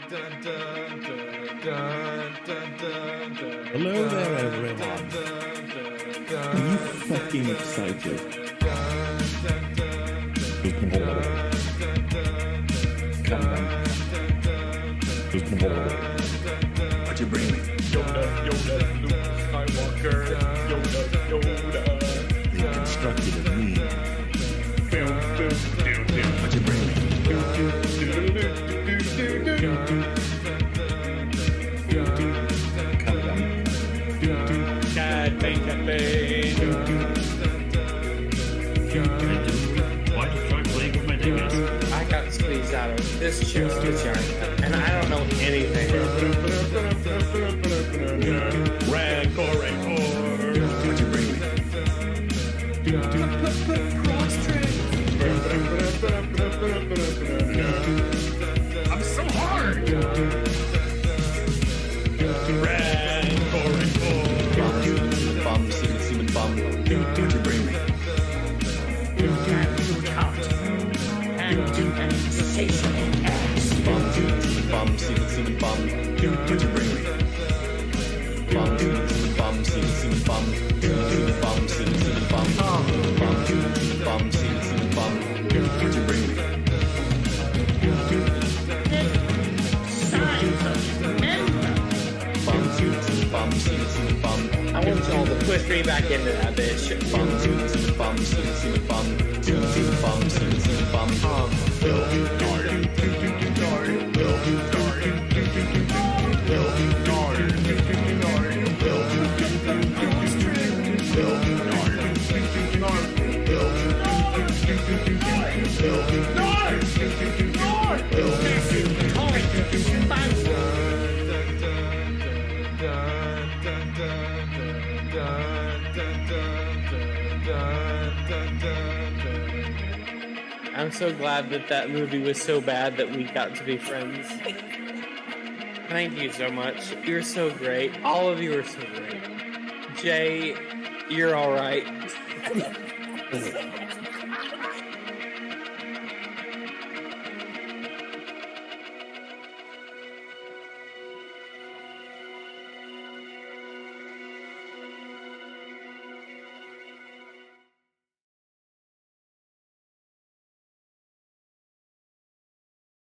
Hello there, everyone. Are you fucking excited? What'd you bring me? Yoda, Luke Skywalker, Yoda. They constructed a meme. What'd you bring me? Cat Bane. Why did you try playing with my dingus? I got squeezed out of this chair, and I don't know anything. What'd you bring me? I'm so hard! Bum, semen bum. What'd you bring me? Bum, semen bum. What'd you bring me? Bum, semen bum. Bum, semen bum. Bum, semen bum. What'd you bring me? Bum, semen bum. I want y'all to push me back into that bitch. Bum, semen bum, semen bum, semen bum. I'm so glad that that movie was so bad that we got to be friends. Thank you so much. You're so great. All of you are so great. Jay, you're all right.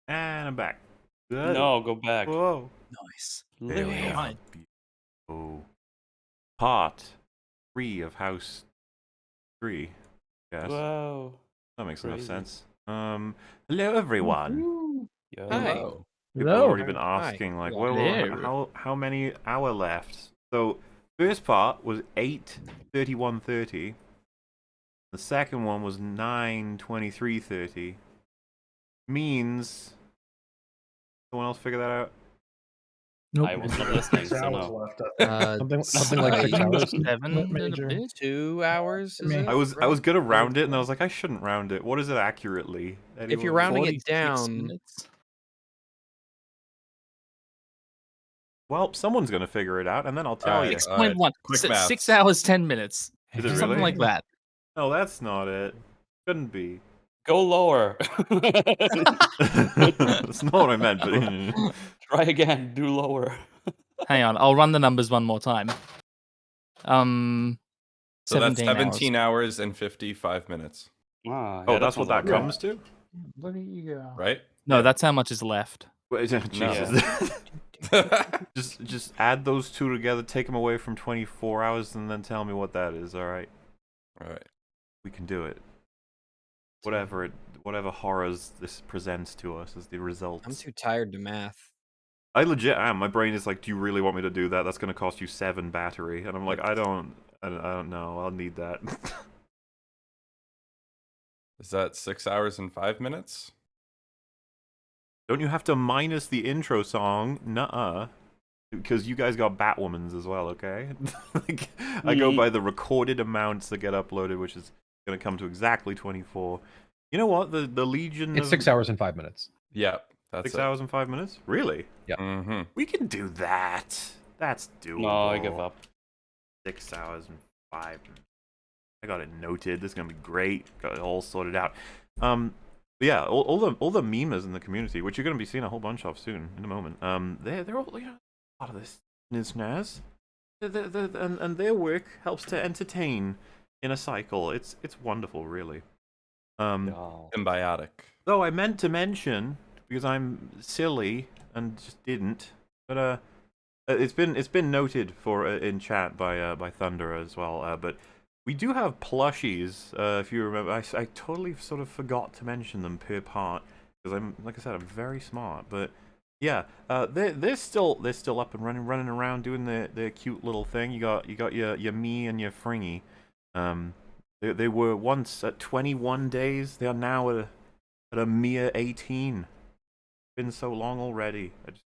And I'm back. Good. No, go back. Whoa. Nice. There we Live. are. Oh. Part 3 of House 3. Yes. Wow. That makes enough Crazy. sense. Hello everyone. Yo. Hi. People have already been asking, like, how many hour left? So, first part was 8:31:30. The second one was 9:23:30. Means someone else figure that out? Nope. I wasn't listening, so no. Something like 6 hours. 7 and a bit. 2 hours, is it? I was gonna round it, and I was like, I shouldn't round it. What is it accurately? If you're Anyone? rounding 46 it down, minutes. Well, someone's gonna figure it out, and then I'll tell you. 6.1. Quick math. 6 hours, 10 minminutes. Is it Something really? like that. No, that's not it. Couldn't be. Go lower. That's not what I meant, but Try again. Do lower. Hang on, I'll run the numbers one more time. So that's 17 hours and 55 minutes, Ah, oh, that's what that sounds about comes to. look at you go. right? No, that's how much is left. Wait, Jesus. just add those two together, take them away from 24 hours, and then tell me what that is. All right, All right. we can do it. Whatever horrors this presents to us as the results. I'm too tired to math. I legit am. My brain is like, do you really want me to do that? That's going to cost you 7 battery. And I'm like, I don't know. I'll need that. Is that 6 hours and 5 minutes? Don't you have to minus the intro song? Nuh-uh. Because you guys got Batwomans as well, okay? Like, I go by the recorded amounts that get uploaded, which is going to come to exactly 24. You know what? The Legion It's of... 6 hours and 5 minutes. Yeah, that's 6 it. hours and 5 minutes? Really? Yeah. Mm-hmm. We can do that. That's doable. No, I give up. 6 hours and 5. I got it noted. This is gonna be great. Got it all sorted out. yeah, all the memers in the community, which you're going to be seeing a whole bunch of soon in a moment. They're all, you know, a lot of this snaz. And their work helps to entertain in a cycle. It's wonderful, really. Symbiotic. Though I meant to mention, because I'm silly and just didn't, but it's been noted for in chat by Thunder as well. But we do have plushies. If you remember, I totally sort of forgot to mention them per part because like I said, I'm very smart. But yeah, they're still up and running around doing their cute little thing. You got your me and your Fringy. They were once at 21 days. They are now at a mere 18. It's been so long already. I just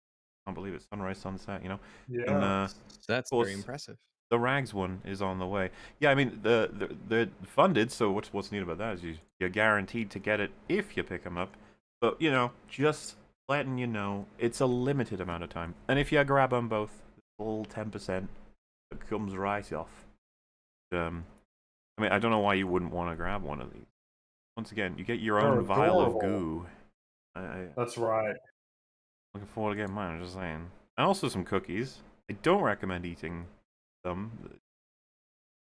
can't believe it. Sunrise, sunset, you know. Yeah, And, that's course, very impressive. The Rags one is on the way. Yeah, I mean they're funded. So what's neat about that is you're guaranteed to get it if you pick them up. But you know, just letting you know, it's a limited amount of time. And if you grab them both, full 10%, it comes right off. I mean, I don't know why you wouldn't want to grab one of these. Once again, you get your own vial of goo. That's right. Looking forward to getting mine, I'm just saying. And also some cookies. I don't recommend eating them.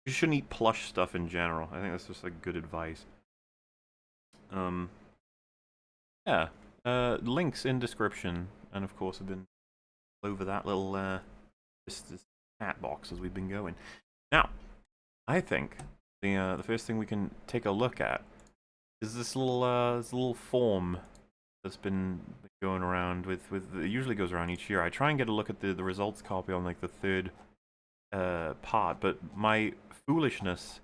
You shouldn't eat plush stuff in general. I think that's just like good advice. Yeah. Links in description, and of course I've been over that little this chat box as we've been going. Now, I think the first thing we can take a look at is this little form that's been going around with it usually goes around each year. I try and get a look at the results copy on like the third part, but my foolishness,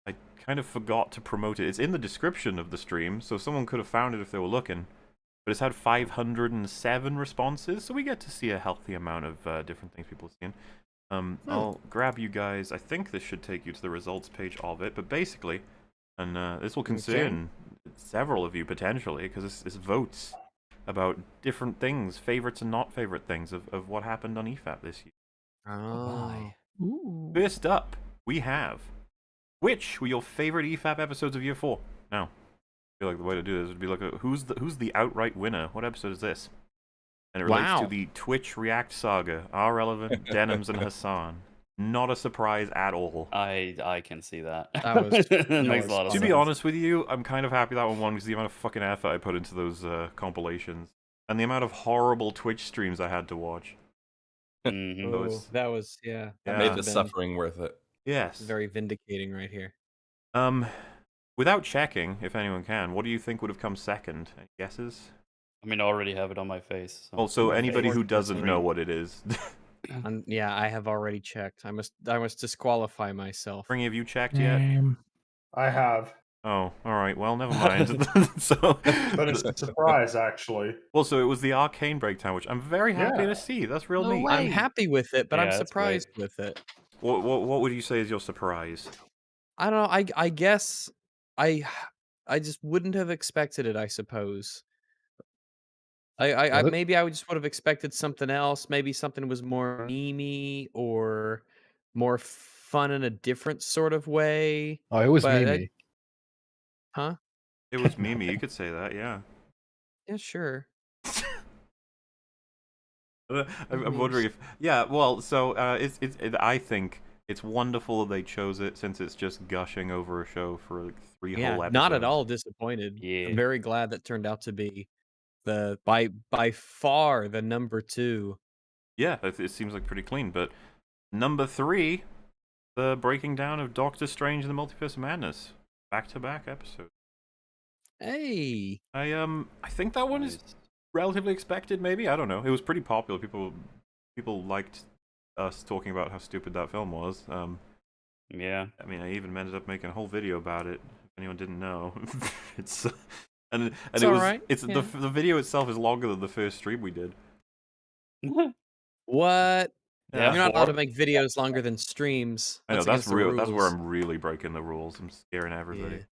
I kind of forgot to promote it. It's in the description of the stream, so someone could have found it if they were looking. But it's had 507 responses, so we get to see a healthy amount of different things people are seeing. I'll grab you guys. I think this should take you to the results page of it, but basically, and this will concern several of you potentially, because this votes about different things, favorites and not favorite things of what happened on EFAP this year. Oh. Ooh. First up, we have, which were your favorite EFAP episodes of year 4? Now, I feel like the way to do this would be look at who's the outright winner. What episode is this? And it relates to the Twitch React saga. Are relevant, Denims and Hassan. Not a surprise at all. I can see that. That was Makes a lot of To sense. be honest with you, I'm kind of happy that one won because the amount of fucking effort I put into those compilations and the amount of horrible Twitch streams I had to watch. Mhm. Oh, that was Yeah. that Made must the have been suffering worth it. Yes. very vindicating right here. Without checking, if anyone can, what do you think would have come second? Any guesses? I mean, I already have it on my face. So. Also, anybody who doesn't Three. know what it is. Yeah, I have already checked. I must disqualify myself. Ring, have you checked yet? I have, Oh, all right. Well, never mind. So, but it's a surprise actually. well, so it was the Arcane Breakdown, which I'm very happy to see. That's real neat. I'm happy with it, but Yeah, I'm that's surprised with it. What would you say is your surprise? I don't know. I guess I just wouldn't have expected it, I suppose. I What? maybe I just would have expected something else. Maybe something was more memey or more fun in a different sort of way. Oh, it was But Mimi. huh? It was Mimi. You could say that, yeah. Yeah, sure. I'm wondering if, yeah. Well, so I think it's wonderful they chose it since it's just gushing over a show for like 3 whole episodes. Not at all disappointed. Yeah. I'm very glad that turned out to be the by far the number 2. Yeah, it seems like pretty clean. But number 3, the breaking down of Doctor Strange and the Multiverse of Madness, back-to-back episodes. Hey. I think that one is relatively expected. Maybe, I don't know. It was pretty popular. People liked us talking about how stupid that film was. Yeah. I mean, I even ended up making a whole video about it. If anyone didn't know, it's and It's it was alright, it's yeah. the video itself is longer than the first stream we did. What? Yeah. You're not allowed to make videos longer than streams. I know that's against the real. That's where rules. I'm really breaking the rules. I'm scaring everybody.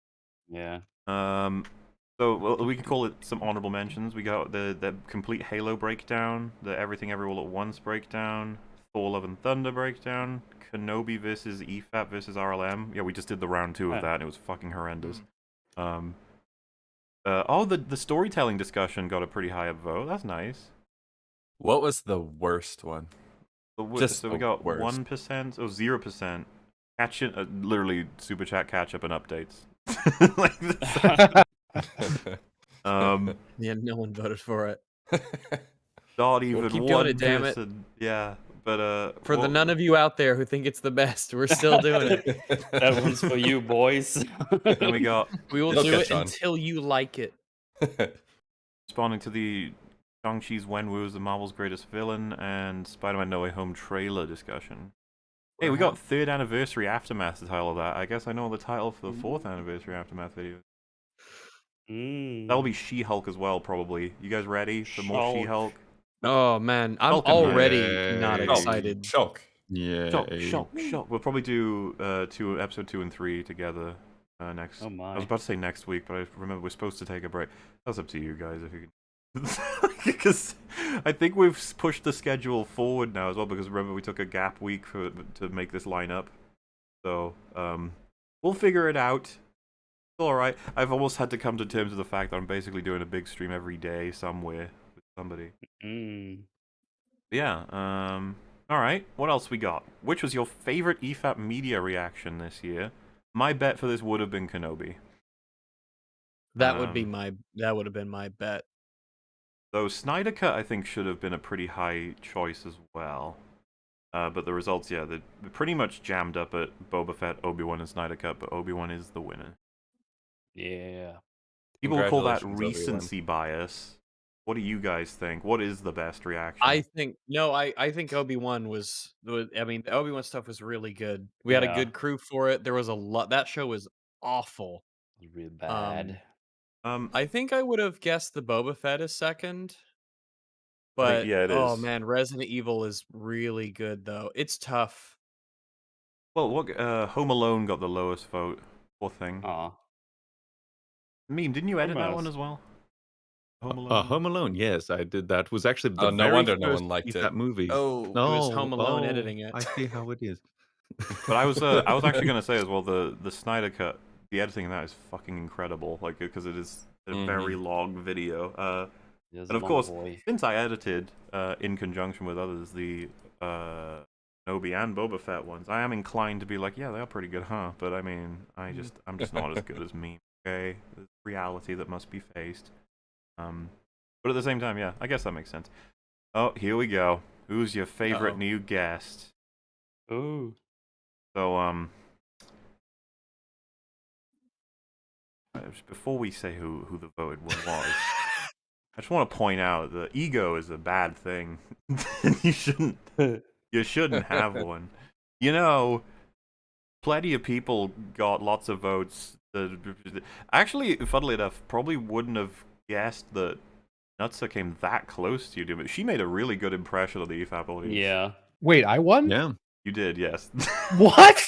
Yeah. So well, we can call it some honorable mentions. We got the complete Halo breakdown, the Everything Everywhere All at Once breakdown, Thor: Love and Thunder breakdown, Kenobi versus EFAP versus RLM. Yeah, we just did the round 2 of that, and it was fucking horrendous. The storytelling discussion got a pretty high vote. That's nice. What was the worst one? So we got 1% or 0%. Catch it, literally super chat catch up and updates. Yeah, no one voted for it. Not even We'll keep 1%. doing it, damn it. Yeah, but For the none of you out there who think it's the best, we're still doing it. That one's for you, boys. Then we got We will It'll do catch it on. until you like it. responding to the Shang-Chi's Wenwu is the Marvel's greatest villain and Spider-Man No Way Home trailer discussion. Hey, we got 3rd anniversary Aftermath, the title of that. I guess I know the title for the 4th anniversary Aftermath video. That'll be She-Hulk as well, probably. You guys ready for more She-Hulk? Oh man, I'm Falcon, already not excited. Shulk. Yeah. Shulk. We'll probably do episode 2 and 3 together next. Oh my. I was about to say next week, but I remember we're supposed to take a break. That's up to you guys if you can. Because I think we've pushed the schedule forward now as well. Because remember we took a gap week to make this line up. So we'll figure it out. It's all right. I've almost had to come to terms with the fact that I'm basically doing a big stream every day somewhere with somebody. Yeah. All right. What else we got? Which was your favorite EFAP media reaction this year? My bet for this would have been Kenobi. That would have been my bet. Though Snyder Cut, I think, should have been a pretty high choice as well. But the results, yeah, they're pretty much jammed up at Boba Fett, Obi-Wan, and Snyder Cut, but Obi-Wan is the winner. Yeah. People will call that Congratulations, recency bias. What do you guys think? What is the best reaction? I think Obi-Wan was. I mean, the Obi-Wan stuff was really good. We had a good crew for it. There was a lot. That show was awful. Real bad. I think I would have guessed the Boba Fett is second. But yeah, it oh is. man, Resident Evil is really good though. It's tough. Well, what Home Alone got the lowest vote. Poor thing. Aw. Meme, didn't you edit that one as well? Home Alone. Home Alone, yes, I did that. It was actually the no very wonder no first one liked EFAP it. movie. Oh, it was Home Alone editing it. I see how it is. But I was actually gonna say as well the Snyder Cut, the editing in that is fucking incredible. Like because it is a very long video. And of course, since I edited in conjunction with others the Nobi and Boba Fett ones, I am inclined to be like, yeah, they are pretty good, huh? But I mean, I'm just not as good as me. Okay, there's reality that must be faced. But at the same time, yeah, I guess that makes sense. Oh, here we go. Who's your favorite new guest? Ooh. So before we say who the voted one was, I just want to point out that ego is a bad thing. you shouldn't have one. You know, plenty of people got lots of votes. Actually, funnily enough, probably wouldn't have guessed that Nutsa came that close to you, but she made a really good impression of the EFAP audience. Yeah. Wait, I won? Yeah. You did, yes. What?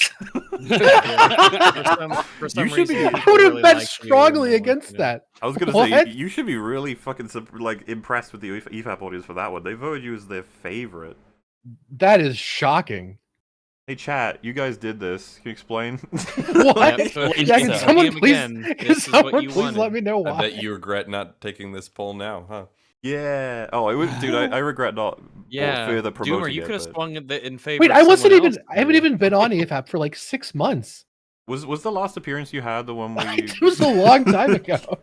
For some you should reason, be. I people would have really bet like you strongly more, against you know? that. I was gonna say you should be really fucking like impressed with the EFAP audience for that one. They voted you as their favorite. That is shocking. Hey chat, you guys did this. Can you explain? What? Yeah, can someone please wanted. let me know why? I bet you regret not taking this poll now, huh? Yeah. Oh, it was, dude. I regret not further promoting Doomer, you it. could have but- swung in favor. Wait, of I wasn't someone even. else, I haven't maybe. even been on EFAP for like 6 months. Was the last appearance you had the one where you? It was a long time ago.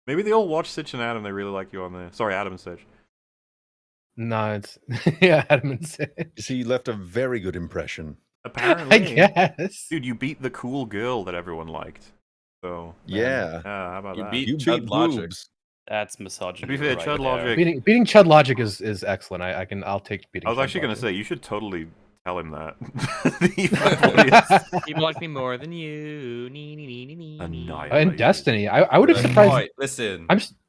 Maybe they all watch Sitch and Adam. They really like you on there. Sorry, Adam and Sitch. No, it's yeah, Adam and Sid. She left a very good impression. Apparently, I guess. dude, you beat the cool girl that everyone liked. So Yeah. how about You that? beat You Chud beat Logic. boobs. That's misogyny. To be fair, right Chud there. Logic. Beating Chud Logic is excellent. I'll take beating. I was Chud actually gonna Logic. say you should totally tell him that. The EFAP audience. People like me more than you. Nee, nee, nee, nee, nee. Annihilate. And Destiny, I would have surprised. Right, listen.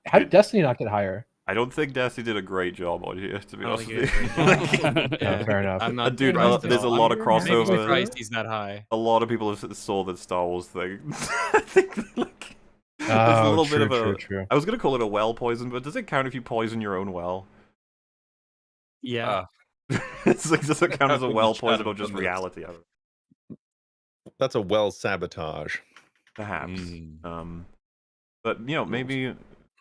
How did Destiny not get higher? I don't think Destiny did a great job on here, to be I don't honest think with he you. did a great job. Yeah, fair enough. I'm not Dude, surprised at there's a all. lot of I'm maybe crossover. surprised he's that high. A lot of people have saw the Star Wars thing. I think like there's a little bit of a. True. I was gonna call it a well poison, but does it count if you poison your own well? Yeah. It's like, does it count as a How well would you poison chat or just about this? reality? That's a well sabotage. Perhaps. But you know, maybe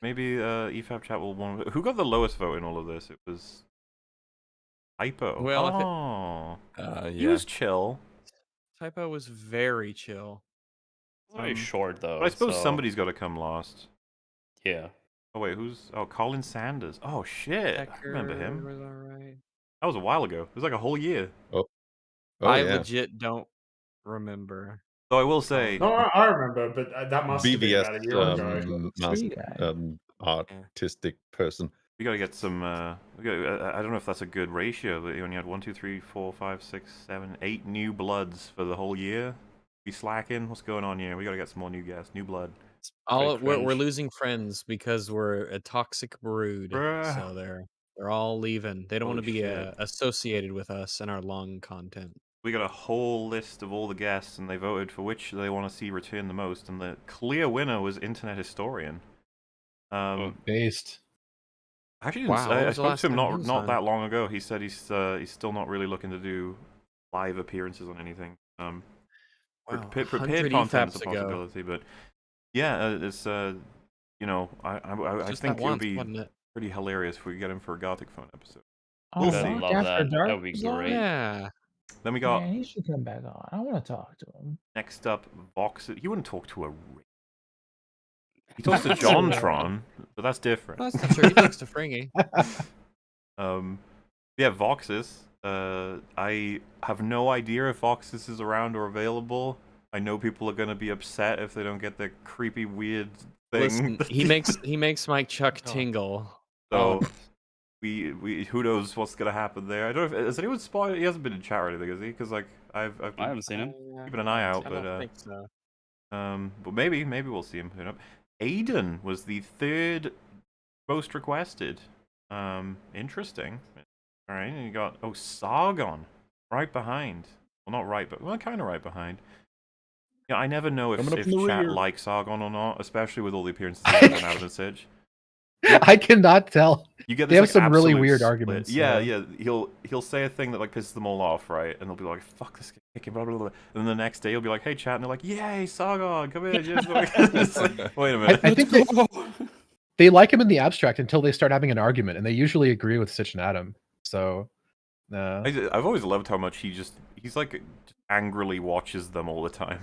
EFAP chat will want. Who got the lowest vote in all of this? It was Hypo. Well, he yeah. was chill. Typo was very chill. Very short though. But I suppose so- somebody's got to come last. Yeah. Oh wait, who's? Oh, Colin Sanders. Oh shit, I remember him. Was alright. That was a while ago. It was like a whole year. Oh I yeah. legit don't remember. So I will say, No, I remember, but that must have been about a year ago. Artistic person. we gotta get some. I don't know if that's a good ratio, but you only had 1, 2, 3, 4, 5, 6, 7, 8 new bloods for the whole year. We slacking? What's going on here? We gotta get some more new guests, new blood. We're losing friends because we're a toxic brood. Bruh. So they're all leaving. They don't want to Holy be shit. associated with us and our long content. We got a whole list of all the guests, and they voted for which they want to see return the most. And the clear winner was Internet Historian. Based. Actually, Wow, what I was the spoke last to him time he was not on? that long ago. He said he's still not really looking to do live appearances on anything. Wow, Prepared 100 content is a EFAPs ago. possibility, but yeah, it's you know, I Just think that it would once, be wasn't it? pretty hilarious if we get him for a Gothic Phone episode. Oh, We'll I'd see. love that. That would be great. Yeah. Then we got Man, he should come back on. I want to talk to him. next up Vox. He wouldn't talk to a. He talks to JonTron, but that's different. Well, that's not true. He talks to Fringy. Yeah, Voxus. I have no idea if Voxus is around or available. I know people are gonna be upset if they don't get the creepy, weird thing. Listen, he makes Mike Chuck tingle. So we who knows what's gonna happen there? I don't know if has anyone spotted. He hasn't been in chat or anything, has he? Because like I've been I haven't seen him. keeping an eye out, I but don't think so. but maybe we'll see him turn up. Aiden was the third most requested. Interesting. All right, and you got Sargon right behind. Well, not right, but kind of right behind. Yeah, I never know if chat likes Sargon or not, especially with all the appearances he has on Out of the Sitch. I cannot tell. You get They this, have like, some really absolute weird split. arguments. Yeah. He'll say a thing that like pisses them all off, right? And they'll be like, "Fuck this kicking," blah blah blah. And then the next day he'll be like, "Hey, chat," and they're like, "Yay, Sargon, come in!" Just like, it's like, wait a minute. I think they like him in the abstract until they start having an argument, and they usually agree with Sitch and Adam. So, I've always loved how much he's like angrily watches them all the time.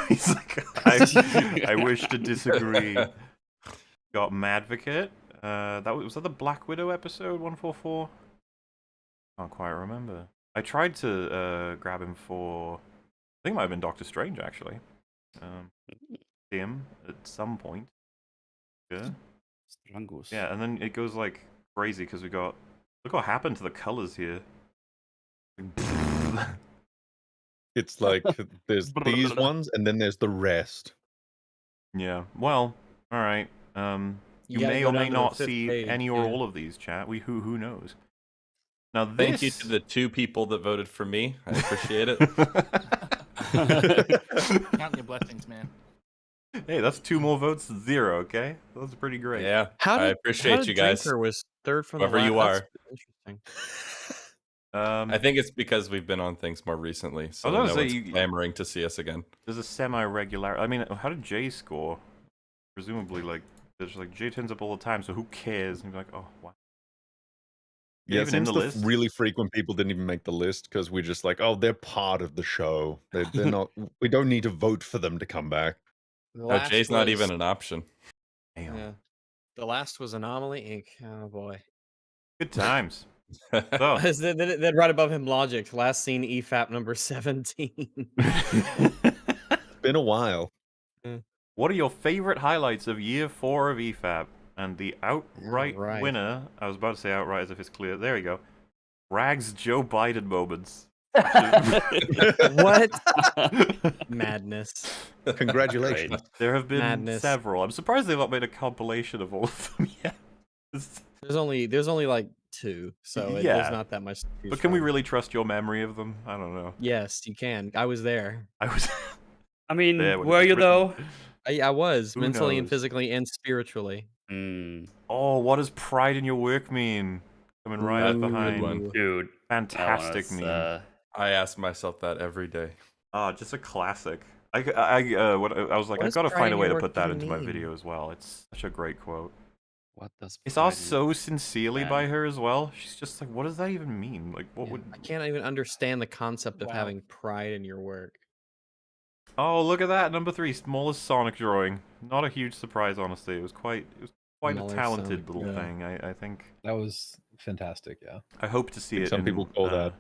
He's like, I wish to disagree. Got Madvocate. Was that the Black Widow episode 144? Can't quite remember. I tried to grab him for. I think it might have been Doctor Strange actually. See him at some point. Yeah. Strangus. Yeah, and then it goes like crazy because we got. Look what happened to the colors here. It's like there's these ones, and then there's the rest. Yeah. Well, all right. You gotta may go or down may to the not fifth see page, any or yeah. all of these, chat. Who knows? Now this. Thank you to the 2 people that voted for me. I appreciate it. Count your blessings, man. Hey, that's 2 more votes than 0. Okay, that's pretty great. Yeah, I appreciate you guys. Drinker was third from Whoever the you last. are. That's interesting. I think it's because we've been on things more recently, so I no was gonna one's say, clamoring to see us again. There's a semi-regular. I mean, how did Jay score? Presumably, like, there's like Jay turns up all the time, so who cares? And you're like, oh, wow. Yeah, it Even in seems the the list? really frequent people didn't even make the list because we're just like, oh, they're part of the show. They're not. We don't need to vote for them to come back. No, Jay's not even an option. Damn. Yeah. The last was Anomaly Inc. Oh boy. Good times. So, Then right above him, Logic. Last seen EFAP number 17. It's been a while. what are your favorite highlights of year 4 of EFAP? And the outright Alright. winner, I was about to say outright as if it's clear. There you go. Rags Joe Biden moments. What? Madness. Congratulations. There have been Madness. several. I'm surprised they've not made a compilation of all of them yet. There's only like 2, so Yeah. there's not that much to choose But can we from. really trust your memory of them? I don't know. Yes, you can. I was there. I was. I mean, there when it were was you written. though? I was Who mentally and knows? physically and spiritually. Oh, what does pride in your work mean? Coming right up That's a good behind. one. Dude. Fantastic that one meme. was, I ask myself that every day. Oh, just a classic. I was like, I What does gotta pride find a in way your to work put that even into my mean? video as well. It's such a great quote. What does It's pride all in- so sincerely by Man. her as well. She's just like, what does that even mean? Like, what would? I can't even understand the concept of Wow. having pride in your work. Oh, look at that, number 3, smallest Sonic drawing. Not a huge surprise, honestly. It was quite a Smaller talented Sonic, little yeah. thing. I think. That was fantastic. Yeah. I hope to see think it. some in, people call that.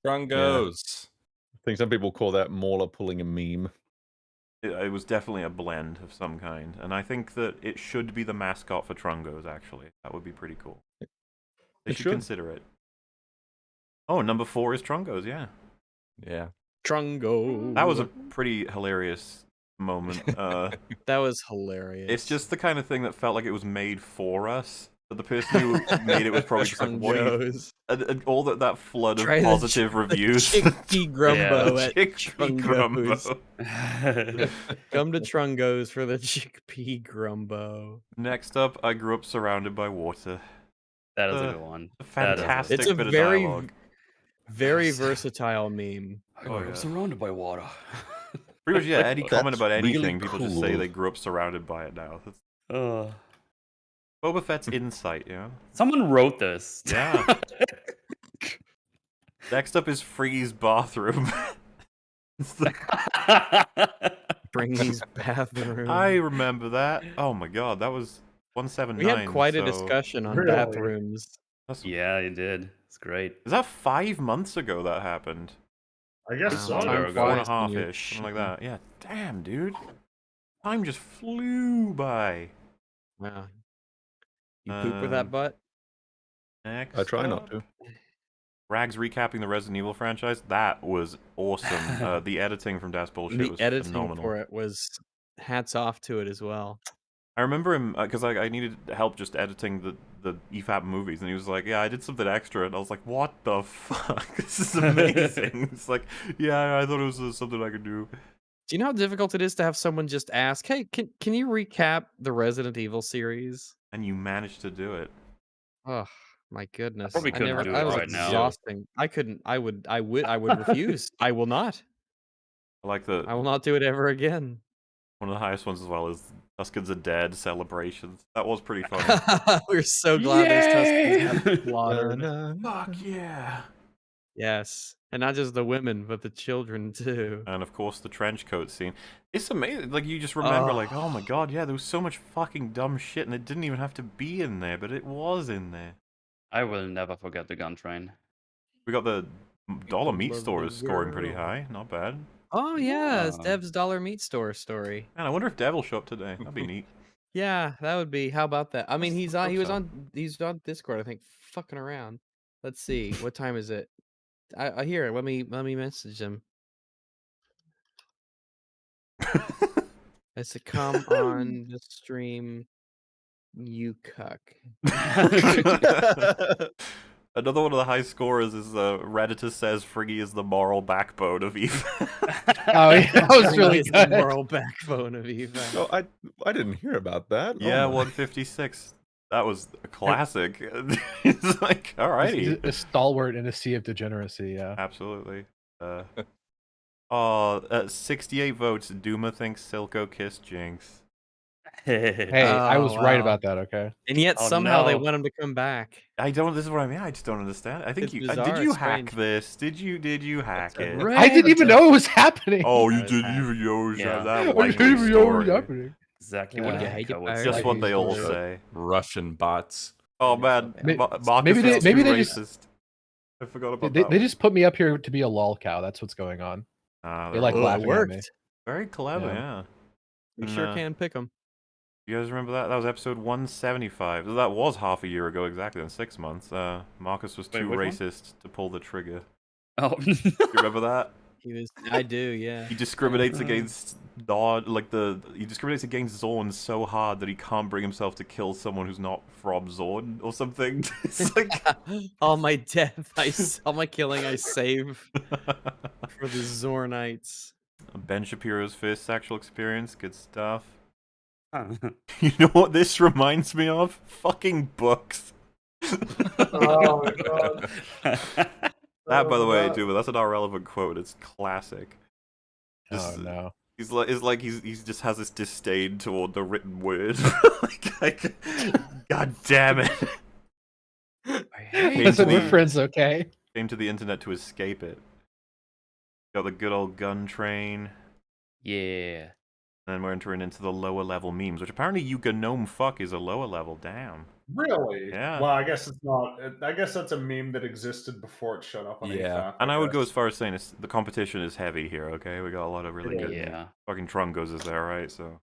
Trungos. I think some people call that Mauler pulling a meme. It was definitely a blend of some kind, and I think that it should be the mascot for Trungos. Actually, that would be pretty cool. They It should should. consider it. Oh, number 4 is Trungos. Yeah, Yeah. Trungo. that was a pretty hilarious moment. That was hilarious. It's just the kind of thing that felt like it was made for us. But the person who made it was probably just like, "What are you?" And all that flood of Try the positive reviews. Chickpea Grumbo Yeah, at Chickpea Trungos. Grumbo. Come to Trungos for the Chickpea Grumbo. Next up, I grew up surrounded by water. That is a good one. A fantastic It's a bit of very, dialogue. very versatile meme. Oh, surrounded by water. Pretty much, yeah. Any That's comment about really anything, people just say cool. they grew up surrounded by it now. That's Boba Fett's insight, you know? Someone wrote this. Yeah. Next up is Free's bathroom. Bringy's bathroom. I remember that. Oh my god, that was 179. We had quite a so- discussion on Really? bathrooms. That's, Yeah, you did. It's great. is that 5 months ago that happened? I guess so. Longer Time ago. 4.5 flies when you're ish, something like shitting. that. Yeah, damn, dude. Time just flew by. Wow. You poop with that Um, butt? Next I try not up, to. Rags recapping the Resident Evil franchise. That was awesome. The editing from Das Bullshit The was editing phenomenal. for it was hats off to it as well. I remember him because I needed help just editing the EFAP movies, and he was like, "Yeah, I did something extra," and I was like, "What the fuck? This is amazing!" It's like, "Yeah, I thought it was something I could do." Do you know how difficult it is to have someone just ask, "Hey, can you recap the Resident Evil series?" And you managed to do it. Oh my goodness! probably couldn't never, do I it was right now. exhausting. I couldn't. I would refuse. I will not. I like I will not do it ever again. one of the highest ones as well is Tuskens are dead celebrations. That was pretty funny. We're so glad Yay! those Tuskens got slaughtered. Fuck yeah! Yes, and not just the women, but the children too. And of course the trench coat scene. It's amazing. Like you just remember, like, oh my god, yeah, there was so much fucking dumb shit, and it didn't even have to be in there, but it was in there. I will never forget the gun train. We got the dollar meat Love store the is scoring pretty girl. high. Not bad. Oh yeah, it's Yeah. Dev's Dollar Meat Store story. Man, I wonder if Dev will show up today. That'd be neat. Yeah, that would be. How about that? I mean, Let's hope so. he's on Discord, I think, fucking around. Let's see, what time is it? I hear it. Let me message him. I said, come on the stream, you cuck. Another one of the high scorers is Redditor says Friggy is the moral backbone of Eve. Oh yeah, that was really Is the good. moral backbone of Eva. Oh, I didn't hear about that. Yeah, Oh my- 156. That was a classic. It's like, He's alrighty. a stalwart in a sea of degeneracy. Yeah. Absolutely. 68 votes. Duma thinks Silco kissed Jinx. Hey, I was right wow. about that. Okay. And yet Oh, somehow they no. want him to come back. I don't. This is what I mean. I just don't understand. I think It's you bizarre, did. You it's hack strange. this? Did you hack it? I didn't even know it was happening. Oh, you Yeah, didn't hack. even know Yeah. that I likely didn't even know it was story. happening. Exactly Yeah. what You the hate heck it I would fire. say. Just what they all Story. say. Russian bots. Oh man, May- Marcus maybe is they too just- racist. I forgot about They that. they just put me up here to be a lol cow. That's what's going on. Ah, They they're like all Well, it laughing at me. worked. very clever. Yeah. Yeah. We And, sure can pick them. You guys remember that? That was episode 175. That was half a year ago exactly, in 6 months. Marcus was Wait, too which one? racist to pull the trigger. Oh. You remember that? I do, yeah. He discriminates against he discriminates against Zorn so hard that he can't bring himself to kill someone who's not from Zorn or something. It's like All my death, all my killing, I save for the Zornites. Ben Shapiro's first sexual experience, good stuff. You know what this reminds me of? Fucking books. Oh my god. That, by the way, God. dude, that's an irrelevant quote. It's classic. Oh no. He's just has this disdain toward the written word. God damn it! Listen, we're friends, okay? Came to the internet to escape it. Got the good old gun train. Yeah. And then we're entering into the lower level memes, which apparently you gnome fuck is a lower level. Damn. Really? Yeah. Well, I guess it's not. I guess that's a meme that existed before it showed up on EFAP. And I would go as far as saying the competition is heavy here, okay? We got a lot of really good. Yeah. Fucking Trungos is there, right? So.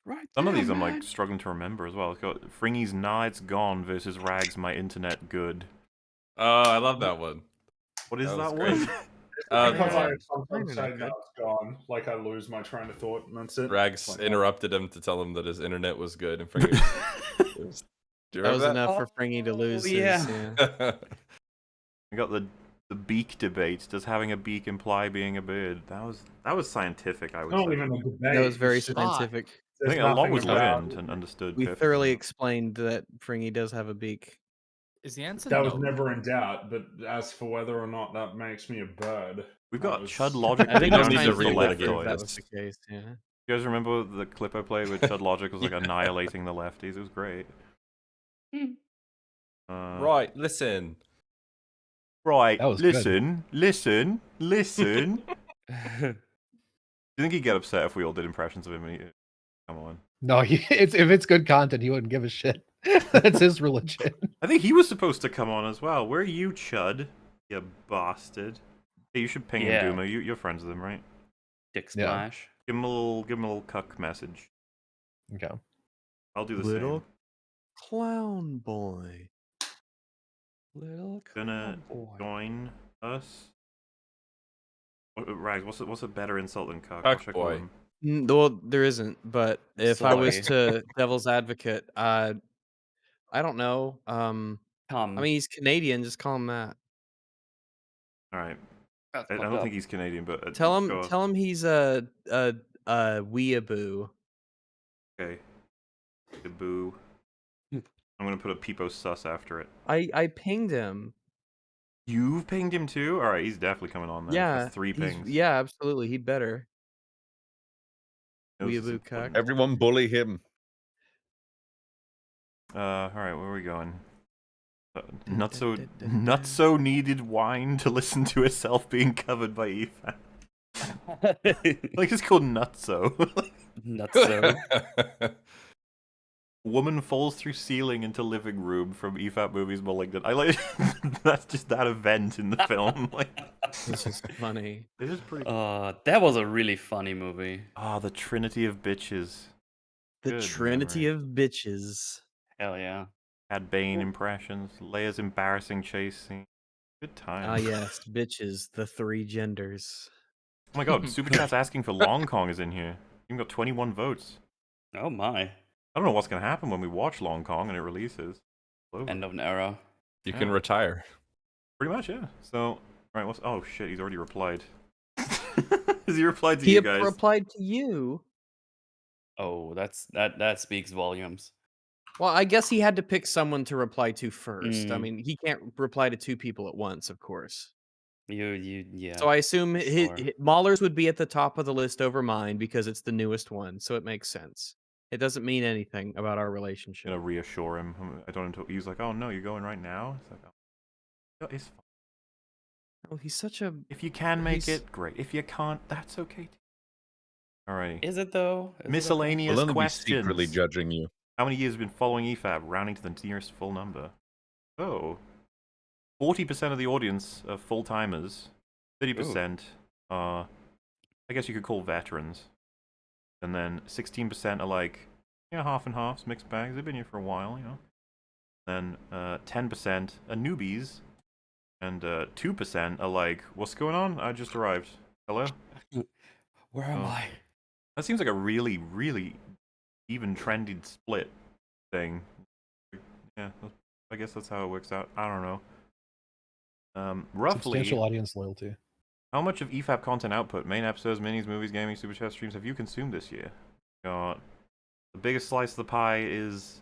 Right. Some of these I'm like struggling to remember as well. It's got Fringy's Nah It's Gone versus Rags My Internet Good. Oh, I love that one. What is that great. one? Because I sometimes say no, it's gone. Like I lose my train of thought, and that's it. Rags interrupted him to tell him that his internet was good, and Fringy was... That was enough for Fringy to lose. Yeah. We got the beak debate. Does having a beak imply being a bird? That was scientific, I would say. Even a debate. That was very scientific. I think a lot was learned and understood. We thoroughly explained that Fringy does have a beak. Is the answer That no? was never in doubt, but as for whether or not that makes me a bird, We've got Chud Logic. I think down it's to time the to left. if that was the case. Yeah. You guys remember the clip I played with Chud Logic was like annihilating the lefties? It was great. Right, listen. Right, That was listen. Do you think he'd get upset if we all did impressions of him? Come on. No, if it's good content, he wouldn't give a shit. That's his religion. I think he was supposed to come on as well. Where are you, Chud? You bastard. Hey, you should ping him, Duma. You're friends with him, right? Dick Splash. Give him a little cuck message. Okay. I'll do the Little same. clown boy. Little Gonna join us. Rags, what's a better insult than cuck? What should I call boy. him? Well, there isn't. But if I was Soy. to devil's advocate, I don't know. I mean, he's Canadian. Just call him that. All right. That's I fucked don't up. think he's Canadian, but Tell go him he's a weeaboo. Okay. The boo. I'm gonna put a peepo sus after it. I pinged him. You've pinged him too? All right, he's definitely coming on then. Yeah, That's 3 pings. Yeah, absolutely. He better. Knows this Weeaboo is cuck. important. Everyone bully him. All right, where are we going? Not so needed wine to listen to herself being covered by EFAP. Like it's called Nutso. Nutso. Woman falls through ceiling into living room from EFAP movies Malignant. I like that's just that event in the film. Like This is funny. it is pretty. That was a really funny movie. The Trinity of Bitches. The Good Trinity memory. of bitches. Hell yeah. Had Bane impressions. Leia's embarrassing chase scene. Good time. Ah, yes, bitches. The 3 genders. Oh my god, Super Chat's asking for Long Kong is in here. You've got 21 votes. Oh my. I don't know what's going to happen when we watch Long Kong and it releases. End of an era. You can retire. Pretty much, yeah. So, alright, oh shit, he's already replied. Has he replied to you guys? He replied to you. Oh, that speaks volumes. Well, I guess he had to pick someone to reply to first. I Mm. mean, he can't reply to 2 people at once, of course. Yeah. So I assume sure. Mahler's would be at the top of the list over mine because it's the newest one, so it makes sense. It doesn't mean anything about our relationship. I'm gonna reassure him. I don't. He's like, "Oh no, you're going right now." It's like, "Oh, it's fine. Oh, he's such a. If you can make it, great. If you can't, that's okay. Alrighty. Is it though? Miscellaneous We'll only be questions. secretly judging you. How many years have you been following EFAP, rounding to the nearest full number? Oh, 40% of the audience are full timers. 30% are, I guess you could call veterans. And then 16% are like, half and halves, mixed bags. They've been here for a while, you know. Then 10% are newbies. And 2% are like, what's going on? I just arrived. Hello? Where am I? That seems like a really, really even trended split thing. Yeah, I guess that's how it works out. I don't know. Roughly, Substantial audience loyalty. how much of EFAP content output, main episodes, minis, movies, gaming, super chat streams have you consumed this year? The biggest slice of the pie is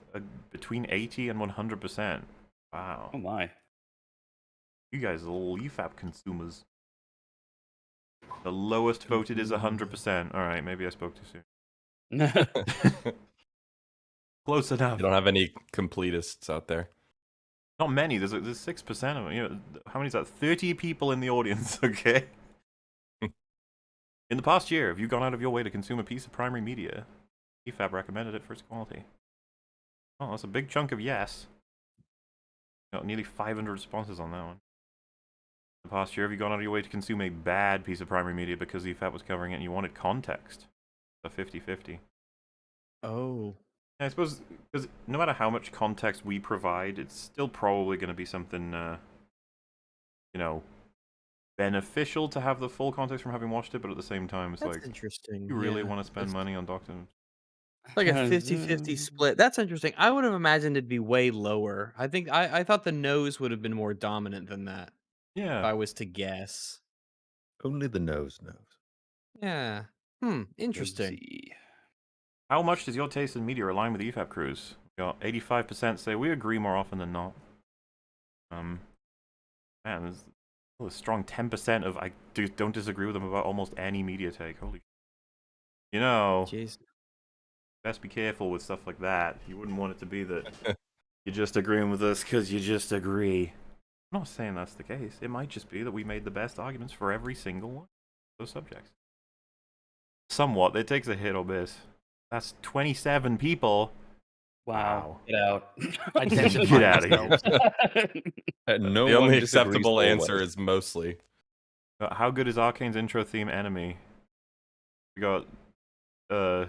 between 80 and 100%. Wow. Oh my. You guys are little EFAP consumers. The lowest voted is 100%. All right, maybe I spoke too soon. Close enough. You don't have any completists out there. Not many. There's 6% of them. You know, how many is that? 30 people in the audience. Okay. In the past year, have you gone out of your way to consume a piece of primary media? EFAP recommended it for its quality. Oh, that's a big chunk of yes. Got nearly 500 responses on that one. In the past year, have you gone out of your way to consume a bad piece of primary media because EFAP was covering it and you wanted context? A 50-50. Oh. Yeah, I suppose, because no matter how much context we provide, it's still probably going to be something, you know, beneficial to have the full context from having watched it, but at the same time, it's That's like, interesting. you really Yeah. want to spend money on Doctor? Like a 50-50 split. That's interesting. I would have imagined it'd be way lower. I think I thought the nose would have been more dominant than that. If Yeah. I was to guess. Only the nose knows. Yeah. Interesting. How much does your taste in media align with EFAP crews? We got 85% say we agree more often than not. Man, there's a strong 10% of I don't disagree with them about almost any media take. Holy, you know, Jeez. Best be careful with stuff like that. You wouldn't want it to be that you're just agreeing with us because you just agree. I'm not saying that's the case. It might just be that we made the best arguments for every single one of those subjects. Somewhat. It takes a hit or miss. That's 27 people. Wow. Get out. Get out of here. No The one only disagrees acceptable always. answer is mostly. How good is Arcane's intro theme enemy? We got the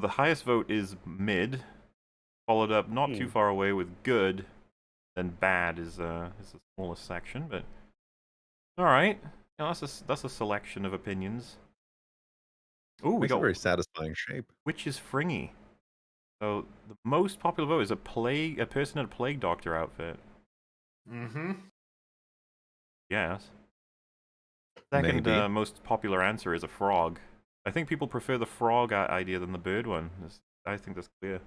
highest vote is mid, followed up not too far away with good, then bad is the smallest section, but all right. Yeah, that's a selection of opinions. Ooh, we Makes got a very satisfying shape. which is fringy. So the most popular vote is a person in a plague doctor outfit. Mm-hmm. Yes. Second Maybe. most popular answer is a frog. I think people prefer the frog idea than the bird one. I think that's clear.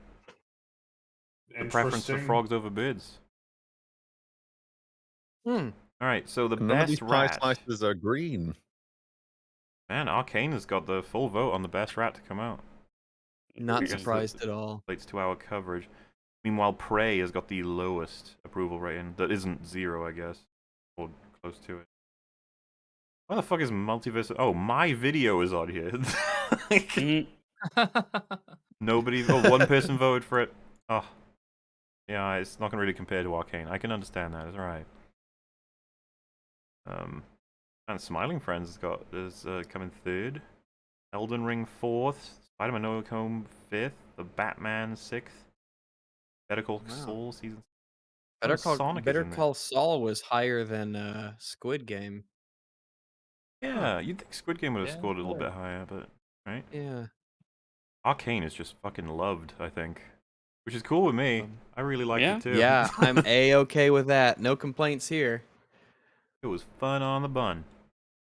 The preference for Interesting. frogs over birds. All right, so the None of these best pie rat. slices are green. Man, Arcane has got the full vote on the best rat to come out. Not I guess surprised at all. Relates to our coverage. Meanwhile, Prey has got the lowest approval rating. That isn't 0, I guess, or close to it. Why the fuck is multiverse? Oh, my video is on here. Nobody. Oh, one person voted for it. Oh, yeah. It's not gonna really compare to Arcane. I can understand that. It's alright. And Smiling Friends is coming 3rd. Elden Ring 4th. Spider-Man No Way Home 5th. The Batman 6th. Better Call Saul season. Better Sonic is in there. Call Saul was higher than Squid Game. Yeah, you'd think Squid Game would have Yeah, scored a little sure. bit higher, but right. Yeah. Arcane is just fucking loved, I think, which is cool with me. I really liked it too. Yeah, I'm A-okay with that. No complaints here. It was fun on the bun.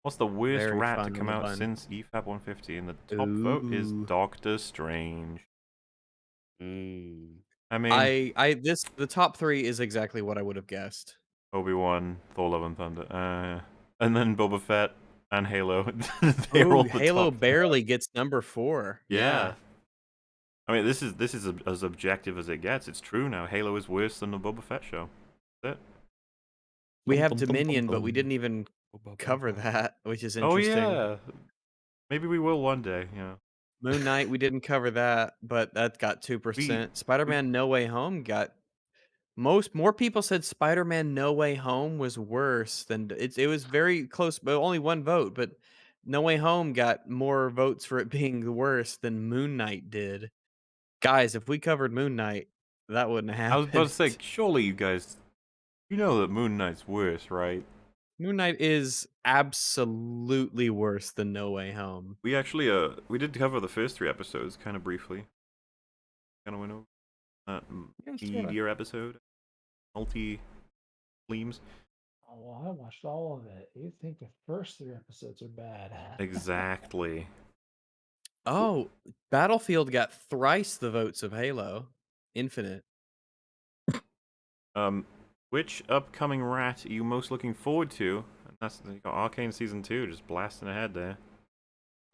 What's the worst Very rat to fun come on the out bun. since EFAP 150? And the top vote is Ooh. Doctor Strange. I mean, the top 3 is exactly what I would have guessed. Obi-Wan, Thor: Love and Thunder, and then Boba Fett and Halo. They're all the Halo top. barely gets number 4. Yeah. I mean, this is as objective as it gets. It's true now. Halo is worse than the Boba Fett show. That's it. We have Dominion, but we didn't even cover that, which is Oh interesting. yeah. Maybe we will one day. Yeah. Moon Knight, we didn't cover that, but that got 2%. Spider-Man No Way Home got more people said Spider-Man No Way Home was worse than it was very close, but only one vote, but No Way Home got more votes for it being worse than Moon Knight did. Guys, if we covered Moon Knight, that wouldn't have I was happened. about to say, surely you guys, you know that Moon Knight's worse, right? Moon Knight is absolutely worse than No Way Home. We actually we did cover the first 3 episodes kind of briefly. Kind of went over that media episode, multi-themes. Oh, well, I watched all of it. You think the first 3 episodes are bad? Exactly. Oh, Battlefield got thrice the votes of Halo Infinite. Which upcoming rat are you most looking forward to? And That's you got Arcane Season 2 just blasting ahead there.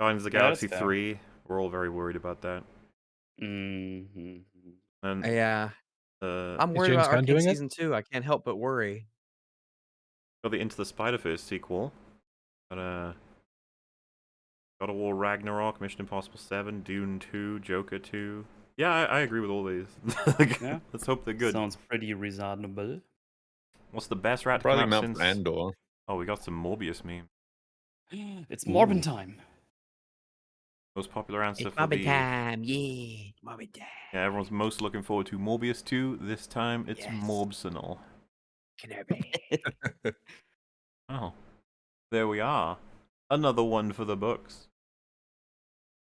Guardians of the Yeah, that's Galaxy fair. 3. We're all very worried about that. Mm-hmm. And Yeah. I'm Is worried James about Gunn Arcane doing it? Season 2. I can't help but worry. got the Into the Spider-Verse sequel. Got God of War Ragnarok, Mission Impossible 7, Dune 2, Joker 2. Yeah, I agree with all these. Yeah. Let's hope they're good. Sounds pretty reasonable. What's the best rat to Probably come out Mount since... Andor. Oh, we got some Morbius meme. It's Morbin time. Most popular answer It's for Morbin the... time. Yeah. Morbin time. Yeah, everyone's most looking forward to Morbius 2. This time, it's Yes. Morbsenal. Kenobi. Oh. There we are. Another one for the books.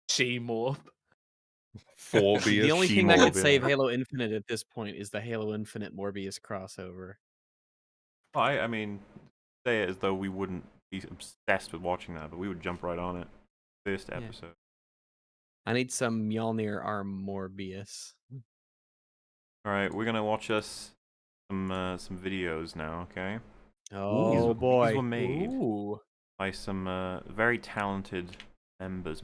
She-Morb. Forbius. The only thing that could She-Morb, save yeah. Halo Infinite at this point is the Halo Infinite Morbius crossover. I mean, say it as though we wouldn't be obsessed with watching that, but we would jump right on it. First Yeah. episode. I need some Mjolnir arm Morbius. Alright, we're gonna watch us some videos now, okay? Oh boy. These were made Ooh. by some very talented members,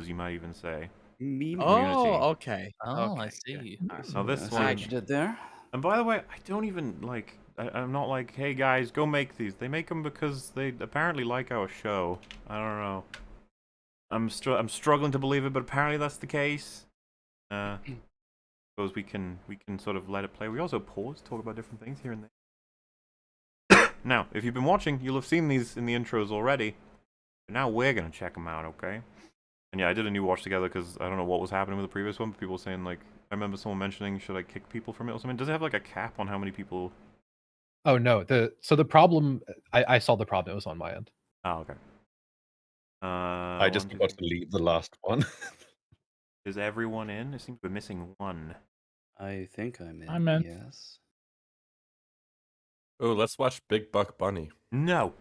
you might even say. Meme. Oh, okay. Oh, I Okay, see. Now this I see one, what you did there. and by the way, I don't even like. I'm not like, hey guys, go make these. They make them because they apparently like our show. I don't know. I'm struggling to believe it, but apparently that's the case. Suppose we can sort of let it play. We also pause, talk about different things here and there. Now, if you've been watching, you'll have seen these in the intros already. But now we're gonna check them out, okay? And yeah, I did a new watch together because I don't know what was happening with the previous one. But people saying like, I remember someone mentioning, should I kick people from it or something? Does it have like a cap on how many people? Oh no. So the problem, I saw the problem. It was on my end. Oh, okay. I just got to leave the last one. Is everyone in? It seems we're missing one. I think I'm in. I'm in. Yes. Oh, let's watch Big Buck Bunny. No.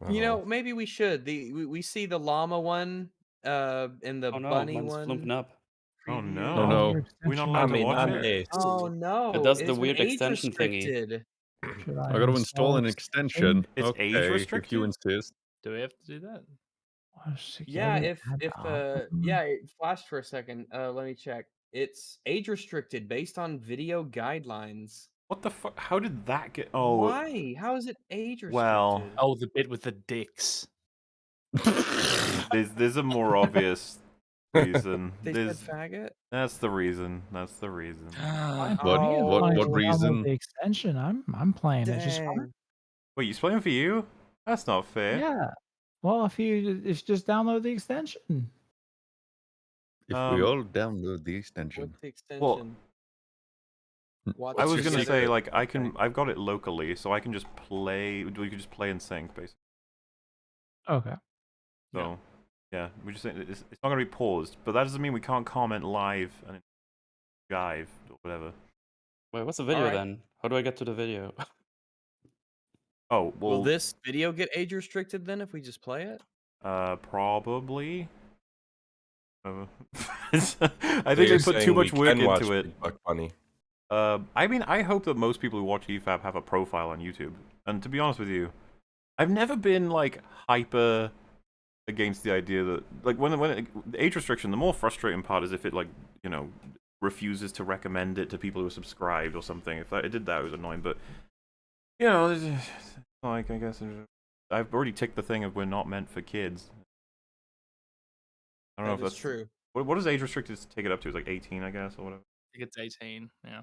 You know, maybe we should. We see the llama one, and the Oh no, bunny mine's one. flumping up. Oh preview. no. Oh no. We're not allowed to watch it. Nice. Oh no! It does it the has been weird age extension thingy. restricted. Should I got to install an extension. It's okay, age if you restricted? insist. Do we have to do that? Yeah, yeah, it flashed for a second. Let me check. It's age restricted based on video guidelines. What the fuck? How did that get? Oh, Why? How is it age restricted? well, Oh, the bit with the dicks. there's a more obvious reason. They said faggot. That's the reason. That's the reason. What reason? The extension. I'm playing. It's just fine. Dang. Wait, you playing for you? That's not fair. Yeah. Well, if you just download the extension. If we all download the extension. What's the extension? Well, Watch I was your gonna say secret. like I've got it locally, so I can just play. We could just play in sync, basically. Okay. So, yeah, we just it's not gonna be paused, but that doesn't mean we can't comment live and jive or whatever. Wait, what's the video Alright. then? How do I get to the video? Oh well. Will this video get age restricted then if we just play it? Probably. I think they put too much work into it. Big Buck Bunny. I mean, I hope that most people who watch EFAP have a profile on YouTube. And to be honest with you, I've never been like hyper against the idea that like when the age restriction, the more frustrating part is if it like refuses to recommend it to people who are subscribed or something. If it did that, it was annoying. But like I guess I've already ticked the thing of we're not meant for kids. I don't know if that's true. What is age restricted to take it up to? It's like 18, I guess, or whatever. I think it's 18. Yeah.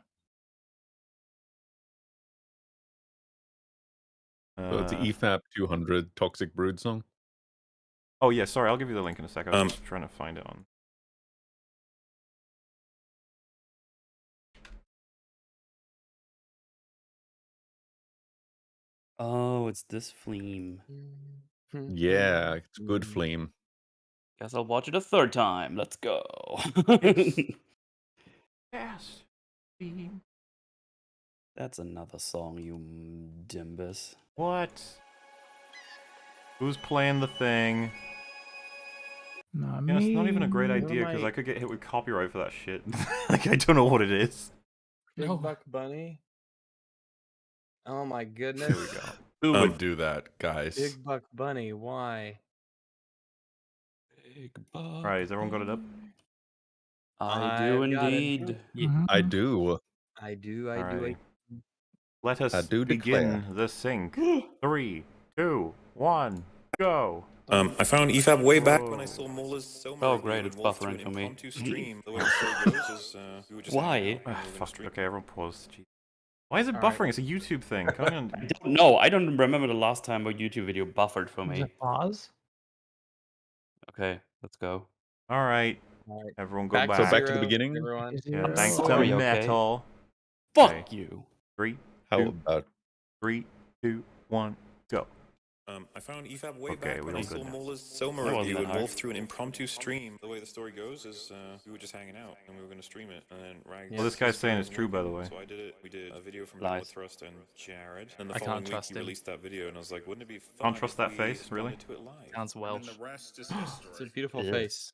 It's the EFAP 200 Toxic Brood song. Oh yeah, sorry, I'll give you the link in a second. I was just trying to find it on. Oh, it's this flame. Yeah, it's good flame. Guess I'll watch it a third time. Let's go. Yes. That's another song, you dimbus. What? Who's playing the thing? Not Yeah, it's not even a great What idea am because I- I could get hit with copyright for that shit. Like I don't know what it is. Big No. Buck Bunny. Oh my goodness. Here we go. Who would do that, guys? Big Buck Bunny, why? Big Buck. All right, has everyone got it up? I do I've got it. indeed. I do. I do. Alrighty. Let us do begin declare. the sync. 3, 2, 1, go. I found EFAP way back when I saw Molly's Oh, great, it's buffering for me. stream. The way the story goes is, we were just Why? Fuck. Okay, everyone pause. Jeez. Why is it buffering? It's a YouTube thing. Can't even... No, I don't remember the last time a YouTube video buffered for me. Pause. Okay, let's go. All right. Alright. Everyone go Back back. to So back to zero, the beginning? everyone. Yeah, I'm thanks sorry, to okay? metal. Fuck Okay. you. 3, How 2, about 3, 2, 1, go. I found EFAP way Okay, back we when I all saw good now. Molly's Soma That wasn't review that and hard. Wolf through an impromptu stream. The way the story goes is we were just hanging out and we were going to stream it. And then Rag. Well, this guy's saying it's true, by the way. So I did it. We did a video from Lies. Noah Thrust and Jared. And the I following can't week trust he him. released that video, and I was like, wouldn't it be fun? Can't trust if that we face, really? responded to it live? Sounds Welsh. rest is It's a beautiful It is. face.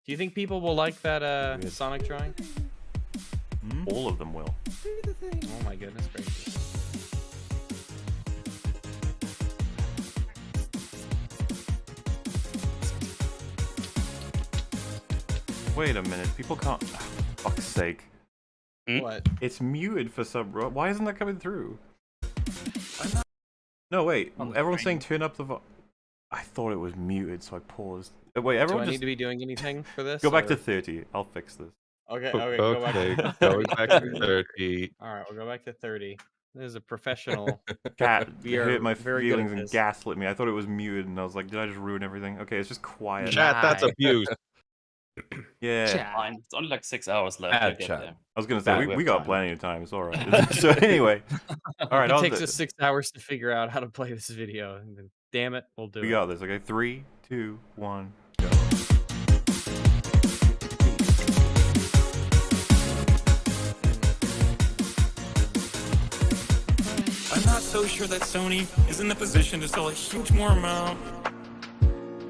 Do you think people will like that Sonic drawing? All of them will. Oh my goodness gracious. Wait a minute. People can't. Oh, fuck's sake. What? It's muted for some. Why isn't that coming through? No, wait. Everyone's saying turn up the volume. I thought it was muted, so I paused. Wait, Do everyone I just need to be doing anything for this? go back or- to 30. I'll fix this. Okay, okay, go back Okay, to going back to 30. Alright, we'll go back to 30. This is a professional. Cat We are hurt my very good at feelings and this. gaslit me. I thought it was muted, and I was like, did I just ruin everything? Okay, it's just quiet. Chat, that's abuse. Yeah. Fine. It's only like 6 hours left. Bad to get chat. there. I was gonna Bad say we web got time. plenty of time. It's all right. So anyway, all right. It takes us 6 hours to figure out how to play this video. And then, damn it, we'll do We it. got this. Okay, 3, 2, 1, go. I'm not so sure that Sony is in the position to sell a huge more amount.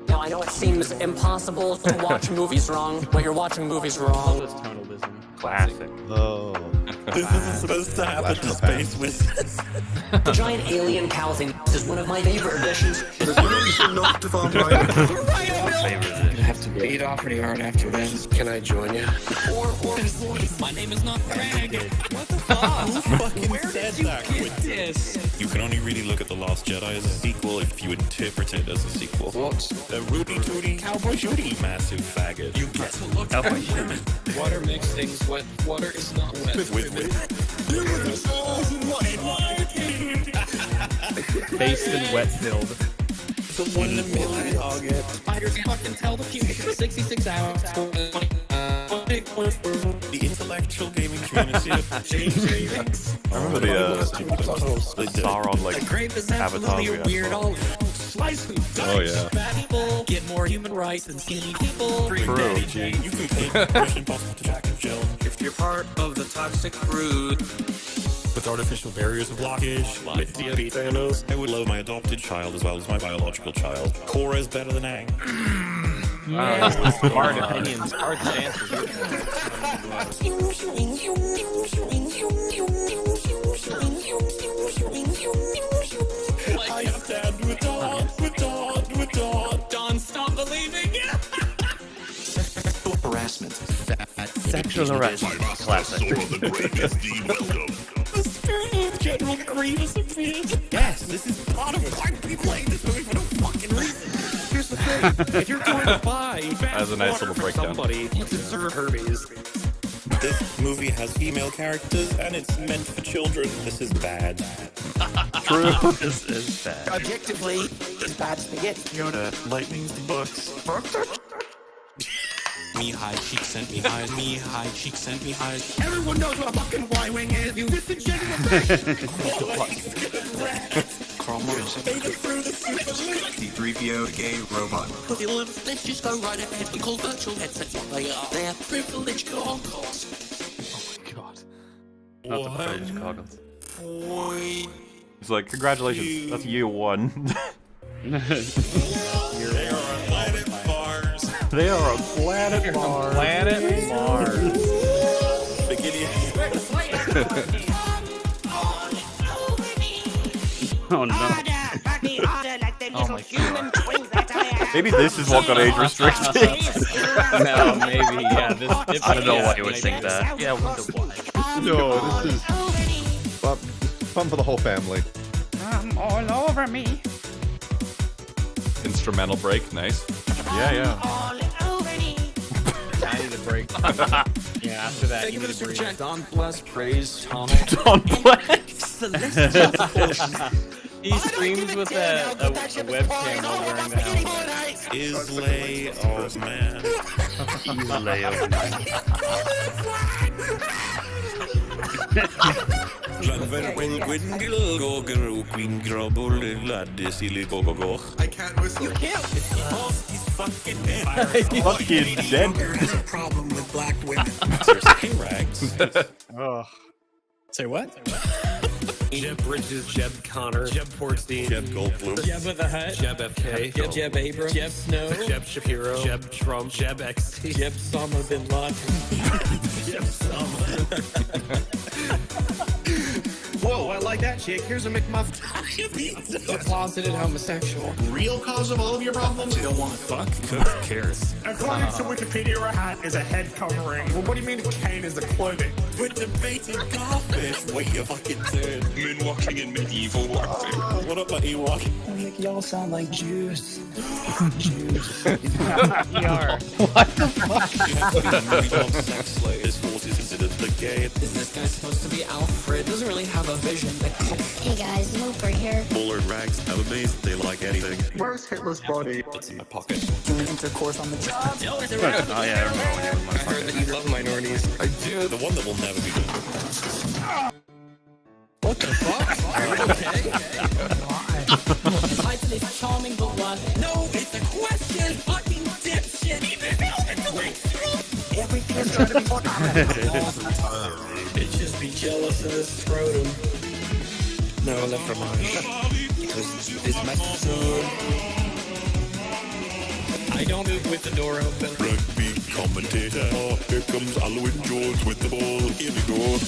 Now, I know it seems impossible to watch movies wrong, but you're watching movies All wrong. this tonalism. Classic. Oh. This isn't supposed to happen to Space Wizards. The giant alien cow thing is one of my favorite additions. I have to beat off pretty hard after this. Can I join you? My name is not Craig. What the fuck? Who fucking said that? This. You can only really look at The Lost Jedi as a sequel if you interpret it as a sequel. What? A Rudy Tooty Cowboy Shooty. Massive faggot. You get to look at women. Water makes things wet. Water is not wet. Based in wet filled. The 1 in a million target. Spiders fucking tell the future. 66 hours. The intellectual gaming community of JJ. I remember the Sauron like Grape is avatars absolutely we a had weird for- all. Slice food. Oh, yeah. Fat people get more human rights than skinny people. True. You can take Mission Impossible to Jack and Jill. If you're part of the toxic brood. With artificial barriers of blockage, like DB Thanos, I would love my adopted child as well as my biological child. Korra is better than Aang. Hard opinions, hard stances. I have dabbed with Dawn. Don't stop believing. Sexual harassment. Sexual harassment. Classic. The spirit of General Grievous appears. Yes, this is part of why we playing this movie for no fucking reason. Here's the thing: if you're going to buy That's a nice little for breakdown. somebody, you deserve Hermes. This movie has female characters and it's meant for children. This is bad. True. This is bad. Objectively, it's bad spaghetti. Yoda, lightning's the books. Me high cheek sent me high. Me high cheek sent me high. Everyone knows what a fucking Y-wing is, you disingenuous Carl Morris. C-3PO, gay robot. Pussy lips, let's just go right ahead. We call virtual headsets what they are. They're privileged goggles. God. Not the privileged goggles. It's like, congratulations, that's year 1. They are on planet Mars. They are on planet Mars. Planet Mars. Oh no. Oh my god. Maybe this is what got age restricted. No, maybe. Yeah, this. I don't know why you would think that. Yeah, I wonder why. No, this is fun for the whole family. Come all over me. Instrumental break, nice. Yeah. I need a break. Yeah, after that, you need a break. Don Bless praise Tom. Don Bless. He streams with a webcam while wearing the helmet. Islay of man. Islay of man. I can't whistle. You can't. He's fucking dead. Fucking dead. There's a problem with black women. Seriously, rags. Oh. Say what? Jeb Bridges, Jeb Connor, Jeb Portstein, Jeb Goldblum, Jeb with the Hut, Jeb FK, Jeb Abrams, Jeb Snow, Jeb Shapiro, Jeb Trump, Jeb XT, Jeb Osama bin Laden. Jeb Osama. Whoa, I like that chick. Here's a McMuffin. A closeted homosexual. Real cause of all of your problems? You don't want to fuck? Who cares? According to Wikipedia, a hat is a head covering. Well, what do you mean a cane is a clothing? We're debating golfish. Wait your fucking turn. Moonwalking in medieval warfare. What up, my Ewok? Y'all sound like Jews. We are. What the fuck? Sex slaves, forces considered the gay. Is this guy supposed to be Alfred? Doesn't really have a vision. Hey guys, Looper here. Buller and rags, I'm amazed they like anything. Where's Hitler's body? It's in my pocket. Doing intercourse on the job. Oh yeah, I remember when you were in my I heard that you love minorities. I do. The one that will never be done. What the fuck? Are you okay? It's charming, but what? No, it's a question. Fucking dipshit. Everything's trying to be more Bitches be jealous of his scrotum. No, never mind. Because it's my son. I don't move with the door open. Rugby commentator. Oh, here comes Alwyn Jones with the ball. Here we go.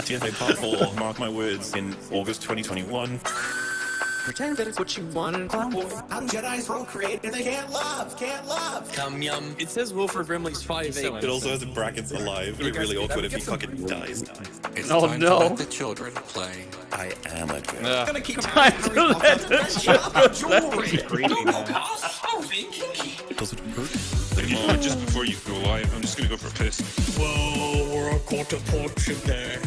TFA Part 4, mark my words, in August 2021. Pretend that it's what you want. Clown boy. How do Jedis procreate if they can't love? Yum yum. It says Wilford Brimley's 5'8". It also has in brackets alive. It'd be really awkward if he fucking dies. It's Oh, time no. to let the children play. I am a girl. I'm gonna keep Time to let the Does it hurt? Just before you go, I'm just gonna go for a piss. Whoa, we're a quarter portion there.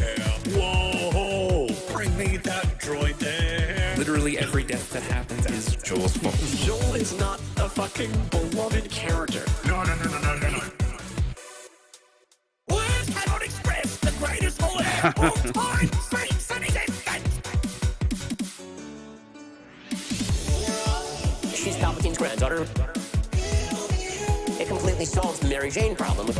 Whoa, bring me that droid there. Literally every death that happens is Joel's fault. Joel is not a fucking beloved character. No. Words cannot express the greatest all time. She's Palpatine's granddaughter. It completely solves the Mary Jane problem.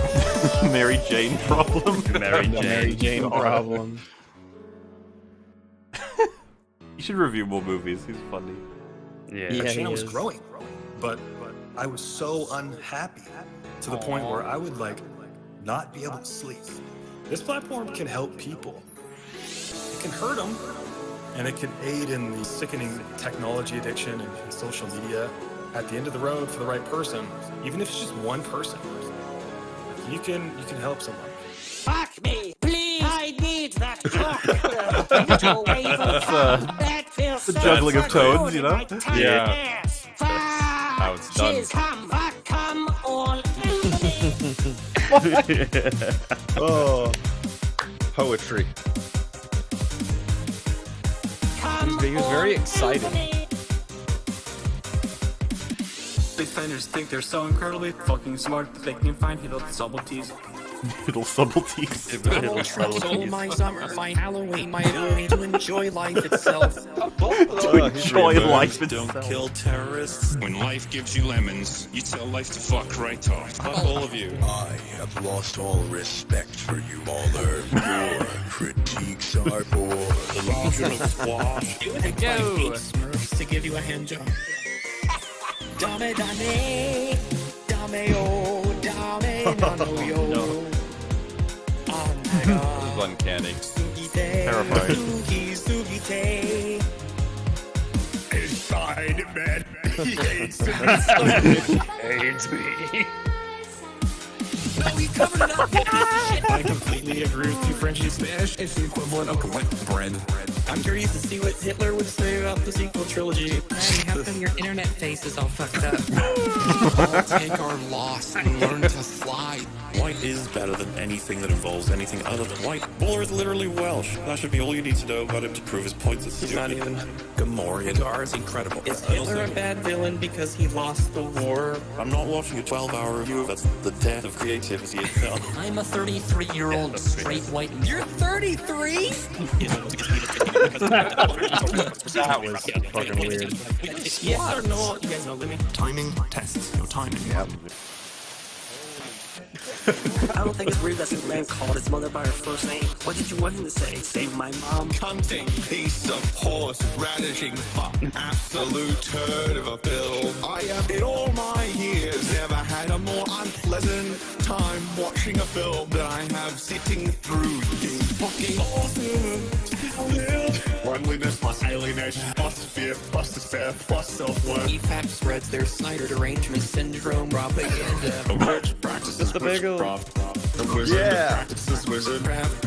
Mary Jane problem. Mary Jane problem. You should review more movies. He's funny. Yeah. Yeah, The he channel was is. growing, but I was so unhappy to the point where I would not be able to sleep. This platform can help people. It can hurt them, and it can aid in the sickening technology addiction and social media. At the end of the road, for the right person, even if it's just one person, you can help someone. Fuck me, please. I need that cock. That feels The so juggling of good toads, you know? in my tiny Yeah. ass. Fuck. How it's done. She's come all Oh, poetry. He was very excited. Defenders think they're so incredibly fucking smart that they can find little subtleties. Little subtleties. So my summer, my Halloween, my ability to enjoy life itself. To enjoy life Don't itself. kill terrorists. When life gives you lemons, you tell life to fuck right off. Fuck all of you. I have lost all respect for you, Mauler. Your critiques are poor. The logic of squash. You would go. Smurfs to give you a hand job. Dame, oh, dame, no, yo. This is uncanny. Terrifying. Spider-Man, he hates me. Hates me. I completely agree with you, Frenchie. Spanish is the equivalent of wet bread. I'm curious to see what Hitler would say about the sequel trilogy. How come your internet face is all fucked up? All take our loss and learn to fly. White is better than anything that involves anything other than white. Buller is literally Welsh. That should be all you need to know about him to prove his points. He's not even Gamorrean. Gar's incredible. Is Hitler a bad villain because he lost the war? I'm not watching a 12-hour review of that's the death of creativity itself. I'm a 33-year-old straight white. You're 33? That was fucking weird. Yes or no? You guys know Lemmy? Timing tests your timing. Yep. I don't think it's weird that Superman called his mother by her first name. What did you want him to say? Save my mom? Cunting piece of horse ravishing fuck. Absolute turd of a film. I have in all my years never had a more unpleasant time watching a film than I have sitting through. It's fucking awesome. Loneliness plus alienation plus fear plus despair plus self-worth. EFAP spreads their Snyder derangement syndrome propaganda. A witch practices witchcraft. A wizard practices wizardcraft.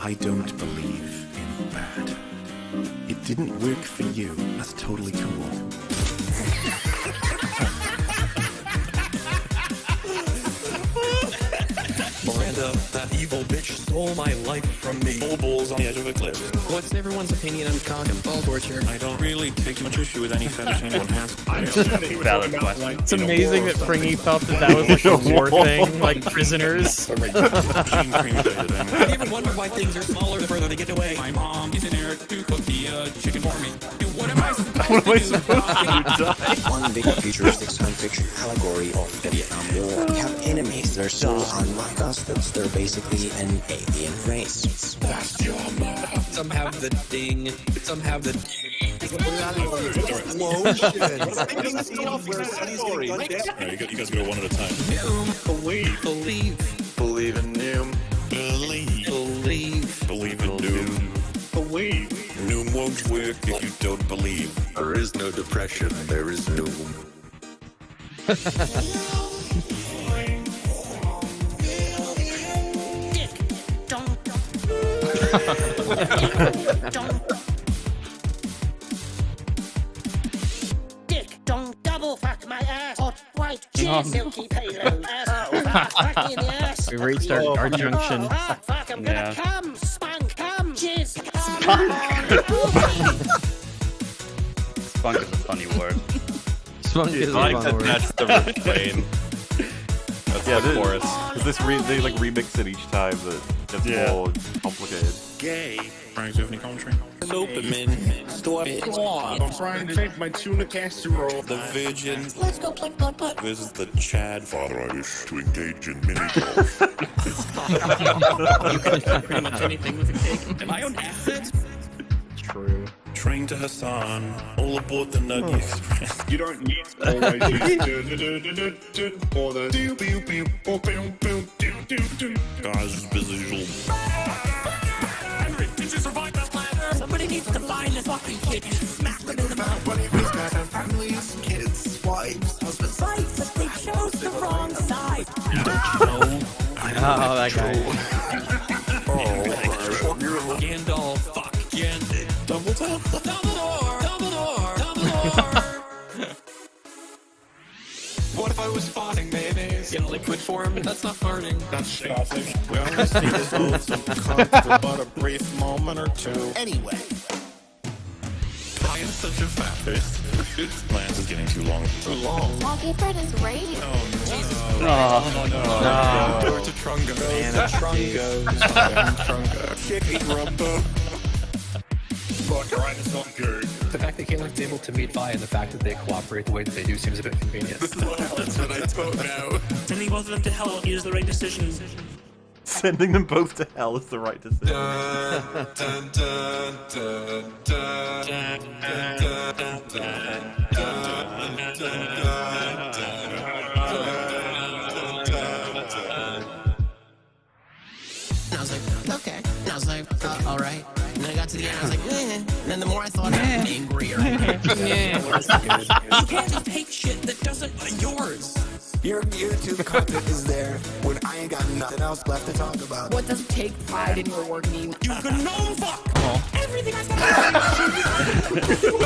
I don't believe in bad. It didn't work for you. That's totally cool. Miranda, that evil bitch stole my life from me. All balls on the edge of a cliff. What's everyone's opinion on cock and ball torture? I don't really take much issue with any fetish anyone has. Valid question. It's amazing that Fringy felt that was like a war thing, like prisoners. I even wonder why things are smaller the further they get away. My mom isn't there to cook the chicken for me. What am I supposed to do? One big futuristic science fiction allegory of the Vietnam War. We have enemies that are so unlike us that they're basically an alien race. That's your mom. Some have the ding, some have the Alright, you guys go one at a time. Believe in Noom. Believe in Doom. Believe. Noom won't work if you don't believe. There is no depression, there is no. Dick, don't double fuck my ass. Hot white cheese, silky payload. Fuck in the ass. We reached our junction. Fuck, I'm gonna come. Spunk, come, jizz. Spunk is a funny word. Spunk is a I like fun that word. that's the refrain. That's the chorus. Is this they like remix it each time that gets more complicated. Gay. Frank Tiffany commentary. Soapman, store it. I'm trying to take my tuna casserole. The Virgin. Let's go play putt-putt. This is the Chad. Father, I wish to engage in mini golf. You can do pretty much anything with a cake. Am I on acid? True. Train to Hassan. All aboard the Nugget Express. You don't need always use or the do pew pew boom boom boom do do do. Guys, visual. Henry, did you survive that ladder? Somebody needs to find this fucking kid and smack them in the mouth. What if he's got families, kids, wives, husbands? Right, but they chose the wrong side. Oh, that guy. Gandalf, fuck, Gandalf. Double tap. Dumbledore, Dumbledore, Dumbledore. What if I was farting, babies? In liquid form? That's not farting. That's shocking. We always need to hold some comfort, but a brief moment or two. Anyway. I am such a fat bitch. Lance is getting too long. Too long. Wonky Fred is radio. Door to Trungo. Man, Trungos. I am Trungo. Chicken rubber. Fuck, alright, it's not good. The fact that Caitlin's able to meet Vi and the fact that they cooperate the way that they do seems a bit convenient. That's what I thought now. Sending both of them to hell is the right decision. Sending them both to hell is the right decision. I was like, I was like, and then the more I thought, the angrier I got. You can't just take shit that doesn't yours. Your YouTube content is there when I ain't got nothing else left to talk about. What does take pride in your work mean? You can gnome fuck everything I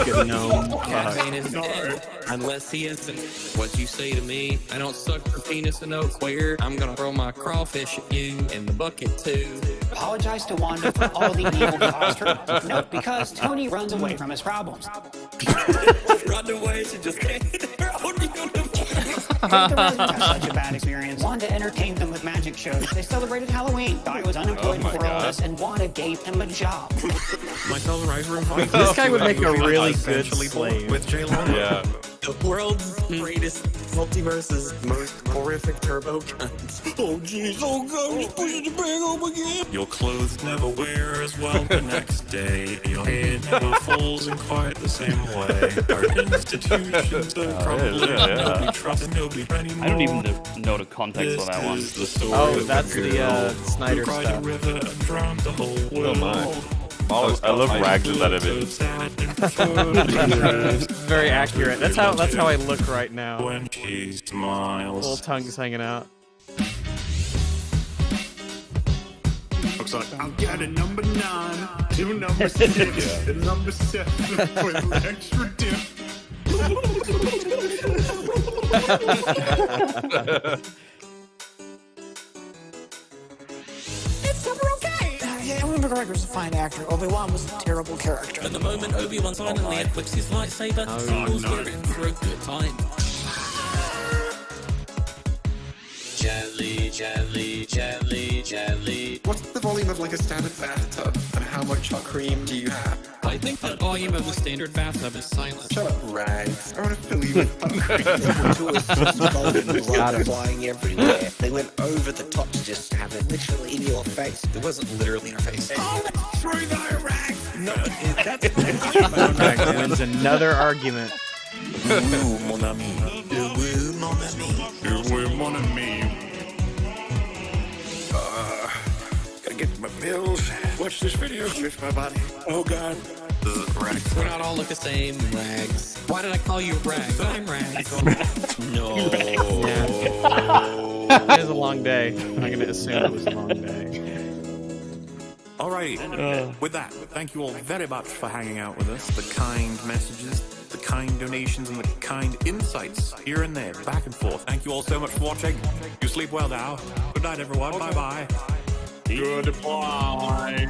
Good gnome. Campaign is dead. Unless he isn't. What you say to me, I don't suck for penis and no queer. I'm gonna throw my crawfish at you in the bucket too. Apologize to Wanda for all the evil caused her. No, because Tony runs away from his problems. Run away, she just can't. The residents had such a bad experience. Wanda entertained them with magic shows. They celebrated Halloween. Guy was unemployed before all this, and Wanda gave him a job. Myself right room. This guy would make a really good slave. With J Lo. Yeah. The world's greatest multiverse's most horrific turbo guns. Oh jeez, oh god, he's pushing the bag up again. Your clothes never wear as well the next day. Your head never falls in quite the same way. Our institutions are probably nobody trusts nobody anymore. I don't even know the context of that one. Oh, that's the Snyder stuff. River and drowned the whole world. Oh my. I love Rags in that image. Very accurate. That's how I look right now. When she smiles. Little tongues hanging out. Looks like I'll get a number 9, 2 number 6, and number 7 with extra dip. It's never okay. Yeah, Ewan McGregor's a fine actor. Obi-Wan was a terrible character. At the moment Obi-Wan finally equips his lightsaber, Seagulls were in for a good time. Jelly, jelly, jelly, jelly. What's the volume of like a standard bathtub, and how much cream do you have? I think the volume of the standard bathtub is silent. Shut up, Rags. I want to fill you with cream. Blood flying everywhere. They went over the top to just have it literally in your face. It wasn't literally in her face. Oh, that's true though, Rags. No, that's Rags wins another argument. Ooh, mon ami. Ooh, mon ami. Ooh, mon ami. Gotta get my pills. Watch this video. Lift my body. Oh God. Rags. We're not all look the same, Rags. Why did I call you Rags? I'm Rags. No. It was a long day. I'm gonna assume it was a long day. Alright, with that, thank you all very much for hanging out with us. The kind messages, the kind donations, and the kind insights here and there, back and forth. Thank you all so much for watching. You sleep well now. Good night, everyone. Bye-bye. Goodbye.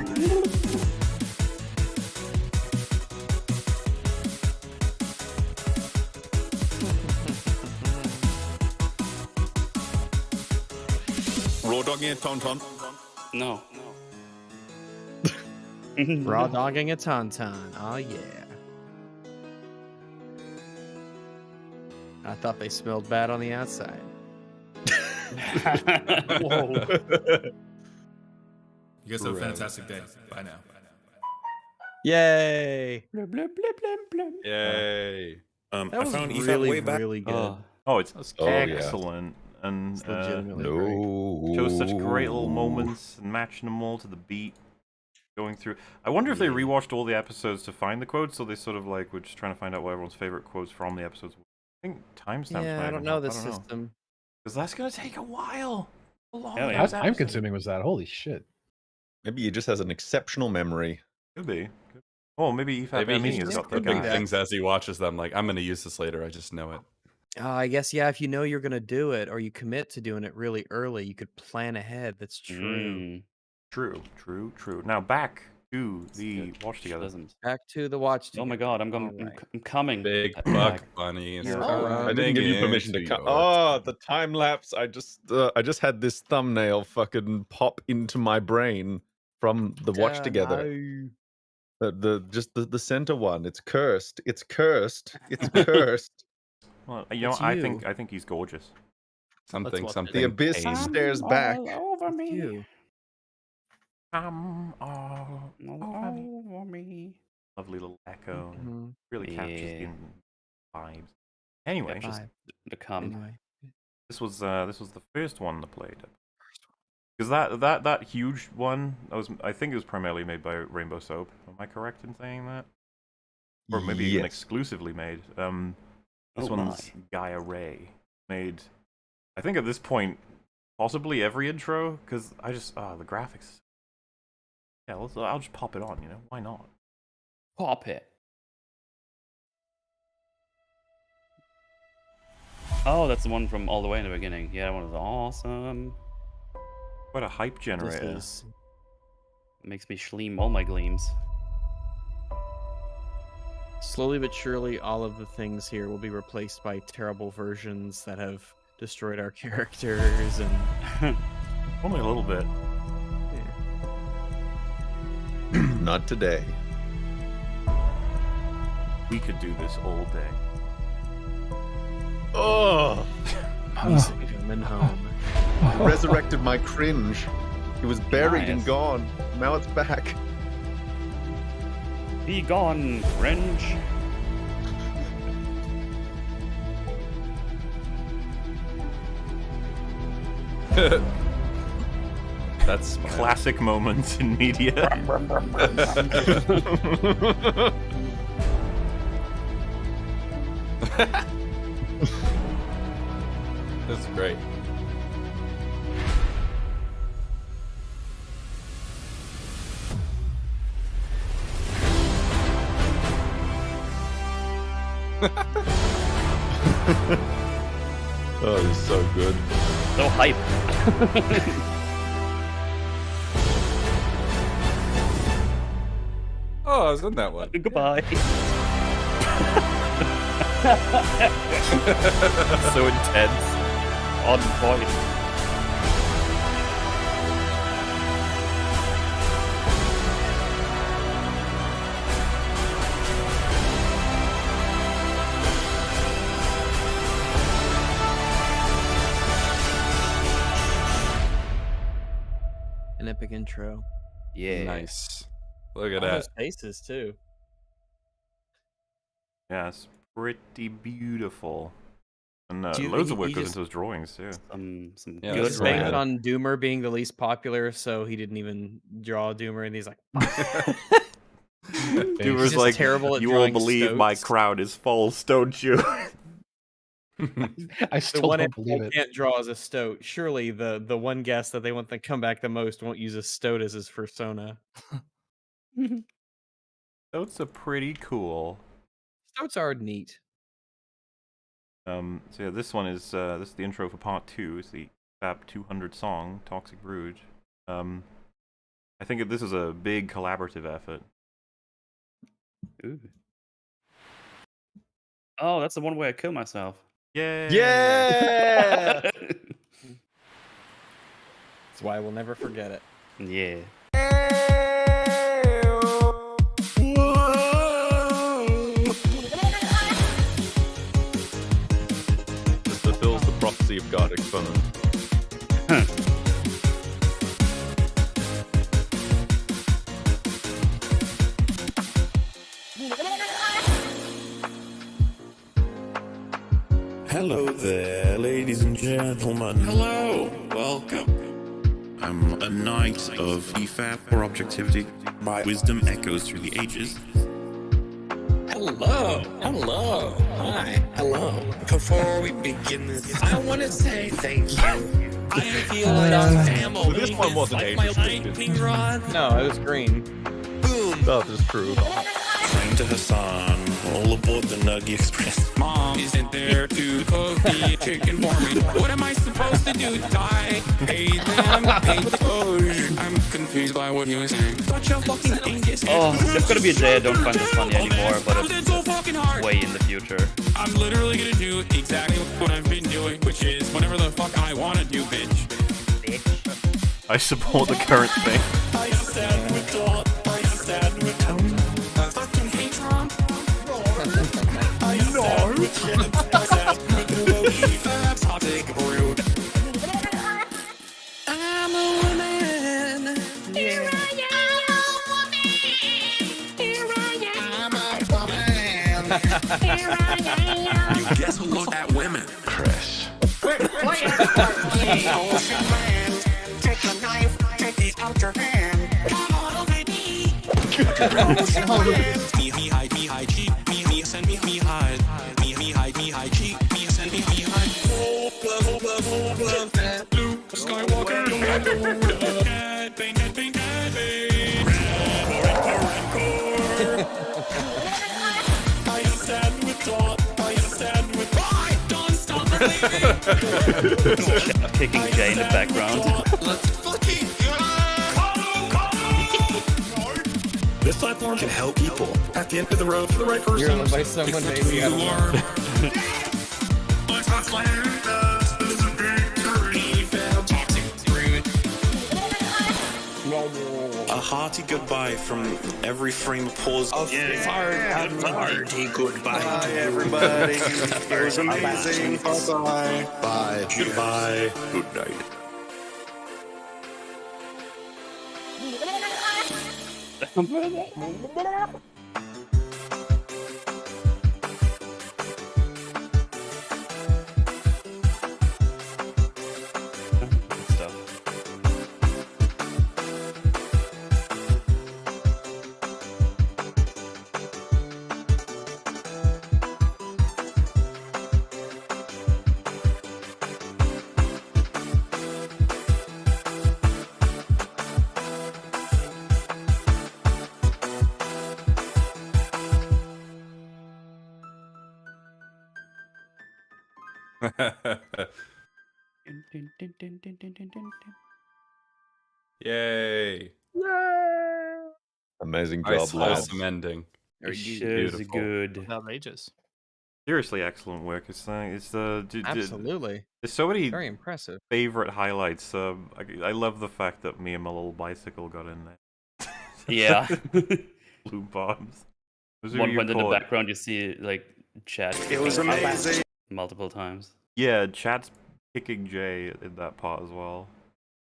Raw dogging a tauntaun. No. Raw dogging a tauntaun. Oh yeah. I thought they smelled bad on the outside. Whoa. You guys have a fantastic day. Bye now. Yay! Blah, blah, blah, blah, blah. Yay. That I was found EFAP really, way back. really good. Oh, it's Oh, yeah. excellent. And It's legitimately shows such great little moments and matching them all to the beat. Going through. I wonder if they rewatched all the episodes to find the quotes, so they sort of like were just trying to find out what everyone's favorite quotes from the episodes were. I think timestamps. Yeah, I don't know the system. Because that's gonna take a while. A long How ass time episode. consuming was that? Holy shit. Maybe he just has an exceptional memory. Could be. Oh, maybe EFAP Maybe ME he's has just got the picking guy. things as he watches them. Like, I'm going to use this later. I just know it. I guess, yeah, if you know you're going to do it or you commit to doing it really early, you could plan ahead. That's true. True. Now back to the watch together. Back to the watch Oh my together. god, I'm coming. Big Back. buck bunny. is I didn't give you permission to coming cut. into Oh, the time lapse! I just had this thumbnail fucking pop into my brain from the watch together. The center one. It's cursed. It's cursed. It's cursed. Well, you know, It's I you. think he's gorgeous. Something. The abyss came. stares All back. over me. You. All over me. Lovely little echo. Mhm. Really captures the vibes. Anyway, Just the cum. Anyway. this was the first one that played. Because that huge one, I think it was primarily made by Rainbow Soap. Am I correct in saying that? Or maybe even exclusively made. This one's Gaia Ray. Made, I think at this point, possibly every intro, because I just, the graphics. Yeah, I'll just pop it on, you know? Why not? Pop it. Oh, that's the one from all the way in the beginning. Yeah, that one was awesome. What a hype generator. Makes me schleam all my gleams. Slowly but surely, all of the things here will be replaced by terrible versions that have destroyed our characters and... Only a little bit. Yeah. Not today. We could do this all day. Oh! Coming home. Resurrected my cringe. It was buried and gone. Now it's back. Be gone, cringe. That's smart. Classic moments in media. That's great. Oh, this is so good. So hype. Oh, I was in that one. Goodbye. So intense. On point. An epic intro. Yeah. Nice. Look at All that. those faces, too. Yeah, it's pretty beautiful. And Do you loads think of work he goes just- into those drawings, too. Some Yeah, good that's Based rad. on Doomer being the least popular, so he didn't even draw Doomer, and he's like, Doomer's just like, terrible at you will drawing believe my stoats." crowd is false, don't you? I The still one don't believe animal it. can't draw as a stoat. Surely the one guest that they want to come back the most won't use a stoat as his persona. Stoats are pretty cool. Stoats are neat. So yeah, this one is this is the intro for part 2. It's the EFAP 200 song, Toxic Rouge. I think this is a big collaborative effort. Ooh. Oh, that's the one way I kill myself. Yeah. Yeah! That's why we'll never forget it. Yeah. This fulfills the prophecy of God Exponent. Hello there, ladies and gentlemen. Hello, welcome. I'm a knight of EFAP or objectivity. My wisdom echoes through the ages. Hello, hi, hello. Before we begin this, I want to say thank you. I feel like I'm family. This one wasn't like my lightning rod. No, it was green. Boom. That is true. Train to Hassan, all aboard the Nuggy Express. Mom isn't there to cook me a chicken for me. What am I supposed to do? Die? Hate them? Hate the Doge? I'm confused by what you're saying. Such a fucking dingus. Oh, there's gonna be a day I don't find this funny anymore, but it's so fucking hard. way in the future. I'm literally gonna do exactly what I've been doing, which is whatever the fuck I want to do, bitch. I support the current thing. I stand with God. I stand with Trump. I fucking hate Trump. I stand with Trump. I stand with the toxic rude. I'm a woman. Here I am. Here I am. I'm a woman. Here I am. You guess who looked at women? Chris. Ocean man. take a knife, take it out your hand. Come on, over me. Me hide, me send me hide. Me hide, cheat, me send me hide. Oh, love, blue Skywalker, cat, bang, I am sad with Dawn, I am sad with why? Dawn, stop believing. Kicking Jay in the background. Let's fucking This platform can help people at the end of the road for the right person. You're by someone maybe. I don't know. A hearty goodbye from every frame of pause. Hearty goodbye. Bye, everybody. It was amazing. Bye-bye. Bye. Goodbye. Good night. Yay! Amazing Nice, job, lads. wholesome ending. It sure is good. Outrageous. Seriously, excellent work. Absolutely. There's so many Very impressive. favorite highlights. I love the fact that me and my little bicycle got in there. Yeah. Blue bombs. Those are One your point in the core- background, you see like chat. It was amazing. Multiple times. Yeah, chat's kicking Jay in that part as well.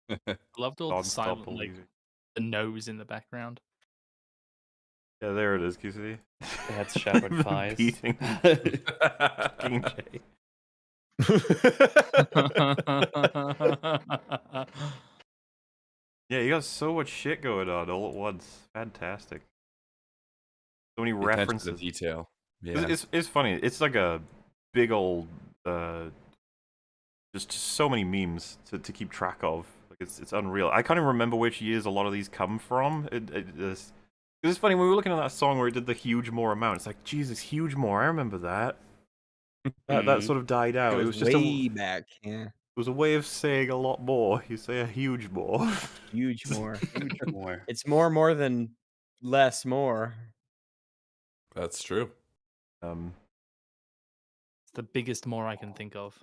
I loved all the Non-stop silent, like, believing. the nose in the background. Yeah, there it is. Can you see? They had shattered pies. Beating kicking Jay. Yeah, you got so much shit going on all at once. Fantastic. So many The attention to references. detail. It's- Yeah. It's funny. It's like a big old, just so many memes to keep track of. Like it's unreal. I can't even remember which years a lot of these come from. It's funny when we were looking at that song where it did the huge more amount. It's like Jesus, huge more. I remember that. That sort of died out. It was just way back. Yeah. It was a way of saying a lot more. You say a huge more. Huge more. Huge more. It's more than less more. That's true. It's the biggest more I can think of.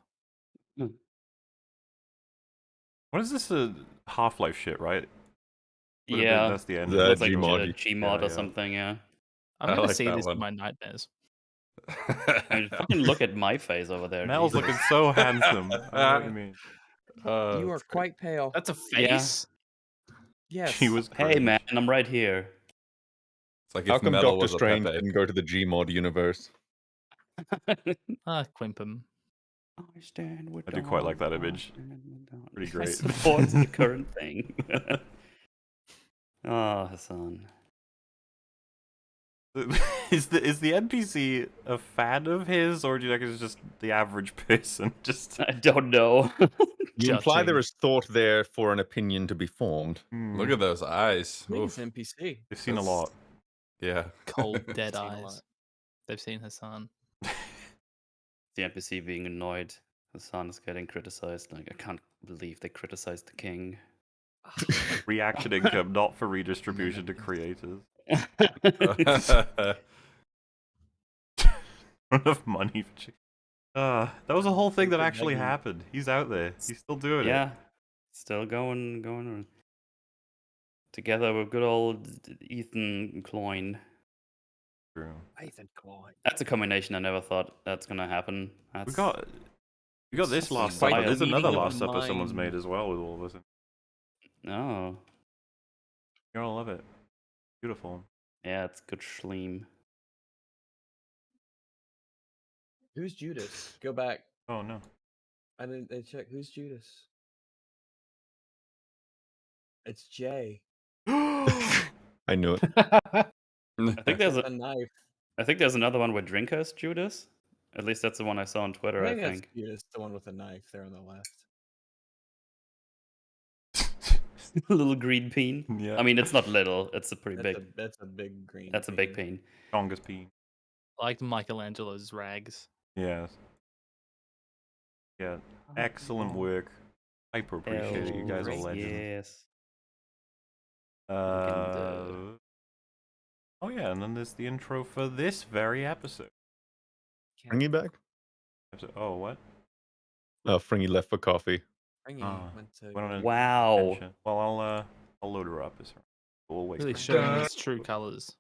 What is this? Half-Life shit, right? Would have been- Yeah. that's the end. The It's like Gmod. a Gmod or something, yeah. I'm I gonna like say that this in one. my nightmares. I mean, fucking look at my face over there. Mel's Jesus. looking so handsome. I know what you mean. You are quite pale. That's a Yeah. face. Yes. She was. Hey cringe. man, I'm right here. It's like How if come metal Doctor was a Strange Pepe. didn't go to the Gmod universe? Quimpum. I stand with I do quite like that Dawn. image. Pretty I great. support the current thing. Oh, Hassan. Is the NPC a fan of his, or do you think it's just the average person? Just I don't know. You imply Judging. there is thought there for an opinion to be formed. Look at those eyes. I think it's Oof. NPC. They've seen a That's- lot. Yeah. Cold, dead Seen a eyes. lot. They've seen Hassan. The NPC being annoyed. Hassan is getting criticized. Like, I can't believe they criticized the king. Reaction income, not for redistribution to creators. Enough money for chicken. That was a whole thing that actually happened. He's out there. He's still doing Yeah. it. Still going on. Together with good old Ethan Klein. True. Ethan Klein. That's a combination I never thought that's gonna happen. That's... We got this Last Quite Supper. a There's another meeting of Last the Supper someone's mind. made as well with all of this. Oh. You're gonna love it. Beautiful. Yeah, it's good schleam. Who's Judas? Go back. Oh no. I didn't check. Who's Judas? It's Jay. I knew it. I think there's a knife. I think there's another one with drinkers, Judas. At least that's the one I saw on Twitter. I I think that's think. Judas, the one with a knife there on the left. Little green peen. Yeah. I mean, it's not little. It's a pretty That's big. that's a big green. That's a big peen. Strongest peen. I liked Michelangelo's rags. Yes. Yeah. Excellent work. Hyper appreciate it. You guys are legends. Yes. Oh yeah, and then there's the intro for this very episode. Fringy back? Oh, what? Oh, Fringy left for coffee. Fringy went to went on a Wow. tangent. Well, I'll load her up. We'll wait. Really for showing her. his true colors.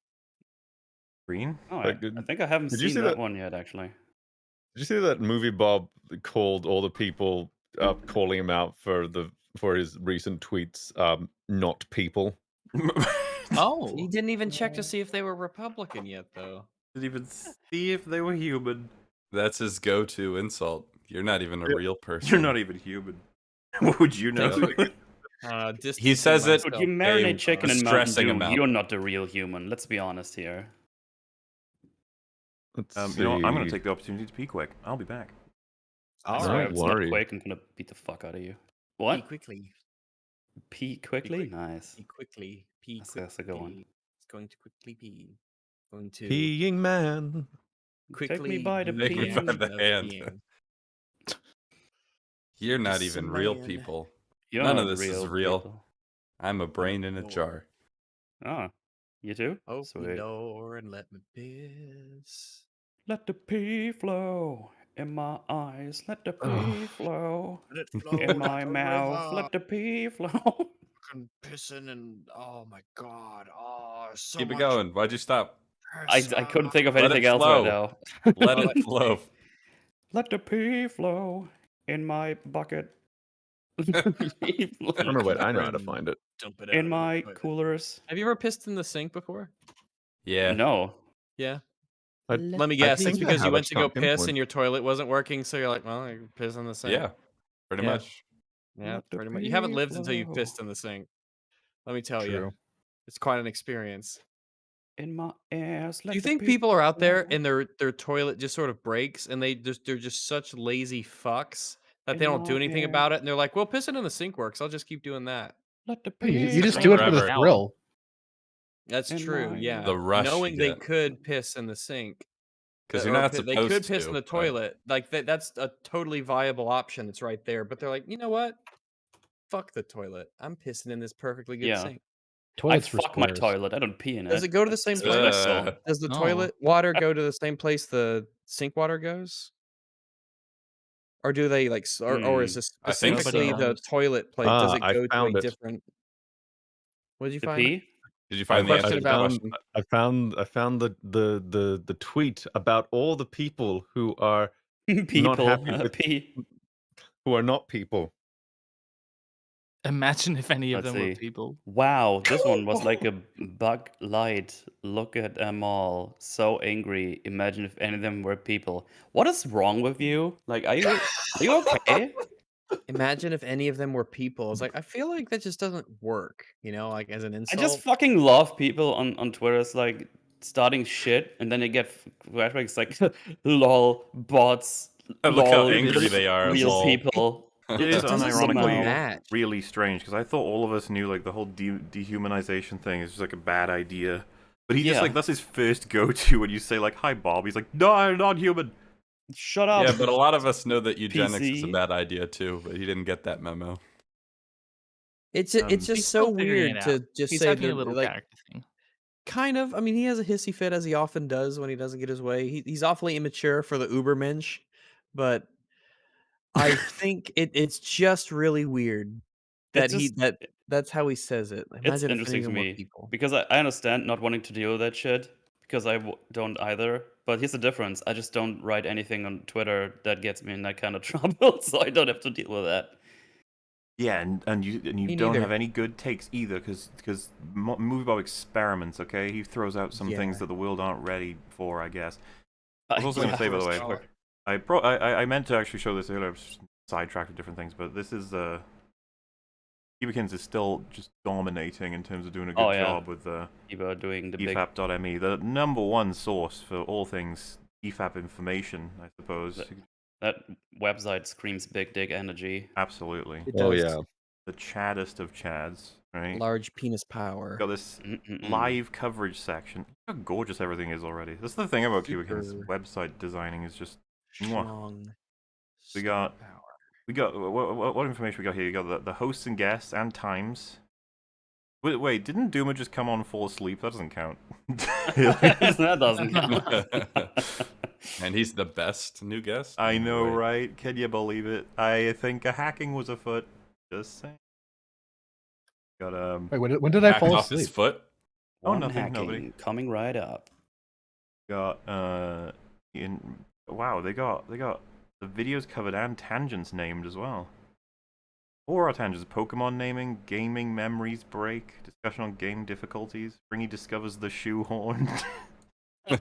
Green? Oh, Like, I think I haven't did you seen see that that? one yet, actually. Did you see that movie Bob called all the people calling him out for his recent tweets not people? Oh. He didn't even check to see if they were Republican yet, though. Didn't even see if they were human. That's his go-to insult. You're not even a real person. You're not even human. What would you know? He says it. Would you marinate chicken in Mountain stressing Dew? him out. You're not the real human. Let's be honest here. You know, I'm gonna take the opportunity to pee quick. I'll be back. Sorry, it's not worry. quick. I'm gonna beat the fuck out of you. What? Pee quickly. Pee quickly? Nice. Pee quickly. Pee That's- quickly. that's a good one. It's going to quickly pee. Going to Peeing man. quickly Take me by the do Take me pee. by end the of hand. peeing. You're not This even real man. people. You're None not of this is real real. people. I'm a brain in a jar. Oh, you too? Open the Sweet. door and let me piss. Let the pee flow in my eyes. Let the pee flow Let it flow in like my a mouth. river. Let the pee flow. Fucking pissing and oh my god, oh so Keep it much going. Why'd you stop? I piss. couldn't think of Let it anything else right flow. now. Let it flow. Let the pee flow in my bucket. Oh no, wait, I know how to find it. Dump it out In of my the toilet. coolers. Have you ever pissed in the sink before? Yeah. No. Yeah. I Let me I guess. think It's I because you have, I went just to go can't piss pinpoint. and your toilet wasn't working, so you're like, well, I can piss in the sink. Yeah. Pretty Yeah. much. Yeah, Let the pretty much. You haven't pee lived until you flow pissed in the sink. Let me tell you, True. it's quite an experience. in my ass. Do Let you the think pee people are out there flow and their toilet just sort of breaks and they're just such lazy fucks that they in don't do my anything ass. about it and they're like, well, pissing in the sink works. I'll just keep doing that. Let the Hey, you pee just Same do it for the forever. thrill. That's in true. my Yeah, The rush you knowing they get. could piss in the sink. Because Or you're not they could supposed piss to. in the but- toilet. Like that's a totally viable option. It's right there. But they're like, you know what? Fuck the toilet. I'm pissing in this perfectly good Yeah. sink. Toilets I for fuck my squares. toilet. I don't pee in it. Does it go to the same That's place? disrespectful. Does the No. toilet water go to the same place the sink water goes? Or do they like, or is this I think specifically so. the toilet plate? Does it I go to a found it. different? What did you The find? pee? Did you I, find the I answer to the found question? I found the tweet about all the people who are not People. happy with Pee. who are not people. Imagine if any of Let's them were see. people. Wow, this one was like a bug light. Look at them all. So angry. Imagine if any of them were people. What is wrong with you? Like, are you okay? Imagine if any of them were people. I was like, I feel like that just doesn't work. You know, like as an I insult. just fucking love people on Twitter. It's like starting shit and then they get flashbacks like lol bots. Look how lol, angry they are, Real lol. people. It is doesn't seem to unironically match. really strange because I thought all of us knew like the whole dehumanization thing is just like a bad idea. But he just Yeah. like that's his first go-to when you say like hi Bob. He's like, no, I'm not human. Shut up. Yeah, but a lot of us know that eugenics is a PC. bad idea too, but he didn't get that memo. It's He's just still so figuring weird it to out. just He's say having a they're, little like character thing. kind of. I mean, he has a hissy fit as he often does when he doesn't get his way. He's awfully immature for the Ubermensch, but I think it's just really weird that just- that's how he says it. It's Imagine if any interesting of to them were me people. because I understand not wanting to deal with that shit because I don't either. But here's the difference: I just don't write anything on Twitter that gets me in that kind of trouble, so I don't have to deal with that. Yeah, and you Me don't neither. have any good takes either because Movie Bob experiments. Okay, he throws out some things Yeah. that the world aren't ready for. I guess. I was also Yeah. going to say, by the way, Sure. I meant to actually show this earlier. I was just sidetracked with different things, but this is Cubikins is still just dominating in terms of doing a good Oh, yeah. job with the People are doing the big. EFAP.me, the #1 source for all things EFAP information, I suppose. That website screams big dick energy. Absolutely. It Oh does. yeah. The chaddest of chads, right? Large penis power. Got this live coverage section. Look how gorgeous everything is already. That's the thing about Cubikins. Super Website designing is just mwah. strong. We got what information we got here? You got the hosts and guests and times. Wait, didn't Duma just come on and fall asleep? That doesn't count. That doesn't count. And he's the best new guest. I know, right? Can you believe it? I think a hacking was afoot. Just saying. Got Wait, when did I Hack fall off his asleep? foot. Oh, One nothing, hacking nobody. coming right up. Got wow, they got the videos covered and tangents named as well. Or our tangents: Pokemon naming, gaming memories break, discussion on game difficulties, Springy discovers the shoehorn.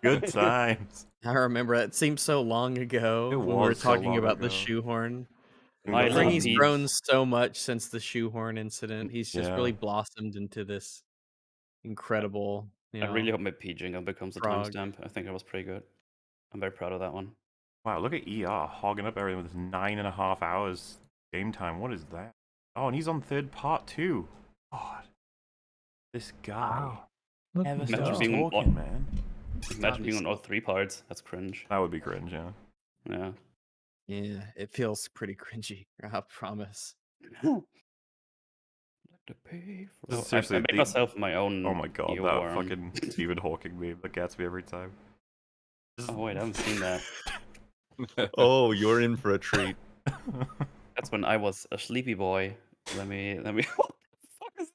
Good times. I remember it seemed so long ago It when we were was so talking long about the ago. shoehorn. My little Springy's peeps. grown so much since the shoehorn incident. He's just Yeah. really blossomed into this incredible, I really hope my Jingo becomes a frog. timestamp. I think it was pretty good. I'm very proud of that one. Wow, look at ER hogging up everything with his 9.5 hours game time. What is that? Oh, and he's on third part too. God, this guy. Look Never at Imagine stops that. being talking, on, man. imagine being on all 3 parts. That's cringe. That would be cringe, yeah. Yeah. Yeah, it feels pretty cringy. I promise. So Seriously, I made the- myself my own. Oh my god, that earworm. fucking Stephen Hawking meme that gets me every time. Oh wait, I haven't seen that. Oh, you're in for a treat. That's when I was a sleepy boy. Let me. What the fuck is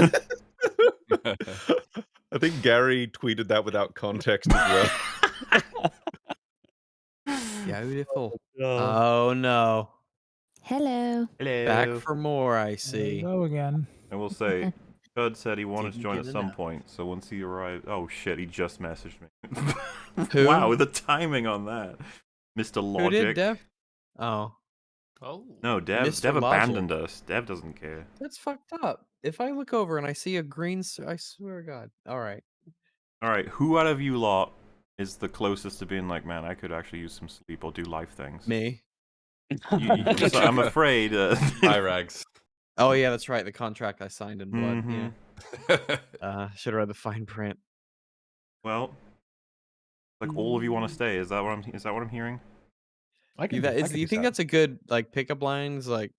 that? I think Gary tweeted that without context as well. Beautiful. Oh no. Hello. Hello. Back for more, I There we see. go again. I will say, Chud said he wanted to Didn't join at get some enough. point, so once he arrives... Oh shit, he just messaged me. Who? Wow, the timing on that. Mr. Logic. Who did Dev? Oh. Oh. No, Dev Mr. abandoned us. Dev doesn't care. That's fucked up. If I look over and I see a green, I swear to God. All right. Alright, who out of you lot is the closest to being like, man, I could actually use some sleep or do life things? Me. So I'm afraid... Irags. Oh yeah, that's right. The contract I signed in blood. Mhm. Yeah. Should have read the fine print. Well, like all of you want to stay. Is that what I'm hearing? I Do you think that's a good like pickup lines? Like,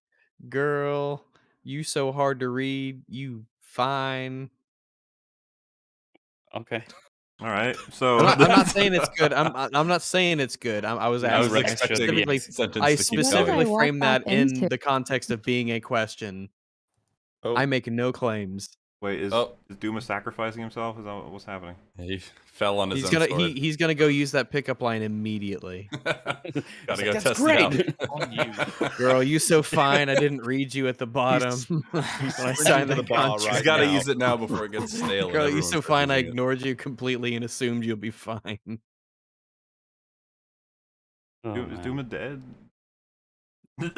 girl, you so hard to read. You fine. Okay. All right. So I'm not saying it's good. I'm not saying it's good. I was I was asking. expecting specifically, the sentence I to keep going. specifically What did I framed walk that in into? the context of being a question. Oh. I make no claims. Wait, is Oh. Duma sacrificing himself? Is that what's happening? He fell on his He's own gonna sword. he's gonna go use that pickup line immediately. Gotta go That's test great. it out. On you. Girl, you so fine. I didn't read you at the bottom when I signed the contract. He's got to use it now before it gets stale. and Girl, you everyone's so fine. I using it. ignored you completely and assumed you'll be fine. Oh, Is man. Duma dead? I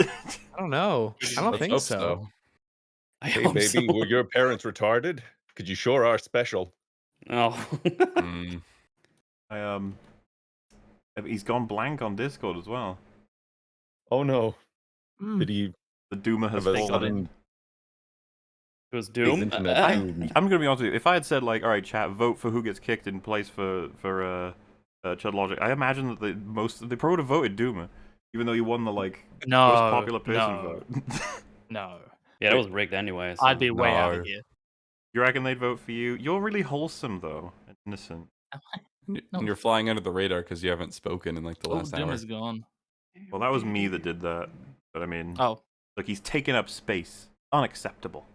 don't know. I don't Let's think hope so. I Hey, hope baby, so. were your parents retarded? Because you sure are special. Oh. Mm. He's gone blank on Discord as well. Oh no. Mm. Did he The Duma has have a fallen. sudden It was his Doom. internet doomed? I'm gonna be honest with you. If I had said like, all right, chat, vote for who gets kicked in place for Chud Logic, I imagine that they probably would have voted Duma, even though he won the like No, most popular person no. vote. No. Yeah, that was rigged anyway. So. I'd be way out of No. here. You reckon they'd vote for you? You're really wholesome though, and innocent. And you're flying under the radar because you haven't spoken in like the Oh, last Doom hour. is gone. Well, that was me that did that. But I mean, Oh. look, he's taken up space. Unacceptable.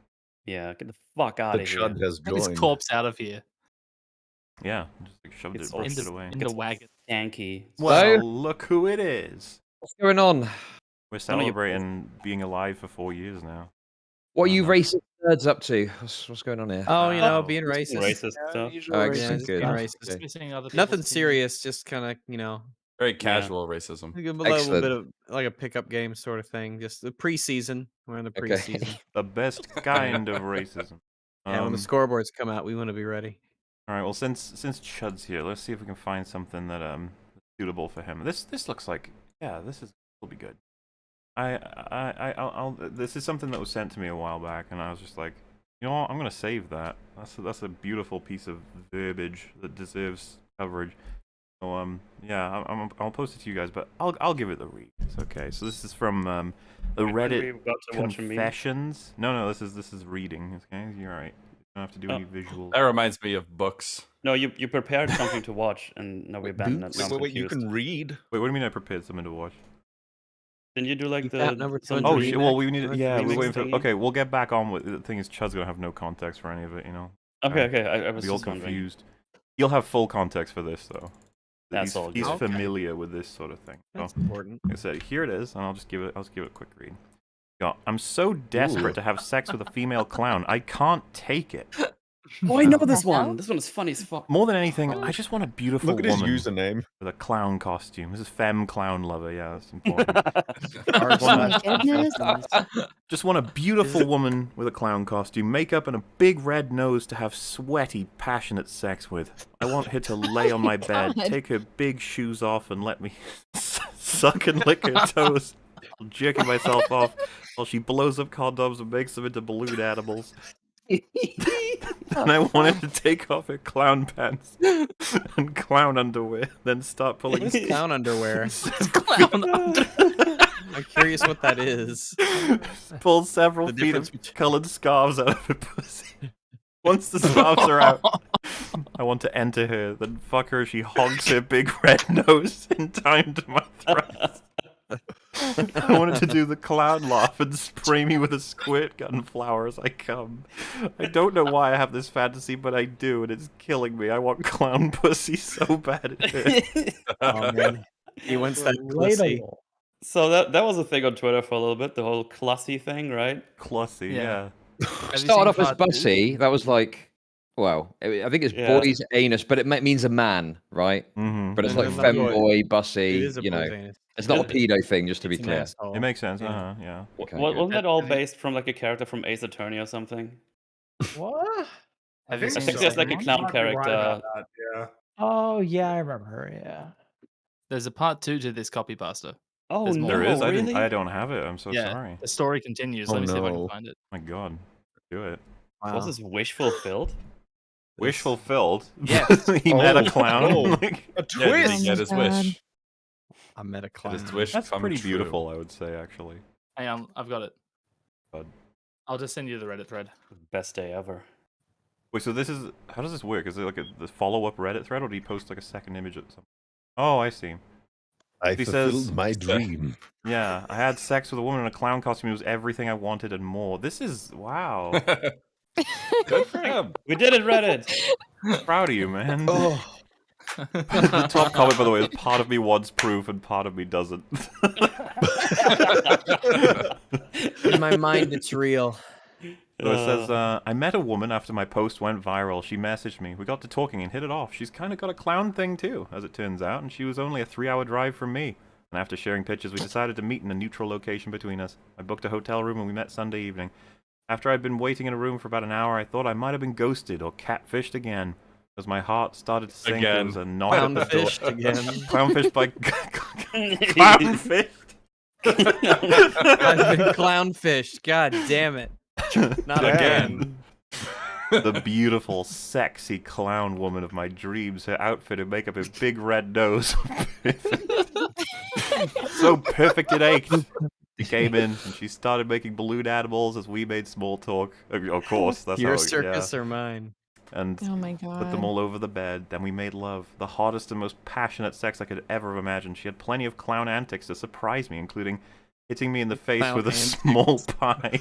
Yeah, get the fuck out The of here. Chud has Get his joined. corpse out of here. Yeah, just like shoved It's it, all brushed in it the, away. in the wagon. Stanky. Well, look who it is. What's going on? We're None of your celebrating being alive for 4 years now. What are you know. racist nerds up to? What's going on here? Oh, you know, Oh, being Just racist. racist stuff. Oh, Yeah, excellent. just Good. being Okay. racist. Dismissing other Nothing people's serious, just kind of, you know, Very casual racism. A little bit of like a pickup game sort of thing. Just the preseason. We're in the preseason. The best kind of racism. And when the scoreboards come out, we want to be ready. All right. Well, since Chud's here, let's see if we can find something that suitable for him. This looks like will be good. I'll this is something that was sent to me a while back, and I was just like, you know what, I'm gonna save that. That's a beautiful piece of verbiage that deserves coverage. So yeah, I'll post it to you guys, but I'll give it the read. It's okay. So this is from the Reddit Confessions. No, this is reading. Okay, you're right. You don't have to do any visual. That reminds me of books. No, you prepared something to watch, and now we abandoned it. Now I'm Wait, you confused. can read. Wait, what do you mean I prepared something to watch? Didn't you do like Oh shit! Well, we need. Yeah, we're waiting for. thingy? Okay, we'll get back on with the thing. Is Chud's gonna have no context for any of it, you know? Okay. I was be all just wondering. confused. He'll have full context for this though. That's all He's good. familiar with this sort of thing. That's so, important. Like I said, here it is, and I'll just give it a quick read. I'm so desperate to have sex with a female clown, I can't take it. Oh, I know this one. This one is funny as fuck. More than anything, I just want a beautiful Look at his woman username. with a clown costume. This is femme clown lover. Yeah, that's important. Just want a beautiful woman with a clown costume, makeup, and a big red nose to have sweaty, passionate sex with. I want her to lay on my bed, take her big shoes off, and let me suck and lick her toes, jerking myself off while she blows up condoms and makes them into balloon animals. And I wanted to take off her clown pants and clown underwear, then start pulling. What is clown underwear? Clown underwear. I'm curious what that is. Pull several feet of colored scarves out of her pussy. Once the scarves are out, I want to enter her, then fuck her. She honks her big red nose in time to my thrust. I wanted to do the clown laugh and spray me with a squirt gun flower as I come. I don't know why I have this fantasy, but I do, and it's killing me. I want clown pussy so bad it hurts. Oh man, he wants that pussy. So that was a thing on Twitter for a little bit, the whole classy thing, right? Classy, yeah. Started off as bussy. That was like, well, I think it's boy's anus, but it means a man, right? Mm-hmm. But it's like femboy, bussy, you know. It's not a pedo thing, just to be clear. It makes sense, yeah. Okay, Wasn't that all based from like a character from Ace Attorney or something? What? I I think there's like a clown character. Yeah. Oh yeah, I remember her. Yeah. There's a part 2 to this copy pasta. Oh There's no, more. There is. really? I don't have it. I'm so Yeah, sorry. the story continues. Oh, Let me see if I no. can find it. My God, do it. Was this wish fulfilled? Wish fulfilled. Yes. He met a Oh. clown. Oh. Like, A Yeah, did twist. he get his wish? I met a Did clown. his wish that's come pretty true? beautiful, I would say, actually. Hang on, I've got it. God. I'll just send you the Reddit thread. Best day ever. Wait, so this is how does this work? Is it like the follow-up Reddit thread, or do you post like a second image of something? Oh, I see. I He fulfilled says- my dream. Yeah, I had sex with a woman in a clown costume. It was everything I wanted and more. This is wow. Good for him. We did it, Reddit. Proud of you, man. Oh, The top comment, by the way, is part of me wants proof and part of me doesn't. In my mind, it's real. So it says, I met a woman after my post went viral. She messaged me. We got to talking and hit it off. She's kind of got a clown thing too, as it turns out, and she was only a 3-hour drive from me. And after sharing pictures, we decided to meet in a neutral location between us. I booked a hotel room and we met Sunday evening. After I'd been waiting in a room for about an hour, I thought I might have been ghosted or catfished again. As my heart started to sink, Again. there was a knock at the door. Clownfished again. Clownfish by... Clownfish? I've been clownfished. God damn it. Not again. The beautiful, sexy clown woman of my dreams. Her outfit and makeup, her big red nose. So perfect it ached. She came in and she started making balloon animals as we made small talk. Of course, that's Your how circus or mine? And Oh my god. put them all over the bed. Then we made love. The hottest and most passionate sex I could ever have imagined. She had plenty of clown antics to surprise me, including hitting me in the face Clown with a antics. small pie.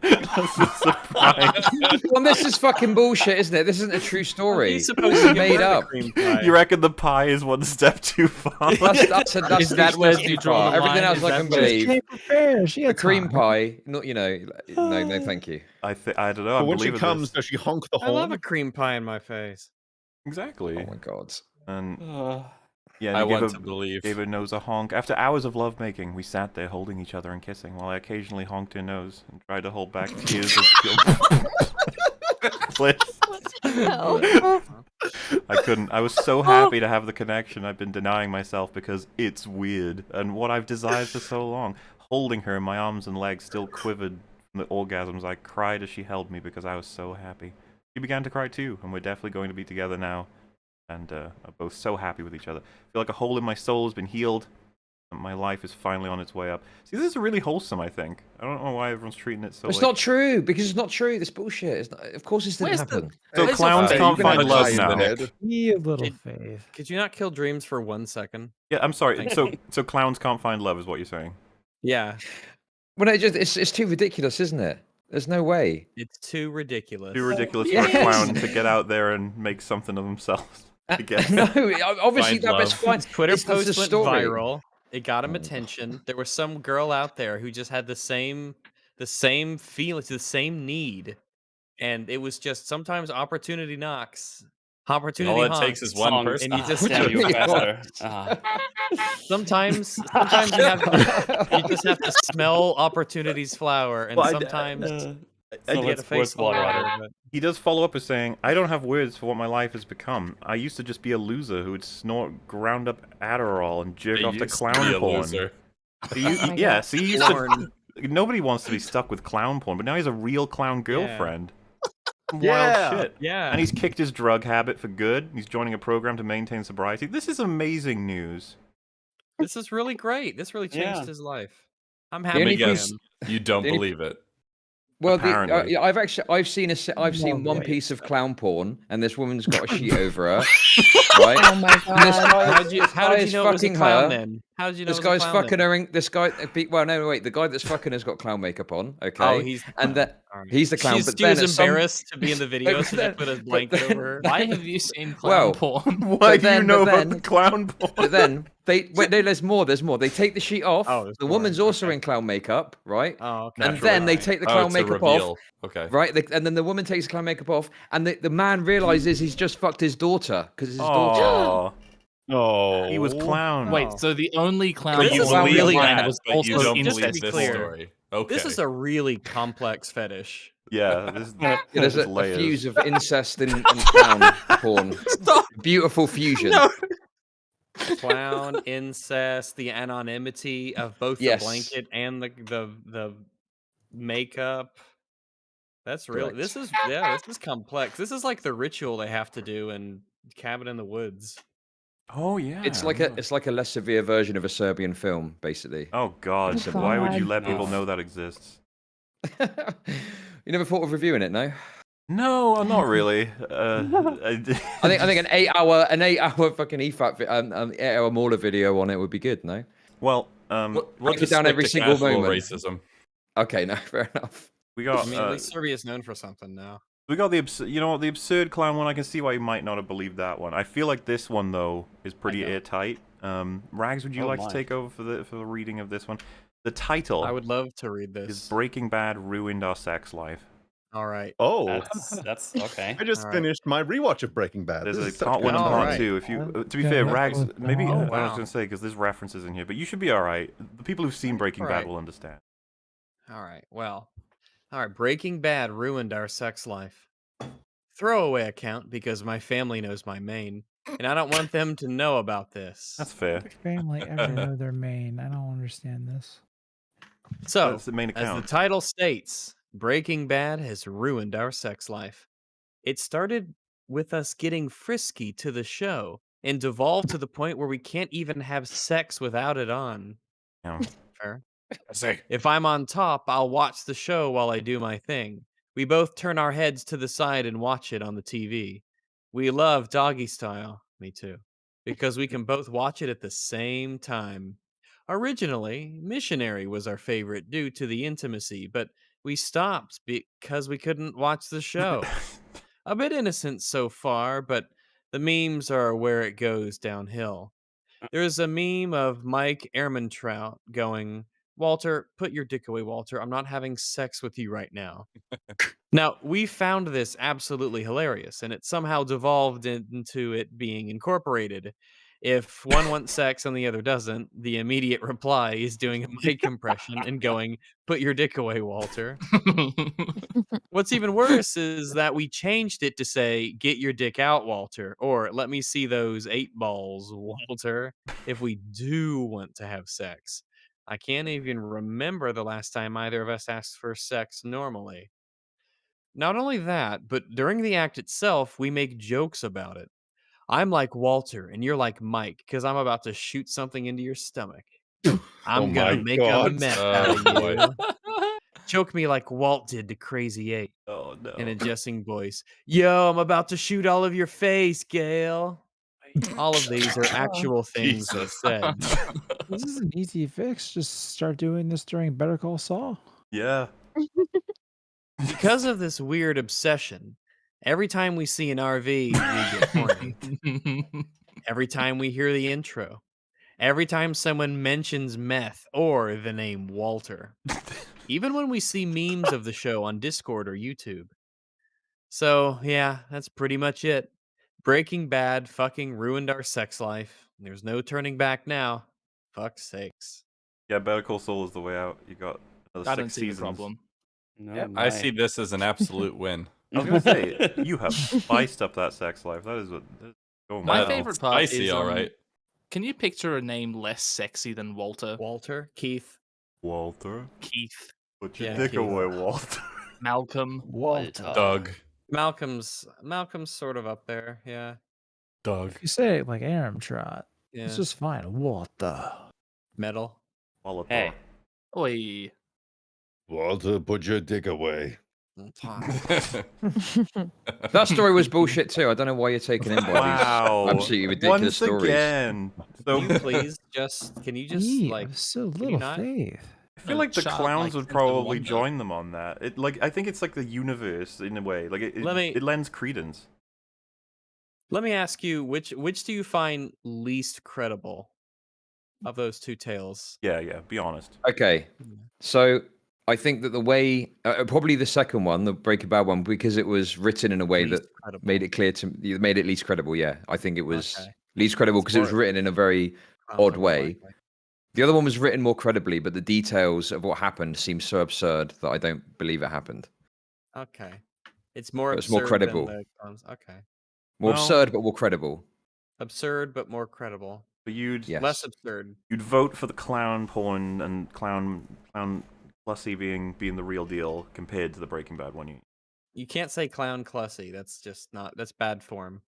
That's a surprise. Well, this is fucking bullshit, isn't it? This isn't a true story. He's supposed to It's get made rid of up. the cream pie. You reckon the pie is one step too far? That's Is that where too you draw far. the Everything line? else Is I that can where- believe. Came prepared. She A had cream time. pie, not no, thank you. I don't know. I But when she believe in comes, this. does she honk the I love horn? a cream pie in my face. Exactly. Oh my god. And Yeah, and I he want to believe. gave her nose a honk. After hours of lovemaking, we sat there holding each other and kissing, while I occasionally honked her nose and tried to hold back tears of bliss. I couldn't. I was so happy to have the connection I've been denying myself because it's weird, and what I've desired for so long. Holding her, my arms and legs still quivered from the orgasms. I cried as she held me because I was so happy. She began to cry too, and we're definitely going to be together now. And are both so happy with each other. I feel like a hole in my soul has been healed, and my life is finally on its way up. See, this is really wholesome, I think. I don't know why everyone's treating it so It's like... not true, because it's not true. This bullshit. It's not, of course, this didn't happen. So clowns can't find love now. Be a little faith. Could you not kill dreams for 1 second? Yeah, I'm sorry. Thank So you. so clowns can't find love is what you're saying? Yeah. Well, it's too ridiculous, isn't it? There's no way. It's too ridiculous. Too ridiculous for a clown to get out there and make something of themselves. I guess. No, obviously Find that's love. fine. Twitter That's post the went story. viral. It got him attention. There was some girl out there who just had the same feelings, the same need, and it was just sometimes opportunity knocks. Opportunity All it honks, takes is one person. and you just Damn you, faster. sometimes you just have to smell opportunity's flower, and Well, sometimes I you get get a face full of water. But He does follow up with saying, I don't have words for what my life has become. I used to just be a loser who would snort ground up Adderall and jerk I off to used to be clown a porn. loser. Yeah, see, he used to, nobody wants to be stuck with clown porn, but now he has a real clown girlfriend. Wild shit. Yeah. And he's kicked his drug habit for good. He's joining a program to maintain sobriety. This is amazing news. This is really great. This really changed Yeah. his life. I'm Let happy me for guess, him. you don't The only- believe it. Well, Apparently. I've seen one wait. piece of clown porn, and this woman's got a sheet over her, right? Oh my And this god. guy, How did you this guy is know it was a fucking clown her. then? How did you know This it was a guy's clown fucking then? her. This guy. Well, no, wait. The guy that's fucking has got clown makeup on. Okay. Oh, he's the and clown. that Alright. he's the clown. She but was then at some- embarrassed to be in the video, so she then- put a but blanket then- over her. Why have you seen clown Well, porn? Why do you know but about the clown porn? But then there's more. They take the sheet off. Oh, there's the more. woman's also in clown makeup, right? Oh, okay. And then they take the Oh, clown it's a makeup reveal. off. Okay. Right, and then the woman takes the clown makeup off, and the man realizes he's just fucked his daughter because it's his daughter. Aww. Oh, He was clown. Wait, so the only clown But you porn believe really that, was but you also don't just to believe be this clear, story. Okay. This is a really complex fetish. Yeah, this Yeah, there's a layers. fuse of incest and clown porn. Beautiful fusion. No. Clown, incest, the anonymity of both Yes. the blanket and the makeup. That's real. Correct. This is complex. This is like the ritual they have to do in Cabin in the Woods. Oh yeah. It's like a less severe version of a Serbian film, basically. Oh god. Oh, Why would you God. let people know that exists? You never thought of reviewing it, no? No, not really. I think an 8-hour fucking EFAP 8-hour Mauler video on it would be good, no? Well, We'll break it just down stick every to single casual moment. racism. Okay, no, fair enough. we got I mean, at least Serbia's known for something now. we got the the absurd clown one. I can see why you might not have believed that one. I feel like this one though is pretty airtight. Rags, would you Oh like my. to take over for the reading of this one? The title I would love to read is this. Breaking Bad ruined our sex life. All right. Oh, That's okay. I just All right. finished my rewatch of Breaking Bad. There's This a is such part one good and All part stuff. right. two. If you, to be Yeah, fair, that Rags, was maybe dumb. I was Wow. gonna say because there's references in here, but you should be all right. The people who've seen Breaking All Bad right. will understand. All right. Well, all right. Breaking Bad ruined our sex life. Throwaway account because my family knows my main, and I don't want them to know about this. That's fair. Family ever know their main? I don't understand this. So, That's the main as account. the title states, Breaking Bad has ruined our sex life. It started with us getting frisky to the show and devolved to the point where we can't even have sex without it on. Yeah. Fair. I say. If I'm on top, I'll watch the show while I do my thing. We both turn our heads to the side and watch it on the TV. We love doggy style. Me too. Because we can both watch it at the same time. Originally, Missionary was our favorite due to the intimacy, but we stopped because we couldn't watch the show. A bit innocent so far, but the memes are where it goes downhill. There's a meme of Mike Ehrmantraut going, Walter, put your dick away, Walter. I'm not having sex with you right now. Now, we found this absolutely hilarious, and it somehow devolved into it being incorporated. If one wants sex and the other doesn't, the immediate reply is doing a mic compression and going, "Put your dick away, Walter." What's even worse is that we changed it to say, "Get your dick out, Walter," or "Let me see those 8 balls, Walter," if we do want to have sex. I can't even remember the last time either of us asked for sex normally. Not only that, but during the act itself, we make jokes about it. I'm like Walter, and you're like Mike, because I'm about to shoot something into your stomach. I'm gonna my make a God. mess Oh, out of boy. you. Choke me like Walt did to Crazy 8. Oh no. In a jesting voice. Yo, I'm about to shoot all of your face, Gail. All of these are actual things that are Jesus. said. This is an easy fix. Just start doing this during Better Call Saul. Yeah. Because of this weird obsession, every time we see an RV, we get horny. Every time we hear the intro. Every time someone mentions meth or the name Walter. Even when we see memes of the show on Discord or YouTube. So, yeah, that's pretty much it. Breaking Bad fucking ruined our sex life. There's no turning back now. Fuck's sakes. Yeah, Better Call Saul is the way out. You got another I 6 don't see the seasons. problem. No, I see this as an absolute win. I was gonna say, you have spiced up that sex life. That is what. That is going My well. favorite part Spicy, is, all right. can you picture a name less sexy than Walter? Walter? Keith? Walter. Keith. Put your Yeah, dick Keith. away, Walter. Malcolm. Walter. Doug. Malcolm's sort of up there, yeah. Doug. You say it like Aram Trot. Yeah. It's just fine. Walter. Metal. Walter. Hey. Oi. Walter, put your dick away. That story was bullshit too. I don't know why you're taking in by Wow. these absolutely ridiculous Once stories. again. So Can you please can you just Eve, like so can you little not? faith. I feel like the Child, clowns would sense of probably wonder. join them on that. It like I think it's like the universe in a way. Like Let it lends credence. Let me ask you, which do you find least credible of those two tales? Yeah, be honest. Okay, so I think that the way, probably the second one, the Breaking Bad one, because it was written in a way Least that credible. made it clear to made it least credible. Yeah, I think it was Okay. least credible It's because it was more written in a very odd chronological, way. likely. The other one was written more credibly, but the details of what happened seem so absurd that I don't believe it happened. Okay. It's more But it's more absurd than credible. the clowns. Okay. More Well- absurd, but more credible. Absurd but more credible. But you'd Yes. Less absurd. you'd vote for the clown porn and clown Plussy being the real deal compared to the Breaking Bad one. You can't say clown clussy. That's just not. That's bad form.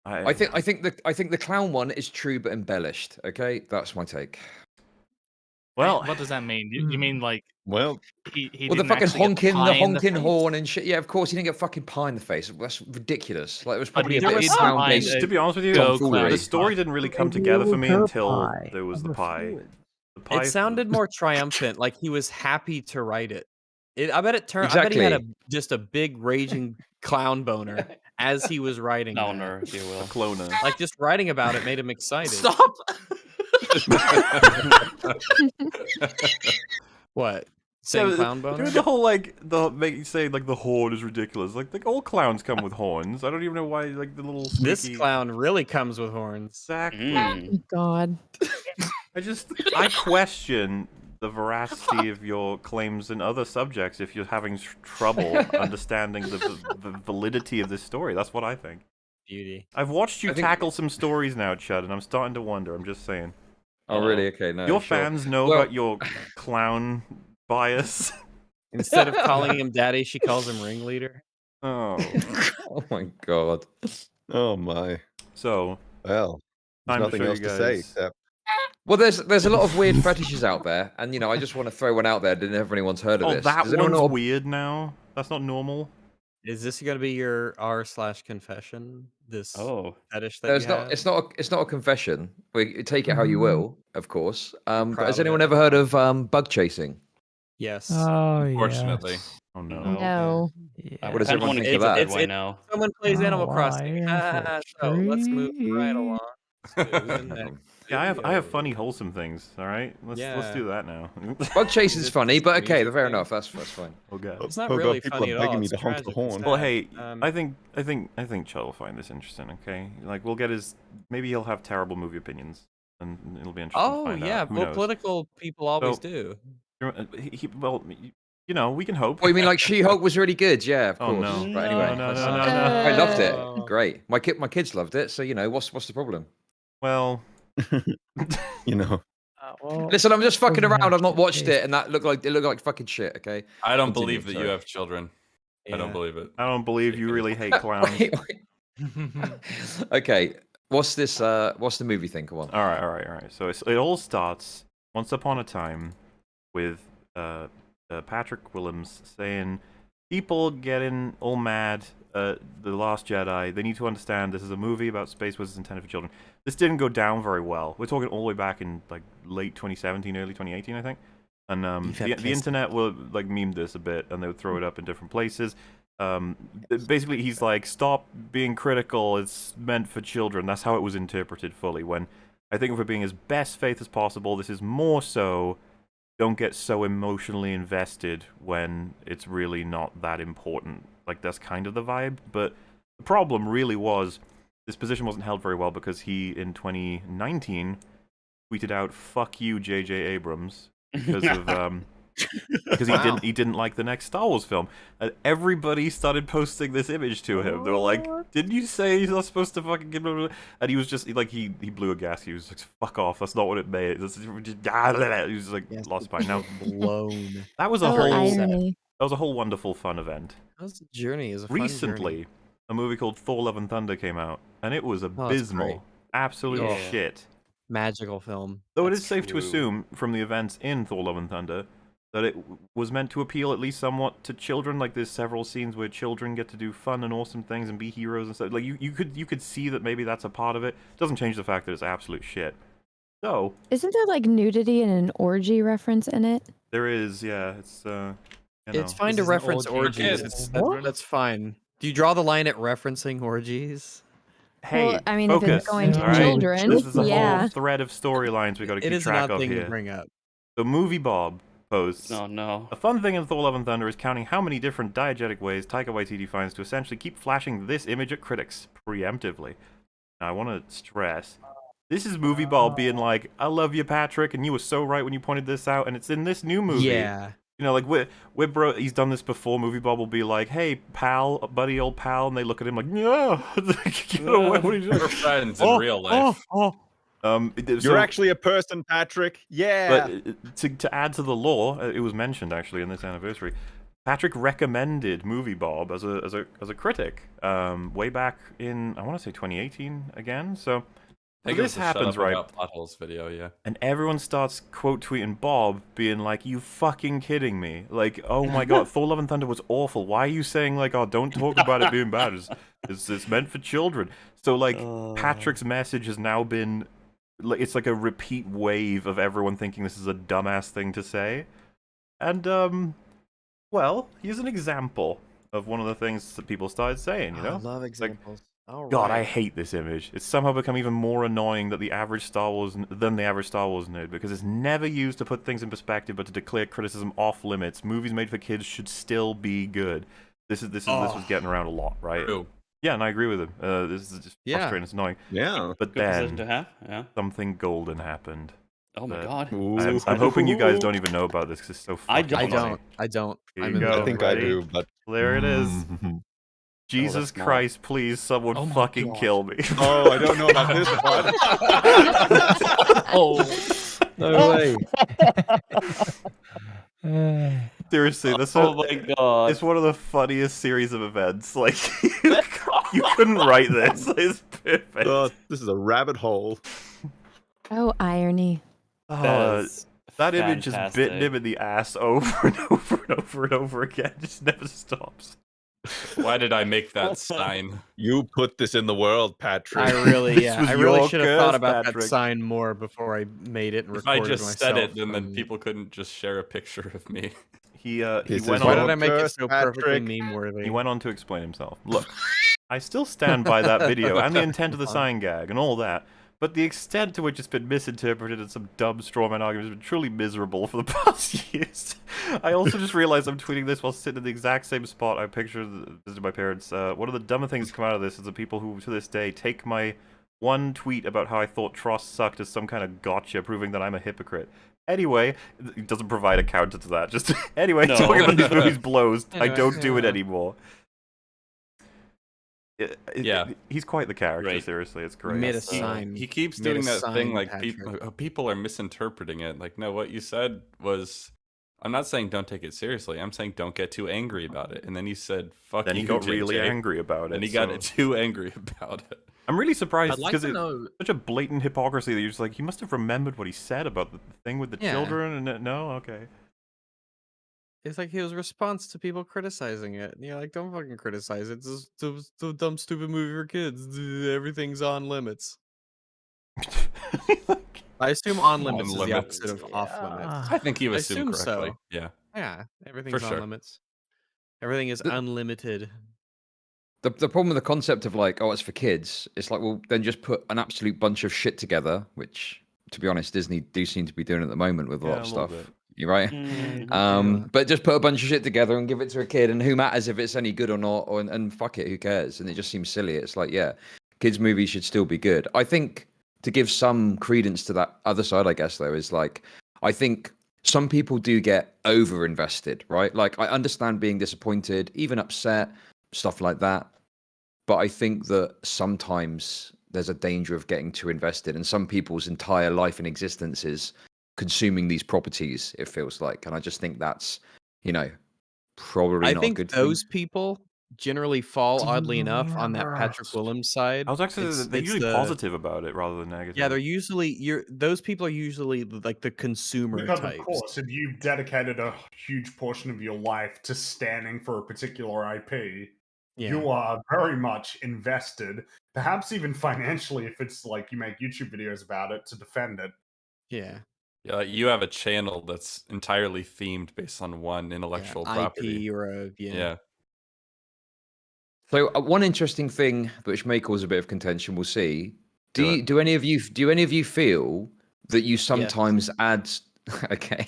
I think the clown one is true but embellished. Okay, that's my take. Well, what does that mean? You mean like Well, he Well, the didn't fucking actually get honking, pie the in honking face? horn and shit. Yeah, of course he didn't get fucking pie in the face. That's ridiculous. Like it was But probably he a bit of did clown find based. to be honest with you, tomfoolery. the story didn't really come And together for you me her until pie there was the over pie. food. The pie It sounded more triumphant, like he was happy to write it. I bet it turned. I bet he had just a big raging clown boner as he was writing. Clowner, if you will. A cloner. Like just writing about it made him excited. Stop. What? Saying Yeah, clown boner? Dude, the whole make you say like the horn is ridiculous. Like all clowns come with horns. I don't even know why like the little This squeaky... clown really comes with horns. Exactly. God. I question the veracity of your claims in other subjects if you're having trouble understanding the validity of this story. That's what I think. Beauty. I've watched you tackle some stories now, Chud, and I'm starting to wonder. I'm just saying. Oh, really? Okay, no. Your sure. fans know Well- about your clown bias. Instead of calling him daddy, she calls him ringleader. Oh. Oh my god. Oh my. So, well, time there's to nothing show else you to say guys. except Well, there's a lot of weird fetishes out there, and I just want to throw one out there. Didn't everyone's heard of Oh, this? that Does anyone one's know? weird now. That's not normal. Is this going to be your r/confession? This fetish that There's you not. have? It's not a confession. We take it how you will, of course. But proud has of anyone it. ever heard of bug chasing? Yes. Oh, Unfortunately. yes. Oh no. No. What does everyone think of that? Someone plays Animal wow, Crossing. you're in for a So let's move right treat. along. To the next Yeah, I have funny, wholesome things. All right, let's Yeah. do that now. Bug chase is funny, but okay, fair enough. That's fine. Okay. It's not Oh, God, really people funny are at all. begging me It's to honk the tragic horn. and Well, sad. hey, I think Chell will find this interesting. Okay, like we'll get his. Maybe he'll have terrible movie opinions, and it'll be interesting to Oh find yeah, out. Who well, knows? political people always So, do. Well, you know, we can hope. Oh, you mean like She-Hulk was really good? Yeah, of Oh, course. no. But anyway, No. I loved it. Oh. Great. My kids loved it. So what's the problem? Well, You know. Well, Listen, I'm just fucking doesn't around. have I've not to watched taste. it, and it looked like fucking shit. Okay. I don't Continue, believe that sorry. you have children. I don't Yeah. believe it. I don't believe you really hate clowns. Okay. What's this? What's the movie thing? Come on. All right. So it all starts once upon a time with Patrick Willems saying people getting all mad at The Last Jedi. They need to understand this is a movie about space wizards intended for children. This didn't go down very well. We're talking all the way back in like late 2017, early 2018, I think. And the internet will like meme this a bit, and they would throw it up in different places. Basically, he's like, stop being critical. It's meant for children. That's how it was interpreted fully. When I think if we're being as best faith as possible, this is more so. Don't get so emotionally invested when it's really not that important. Like, that's kind of the vibe. But the problem really was this position wasn't held very well because he, in 2019, tweeted out, "Fuck you, J.J. Abrams," because of because he didn't like the next Star Wars film. And everybody started posting this image to him. They were like, "Didn't you say he's not supposed to fucking give him?" And he was just like, he blew a gasket. He was like, "Fuck off! That's not what it made." He was just like lost his mind. Now Blown. that was a whole wonderful fun event. That was a journey. It was a fun Recently, journey. a movie called Thor: Love and Thunder came out, and it was abysmal. great. Absolute Yeah. shit. Magical film. Though it is safe to assume from the events in Thor: Love and Thunder that it was meant to appeal at least somewhat to children. Like, there's several scenes where children get to do fun and awesome things and be heroes and stuff. Like, you could see that maybe that's a part of it. Doesn't change the fact that it's absolute shit. So Isn't there like nudity and an orgy reference in it? there is, yeah. It's It's fine to reference orgies. That's fine. Do you draw the line at referencing orgies? Hey, Well, I mean, if focus. it's going to all right? children, This is a yeah. whole thread of storylines we got to It keep is an track odd of thing here. to bring up. The movie Bob posts. Oh no. A fun thing in Thor: Love and Thunder is counting how many different diegetic ways Taika Waititi finds to essentially keep flashing this image at critics preemptively. Now, I want to stress, this is movie Bob being like, "I love you, Patrick, and you were so right when you pointed this out," and it's in this new movie. Yeah. You know, like we're bro. He's done this before. Movie Bob will be like, "Hey, pal, buddy, old pal," and they look at him like, "Yeah, get away, what are you doing?" We're friends in real life. You're actually a person, Patrick. Yeah. But to add to the lore, it was mentioned actually in this anniversary. Patrick recommended Movie Bob as a critic way back in, I want to say 2018 again. So I think this it was the Shut happens, Up right? About Potholes video, yeah. And everyone starts quote tweeting Bob, being like, "You fucking kidding me? Like, oh my god, Thor: Love and Thunder was awful. Why are you saying like, oh, don't talk about it being bad? It's meant for children." So like, Patrick's message has now been, like, it's like a repeat wave of everyone thinking this is a dumbass thing to say. And well, here's an example of one of the things that people started saying. You know, I love examples. God, I hate this image. It's somehow become even more annoying than the average Star Wars nerd, because it's never used to put things in perspective, but to declare criticism off limits. Movies made for kids should still be good. This was getting around a lot, right? True. Yeah, and I agree with him. This is just frustrating. It's annoying. Yeah. But Good position then to have. Yeah. something golden happened. Oh my god. I'm hoping you guys don't even know about this because it's so fucking funny. I don't. Here I'm you in go. the I think I Ready? do, but There it is. Jesus that's not- Christ, please, someone Oh my fucking God. kill me. oh, I don't know about this one. Oh. No way. Seriously, that's Oh my god. it's one of the funniest series of events. Like, you couldn't write this. It's perfect. This is a rabbit hole. Oh, irony. That image has fantastic. bitten him in the ass over and over and over and over again. It just never stops. Why did I make that sign? You put this in the world, Patrick. I really, This yeah, was I really your should have thought curse, about Patrick. that sign more before I made it and If I recorded just myself. said it, then people couldn't just share a picture of me. He This went is Why on. did I make it Curse, so perfectly Patrick. meme worthy? He went on to explain himself. Look, I still stand by that video and the intent of the sign gag and all that, but the extent to which it's been misinterpreted in some dumb strawman argument has been truly miserable for the past years. I also just realized I'm tweeting this while sitting in the exact same spot I pictured visiting my parents. One of the dumber things to come out of this is the people who, to this day, take my one tweet about how I thought Tross sucked as some kind of gotcha, proving that I'm a hypocrite. Anyway, it doesn't provide a counter to that. Just anyway, No. talking about these movies blows. I Anyway, don't do it yeah. anymore. Yeah. He's quite the character. Right. Seriously, it's great. Made a He- sign. He keeps Made a doing that thing sign, like Patrick. people are misinterpreting it. Like, no, what you said was, I'm not saying don't take it seriously. I'm saying don't get too angry about it. And then he said, "Fuck Then you." he got JJ. really angry about it. And he got so- too angry about it. I'm really surprised I'd like because to it's know. such a blatant hypocrisy that you're just like, he must have remembered what he said about the thing with the Yeah. children. And no, okay. It's like his response to people criticizing it. And you're like, don't fucking criticize it. It's just a dumb, stupid movie for kids. Everything's on limits. I assume on limits is the limits. opposite of off limits. I think you I assumed assume correctly. so. Yeah. Yeah, everything's sure. on limits. Everything is unlimited. The problem with the concept of like, oh, it's for kids, it's like, well, then just put an absolute bunch of shit together, which, to be honest, Disney do seem to be doing at the moment with a lot of little stuff. bit. You're right. But just put a bunch of shit together and give it to a kid, and who matters if it's any good or not? And fuck it, who cares? And it just seems silly. It's like, yeah, kids' movies should still be good. I think to give some credence to that other side, I guess, though, is like, I think some people do get over invested, right? Like, I understand being disappointed, even upset, stuff like that. But I think that sometimes there's a danger of getting too invested, and some people's entire life and existence is consuming these properties, it feels like. And I just think that's, you know, probably I not a think good those thing. people generally fall, oddly enough, on that Patrick Williams side. I was actually they're It's usually the- positive about it rather than negative. Yeah, they're usually those people are usually like the consumer Because types. of course, if you've dedicated a huge portion of your life to standing for a particular IP, you are very much invested, perhaps even financially if it's like you make YouTube videos about it to defend it. Yeah. Yeah, like you have a channel that's entirely themed based on one intellectual property. IP or a Yeah. So one interesting thing, which may cause a bit of contention, we'll see. Do any of you feel that you sometimes add? Okay.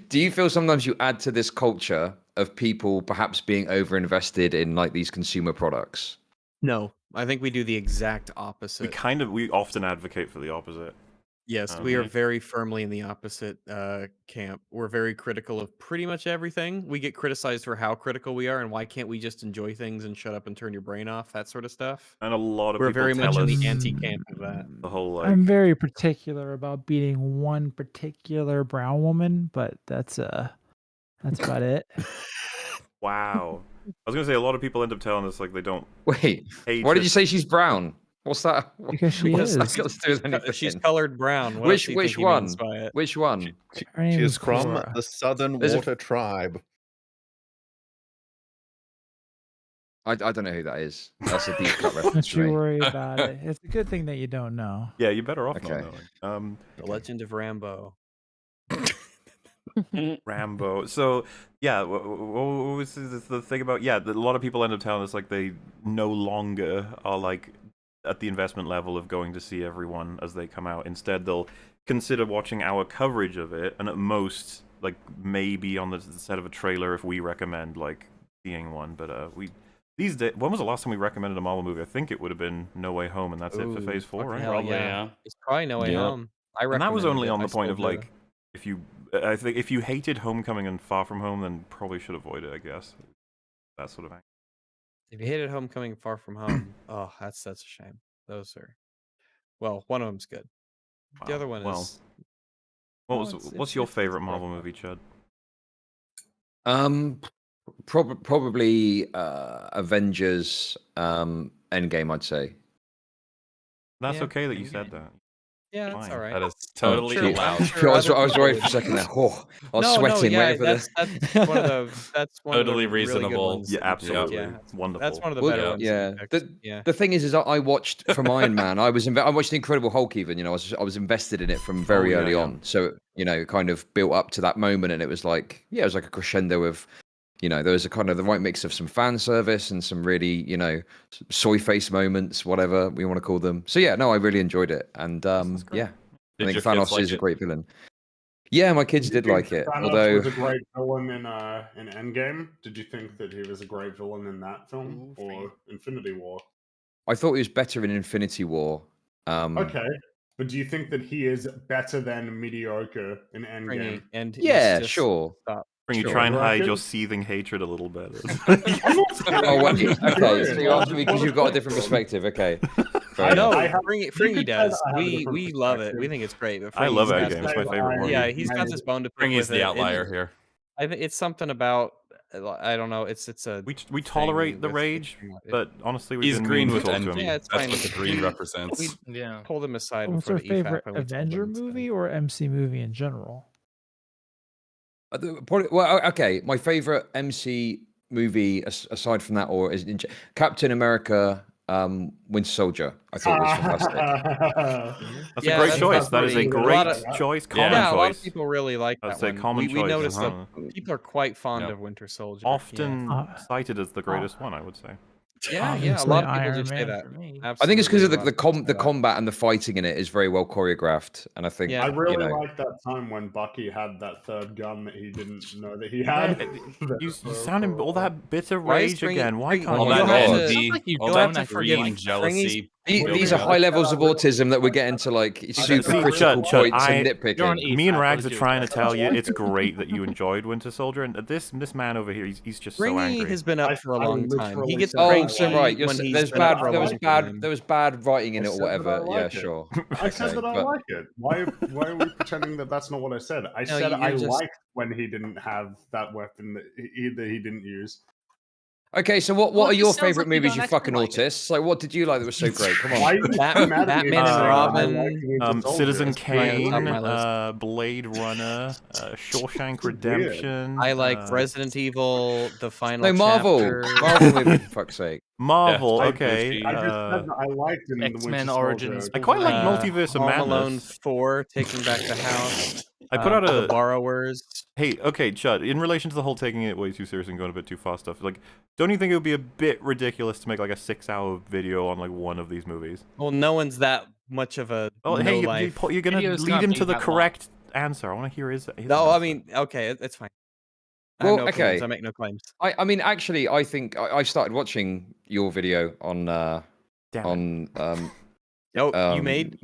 Do you feel sometimes you add to this culture of people perhaps being overinvested in like these consumer products? No, I think we do the exact opposite. We often advocate for the opposite. Yes, we are very firmly in the opposite camp. We're very critical of pretty much everything. We get criticized for how critical we are and why can't we just enjoy things and shut up and turn your brain off, that sort of stuff. And a lot of We're people very tell much in us the anti-camp of that. the whole like I'm very particular about beating one particular brown woman, but that's about it. wow. I was gonna say a lot of people end up telling us like they don't. Wait, hate why did it. you say she's brown? What's that? Because she What's that is. got to do with anything? She's colored brown. What else do you Which think he one? means by it? Which one? She name is is from Cora. the Southern There's a- Water Tribe. I don't know who that is. That's a deep cut reference. Don't to you me. worry about it. It's a good thing that you don't know. Yeah, you're better off Okay. not knowing. The Legend of Rambo. Rambo. So yeah, what was the thing about? Yeah, a lot of people end up telling us like they no longer are like at the investment level of going to see everyone as they come out. Instead, they'll consider watching our coverage of it, and at most, like maybe on the set of a trailer if we recommend like seeing one. But we these days, when was the last time we recommended a Marvel movie? I think it would have been No Way Home, and that's it for Phase 4, right? Hell yeah. It's probably No Way Home. I And that was recommended only it. on I the point still of do. like, I think if you hated Homecoming and Far From Home, then probably should avoid it. I guess that sort of thing. If you hated Homecoming Far From Home, oh, that's a shame. Those are, well, one of them's good. The other one well, is. What's your favorite Marvel movie, Chud? Probably Avengers Endgame, I'd say. That's Yeah, okay that you said that. Yeah, that's Fine. all right. That is totally Gee, allowed. I was worried for a second there. Oh, I was sweating. Yeah, waiting for that's one of the Totally of the really good reasonable. ones. Yeah, absolutely. Yeah, It's wonderful. that's one of the Well, better ones. yeah. that you picked. Yeah. The thing is I watched from Iron Man. I watched the Incredible Hulk. Even I was invested in it from very yeah, early yeah. on. So kind of built up to that moment, and it was like it was like a crescendo of You know, there was a kind of the right mix of some fan service and some really, you know, soy face moments, whatever we want to call them. So yeah, no, I really enjoyed it, and yeah, I Did think your kids Thanos like is a it? great villain. Yeah, my kids Did you did think like it, Thanos although was a great villain in Endgame? Did you think that he was a great villain in that film or Infinity War? I thought he was better in Infinity War. Okay, but do you think that he is better than mediocre in Springy, Endgame? and he's Yeah, just sure. stop. When you Sure. try and hide your Reckon? seething hatred a little better. Oh wait, just okay. curious. So you're I asking me just because wanna you've got a talk different to him. perspective. Okay. I Fair enough. I have- Fringy you could say does. that I have a We different love it. perspective. We think it's great. But I love Fringy's Endgame. got It's my this- favorite one. Yeah, he's got this bone to pick Fringy's with the it. outlier here. I think it's something about. I don't know. It's a. We thing tolerate the with- rage, but honestly, we've He's been green meaning with to talk to envy. him. Yeah, it's That's fine. what the green represents. We pulled him aside What's before our the favorite EFAP, and we told Avenger him instead. movie or MC movie in general? Well, okay. My favorite MC movie aside from that, or is Captain America, Winter Soldier. I thought was fantastic. That's a great choice. That is a great choice. Common yeah, choice. a lot of people really like that That's a one. common We choice. noticed Uh-huh. that people are quite fond of Winter Soldier. Often Yeah. cited as the greatest one, I would say. Yeah, a Obviously lot of people Iron do say Man that. for me. I think it's because of Absolutely, the a lot of people say that. combat and the fighting in it is very well choreographed, and I think I really you know, like that time when Bucky had that third gun that he didn't know that he had. You sounding all that bitter Why is rage Fringy- again? Why Fringy- can't All you? that God. envy, all have that to forgive green Fringy's- jealousy. these are high levels of autism that we're getting to like super See, critical Chud, points I- and nitpicking. Me and Rags are trying to tell you it's great that you enjoyed Winter Soldier, and this man over here, he's just so Fringy angry. has been up for a long time. He gets Oh, cranky so right. when he's There's been up bad. for a There was long bad. time. There was bad writing in I it or said that I whatever. Yeah, like it. sure. I said Okay, that I but- like it. Why are we pretending that that's not what I said? I No, said you're I just- liked when he didn't have that weapon that he didn't use. Okay, so what Well, are it your just sounds favorite like you movies, don't you actually fucking like it. autists? Like, what did you like that was so great? Come Why are on. you mad at me Batman for and saying I Robin, liked Winter Soldier? Citizen It's probably Kane, top of my list. Blade Runner, Shawshank weird. Redemption. I like Resident Evil, the final No, Marvel. chapter. Marvel movie, for fuck's sake. Marvel. Yeah, okay. I just said that I liked in the X-Men Winter Soldier. Origins I quite like Uh, Multiverse of Home Madness. Alone 4, Taking Back the House. I put out The a Borrowers. Hey, okay, Chud, in relation to the whole taking it way too seriously and going a bit too far stuff, like, don't you think it would be a bit ridiculous to make like a 6-hour video on like one of these movies? Well, no one's that much of a Oh, no hey, life. you're gonna Video's lead not him being to the that long. correct answer. I want to hear his No, I answer. mean, okay, it's fine. I Well, have no okay. claims. I make no claims. I mean, actually, I think I started watching your video on Damn it. Oh, you made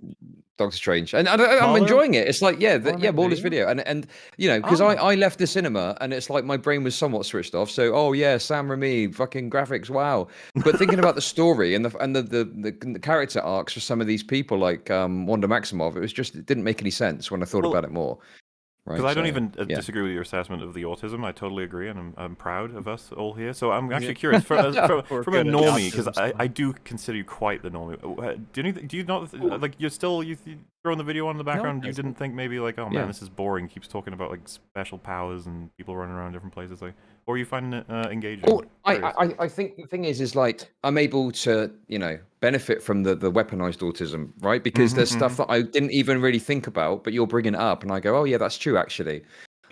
Doctor Strange, and I'm Mahler? enjoying it. It's like, yeah, Waller's video? video, and you know, because I left the cinema, and it's like my brain was somewhat switched off. So, oh yeah, Sam Raimi, fucking graphics, wow. But thinking about the story and the character arcs for some of these people, like Wanda Maximoff, it didn't make any sense when I thought about it more. Right, Because I don't so, even yeah. disagree with your assessment of the autism. I totally agree, and I'm proud of us all here. So I'm actually curious from a normie, because I do consider you quite the normie. Do you not like you throwing the video on in the background? You didn't think maybe like, oh man, Yeah. this is boring. Keeps talking about like special powers and people running around different places, like, or are you finding it engaging? Well, I think the thing is like I'm able to, you know, benefit from the weaponized autism, right? Because there's stuff that I didn't even really think about, but you're bringing it up, and I go, oh yeah, that's true actually.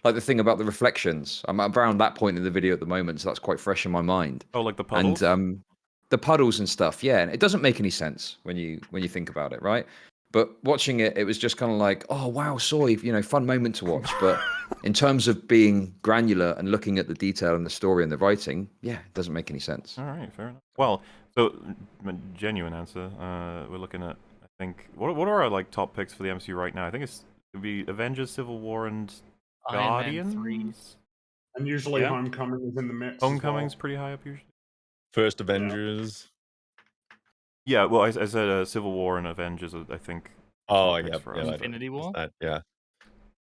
Like the thing about the reflections. I'm around that point in the video at the moment, so that's quite fresh in my mind. Oh, like the puddles? And the puddles and stuff, yeah. And it doesn't make any sense when you think about it, right? But watching it, it was just kind of like, oh wow, soy, you know, fun moment to watch. But in terms of being granular and looking at the detail and the story and the writing, yeah, it doesn't make any sense. All right, fair enough. Well, so genuine answer. We're looking at, I think, what are our like top picks for the MCU right now? I think it'd be Avengers, Civil War, and Iron Man Guardians. 3. And usually Yeah. Homecoming is in the mix. Homecoming's pretty high up usually. First Avengers. Yeah, well, I said Civil War and Avengers. I think. Oh, top picks yeah, for yeah, us. Infinity War? Yeah.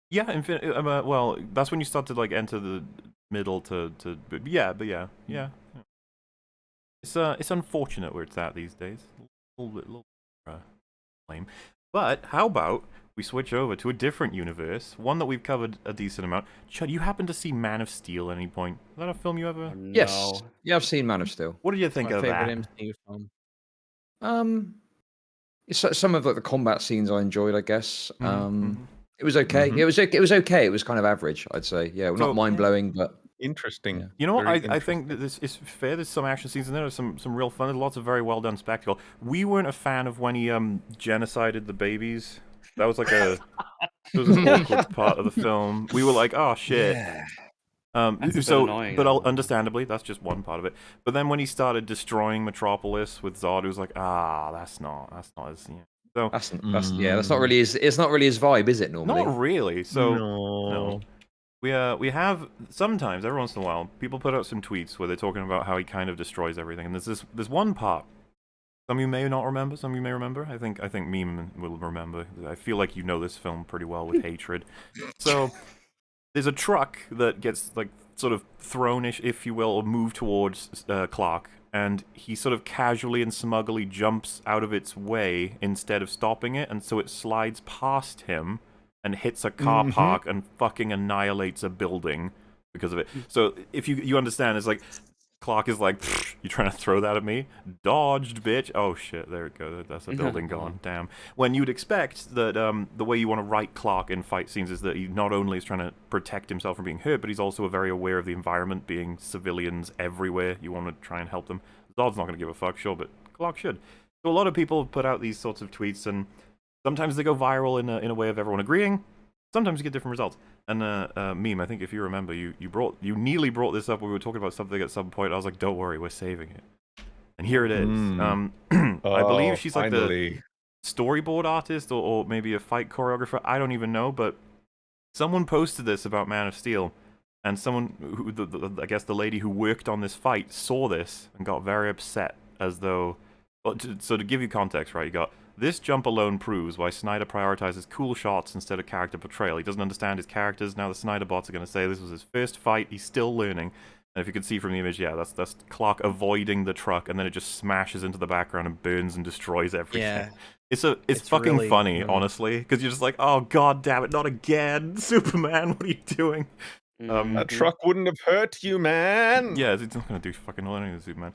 Yeah, well, that's when you start to like enter the middle but yeah. It's unfortunate where it's at these days. A little lame. But how about we switch over to a different universe, one that we've covered a decent amount. Chud, you happen to see Man of Steel at any point? Is that a film you ever? Yes. Yeah, I've seen Man of Steel. What did you think My of that? favorite MCU film. Some of like the combat scenes I enjoyed, I guess. It was okay. It was okay. It was kind of average, I'd say. Yeah, well, So- not mind blowing, but Interesting. You know what? Very I think that this is fair. There's some action scenes in there. There's some real fun. There's lots of very well done spectacle. We weren't a fan of when he genocided the babies. That was like a it was an awkward part of the film. We were like, oh shit. Yeah. That's a bit So, annoying, but though. understandably, that's just one part of it. But then when he started destroying Metropolis with Zod, it was like, that's not as so That's not really his. It's not really his vibe, is it? Normally, not really. So No. we have sometimes every once in a while people put out some tweets where they're talking about how he kind of destroys everything, and there's one part. Some of you may not remember. Some of you may remember. I think Meme will remember. I feel like you know this film pretty well with hatred. So there's a truck that gets like sort of thrown, if you will, or moved towards Clark, and he sort of casually and smugly jumps out of its way instead of stopping it, and so it slides past him and hits a car park and fucking annihilates a building because of it. So if you understand, it's like Clark is like, you trying to throw that at me? Dodged, bitch. Oh shit, there it goes. That's a building gone. Damn. When you'd expect that the way you want to write Clark in fight scenes is that he not only is trying to protect himself from being hurt, but he's also very aware of the environment, being civilians everywhere. You want to try and help them. Zod's not going to give a fuck, sure, but Clark should. So a lot of people put out these sorts of tweets, and sometimes they go viral in a way of everyone agreeing. Sometimes you get different results. And Meme, I think if you remember, you nearly brought this up when we were talking about something at some point. I was like, don't worry, we're saving it. And here it is. I believe she's like the storyboard artist or maybe a fight choreographer. I don't even know, but someone posted this about Man of Steel, and someone who I guess the lady who worked on this fight saw this and got very upset, as though. Well, so to give you context, right? You got. This jump alone proves why Snyder prioritizes cool shots instead of character portrayal. He doesn't understand his characters. Now the Snyder bots are going to say this was his first fight. He's still learning. And if you can see from the image, yeah, that's Clark avoiding the truck, and then it just smashes into the background and burns and destroys everything. Yeah. It's fucking really funny, honestly, because you're just like, oh god damn it, not again, Superman, what are you doing? That truck wouldn't have hurt you, man. Yeah, it's not going to do fucking anything to Superman.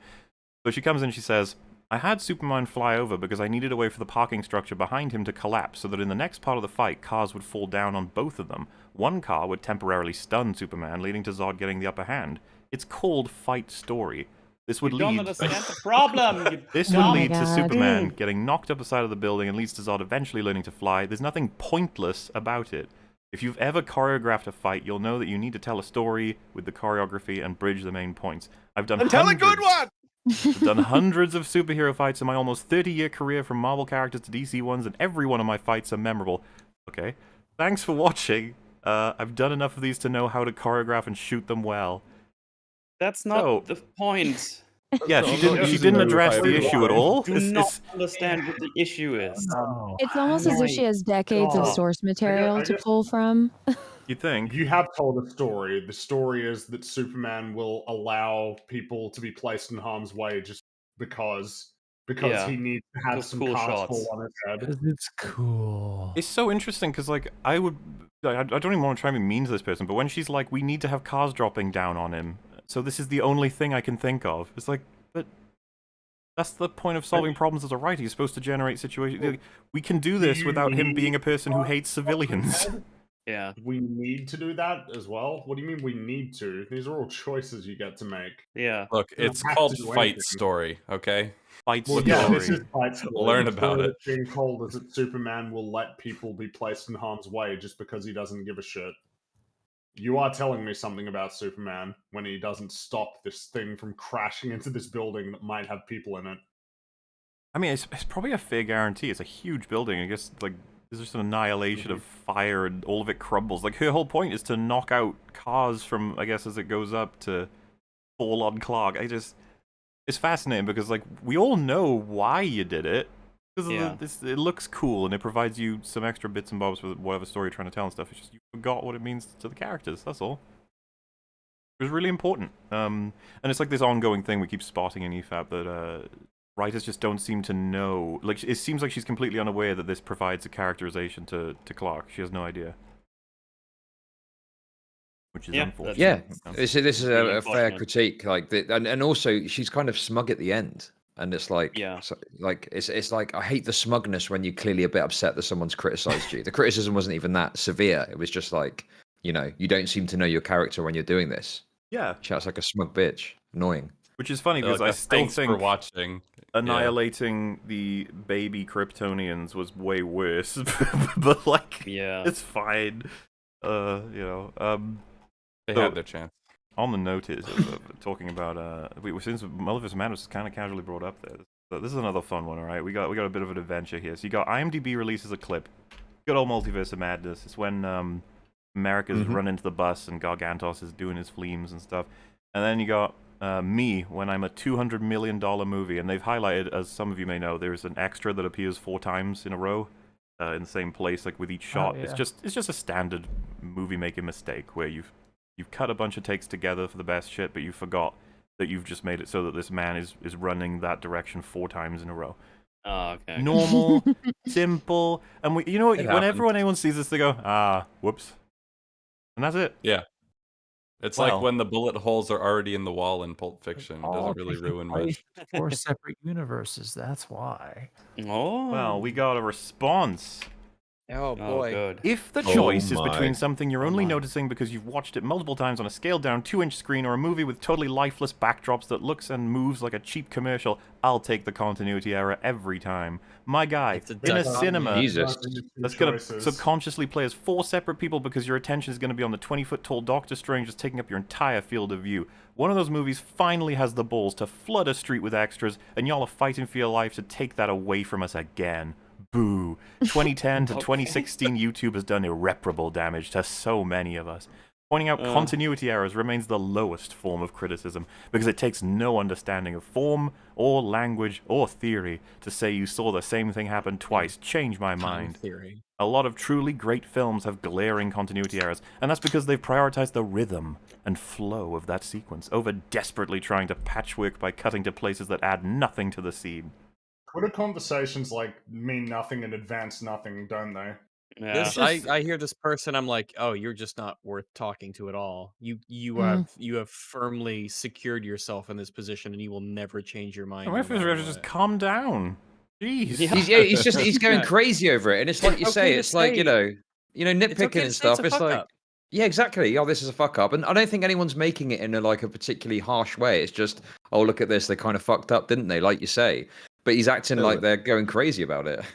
So she comes in, she says, I had Superman fly over because I needed a way for the parking structure behind him to collapse so that in the next part of the fight, cars would fall down on both of them. One car would temporarily stun Superman, leading to Zod getting the upper hand. It's called Fight Story. This would don't understand the problem. This would lead to Superman getting knocked up the side of the building and leads to Zod eventually learning to fly. There's nothing pointless about it. If you've ever choreographed a fight, you'll know that you need to tell a story with the choreography and bridge the main points. Tell a good one! I've done hundreds of superhero fights in my almost 30-year career, from Marvel characters to DC ones, and every one of my fights are memorable. Okay. Thanks for watching. I've done enough of these to know how to choreograph and shoot them well. That's not the point. Yeah, she didn't address the issue at all. Do not understand what the issue is. It's almost as if she has decades of source material to pull from. You think? You have told a story. The story is that Superman will allow people to be placed in harm's way just because he needs to have some cool cars shots. fall on his head. Because it's cool. It's so interesting because, like, I don't even want to try and be mean to this person, but when she's like, we need to have cars dropping down on him, so this is the only thing I can think of. It's like, but that's the point of solving problems as a writer. You're supposed to generate situations. We can do this without him being a person who hates civilians. Yeah. We need to do that as well? What do you mean we need to? These are all choices you get to make. Yeah. Look, You don't it's have called to do Fight anything. Story, okay? Fight Well, Story. yeah, this is Fight Story. Learn The about story it. that's being told is that Superman will let people be placed in harm's way just because he doesn't give a shit. You are telling me something about Superman when he doesn't stop this thing from crashing into this building that might have people in it. I mean, it's probably a fair guarantee. It's a huge building. I guess, like, there's just an annihilation of fire and all of it crumbles. Like, her whole point is to knock out cars from, I guess, as it goes up to fall on Clark. It's fascinating because, like, we all know why you did it. Because it looks cool and it provides you some extra bits and bobs for whatever story you're trying to tell and stuff. It's just you forgot what it means to the characters, that's all. It was really important. And it's like this ongoing thing we keep spotting in EFAP that writers just don't seem to know. Like, it seems like she's completely unaware that this provides a characterization to Clark. She has no idea. Which is unfortunate. Yeah, this is a fair critique. Like, and also she's kind of smug at the end, and it's like, it's like I hate the smugness when you're clearly a bit upset that someone's criticized you. The criticism wasn't even that severe. It was just like, you know, you don't seem to know your character when you're doing this. Yeah. Shouts like a smug bitch. Annoying. Which is funny They're because like, I still thanks think for watching. Yeah. annihilating the baby Kryptonians was way worse. But like, Yeah. it's fine. They so, had their chance. On the notice of talking about since Multiverse Madness was kind of casually brought up there. So this is another fun one, all right? We got a bit of an adventure here. So you got IMDb releases a clip. Good old Multiverse of Madness. It's when America's run into the bus and Gargantos is doing his fleams and stuff. And then you got me when I'm a $200 million movie, and they've highlighted, as some of you may know, there's an extra that appears 4 times in a row in the same place, like with each shot. yeah. It's just a standard movie making mistake where you've cut a bunch of takes together for the best shit, but you forgot that you've just made it so that this man is running that direction 4 times in a row. Oh, okay. Normal, simple, and you know what? It Whenever happens. anyone sees this, they go, whoops, and that's it. Yeah. It's Well. like when the bullet holes are already in the wall in Pulp Fiction. It All doesn't really taking ruin place much. in 4 separate universes. That's why. Oh. Well, we got a response. Oh boy. Good. If the choice is between something you're only noticing because you've watched it multiple times on a scaled down 2-inch screen or a movie with totally lifeless backdrops that looks and moves like a cheap commercial, I'll take the continuity error every time. My guy, in a cinema, that's going to subconsciously play as 4 separate people because your attention is going to be on the 20-foot-tall Doctor Strange just taking up your entire field of view. One of those movies finally has the balls to flood a street with extras, and y'all are fighting for your life to take that away from us again. Boo. 2010 to 2016 YouTube has done irreparable damage to so many of us. Pointing out continuity errors remains the lowest form of criticism because it takes no understanding of form or language or theory to say you saw the same thing happen twice. Change my mind. Theory. A lot of truly great films have glaring continuity errors, and that's because they've prioritized the rhythm and flow of that sequence over desperately trying to patchwork by cutting to places that add nothing to the scene. Twitter conversations mean nothing and advance nothing, don't they? Yeah. I hear this person, I'm like, oh, you're just not worth talking to at all. You have firmly secured yourself in this position, and you will never change your mind. My first reaction is just calm down. Jeez. He's going crazy over it, and it's like you say, it's like nitpicking and stuff. It's like, yeah, exactly. Oh, this is a fuck up, and I don't think anyone's making it in a particularly harsh way. It's just, oh, look at this, they kind of fucked up, didn't they? Like you say, but he's acting like they're going crazy about it.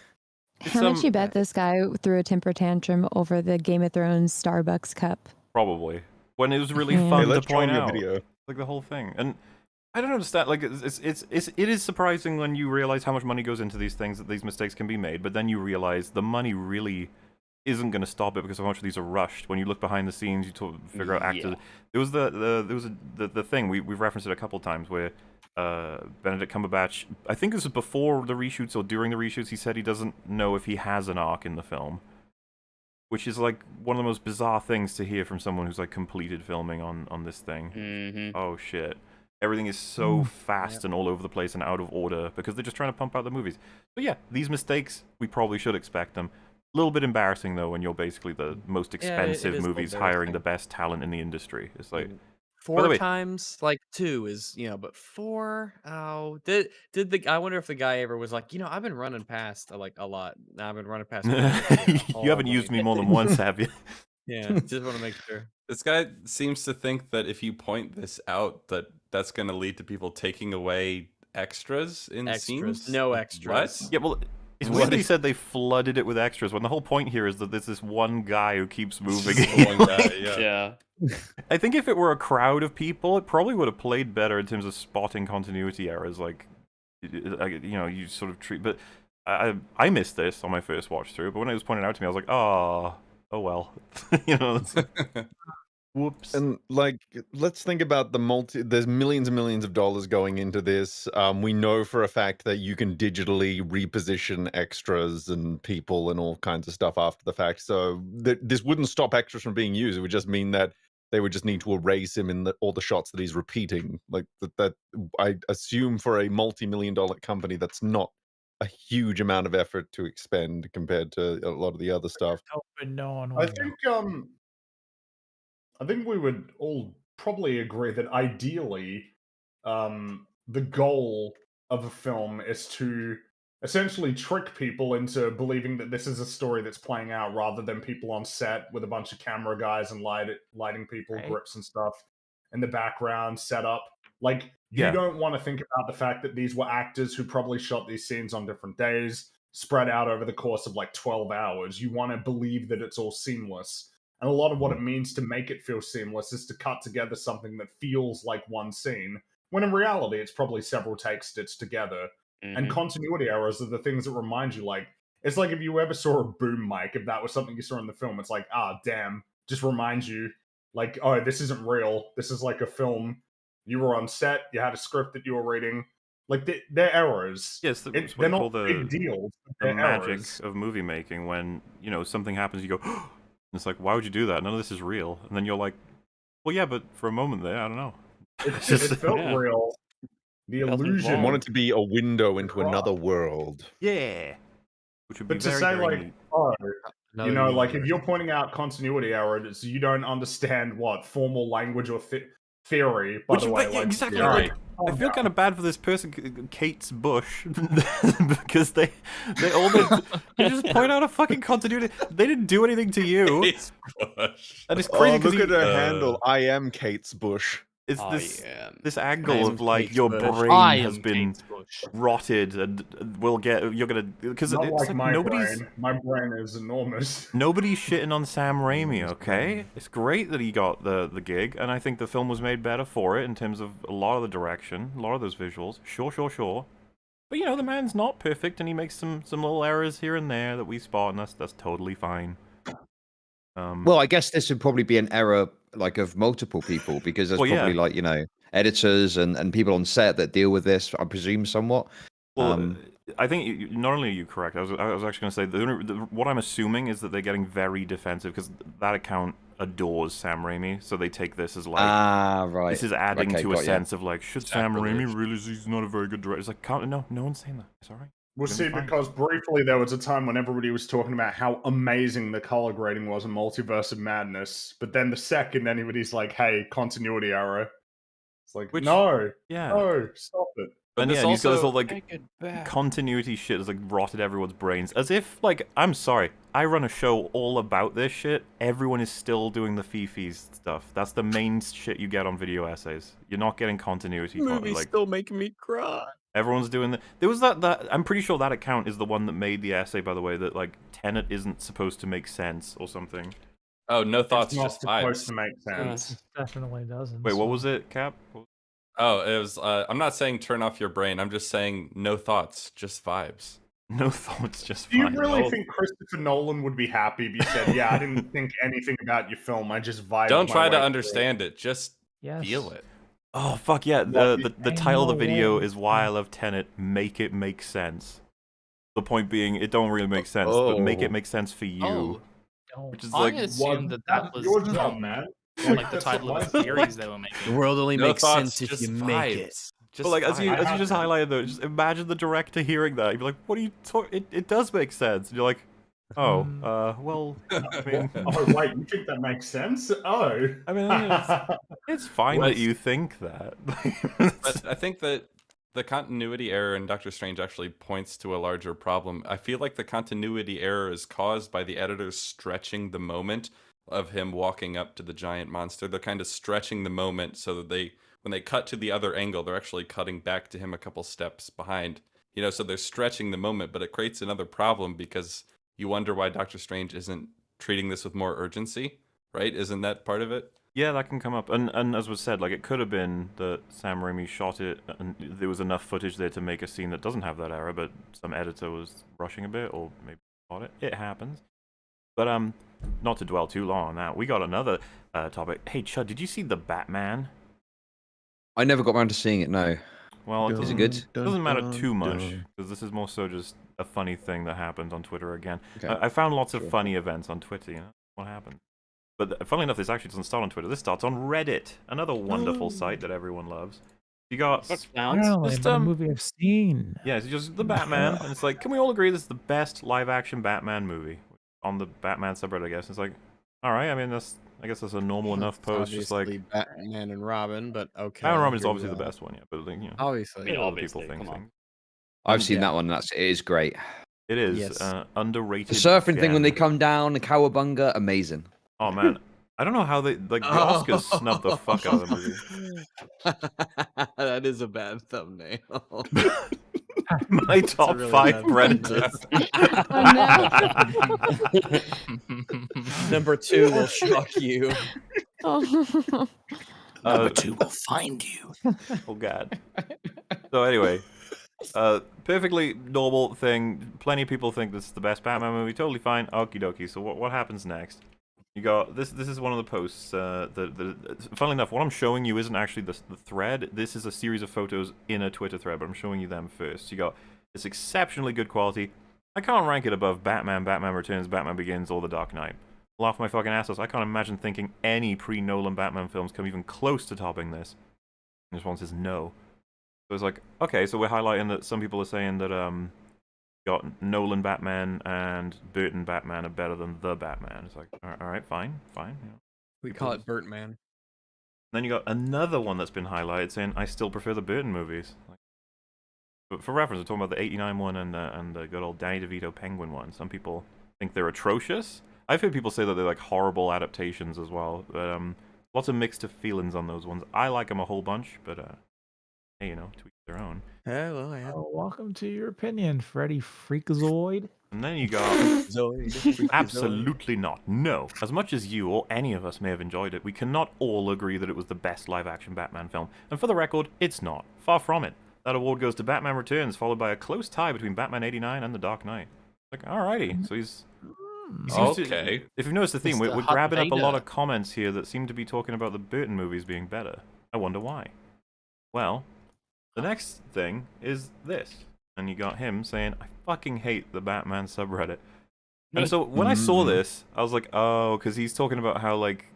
How much you bet this guy threw a temper tantrum over the Game of Thrones Starbucks cup? Probably. When it was really fun to point out, like the whole thing, and I don't understand. Like it is surprising when you realize how much money goes into these things that these mistakes can be made, but then you realize the money really isn't going to stop it because so much of these are rushed. When you look behind the scenes, you figure out actors. There was the thing we've referenced it a couple times where Benedict Cumberbatch, I think this was before the reshoots or during the reshoots, he said he doesn't know if he has an arc in the film, which is like one of the most bizarre things to hear from someone who's like completed filming on this thing. Mm-hmm. Oh shit. Everything is so fast and all over the place and out of order because they're just trying to pump out the movies. But yeah, these mistakes, we probably should expect them. A little bit embarrassing though when you're basically the most expensive movies hiring the best talent in the industry. It's like 4 times, like 2 is, but 4. Oh, I wonder if the guy ever was like, I've been running past like a lot. I've been running past. You haven't used me more than once, have you? Yeah, just want to make sure. This guy seems to think that if you point this out, that's going to lead to people taking away extras in scenes. No extras. What? Yeah, well, it's weird he said they flooded it with extras when the whole point here is that there's this one guy who keeps moving. One guy, yeah. I think if it were a crowd of people, it probably would have played better in terms of spotting continuity errors. Like, you sort of treat. But I missed this on my first watch through. But when it was pointed out to me, I was like, oh well. Whoops. And let's think about there's millions and millions of dollars going into this. We know for a fact that you can digitally reposition extras and people and all kinds of stuff after the fact. So this wouldn't stop extras from being used. It would just mean that they would just need to erase him in all the shots that he's repeating. Like that I assume for a multi-million-dollar company, that's not a huge amount of effort to expend compared to a lot of the other stuff. Hoping no one I think we would all probably agree that ideally, the goal of a film is to essentially trick people into believing that this is a story that's playing out rather than people on set with a bunch of camera guys and lighting people, grips and stuff. in the background set up. Like, you don't want to think about the fact that these were actors who probably shot these scenes on different days, spread out over the course of like 12 hours. You want to believe that it's all seamless. And a lot of what it means to make it feel seamless is to cut together something that feels like one scene, when in reality, it's probably several takes stitched together. And continuity errors are the things that remind you, like, it's like if you ever saw a boom mic, if that was something you saw in the film, it's like, damn, just reminds you, like, oh, this isn't real. This is like a film. You were on set, you had a script that you were reading. Like, they're errors. Yes, that's what they're you call not big deals. the magic of movie making. When, something happens, you go, and it's like, why would you do that? None of this is real. And then you're like, well, yeah, but for a moment there, I don't know. It felt real. The illusion. I want it to be a window into another world. Yeah. Which would be But to very, say, very like, neat. oh, Another like, if universe. you're pointing out continuity errors, you don't understand what formal language or theory, by the way. But yeah, like, exactly. right. Like, I feel kind of bad for this person, Kate's Bush, because they just point out a fucking continuity. They didn't do anything to you. Kate's Bush. And it's crazy because look at her handle. I am Kate's Bush. It's I this am angle of like Kate's your Bush. brain has been rotted and you're gonna because Not it's like like my nobody's brain. My brain is enormous. nobody's shitting on Sam Raimi, okay? It's great that he got the gig, and I think the film was made better for it in terms of a lot of the direction, a lot of those visuals. Sure. But the man's not perfect, and he makes some little errors here and there that we spot, and that's totally fine. Well, I guess this would probably be an error like of multiple people because there's probably like editors and people on set that deal with this. I presume somewhat. Well, I think not only are you correct. I was actually going to say what I'm assuming is that they're getting very defensive because that account adores Sam Raimi, so they take this as like right. This is adding to a got ya. sense of like, should Sam Raimi realize he's not a very good director? It's like, no one's saying that. It's all right. We'll see, because briefly there was a time when everybody was talking about how amazing the color grading was in Multiverse of Madness, but then the second anybody's like, hey, continuity error, it's like, no, stop it. And this yeah, you got this also- all like continuity shit has like rotted everyone's brains. As if like, I'm sorry, I run a show all about this shit. Everyone is still doing the Fifi's stuff. That's the main shit you get on video essays. You're not getting continuity. Movie's like still making me cry. everyone's doing that. There was that. I'm pretty sure that account is the one that made the essay, by the way, that like Tenet isn't supposed to make sense or something. Oh, no thoughts, It's not just vibes. supposed to make sense. It definitely doesn't. Wait, what was it, Cap? Oh, it was. I'm not saying turn off your brain. I'm just saying no thoughts, just vibes. No thoughts, just Do you fine. really think Christopher Nolan would be happy if you said, yeah, I didn't think anything about your film, I just vibed Don't my try way to through understand it. Just feel it. Oh fuck yeah! The title of the video is "Why I Love Tenet." Make it make sense. The point being, it don't really make sense, but make it make sense for you. Which is I like, assumed that was your job, man. like the title of the series they were making. The world only No makes thoughts, sense if just you make it. vibes. but like as you just highlighted though, just imagine the director hearing that. You'd be like, "What are you talking? It does make sense." And you're like, "Oh, well, I mean, Oh, wait, you think that makes sense? Oh. I mean, it's fine that you think that." But I think that the continuity error in Doctor Strange actually points to a larger problem. I feel like the continuity error is caused by the editors stretching the moment of him walking up to the giant monster. They're kind of stretching the moment so that when they cut to the other angle, they're actually cutting back to him a couple steps behind. So they're stretching the moment, but it creates another problem because you wonder why Doctor Strange isn't treating this with more urgency, right? Isn't that part of it? Yeah, that can come up. And as was said, like, it could have been that Sam Raimi shot it and there was enough footage there to make a scene that doesn't have that error, but some editor was rushing a bit or maybe shot it. It happens. But not to dwell too long on that, we got another topic. Hey, Chud, did you see The Batman? I never got around to seeing it, no. Well, Is it good? Doesn't matter too much, because this is more so just a funny thing that happened on Twitter again. I found lots of funny events on Twitter, what happened. But funnily enough, this actually doesn't start on Twitter. This starts on Reddit, another wonderful site that everyone loves. You got Finally, just, a movie I've seen. yeah, it's just the Batman, and it's like, can we all agree this is the best live-action Batman movie on the Batman subreddit? I guess it's like, all right. I mean, I guess that's a normal enough post. Just like Batman and Robin, but okay. Batman and Robin is here we obviously the go. best one, yeah. But like, Obviously. other people think things. I've seen that one. It is great. It is Yes. underrated. The surfing thing when they gem. come down, the cowabunga, amazing. Oh man, I don't know how they like the Oscars snubbed the fuck out of the movie. That is a bad thumbnail. My top really 5 bad predators. Number 2 will shock you. Number 2 will find you. Oh god. So anyway, perfectly normal thing. Plenty of people think this is the best Batman movie. Totally fine. Okie dokie. So what happens next? You got this. This is one of the posts. Funnily enough, what I'm showing you isn't actually the thread. This is a series of photos in a Twitter thread, but I'm showing you them first. You got this exceptionally good quality. I can't rank it above Batman, Batman Returns, Batman Begins, or The Dark Knight. Laugh my fucking ass off. I can't imagine thinking any pre-Nolan Batman films come even close to topping this. And this one says no. So it's like, okay, so we're highlighting that some people are saying that got Nolan Batman and Burton Batman are better than the Batman. It's like, all right, fine. You know. We call it Burtman. Then you got another one that's been highlighted saying, I still prefer the Burton movies. But for reference, we're talking about the 89 one and the good old Danny DeVito Penguin one. Some people think they're atrocious. I've heard people say that they're like horrible adaptations as well. But lots of mixed feelings on those ones. I like them a whole bunch, but hey, you know, to each their own. Yeah, well, yeah. Oh, welcome to your opinion, Freddy Freakazoid. And then you got absolutely not. No. As much as you or any of us may have enjoyed it, we cannot all agree that it was the best live-action Batman film. And for the record, it's not. Far from it. That award goes to Batman Returns, followed by a close tie between Batman 89 and The Dark Knight. Like, alrighty. So he seems okay. To, if you've noticed the theme, Mr. we're grabbing up a Vader. lot of comments here that seem to be talking about the Burton movies being better. I wonder why. Well, the next thing is this. And you got him saying, I fucking hate the Batman subreddit. And so when I saw this, I was like, oh, because he's talking about how, like,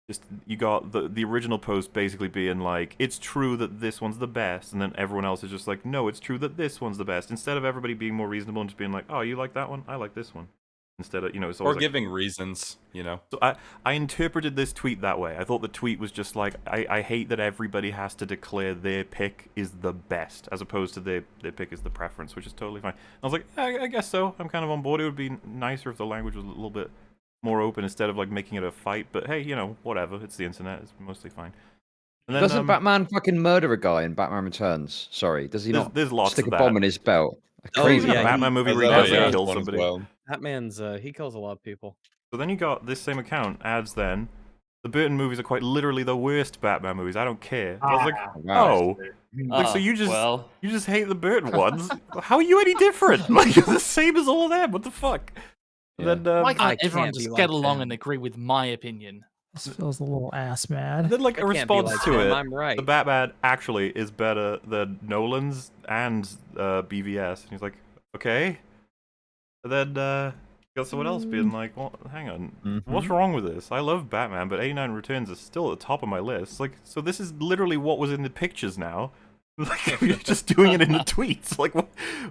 just you got the original post basically being like, it's true that this one's the best, and then everyone else is just like, no, it's true that this one's the best. Instead of everybody being more reasonable and just being like, oh, you like that one? I like this one. Instead of, you know, it's always or giving reasons, you know. So I interpreted this tweet that way. I thought the tweet was just like, I hate that everybody has to declare their pick is the best, as opposed to their pick is the preference, which is totally fine. I was like, I guess so. I'm kind of on board. It would be nicer if the language was a little bit more open instead of like making it a fight. But hey, you know, whatever. It's the internet. It's mostly fine. And then, Doesn't Batman fucking murder a guy in Batman Returns? Sorry, does he not there's lots stick of a that. bomb in his belt? Oh, yeah, Batman movie where he does kill somebody. Batman's he kills a lot of people. So then you got this same account adds then the Burton movies are quite literally the worst Batman movies. I don't care. I was like, oh, like, so you just hate the Burton ones? How are you any different? Like you're the same as all of them. What the fuck? Yeah. Then Why can't everyone can't be just like get along him. and agree with my opinion? This feels a little ass mad. Then, like, a I can't be response like to him, it, I'm right. the Batman actually is better than Nolan's and BVS. And he's like, okay. And then got someone else being like, well, hang on, what's wrong with this? I love Batman, but 89 Returns is still at the top of my list. Like, so this is literally what was in the pictures now. Like, you're just doing it in the tweets. Like,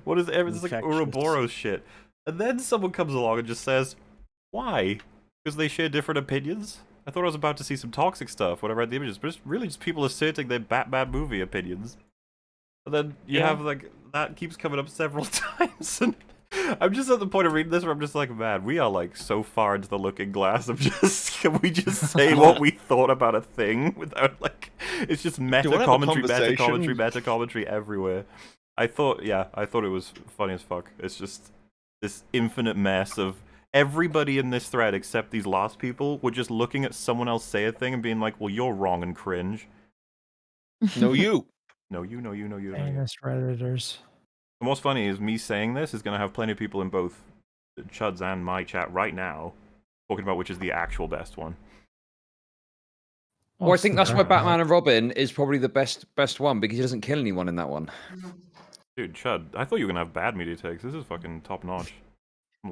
what is everything? It's like Ouroboros shit. And then someone comes along and just says, why? Because they share different opinions? I thought I was about to see some toxic stuff when I read the images, but it's really just people asserting their Batman movie opinions. And then you have, like, that keeps coming up several times. And I'm just at the point of reading this where I'm just like, man, we are, like, so far into the looking glass of just, can we just say what we thought about a thing without, like, it's just meta commentary everywhere. I thought it was funny as fuck. It's just this infinite mess of everybody in this thread except these last people were just looking at someone else say a thing and being like, well, you're wrong and cringe. No, you. No, you. Famous Redditors. And what's funny is me saying this is going to have plenty of people in both Chud's and my chat right now talking about which is the actual best one. Well, I think that's why Batman and Robin is probably the best one, because he doesn't kill anyone in that one. Dude, Chud, I thought you were going to have bad media takes. This is fucking top notch.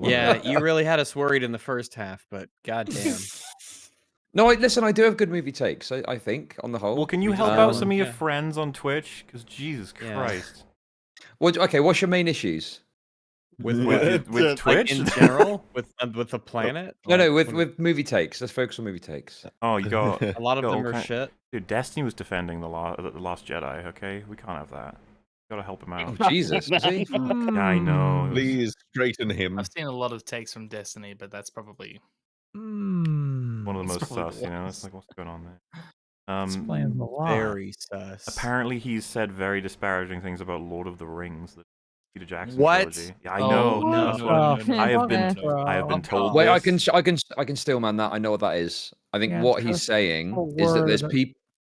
Yeah, you really had us worried in the first half, but goddamn. No, listen, I do have good movie takes, I think, on the whole. Well, can you help out some of your friends on Twitch? Because Jesus Christ. Okay, what's your main issues? With Twitch? Like in general? with the planet? No, with movie takes. Let's focus on movie takes. Oh, you got... A lot of them are shit. Dude, Destiny was defending the Last Jedi, okay? We can't have that. Gotta help him out. Oh, Jesus, was he? Yeah, I know. Please straighten him. I've seen a lot of takes from Destiny, but that's probably... one of the most probably sus. You know, was. it's like what's going on there. Explains a lot. Very sus. Apparently, he's said very disparaging things about Lord of the Rings, the Peter Jackson What? trilogy. Yeah, I know. no, That's no, what no, no, no, I have no, been. no, no. I have been told Wait, this. I can still man that. I know what that is. I think Yeah, what he's just saying a is that word.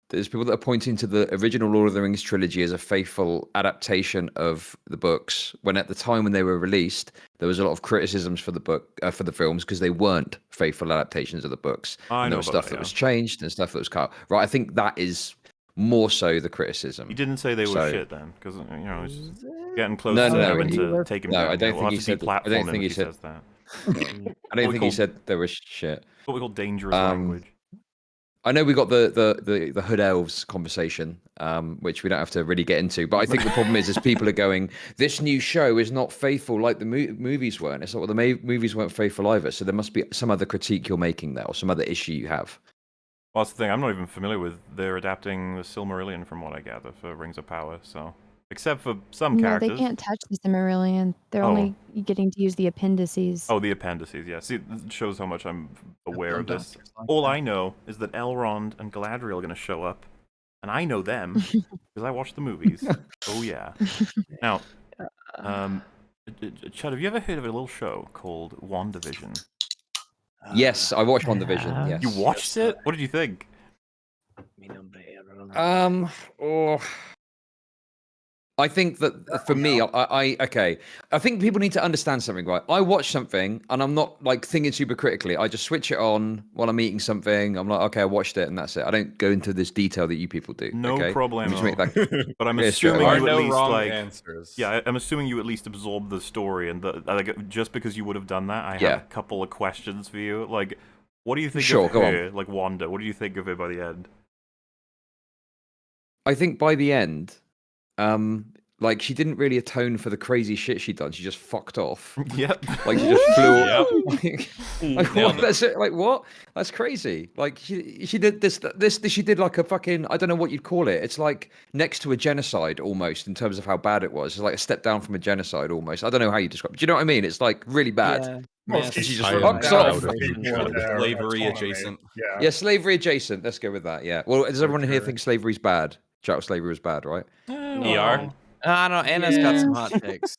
there's people that are pointing to the original Lord of the Rings trilogy as a faithful adaptation of the books. When at the time when they were released, there was a lot of criticisms for the for the films because they weren't faithful adaptations of the books, I and know there was about stuff that, that was yeah. changed and stuff that was cut. Right, I think that is more so the criticism. He didn't say they were So- shit then, because you know it's getting close No, to no, having he- to take him no, down. I don't We'll think he have to said. I deplatform don't him think he if he said. says that. I don't think he said there was shit. What we call dangerous language. I know we got the hood elves conversation, which we don't have to really get into. But I think the problem is people are going, this new show is not faithful like the movies weren't. It's like, well, the movies weren't faithful either. So there must be some other critique you're making there, or some other issue you have. Well, that's the thing. I'm not even familiar with. They're adapting the Silmarillion, from what I gather, for Rings of Power. So, except for some No, characters. they can't touch the Silmarillion. They're Oh. only getting to use the appendices. Oh, the appendices, yeah. See, it shows how much I'm aware of this. doctors like All that. I know is that Elrond and Galadriel are going to show up, and I know them because I watched the movies. Oh, yeah. Now, Chad, have you ever heard of a little show called WandaVision? Yes, I watched WandaVision. Yes. You watched it? What did you think? Oh, I think that for me, okay. I think people need to understand something, right? I watch something and I'm not like thinking super critically. I just switch it on while I'm eating something. I'm like, okay, I watched it and that's it. I don't go into this detail that you people do. No okay? problem. Let me just make that But I'm clear straight assuming away. you at least like answers. Yeah, I'm assuming you at least absorb the story, and like just because you would have done that, I have Yeah. a couple of questions for you. Like, what do you think Sure, of go on. her? Like Wanda, what do you think of her by the end? I think by the end, like she didn't really atone for the crazy shit she'd done. She just fucked off. Yep. Like she just flew. Yep. Like Nailed what? it. That's it. Like what? That's crazy. Like she did this. She did like a fucking. I don't know what you'd call it. It's like next to a genocide almost in terms of how bad it was. It's like a step down from a genocide almost. I don't know how you describe it. Do you know what I mean? It's like really bad. Well, And she just I am fucks proud off. of you, Chad. Slavery adjacent. Yeah. Yeah, slavery adjacent. Let's go with that. Yeah. Well, does everyone here think slavery's bad? Chattel slavery was bad, right? ER. I don't know. Anna's got some hot takes.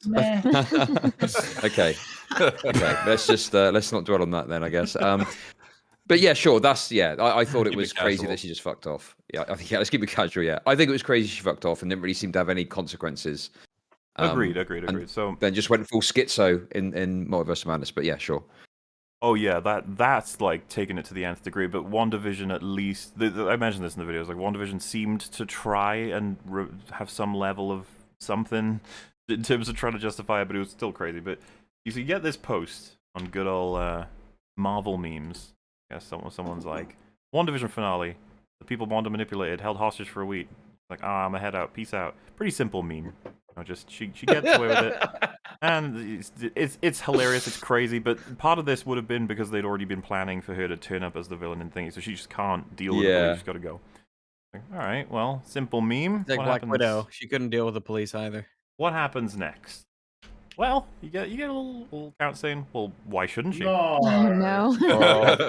Okay. Okay. Let's not dwell on that then, I guess. But yeah, sure. I thought it Keep it was crazy casual. that she just fucked off. Yeah, I think let's keep it casual. Yeah, I think it was crazy she fucked off and didn't really seem to have any consequences. Agreed. And So then just went full schizo in Multiverse of Madness. But yeah, sure. Oh yeah, that's like taking it to the nth degree. But WandaVision, at least, I mentioned this in the videos. Like WandaVision seemed to try and have some level of something in terms of trying to justify it, but it was still crazy. But you get this post on good old Marvel memes. I guess someone's like, WandaVision finale. The people Wanda manipulated, held hostage for a week. Like, I'm gonna head out. Peace out. Pretty simple meme. Just she gets away with it, and it's hilarious. It's crazy, but part of this would have been because they'd already been planning for her to turn up as the villain and thing, so she just can't deal with it. Yeah. She's got to go. Like, all right, well, simple meme. It's like What Black happens- Widow. She couldn't deal with the police either. What happens next? Well, you get a little count saying, well, why shouldn't she? Oh, no.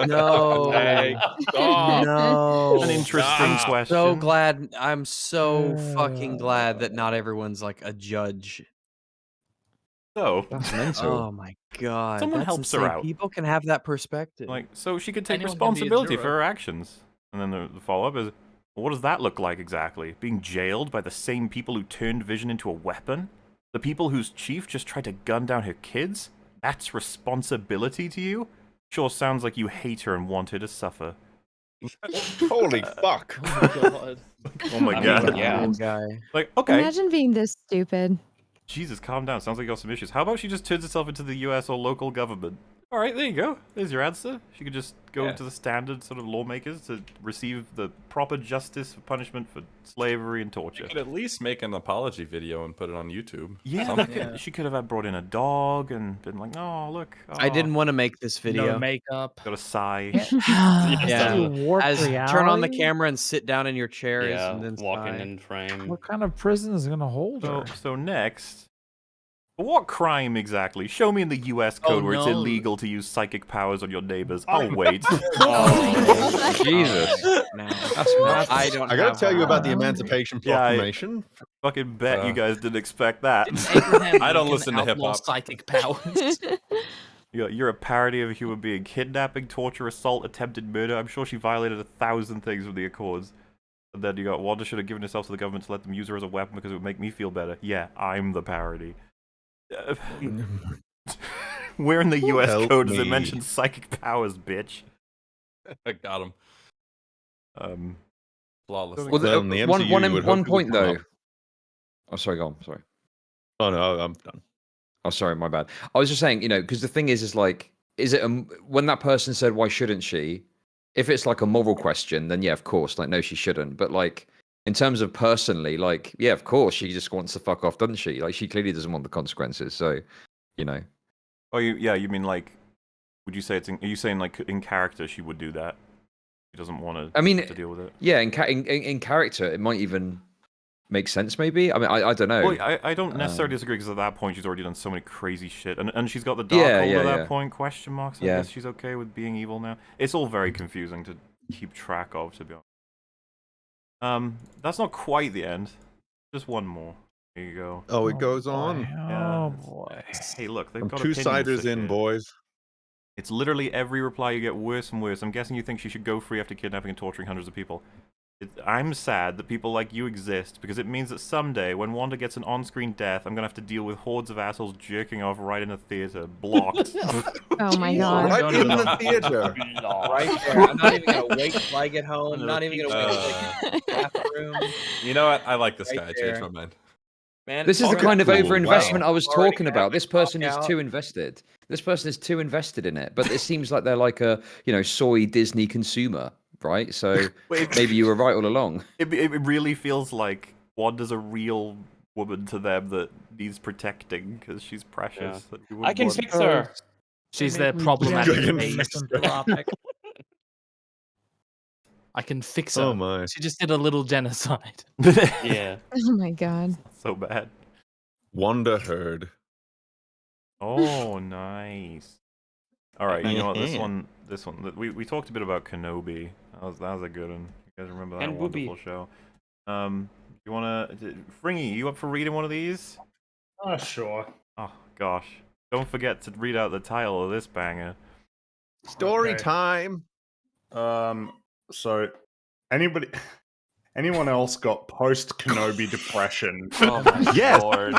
No. Hey, stop. No. An interesting question. So glad. I'm so fucking glad that not everyone's like a judge. So That's mental. Oh my god. Someone that's helps her insane. out. People can have that perspective. Like, so she could take Anyone can be a responsibility for juror. her actions. And then the follow-up is, well, what does that look like exactly? Being jailed by the same people who turned Vision into a weapon? The people whose chief just tried to gun down her kids? That's responsibility to you? Sure sounds like you hate her and want her to suffer. Holy fuck. Oh my god. Oh my I mean, god. yeah. Poor guy. Like, okay. Imagine being this stupid. Jesus, calm down. Sounds like you got some issues. How about she just turns herself into the US or local government? Alright, there you go. There's your answer. She could just go Yeah. to the standard sort of lawmakers to receive the proper justice for punishment for slavery and You torture. could at least make an apology video and put it on YouTube. Yeah, Something. that could- she could have brought in a dog and been like, "Oh, look, I didn't want to make this video. No makeup. got a sigh." Yeah. Warped As turn on the reality? camera and sit down in your chairs Yeah, and then walking sigh. in frame. What kind of prison is gonna hold her? So next, What crime exactly? Show me in the U.S. code where it's no. illegal to use psychic powers on your neighbors. I'll wait. Oh, Jesus. I don't. I gotta tell you about the one. Emancipation Yeah, Proclamation. Fucking bet you guys didn't expect that. Abraham I don't Lincoln listen to hip outlaw hop. psychic powers. You're a parody of a human being. Kidnapping, torture, assault, attempted murder. I'm sure she violated 1,000 things with the Accords. And then you got, Wanda should have given herself to the government to let them use her as a weapon because it would make me feel better. Yeah, I'm the parody. Where in the U.S. Help code does it me. mention psychic powers, bitch? I got him. Flawless. Well, Well, in the one MCU, you would one hopefully point come though. up- Oh, sorry, go on. Sorry. Oh no, I'm done. Oh, sorry, my bad. I was just saying, because the thing is like, is it when that person said, "Why shouldn't she?" If it's like a moral question, then yeah, of course, like no, she shouldn't. But like in terms of personally, like yeah, of course, she just wants to fuck off, doesn't she? Like she clearly doesn't want the consequences. So, Oh, you mean like? Would you say are you saying like in character she would do that? She doesn't want to. I mean, to deal with it. Yeah, in character, it might even make sense. Maybe. I mean, I don't know. Well, I don't necessarily disagree because at that point she's already done so many crazy shit, and she's got the dark hold at that point. Question marks. I guess she's okay with being evil now. It's all very confusing to keep track of, to be honest. That's not quite the end. Just one more. There you go. Oh, it goes on. Yeah. Oh boy. Hey, look, they've I'm got 2 opinions ciders to in, share. boys. It's literally every reply you get worse and worse. I'm guessing you think she should go free after kidnapping and torturing hundreds of people. I'm sad that people like you exist because it means that someday, when Wanda gets an on-screen death, I'm gonna have to deal with hordes of assholes jerking off right in the theater, blocked. Oh my god. Right in the theater. Right there. I'm not even gonna wait till I get home. I'm not even gonna wait till I get to the bathroom. You know what? I like this Right guy. I changed there. my mind. Man, This is the kind of cool. overinvestment Wow. I was Already talking about. This person is out. too invested. This person is too invested in it. But it seems like they're like a, soy Disney consumer, right? So maybe you were right all along. It really feels like Wanda's a real woman to them that needs protecting because she's precious. that you I wouldn't can want- fix her. She's their problematic base. Misanthropic. I can fix her. Oh my. She just did a little genocide. Yeah. Oh my god. So bad. Wanda heard. Oh, nice. All right, you know what? This one. We talked a bit about Kenobi. That was a good one. You guys remember that And wonderful show? You wanna, Fringy? You up for reading one of these? Sure. Oh gosh, don't forget to read out the title of this banger. Story Okay. time. So, anyone else got post Kenobi depression? Oh my Yes. lord.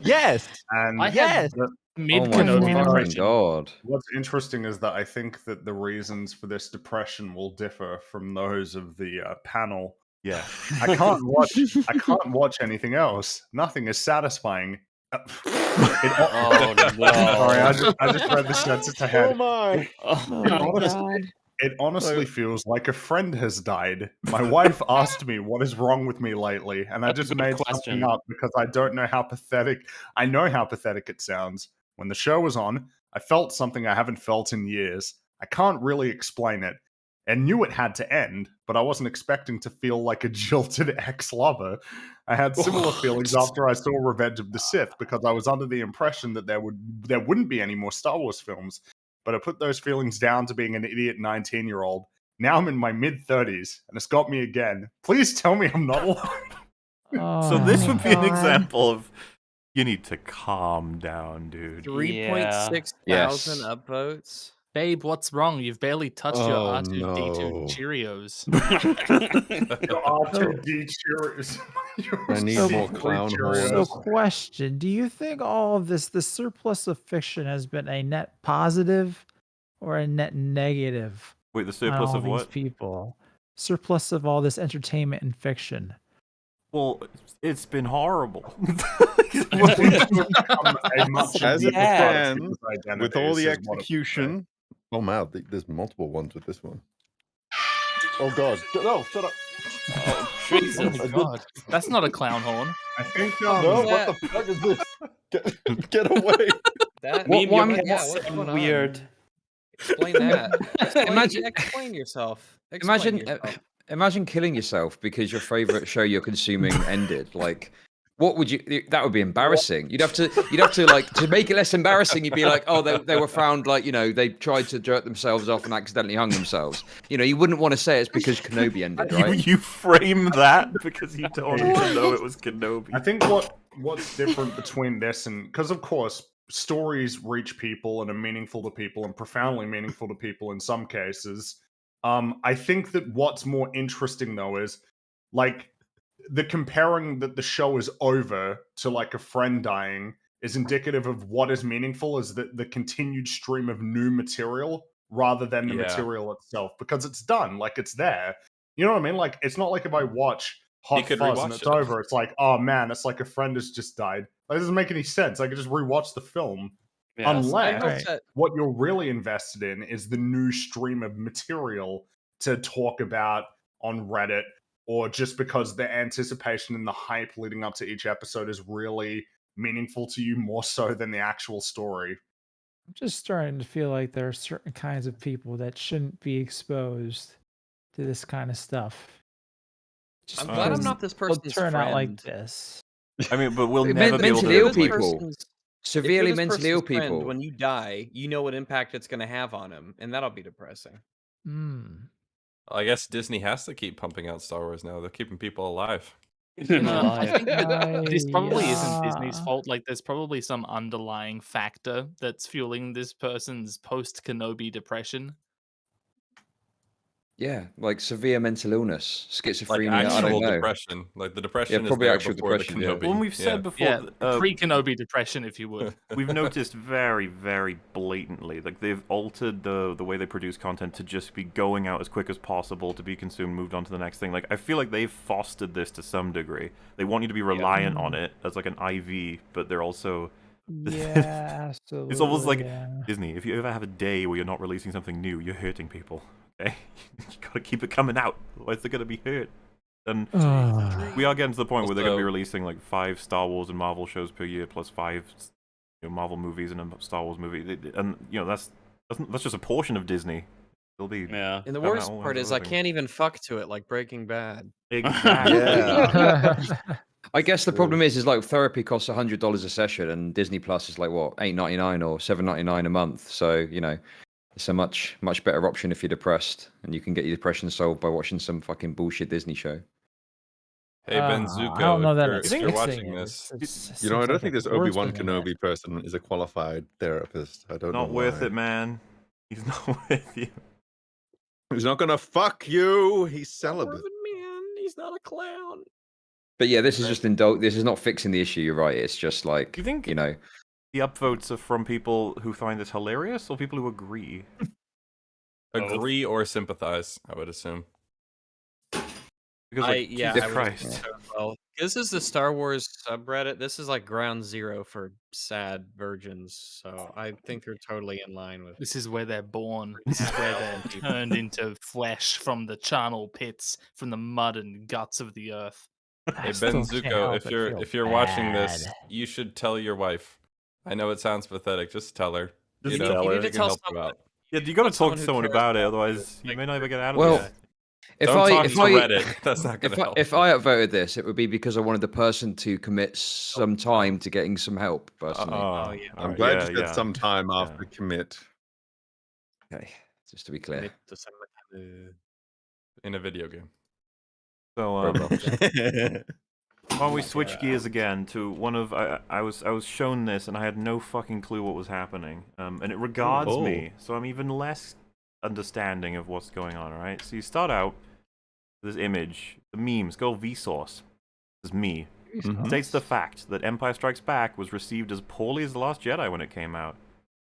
Yes. And I had mid Oh my Kenobi fucking depression. god. what's interesting is that I think that the reasons for this depression will differ from those of the panel. Yeah. I can't watch anything else. Nothing is satisfying. Oh no. Sorry, I just read the sentence ahead. Oh my. Oh my god. It honestly feels like a friend has died. My wife asked me what is wrong with me lately, and I That's a just good made question. something up because I don't know how pathetic. I know how pathetic it sounds. When the show was on, I felt something I haven't felt in years. I can't really explain it. And knew it had to end, but I wasn't expecting to feel like a jilted ex-lover. I had similar feelings after I saw Revenge of the Sith because I was under the impression that there wouldn't be any more Star Wars films. But I put those feelings down to being an idiot 19-year-old. Now I'm in my mid-30s, and it's got me again. Please tell me I'm not alone. So this my would be an God. example of you need to calm down, dude. 3.6 Yes. thousand upvotes. Babe, what's wrong? You've barely touched your Oh, R2D2 no. Cheerios. R2D Cheerios. I need So- more clown So, horns. question: do you think all of this, the surplus of fiction, has been a net positive or a net negative? Wait, the on surplus all of these what? people? Surplus of all this entertainment and fiction. Well, it's been horrible. As it Yeah. stands, with all the execution. Oh man, there's multiple ones with this one. Oh god, no, shut up. Oh, Oh Jesus. my god. That's not a clown horn. I think No, that? what the fuck is this? Get away. That What- what- what's going on? Weird. Explain that. Imagine- Explain yourself. Explain Imagine, yourself. imagine killing yourself because your favorite show you're consuming ended. Like, What would you? That would be embarrassing. You'd have to like to make it less embarrassing. You'd be like, oh, they were found like they tried to jerk themselves off and accidentally hung themselves. You wouldn't want to say it's because Kenobi ended, right? You frame that because you don't want to know it was Kenobi. I think what's different between this and because of course stories reach people and are meaningful to people and profoundly meaningful to people in some cases. I think that what's more interesting though is like the comparing that the show is over to like a friend dying is indicative of what is meaningful is the continued stream of new material rather than the material itself because it's done, like it's there. You know what I mean? Like it's not like if I watch Hot Fuzz and it's over, it's like, oh man, it's like a friend has just died. That doesn't make any sense. I could just rewatch the film. Yeah, Unless what you're really invested in is the new stream of material to talk about on Reddit, or just because the anticipation and the hype leading up to each episode is really meaningful to you more so than the actual story. I'm just starting to feel like there are certain kinds of people that shouldn't be exposed to this kind of stuff. I'm glad I'm not this person's turn out like friend. this. I mean, but we'll never be able to. Mentally ill people, severely mentally ill people. When you die, you know what impact it's going to have on him, and that'll be depressing. I guess Disney has to keep pumping out Star Wars now. They're keeping people alive. I think that this probably isn't Disney's fault. Like, there's probably some underlying factor that's fueling this person's post-Kenobi depression. Yeah, like severe mental illness, schizophrenia. Like I actual don't know. depression. Like the depression Yeah, probably is there actual before depression. the Yeah. Kenobi. Well, we've said before, pre-Kenobi depression, if you would. We've noticed very, very blatantly, like they've altered the way they produce content to just be going out as quick as possible to be consumed, moved on to the next thing. Like I feel like they've fostered this to some degree. They want you to be reliant on it as like an IV, but they're also Yeah, absolutely. it's almost like Disney. If you ever have a day where you're not releasing something new, you're hurting people. Okay, you gotta keep it coming out, otherwise they're gonna be hurt. And we are getting to the point where they're gonna be releasing like 5 Star Wars and Marvel shows per year, plus 5 Marvel movies and a Star Wars movie. And that's just a portion of Disney. They'll be And the worst part is I can't even fuck to it like Breaking Bad. Exactly. I guess the problem is like therapy costs $100 a session, and Disney Plus is like what, $8.99 or $7.99 a month. So it's a much better option if you're depressed, and you can get your depression solved by watching some fucking bullshit Disney show. Hey Ben Zuko, I don't know that if you're watching this, I don't think this Obi-Wan Kenobi person is a qualified therapist. I don't know. Not worth it, man. He's not with you. He's not gonna fuck you. He's celibate. Man, he's not a clown. But yeah, this is just this is not fixing the issue. You're right. It's just like you think the upvotes are from people who find this hilarious or people who agree? Agree or sympathize, I would assume. Because Jesus Christ. Well, this is the Star Wars subreddit. This is like ground zero for sad virgins. So I think they're totally in line with. This is where they're born. This is where they're turned into flesh from the charnel pits, from the mud and guts of the earth. Hey Ben Zuko, if you're watching this, you should tell your wife. I know it sounds pathetic. Just tell her. Just tell her. you need to Can tell help someone. you out. Yeah, you got to talk to someone about it, otherwise you may not even get out of it. If Don't I talk if to I Reddit. That's not gonna help. if I upvoted this, it would be because I wanted the person to commit some time to getting some help. Personally, I'm glad you said some time after commit. Okay, just to be clear. In a video game. So why don't we switch gears again to one of I was shown this and I had no fucking clue what was happening. And it regards me, so I'm even less understanding of what's going on. All right, so you start out with this image, the memes, go Vsauce. This is me. States the fact that Empire Strikes Back was received as poorly as The Last Jedi when it came out.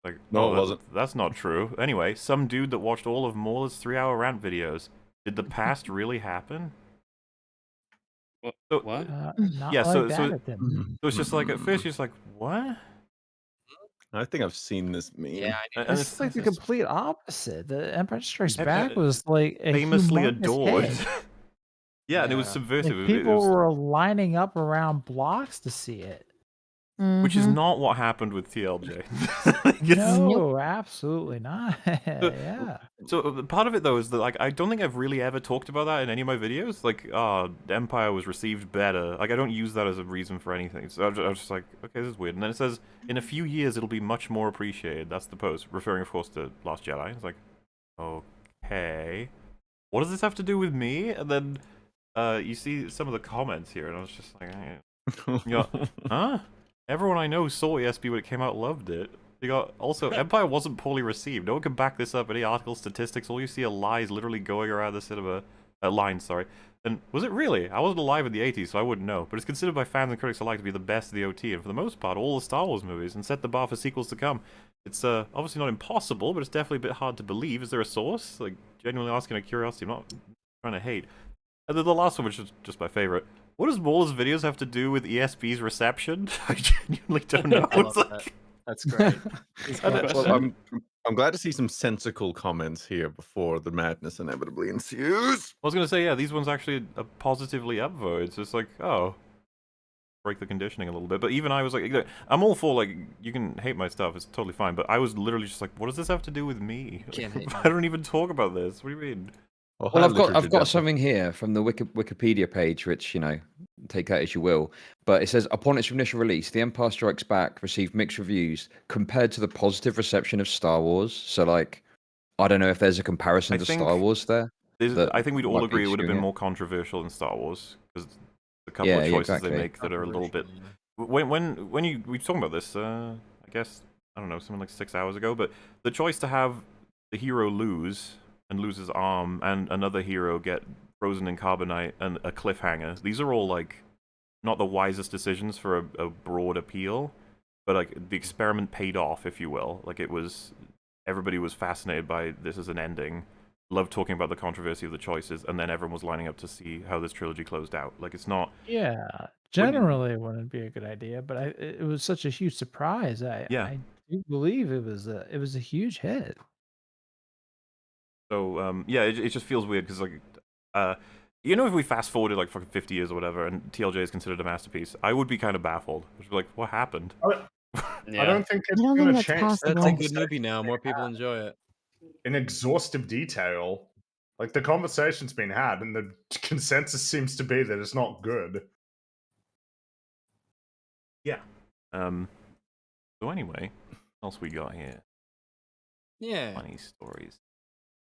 Like, No, it wasn't. That's not true. Anyway, some dude that watched all of Mauler's 3-hour rant videos. Did the past really happen? What? Yeah, so Mm-hmm. it's just like at first you're just like, what? I think I've seen this meme. Yeah, It's like the complete opposite. The Empire Strikes Back was like a famously humongous adored. hit. Yeah, and it was subversive. Like, people were lining up around blocks to see it. which is Mhm. not what happened with TLJ. No, absolutely not. Yeah. So part of it though is that like I don't think I've really ever talked about that in any of my videos. Like, Empire was received better. Like I don't use that as a reason for anything. So I was just like, okay, this is weird. And then it says in a few years it'll be much more appreciated. That's the post, referring of course to Last Jedi. It's like, okay, what does this have to do with me? And then you see some of the comments here, and I was just like, you know, huh? Everyone I know saw ESP when it came out, loved it. You got also Empire wasn't poorly received. No one can back this up. Any articles, statistics, all you see are lies literally going around the cinema. Lines, sorry. And was it really? I wasn't alive in the 80s, so I wouldn't know. But it's considered by fans and critics alike to be the best of the OT, and for the most part, all the Star Wars movies, and set the bar for sequels to come. It's obviously not impossible, but it's definitely a bit hard to believe. Is there a source? Like, genuinely asking a curiosity. I'm not trying to hate. And then the last one, which is just my favorite. What does Mauler's videos have to do with ESP's reception? I genuinely don't know. I love that. That's great. Well, I'm glad to see some sensical comments here before the madness inevitably ensues. I was going to say, yeah, these ones actually are positively upvoted. It's just like, oh, break the conditioning a little bit. But even I was like, I'm all for, like, you can hate my stuff. It's totally fine. But I was literally just like, what does this have to do with me? Can't hate I don't even talk about this. What do you mean? Well, I've got something here from the Wikipedia page, which, you know, take that as you will. But it says, upon its initial release, The Empire Strikes Back received mixed reviews compared to the positive reception of Star Wars. So, like, I don't know if there's a comparison to Star Wars there. I think we'd all agree it would have been more controversial than Star Wars because the couple of choices they make that are a little bit. When we were talking about this, I guess I don't know, something like 6 hours ago. But the choice to have the hero lose and lose his arm, and another hero get frozen in carbonite and a cliffhanger. These are all like not the wisest decisions for a broad appeal, but like the experiment paid off, if you will. Like it was, everybody was fascinated by this as an ending. Loved talking about the controversy of the choices, and then everyone was lining up to see how this trilogy closed out. Like it's not. Yeah, generally it wouldn't be a good idea, but it was such a huge surprise. I do believe it was a huge hit. So yeah, it just feels weird because like you know, if we fast forwarded like fucking 50 years or whatever, and TLJ is considered a masterpiece, I would be kind of baffled. I'd be like, what happened? I don't think it's going to change. That's a good movie now. More people enjoy it. In exhaustive detail, like the conversation's been had, and the consensus seems to be that it's not good. Yeah. So anyway, what else we got here? Yeah. Funny stories.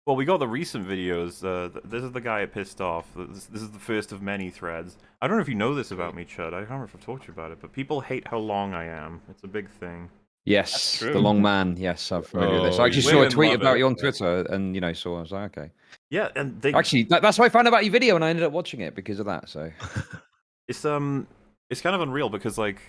Well, we got the recent videos. This is the guy I pissed off. This is the first of many threads. I don't know if you know this about me, Chud. I don't remember if I've talked to you about it, but people hate how long I am. It's a big thing. Yes, the long man. Yes, I'm familiar with this. I actually saw a tweet about you on Twitter, and you know, I was like, okay. Yeah, and they actually that's why I found out about your video, and I ended up watching it because of that. So it's kind of unreal because like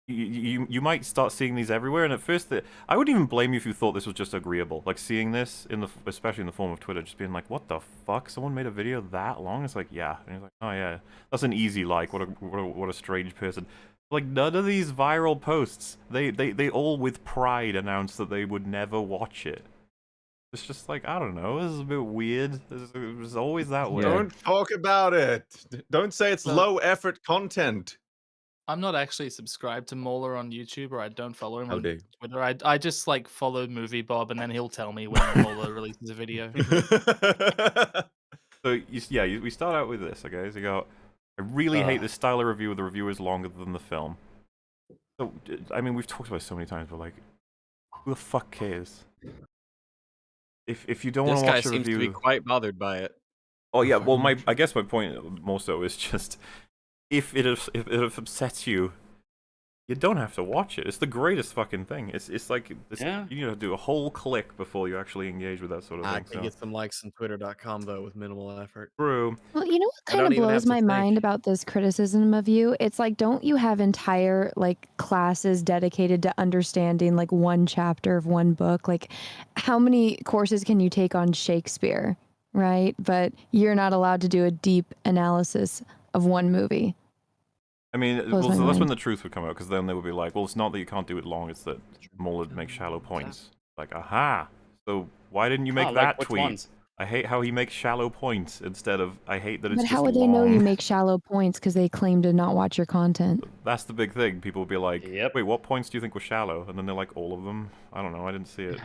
you might start seeing these everywhere, and at first I wouldn't even blame you if you thought this was just agreeable. Like seeing this especially in the form of Twitter, just being like, what the fuck? Someone made a video that long? It's like, yeah, and you're like, oh yeah, that's an easy like. What a strange person. Like none of these viral posts, they all with pride announced that they would never watch it. It's just like, I don't know, this is a bit weird. It was always that way. Don't talk about it. Don't say it's low effort content. I'm not actually subscribed to Mauler on YouTube, or I don't follow him on do you? Twitter. I just like follow Movie Bob, and then he'll tell me when Mauler releases a video. So we start out with this, okay? So you go, I really hate this style of review where the review is longer than the film. So I mean, we've talked about it so many times, but like, who the fuck cares? If you don't want to watch a review, this guy seems to be quite bothered by it. Oh yeah, well I guess my point more so is just if it upsets you, you don't have to watch it. It's the greatest fucking thing. It's like you know, do a whole click before you actually engage with that sort of thing. I can get some likes on Twitter.com though with minimal effort. True. Well, you know what kind of blows my mind about this criticism of you? It's like, don't you have entire like classes dedicated to understanding like one chapter of one book? Like, how many courses can you take on Shakespeare, right? But you're not allowed to do a deep analysis of one movie. I mean, well, so that's when the truth would come out, because then they would be like, well, it's not that you can't do it long, it's that Mauler makes shallow points. Like, aha! So why didn't you make that tweet? I hate how he makes shallow points instead of I hate that it's But just how would they know you long. make shallow points because they claim to not watch your content? That's the big thing. People will be like, Yep. wait, what points do you think were shallow? And then they're like, all of them? I don't know, I didn't see it.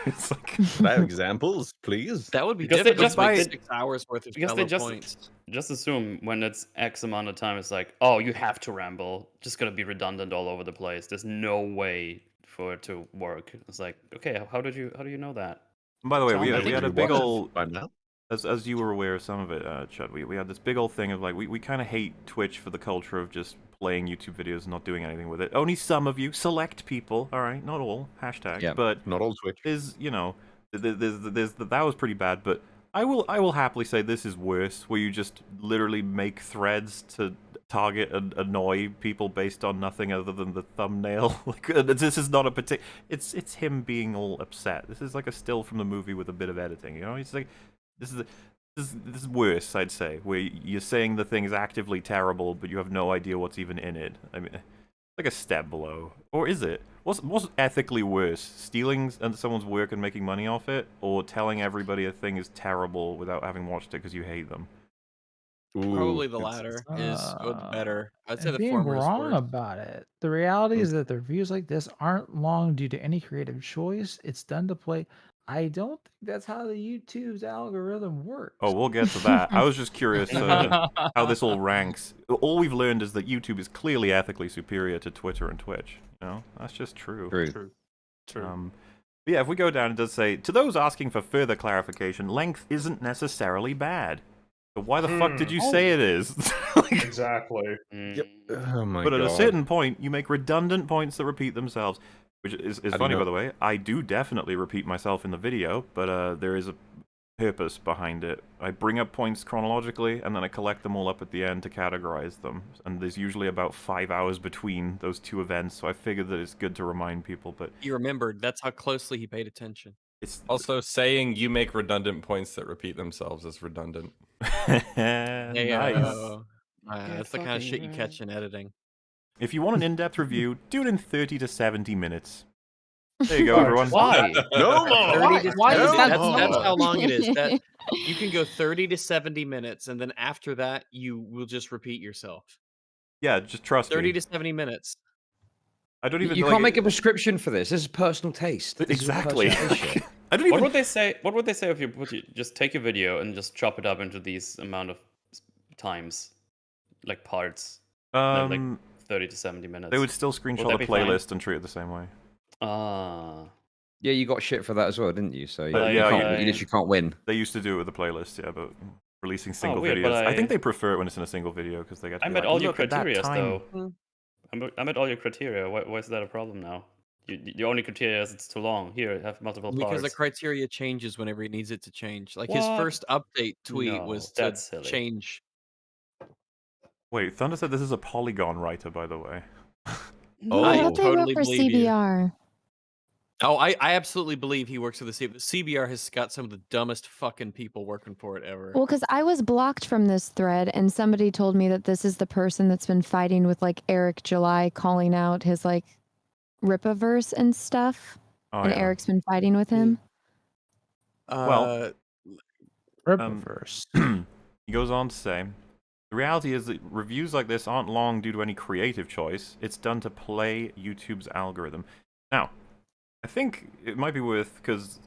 It's like... Could I have examples, please? That would be Because they difficult just to make make 6 hours worth of because shallow they just points. just assume when it's X amount of time, it's like, oh, you have to ramble. Just gonna be redundant all over the place. There's no way for it to work. It's like, okay, how do you know that? And by the way, Tell we me. had a big old... By now? As you were aware of some of it, Chud, we had this big old thing of like, we kind of hate Twitch for the culture of just playing YouTube videos and not doing anything with it. Only some of you, select people, alright, not all, hashtag, Yeah, but not all Twitch. is, you know, that was pretty bad, but I will happily say this is worse, where you just literally make threads to target and annoy people based on nothing other than the thumbnail. Like, this is not a particular... It's him being all upset. This is like a still from the movie with a bit of editing, you know? It's like... This is worse, I'd say, where you're saying the thing is actively terrible, but you have no idea what's even in it. I mean, like a step below. Or is it? What's ethically worse? Stealing someone's work and making money off it? Or telling everybody a thing is terrible without having watched it because you hate them? Probably the latter is better. I'd say And the being former is wrong worse. about it. The reality is that the reviews like this aren't long due to any creative choice. It's done to play. I don't think that's how the YouTube's algorithm works. Oh, we'll get to that. I was just curious how this all ranks. All we've learned is that YouTube is clearly ethically superior to Twitter and Twitch. You know, that's just true. True. But yeah, if we go down, it does say, to those asking for further clarification, length isn't necessarily bad. But why the fuck did you say it is? Exactly. Yep. Oh my But god. at a certain point, you make redundant points that repeat themselves. Which is funny, by the way. I do definitely repeat myself in the video, but there is a purpose behind it. I bring up points chronologically, and then I collect them all up at the end to categorize them. And there's usually about 5 hours between those two events, so I figured that it's good to remind people. But He remembered. That's how closely he paid attention. it's Also, saying you make redundant points that repeat themselves is redundant. nice. That's the kind of shit you catch in editing. If you want an in-depth review, do it in 30 to 70 minutes. There you go, everyone. Why? No more! 30 to Why is 70 that that's more? how long it is. That you can go 30 to 70 minutes, and then after that, you will just repeat yourself. Yeah, just trust 30 me. to 70 minutes. I don't even You like, can't make a prescription for this. This is personal taste. This is Exactly. personal taste. I don't even... What would they say? What would they say if you just take a video and just chop it up into these amount of times, like parts, like 30 to 70 minutes? They would still Would screenshot that the be fine? playlist and treat it the same way. Yeah, you got shit for that as well, didn't you? So you, yeah, you literally can't win. They used to do it with the playlist, yeah, but releasing single weird, videos. but I think I- they prefer it when it's in a single video because they get. To I be met like, all your "Look at that criteria time." though. I met all your criteria. Why is that a problem now? The only criteria is it's too long. Here, have multiple Because the parts. criteria changes whenever he needs it to change. Like his What? first update tweet No, was to that's silly. change. Wait, Thunder said this is a Polygon writer, by the way. I thought they wrote for CBR. Oh, I absolutely believe he works for the CBR. CBR has got some of the dumbest fucking people working for it ever. Well, because I was blocked from this thread, and somebody told me that this is the person that's been fighting with like Eric July, calling out his like Ripaverse and stuff. Oh, and yeah. Eric's been fighting with him. Well, Ripaverse. He goes on to say, the reality is that reviews like this aren't long due to any creative choice. It's done to play YouTube's algorithm. Now, I think it might be worth, because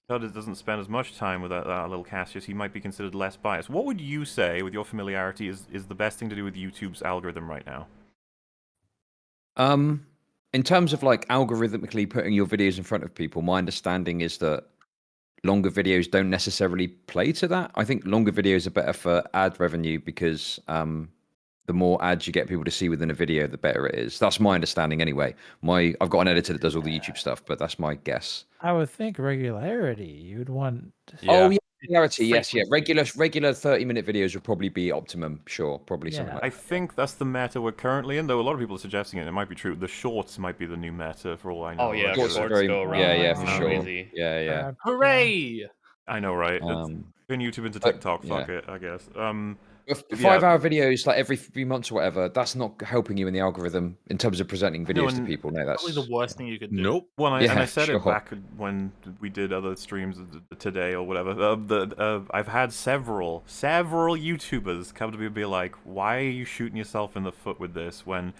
Todd doesn't spend as much time with that little Cassius, he might be considered less biased. What would you say, with your familiarity, is the best thing to do with YouTube's algorithm right now? In terms of like algorithmically putting your videos in front of people, my understanding is that longer videos don't necessarily play to that. I think longer videos are better for ad revenue because the more ads you get people to see within a video, the better it is. That's my understanding anyway. I've got an editor that does all the YouTube stuff, but that's my guess. I would think regularity. You'd want. Oh yeah, regularity. Yes, yeah. Regular 30-minute videos would probably be optimum. Sure, probably something like I that. think that's the meta we're currently in, though a lot of people are suggesting it. It might be true. The shorts might be the new meta for all I know. Oh yeah, Like, shorts very- go around. yeah, like for sure. crazy. Yeah. Hooray! I know, right? Turn YouTube into TikTok. yeah. Fuck it, I guess. If Yeah. 5-hour videos like every 3 months or whatever, that's not helping you in the algorithm in terms of presenting videos to and people. No, that's Probably the worst thing you could do. Nope. Well, and I said sure. it back when we did other streams today or whatever. I've had several YouTubers come to me and be like, "Why are you shooting yourself in the foot with this?" When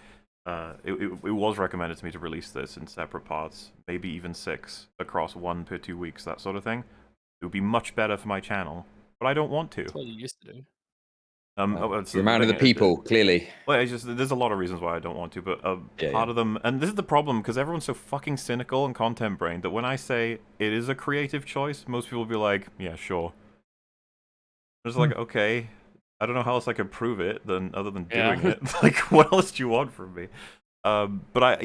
it was recommended to me to release this in separate parts, maybe even 6 across 1 per 2 weeks, that sort of thing. It would be much better for my channel, but I don't want to. That's what you used to do. The amount of the people, clearly. Well, it's just there's a lot of reasons why I don't want to, but part of them, and this is the problem because everyone's so fucking cynical and content brained that when I say it is a creative choice, most people will be like, "Yeah, sure." It's like, okay, I don't know how else I can prove it other than doing it. Like, what else do you want from me? But I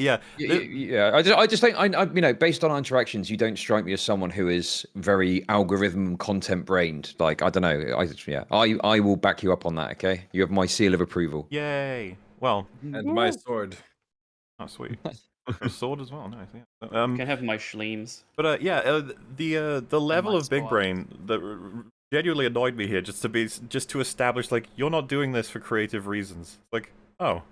just think you know, based on our interactions, you don't strike me as someone who is very algorithm content brained. Like, I don't know, I will back you up on that. Okay, you have my seal of approval. Yay! Well, and my sword. Oh, sweet. A sword as well. Nice. Yeah. Can have my schleems. But the level of big brain that genuinely annoyed me here, just to establish like you're not doing this for creative reasons. Like, oh.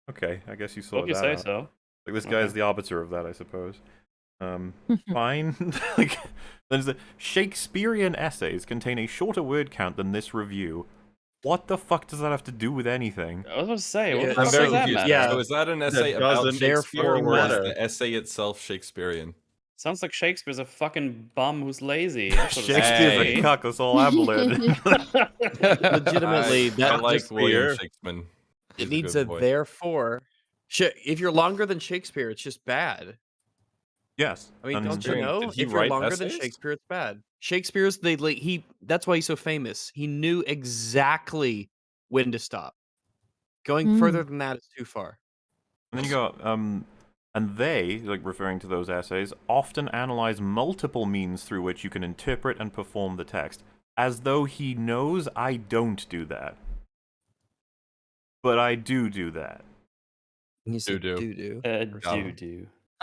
Okay, I guess you saw that. You say out. so. Like this guy is the arbiter of that, I suppose. Fine. Like, there's the Shakespearean essays contain a shorter word count than this review. What the fuck does that have to do with anything? I was about to say, what the I'm fuck very does that confused. matter? Yeah. So is that an essay about Shakespeare, or is matter. the essay itself Shakespearean? Sounds like Shakespeare's a fucking bum who's lazy. Shakespeare's a cuck, that's all I'm learning. Legitimately, that I like just William Shakespeare. It needs a therefore. If you're longer than Shakespeare, it's just bad. Yes. I mean, don't you Did know? he If you're write longer than essays? Shakespeare, it's bad. Shakespeare's that's why he's so famous. He knew exactly when to stop. Going further than that is too far. And then you got and they, like referring to those essays, often analyze multiple means through which you can interpret and perform the text, as though he knows I don't do that. But I do that. You said Do. do.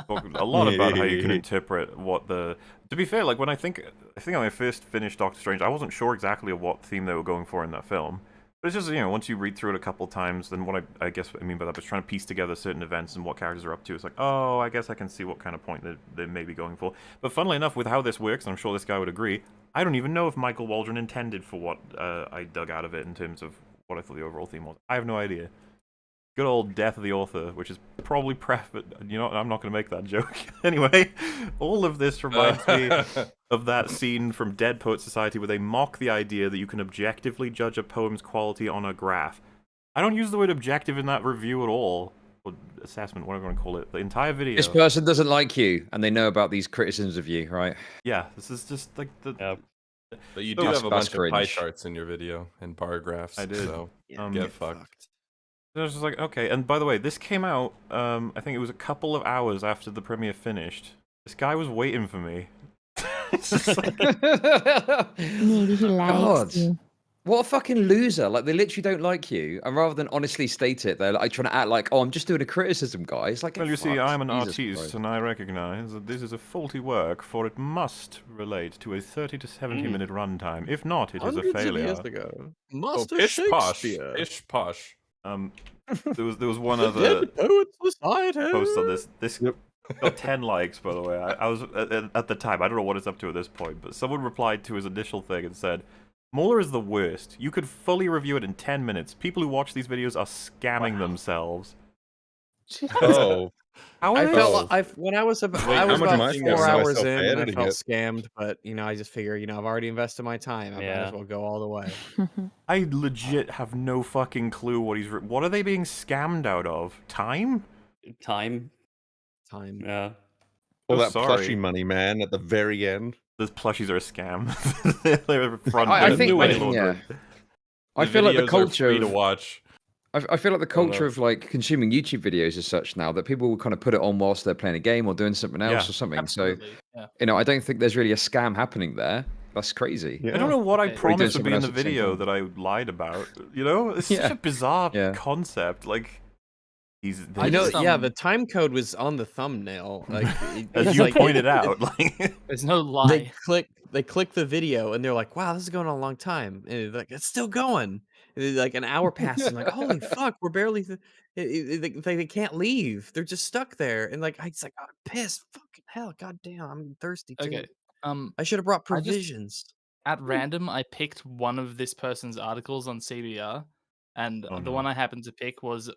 Talk a lot about how you can interpret what the. To be fair, like when I think when I first finished Doctor Strange, I wasn't sure exactly what theme they were going for in that film. But it's just, you know, once you read through it a couple times, then what I guess what I mean by that is trying to piece together certain events and what characters are up to. It's like, oh, I guess I can see what kind of point they may be going for. But funnily enough, with how this works, and I'm sure this guy would agree, I don't even know if Michael Waldron intended for what I dug out of it in terms of what I thought the overall theme was. I have no idea. Good old death of the author, which is probably but you know, I'm not going to make that joke. Anyway, all of this reminds me of that scene from Dead Poet Society where they mock the idea that you can objectively judge a poem's quality on a graph. I don't use the word objective in that review at all. Or assessment, whatever you want to call it. The entire video. This person doesn't like you, and they know about these criticisms of you, right? Yeah, this is just like the... But you do have a bunch of pie charts in your video and bar graphs. I did. So get fucked. I was just like, okay, and by the way, this came out, I think it was a couple of hours after the premiere finished. This guy was waiting for me. It's just like... Maybe he likes you. What a fucking loser. Like, they literally don't like you, and rather than honestly state it, they're like trying to act like, oh, I'm just doing a criticism, guys. Like, well, you see, I'm an Jesus artiste, Christ. and I recognize that this is a faulty work, for it must relate to a 30 to 70 minute runtime. If not, it is a failure. Years ago. Master Shakespeare. Ish posh. There was one other Poet Society. post on this. This got 10 likes, by the way. I was at the time. I don't know what it's up to at this point, but someone replied to his initial thing and said, "Mueller is the worst. You could fully review it in 10 minutes. People who watch these videos are scamming themselves." Oh. I felt when I was about 4 hours in, and I editing felt it? scammed. But you know, I just figure, you know, I've already invested my time. I might as well go all the way. I legit have no fucking clue what he's. What are they being scammed out of? Time? Time. Yeah. All Oh, that sorry. plushie money, man, at the very end. Those plushies are a scam. They're front. I think, yeah. I feel like the videos are culture free to of, watch. I feel like the culture of like consuming YouTube videos is such now that people will kind of put it on whilst they're playing a game or doing something else Yeah, or something. absolutely, So, yeah. you know, I don't think there's really a scam happening there. That's crazy. I don't know what I Okay. promised would be in the something else at the same video time. that I lied about. You know, it's such a bizarre Yeah. concept. Like, I know. Yeah, the time code was on the thumbnail. Like as it's you like- pointed out. Like, There's no lie. They click. they click the video and they're like, "Wow, this is going on a long time." And like, "It's still going." And then, like an hour passes. I'm like, "Holy fuck, we're barely." They can't leave. They're just stuck there. And like, it's like, I'm pissed. Fucking hell, goddamn, I'm thirsty too. Okay. I should have brought I just provisions. at random I picked one of this person's articles on CBR, and Oh, the no. one I happened to pick was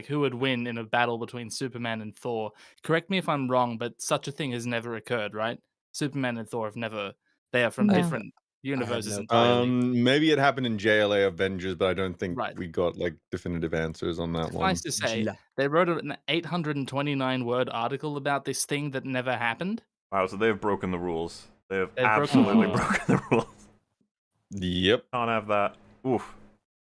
who would win in a battle between Superman and Thor. Correct me if I'm wrong, but such a thing has never occurred, right? Superman and Thor have never. They are from No. different universes no entirely. Maybe it happened in JLA Avengers, but I don't think Right. we got like definitive answers on that one. Suffice to say, they wrote an 829-word article about this thing that never happened. Wow, so they've broken the rules. They've They've broken the absolutely rules. broken the rules. Yep. Can't have that. Oof.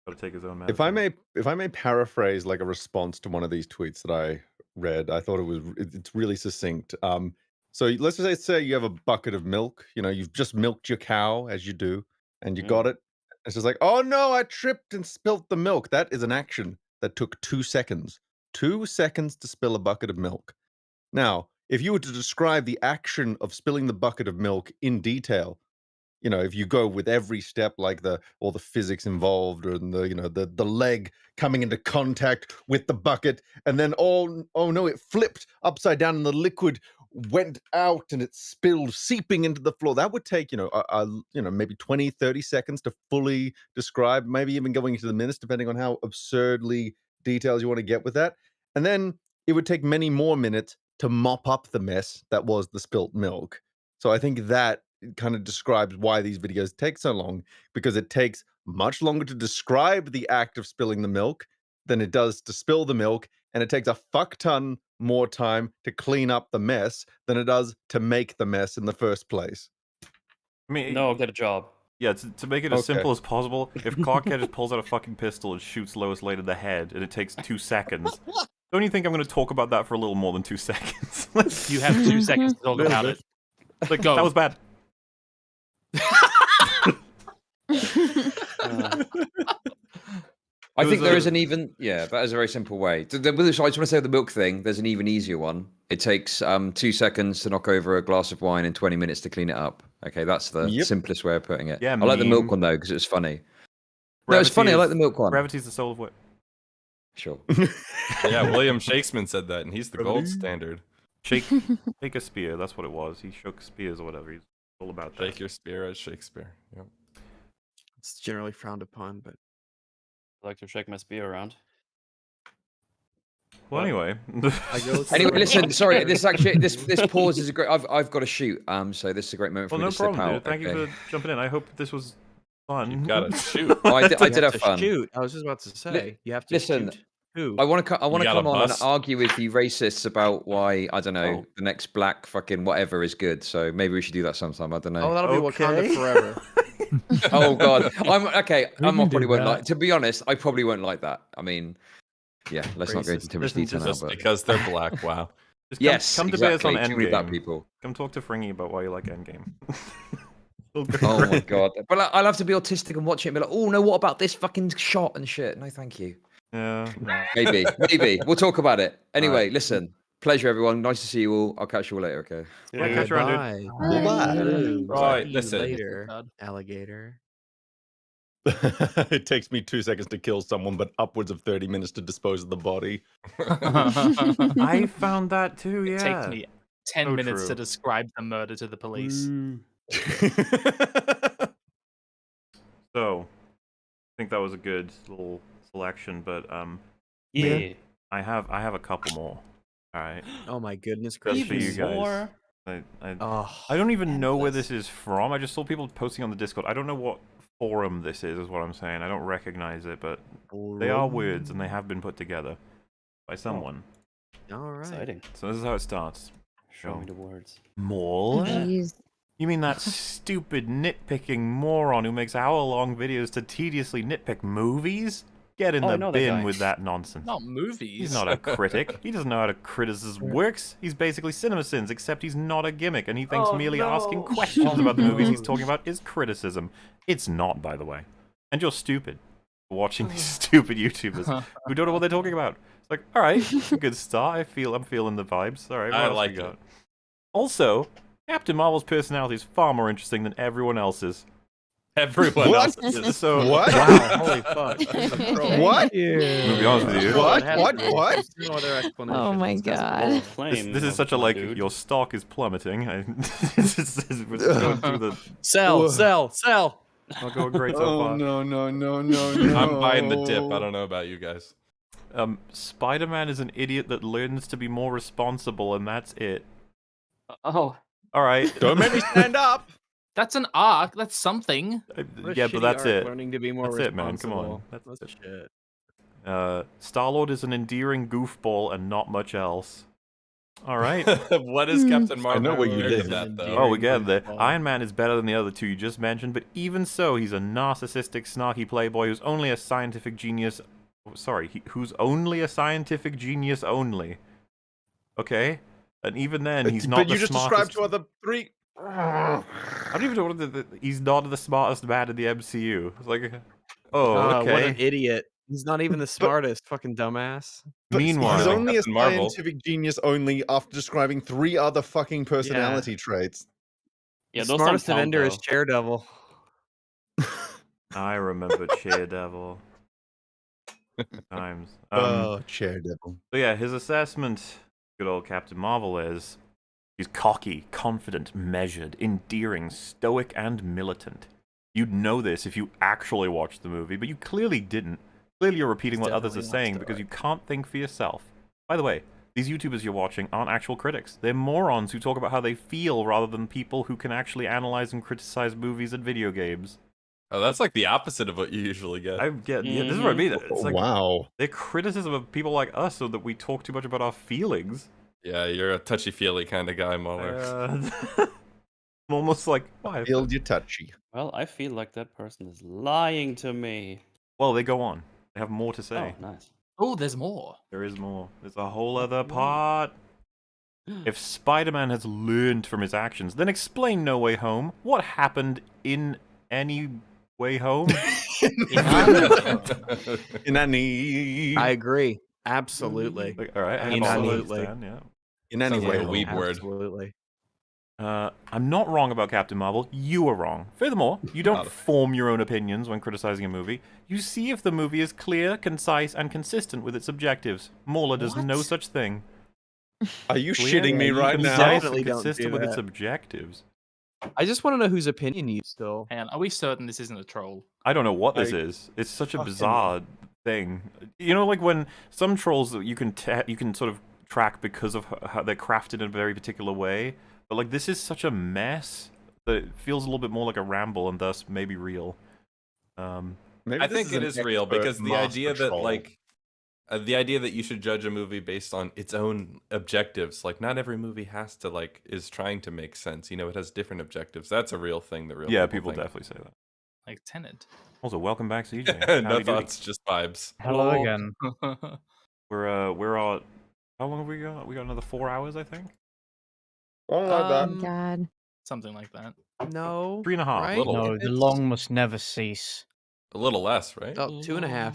Gotta take his own medicine. If I may paraphrase like a response to one of these tweets that I read, I thought it's really succinct. So let's just say you have a bucket of milk. You know, you've just milked your cow as you do, and you got it. It's just like, oh no, I tripped and spilt the milk. That is an action that took 2 seconds. 2 seconds to spill a bucket of milk. Now, if you were to describe the action of spilling the bucket of milk in detail, you know, if you go with every step, like all the physics involved, or the leg coming into contact with the bucket, and then oh no, it flipped upside down and the liquid went out and it spilled, seeping into the floor. That would take maybe 20, 30 seconds to fully describe, maybe even going into the minutes, depending on how absurdly detailed you want to get with that. And then it would take many more minutes to mop up the mess that was the spilt milk. So I think that kind of describes why these videos take so long, because it takes much longer to describe the act of spilling the milk than it does to spill the milk, and it takes a fuck ton more time to clean up the mess than it does to make the mess in the first place. I mean, No, get a job. Yeah, to make it as simple as possible, if Clarkhead just pulls out a fucking pistol and shoots Lois Lane in the head, and it takes 2 seconds, don't you think I'm going to talk about that for a little more than 2 seconds? You have 2 seconds to talk about it. Like, Go. that was bad. I think there is an even, that is a very simple way. I just want to say the milk thing, there's an even easier one. It takes 2 seconds to knock over a glass of wine and 20 minutes to clean it up. Okay, that's the simplest way of putting it. Yeah, I like the milk meme. one though, because it's funny. Brevity No, it's funny, I like the milk one. Brevity's the soul of wit. Sure. Yeah, William Shakespeare said that, and he's the gold standard. Shake a spear, that's what it was. He shook spears or whatever. He's all about that. Shake your spear as Shakespeare. Yep. It's generally frowned upon, but I like to shake my spear around. Well, anyway. Anyway, listen. Sorry, this pause is a great. I've got to shoot. So this is a great moment for me no to slip problem, out. dude. Thank you for jumping in. I hope this was fun. You gotta shoot. Oh, I did have fun. Shoot. I was just about to say, you have to Listen. shoot. Who? I want to come gotta on and bust. argue with you racists about why the next black fucking whatever is good. So maybe we should do that sometime. I don't know. Oh, that'll be Wakanda forever. Oh God, I'm okay. We I can do probably won't that. like. To be honest, I probably won't like that. I mean, yeah. Let's not go into too much detail now. Just But because they're black, wow. Just come debate us on exactly. Too many black Endgame. people. Come talk to Fringy about why you like Endgame. Oh my God. But I'll have to be autistic and watch it and be like, oh no, what about this fucking shot and shit? No, thank you. Yeah. Maybe. We'll talk about it. Anyway, Right. listen. Pleasure, everyone. Nice to see you all. I'll catch you all later, okay? Yeah, catch you around, dude. Bye. Right, See you listen. later, alligator. It takes me 2 seconds to kill someone, but upwards of 30 minutes to dispose of the body. I found that too, yeah. It takes me 10 So minutes to true. describe the murder to the police. So, I think that was a good little selection, but Yeah. I have a couple more. All right. Oh my goodness Just for you gracious. guys. I don't even know where this is from. I just saw people posting on the Discord. I don't know what forum this is what I'm saying. I don't recognize it, but they are words and they have been put together by someone. All right. Exciting. So this is how it starts. Show me the words. Mole? Jeez. You mean that stupid nitpicking moron who makes hour-long videos to tediously nitpick movies? Get in Oh, I the know that bin guy. with that nonsense. Not movies. He's not a critic. He doesn't know how to criticism works. He's basically CinemaSins, except he's not a gimmick, and he thinks merely asking questions about the movies he's talking about is criticism. It's not, by the way. And you're stupid for watching these stupid YouTubers who don't know what they're talking about. It's like, all right, good start. I'm feeling the vibes. All right, what I else like we it. got? Also, Captain Marvel's personality is far more interesting than everyone else's. Everyone else. So what? Wow, holy fuck. What? I'm gonna be honest with you. What? It What? has to be. What? There's no other explanation. Oh my That's a god. bold claim. This is such a of like dude. your stock is plummeting. We're just going through the. Sell. Not going great so Oh far. no no no no no! I'm buying the dip. I don't know about you guys. Spider-Man is an idiot that learns to be more responsible, and that's it. Oh, All right. Don't make me stand up. that's an arc. That's something. What a Yeah, but shitty that's arc, it. Learning to be more That's it, man. Come on. responsible. That's That's shit. Star-Lord is an endearing goofball and not much else. All right. What is Captain I Marvel? know where you compared to live. that, though? Oh, we get there. goofball. Iron Man is better than the other two you just mentioned, but even so, he's a narcissistic, snarky playboy who's only a scientific genius. Who's only a scientific genius only. Okay, and even then, he's not. But the you just smartest... described to other three. I don't even know what he's not the smartest man in the MCU. It's like, oh, okay. What an idiot. He's not even the smartest, fucking dumbass. But Meanwhile, he's only a Captain Marvel. scientific genius only after describing 3 other fucking personality traits. Yeah, The those smartest don't count, Avenger is though. Charedevil. I remember Daredevil. Times. Daredevil. So yeah, his assessment, good old Captain Marvel, is he's cocky, confident, measured, endearing, stoic, and militant. You'd know this if you actually watched the movie, but you clearly didn't. Clearly you're repeating what others are saying because you can't think for yourself. By the way, these YouTubers you're watching aren't actual critics. They're morons who talk about how they feel rather than people who can actually analyze and criticize movies and video games. Oh, that's like the opposite of what you usually get. Yeah, this is what I mean. It's like, wow. They're criticism of people like us so that we talk too much about our feelings. Yeah, you're a touchy-feely kind of guy, Muller. I'm almost like, why? Feel you touchy. Well, I feel like that person is lying to me. Well, they go on. They have more to say. Oh, nice. Oh, there's more. There is more. There's a whole other part. If Spider-Man has learned from his actions, then explain No Way Home. What happened in any way home? In any. I agree. Absolutely. All right. Absolutely. Yeah. In any Sounds way. like a weed word. Absolutely. I'm not wrong about Captain Marvel. You are wrong. Furthermore, you don't form your own opinions when criticizing a movie. You see if the movie is clear, concise, and consistent with its objectives. Mauler does no such thing. Are you Clear, shitting me right now? definitely don't consistent do with its that. objectives. I just want to know whose opinion you still. And are we certain this isn't a troll? I don't know what this I is. It's such a fucking- bizarre thing. You know, like when some trolls you can sort of track because of how they're crafted in a very particular way. But like this is such a mess that it feels a little bit more like a ramble and thus maybe real. Maybe I this think it an is real expert because the master idea that troll. the idea that you should judge a movie based on its own objectives, like not every movie has to is trying to make sense. You know, it has different objectives. That's a real thing that real People think. definitely say that. Like Tenet. Also, welcome back, CJ. No Howdy doody. thoughts, just vibes. Hello again. We're all. How long have we got? We got another 4 hours, I think. Something like Oh god. Something like that. No. 3.5. Right? Little. No, the long must never cease. A little less, right? Oh, 2.5.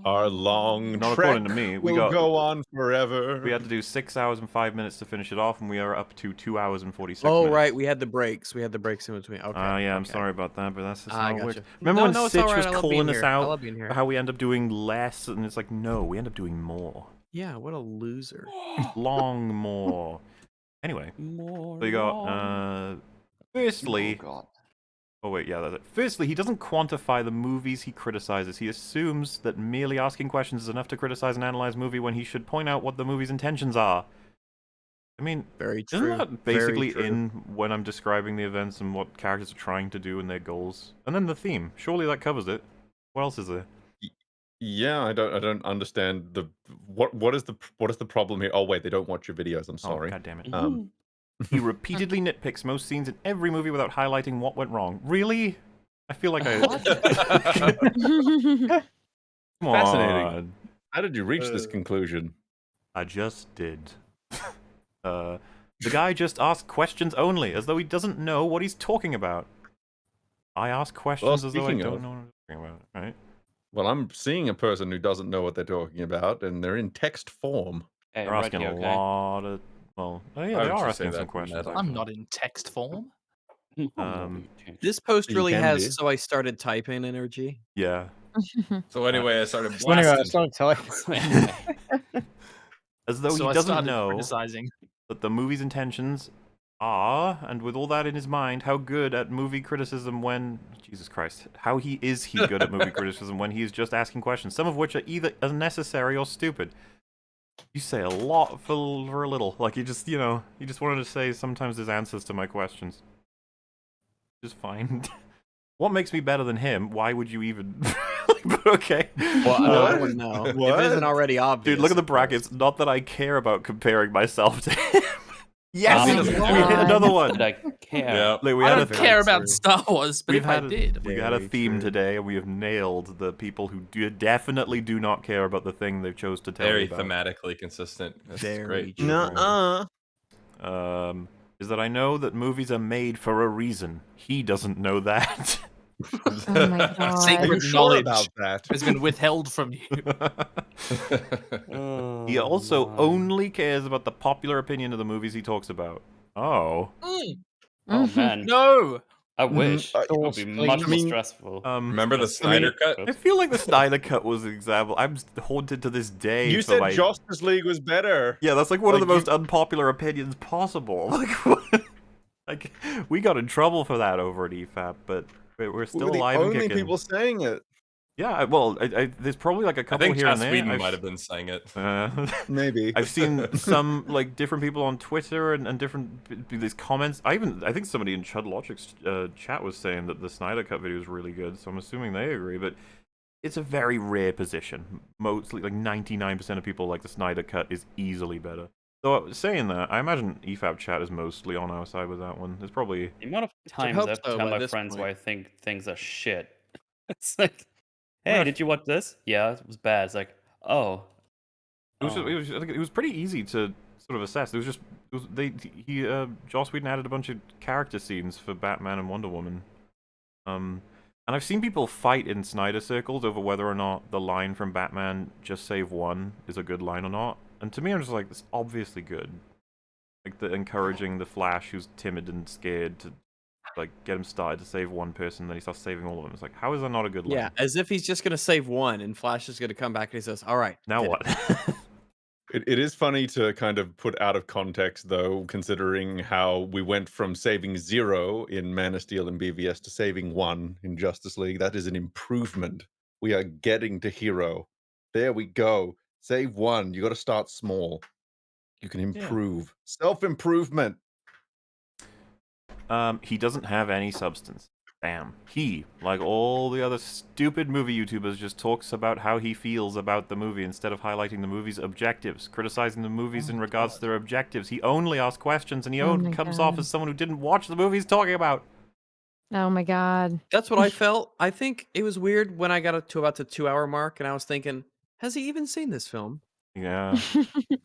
Our long Not trek according to me. We will got. go on forever. We had to do 6 hours and 5 minutes to finish it off, and we are up to 2 hours and 46 Oh, minutes. right. We had the breaks. We had the breaks in between. Okay. Yeah, I'm okay. sorry about that, but that's just I how it works. gotcha. Remember No, when no, it's Sitch all right. was I love calling being us here. I out love being here. how we end up doing less, and it's like, no, we end up doing more. Yeah, what a loser. Long more. Anyway, More so you got, firstly... Oh, God. Oh wait, yeah, that's it. Firstly, he doesn't quantify the movies he criticizes. He assumes that merely asking questions is enough to criticize and analyze a movie when he should point out what the movie's intentions are. I mean, Very isn't true. that Very basically true. in when I'm describing the events and what characters are trying to do and their goals? And then the theme. Surely that covers it. What else is there? Yeah, I don't understand the what is the problem here? Oh wait, they don't watch your videos. I'm sorry. Oh, God damn it. Mm-hmm. He repeatedly nitpicks most scenes in every movie without highlighting what went wrong. Really? I feel like I... Come Fascinating. on. How did you reach this conclusion? I just did. The guy just asks questions only, as though he doesn't know what he's talking about. I ask questions as though I speaking don't of- know what I'm talking about, right? Well, I'm seeing a person who doesn't know what they're talking about, and they're in text form. Hey, They're asking Reggie, a okay? lot of Well, oh Why yeah, they would are you say asking some that, questions. Meta? I'm not in text form. This post You really can has be. so I started typing energy. Yeah. So anyway, I started So anyway, I blasting. started typing. As though So he I doesn't started know criticizing. that the movie's intentions are, and with all that in his mind, how good at movie criticism when... Jesus Christ. How is he good at movie criticism when he is just asking questions, some of which are either unnecessary or stupid. You say a lot for a little. Like, you just wanted to say sometimes there's answers to my questions. Just fine. What makes me better than him? Why would you even... Okay. Well, I don't know. If it isn't already obvious. Dude, look at the brackets. Not that I care about comparing myself to him. Yes! Oh we my hit another one. That I care. Yeah. Like, we I had don't care about Star Wars, but if I did, we had a theme today, and we have nailed the people who definitely do not care about the thing they chose to tell Very you about. thematically consistent. That's Very great. true. Is that I know that movies are made for a reason. He doesn't know that. Oh my god. secret sure knowledge about that? has been withheld from you. He also only cares about the popular opinion of the movies he talks about. Oh. Oh man, No! I wish. It would Thoughts, be please. much I more mean, stressful. Remember the Snyder Cut? I feel like the Snyder Cut was an example. I'm haunted to this day. You for said my... Justice League was better. Yeah, that's like one of the Like, most unpopular opinions possible. Like, what? Like, we got in trouble for that over at EFAP, but we're still we were the alive and only kicking. people saying it. Yeah, well, there's probably like a I couple think here Joss and there. Whedon might have been saying it. Maybe. I've seen some like different people on Twitter and different these comments. I think somebody in Chud Logic's chat was saying that the Snyder Cut video is really good, so I'm assuming they agree. But it's a very rare position. Mostly, like 99% of people like the Snyder Cut is easily better. So saying that, I imagine EFAP chat is mostly on our side with that one. There's probably The amount of times hope I've so tell by my this friends point. why I think things are shit. It's like, hey, did you watch this? Yeah, it was bad. It's like, oh. I think it was pretty easy to sort of assess. It was just Joss Whedon added a bunch of character scenes for Batman and Wonder Woman. And I've seen people fight in Snyder circles over whether or not the line from Batman "Just Save One" is a good line or not. And to me, I'm just like, it's obviously good. Like the encouraging the Flash, who's timid and scared, to like get him started to save one person, then he starts saving all of them. It's like, how is that not a good line? Yeah, as if he's just gonna save one, and Flash is gonna come back and he says, "All right, Now did what? it." It is funny to kind of put out of context, though, considering how we went from saving 0 in Man of Steel and BVS to saving 1 in Justice League. That is an improvement. We are getting to hero. There we go. Save 1. You got to start small. You can improve. Self-improvement. He doesn't have any substance. Damn. He, like all the other stupid movie YouTubers, just talks about how he feels about the movie instead of highlighting the movie's objectives, criticizing the movies in regards to their objectives. He only asks questions, and he comes off as someone who didn't watch the movie he's talking about. Oh my god. That's what I felt. I think it was weird when I got to about the 2-hour mark, and I was thinking, has he even seen this film? Yeah. I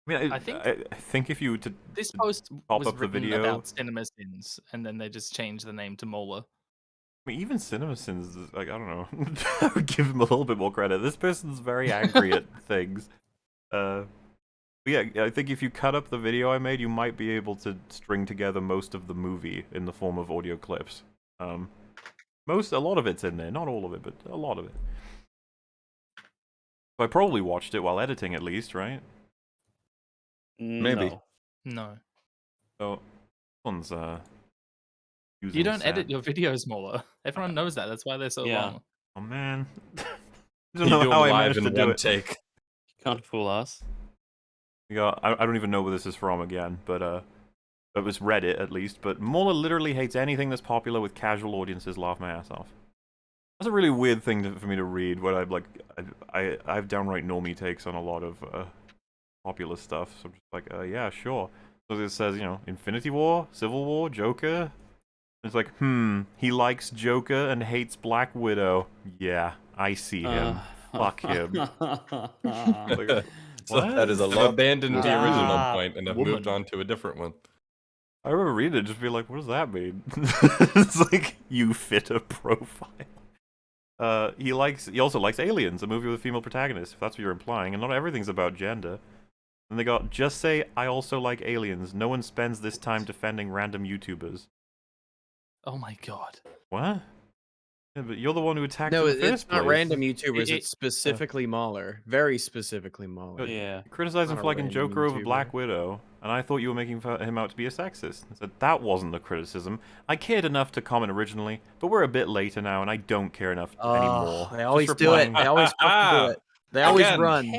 mean, I think I think if you were to this post pop was up the written video, about Cinema Sins, and then they just changed the name to Mola. I mean, even CinemaSins is like, I don't know. I would give him a little bit more credit. This person's very angry at things. But yeah, I think if you cut up the video I made, you might be able to string together most of the movie in the form of audio clips. A lot of it's in there, not all of it, but a lot of it. So I probably watched it while editing, at least, right? Maybe. No. So, this one's You using don't Sam. edit your videos, Mola. Everyone knows that. That's why they're so long. Oh man. I You don't know do how them I live managed in to do one it. take. Can't fool us. Yeah, I don't even know where this is from again, but it was Reddit at least. But Mola literally hates anything that's popular with casual audiences. Laugh my ass off. That's a really weird thing for me to read. When I'm like, I have downright normie takes on a lot of popular stuff. So I'm just like, yeah, sure. So it says, Infinity War, Civil War, Joker. It's like, he likes Joker and hates Black Widow. Yeah, I see him. Fuck him. Like, So that is a I've lot. Abandoned the original Ah, point and have woman. moved on to a different one. I remember reading it, just be like, what does that mean? It's like, you fit a profile. He also likes Aliens, a movie with a female protagonist, if that's what you're implying, and not everything's about gender. And they got, just say, I also like aliens. No one spends this time defending random YouTubers. Oh my god. What? Yeah, but you're the one who attacked No, in the first it's not place. random YouTubers. It- It's specifically Mauler. Very specifically Mauler. Yeah. Criticizing Not a for liking random Joker over YouTuber. Black Widow, and I thought you were making him out to be a sexist. I said, that wasn't the criticism. I cared enough to comment originally, but we're a bit later now, and I don't care enough anymore. They always Just do it. replying. They always fucking do it. They always Again. run.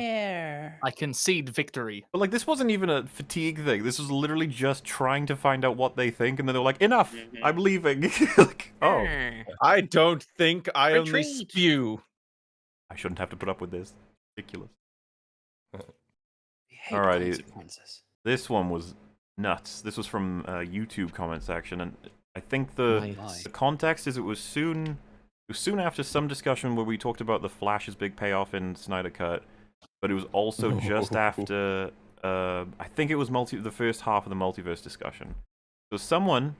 I concede victory. But like, this wasn't even a fatigue thing. This was literally just trying to find out what they think, and then they were like, enough, I'm leaving. Like, oh. I don't think I only Retreat. spew. I shouldn't have to put up with this. Ridiculous. We hate Alrighty. consequences. This one was nuts. This was from YouTube comment section, and I think the context is it was soon after some discussion where we talked about the Flash's big payoff in Snyder Cut, but it was also just after I think it was the first half of the multiverse discussion. So someone,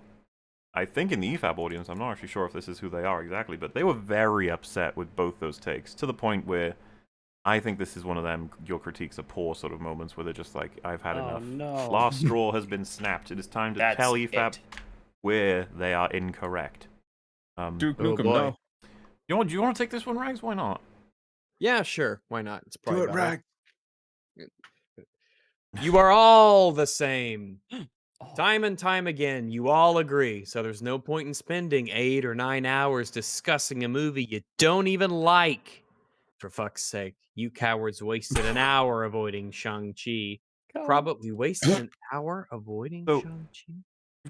I think in the EFAP audience, I'm not actually sure if this is who they are exactly, but they were very upset with both those takes, to the point where I think this is one of them, your critiques are poor sort of moments where they're just like, I've had enough. No. Last straw has been snapped. It is time to That's tell EFAP it. where they are incorrect. Duke Oh, Nukem, boy. no. Do you want to take this one, Rags? Why not? Yeah, sure. Why not? It's Do probably it, about Rag. You are all the same. Time and time again, you all agree. So there's no point in spending 8 or 9 hours discussing a movie you don't even like. For fuck's sake, you cowards wasted an hour avoiding Shang-Chi. Probably wasted an hour avoiding So- Shang-Chi.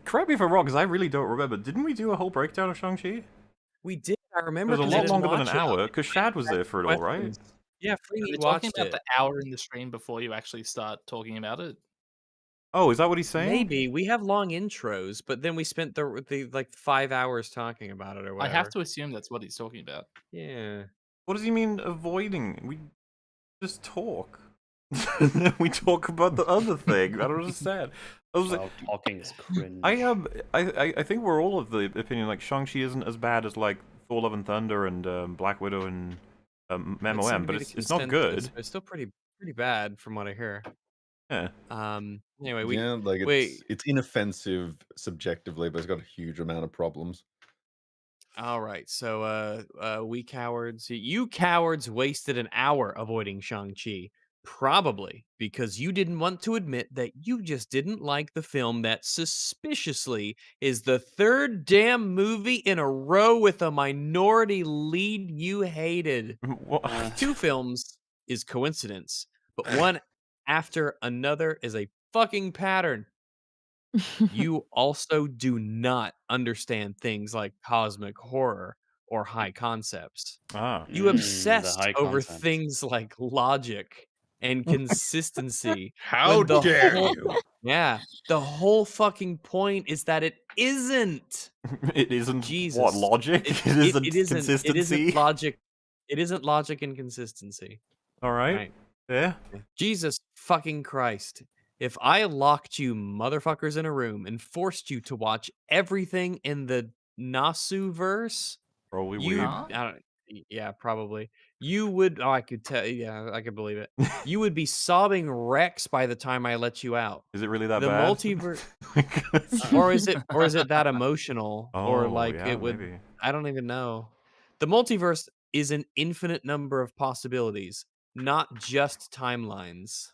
Correct me if I'm wrong, because I really don't remember. Didn't we do a whole breakdown of Shang-Chi? We did. I It remember. was a 'cause I lot didn't longer than an watch it. hour, because Shad was there for it all, right? Questions. Yeah, Are Free we watched talking about it. the hour in the stream before you actually start talking about it? Oh, is that what he's saying? Maybe we have long intros, but then we spent the like 5 hours talking about it or I whatever. have to assume that's what he's talking about. Yeah. What does he mean avoiding? We just talk. We talk about the other thing. I don't understand. I was Wow, talking is cringe. I think we're all of the opinion like Shang-Chi isn't as bad as like Thor: Love and Thunder and Black Widow and That seemed MOM, to but be the it's not consensus, good. but it's still pretty bad from what I hear. Yeah. Anyway, we Yeah, like wait. it's inoffensive subjectively, but it's got a huge amount of problems. All right, so we cowards, you cowards wasted an hour avoiding Shang-Chi. Probably because you didn't want to admit that you just didn't like the film that suspiciously is the third damn movie in a row with a minority lead you hated. Two films is coincidence, but one after another is a fucking pattern. You also do not understand things like cosmic horror or high concepts. You the obsessed high over concepts. things like logic and consistency. How when the dare whole- you? Yeah, the whole fucking point is that it isn't. It isn't Jesus. what logic? It isn't It consistency. isn't logic. It isn't logic and consistency. All right. Right. Yeah. Jesus fucking Christ. If I locked you motherfuckers in a room and forced you to watch everything in the Nasu verse, Probably you, weird. yeah, probably. You would, I could tell, yeah, I could believe it. You would be sobbing wrecks by the time I let you out. Is it really that The bad? multiverse, or is it that emotional, or Oh, like yeah, it would? maybe. I don't even know. The multiverse is an infinite number of possibilities, not just timelines.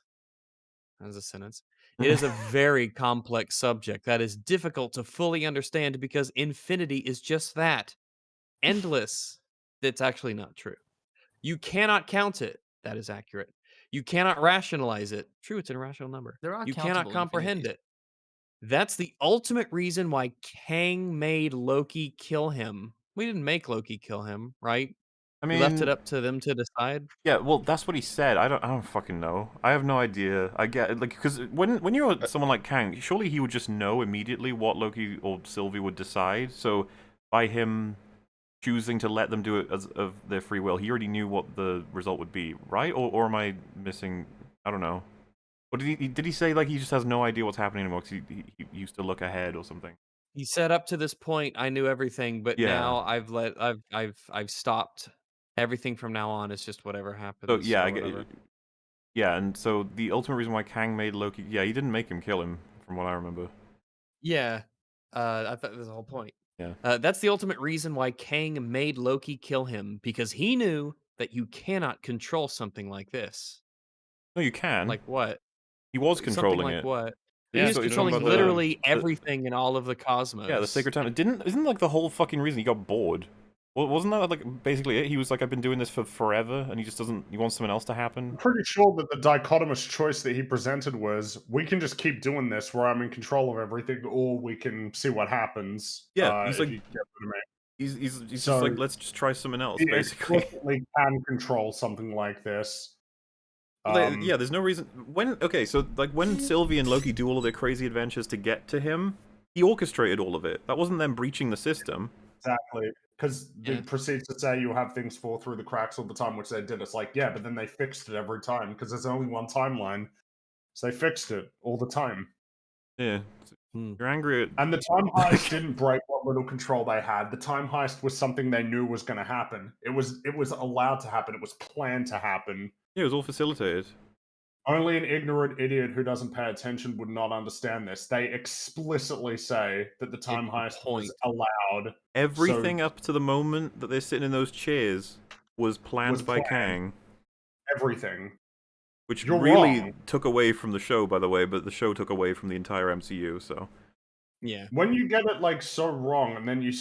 As a sentence. It is a very complex subject that is difficult to fully understand because infinity is just that. Endless. That's actually not true. You cannot count it. That is accurate. You cannot rationalize it. True, it's an irrational number. There are You cannot countable comprehend infinities. it. That's the ultimate reason why Kang made Loki kill him. We didn't make Loki kill him, right? I We left it mean- up to them to decide. Yeah, well, that's what he said. I don't fucking know. I have no idea. I get like because when you're someone like Kang, surely he would just know immediately what Loki or Sylvie would decide. So by him choosing to let them do it as of their free will, he already knew what the result would be, right? Or am I missing? I don't know. What did he say? Like he just has no idea what's happening anymore because he used to look ahead or something. He said up to this point I knew everything, but Yeah. now I've stopped. Everything from now on is just whatever happens. So yeah, or I get. whatever. Yeah, and so the ultimate reason why Kang made Loki, yeah, he didn't make him kill him, from what I remember. Yeah. I thought that was the whole point. Yeah. That's the ultimate reason why Kang made Loki kill him, because he knew that you cannot control something like this. No, you can. Like what? He was Something controlling like it. what? Yeah, He was so you're talking controlling about literally the everything in all of the cosmos. yeah, the sacred time. Isn't like the whole fucking reason he got bored? Well, wasn't that like basically it? He was like, I've been doing this for forever, and he just doesn't. He wants something else to happen. I'm pretty sure that the dichotomous choice that he presented was: we can just keep doing this, where I'm in control of everything, or we can see what happens. Yeah, he's if like, you get rid of me. he's So, just like, let's just try something else, he basically. explicitly can control something like this. Well, yeah, there's no reason. Okay, so like when Sylvie and Loki do all of their crazy adventures to get to him, he orchestrated all of it. That wasn't them breaching the system. Exactly, because they proceed to say you have things fall through the cracks all the time, which they did. It's like, yeah, but then they fixed it every time because there's only one timeline, so they fixed it all the time. Yeah, you're angry at. And the time heist didn't break what little control they had. The time heist was something they knew was going to happen. It was allowed to happen. It was planned to happen. Yeah, it was all facilitated. Only an ignorant idiot who doesn't pay attention would not understand this. They explicitly say that the time heist was allowed. Everything up to the moment that they're sitting in those chairs was planned by Kang. Everything. Which You're really wrong. took away from the show, by the way, but the show took away from the entire MCU, so. Yeah. When you get it like so wrong, and then you,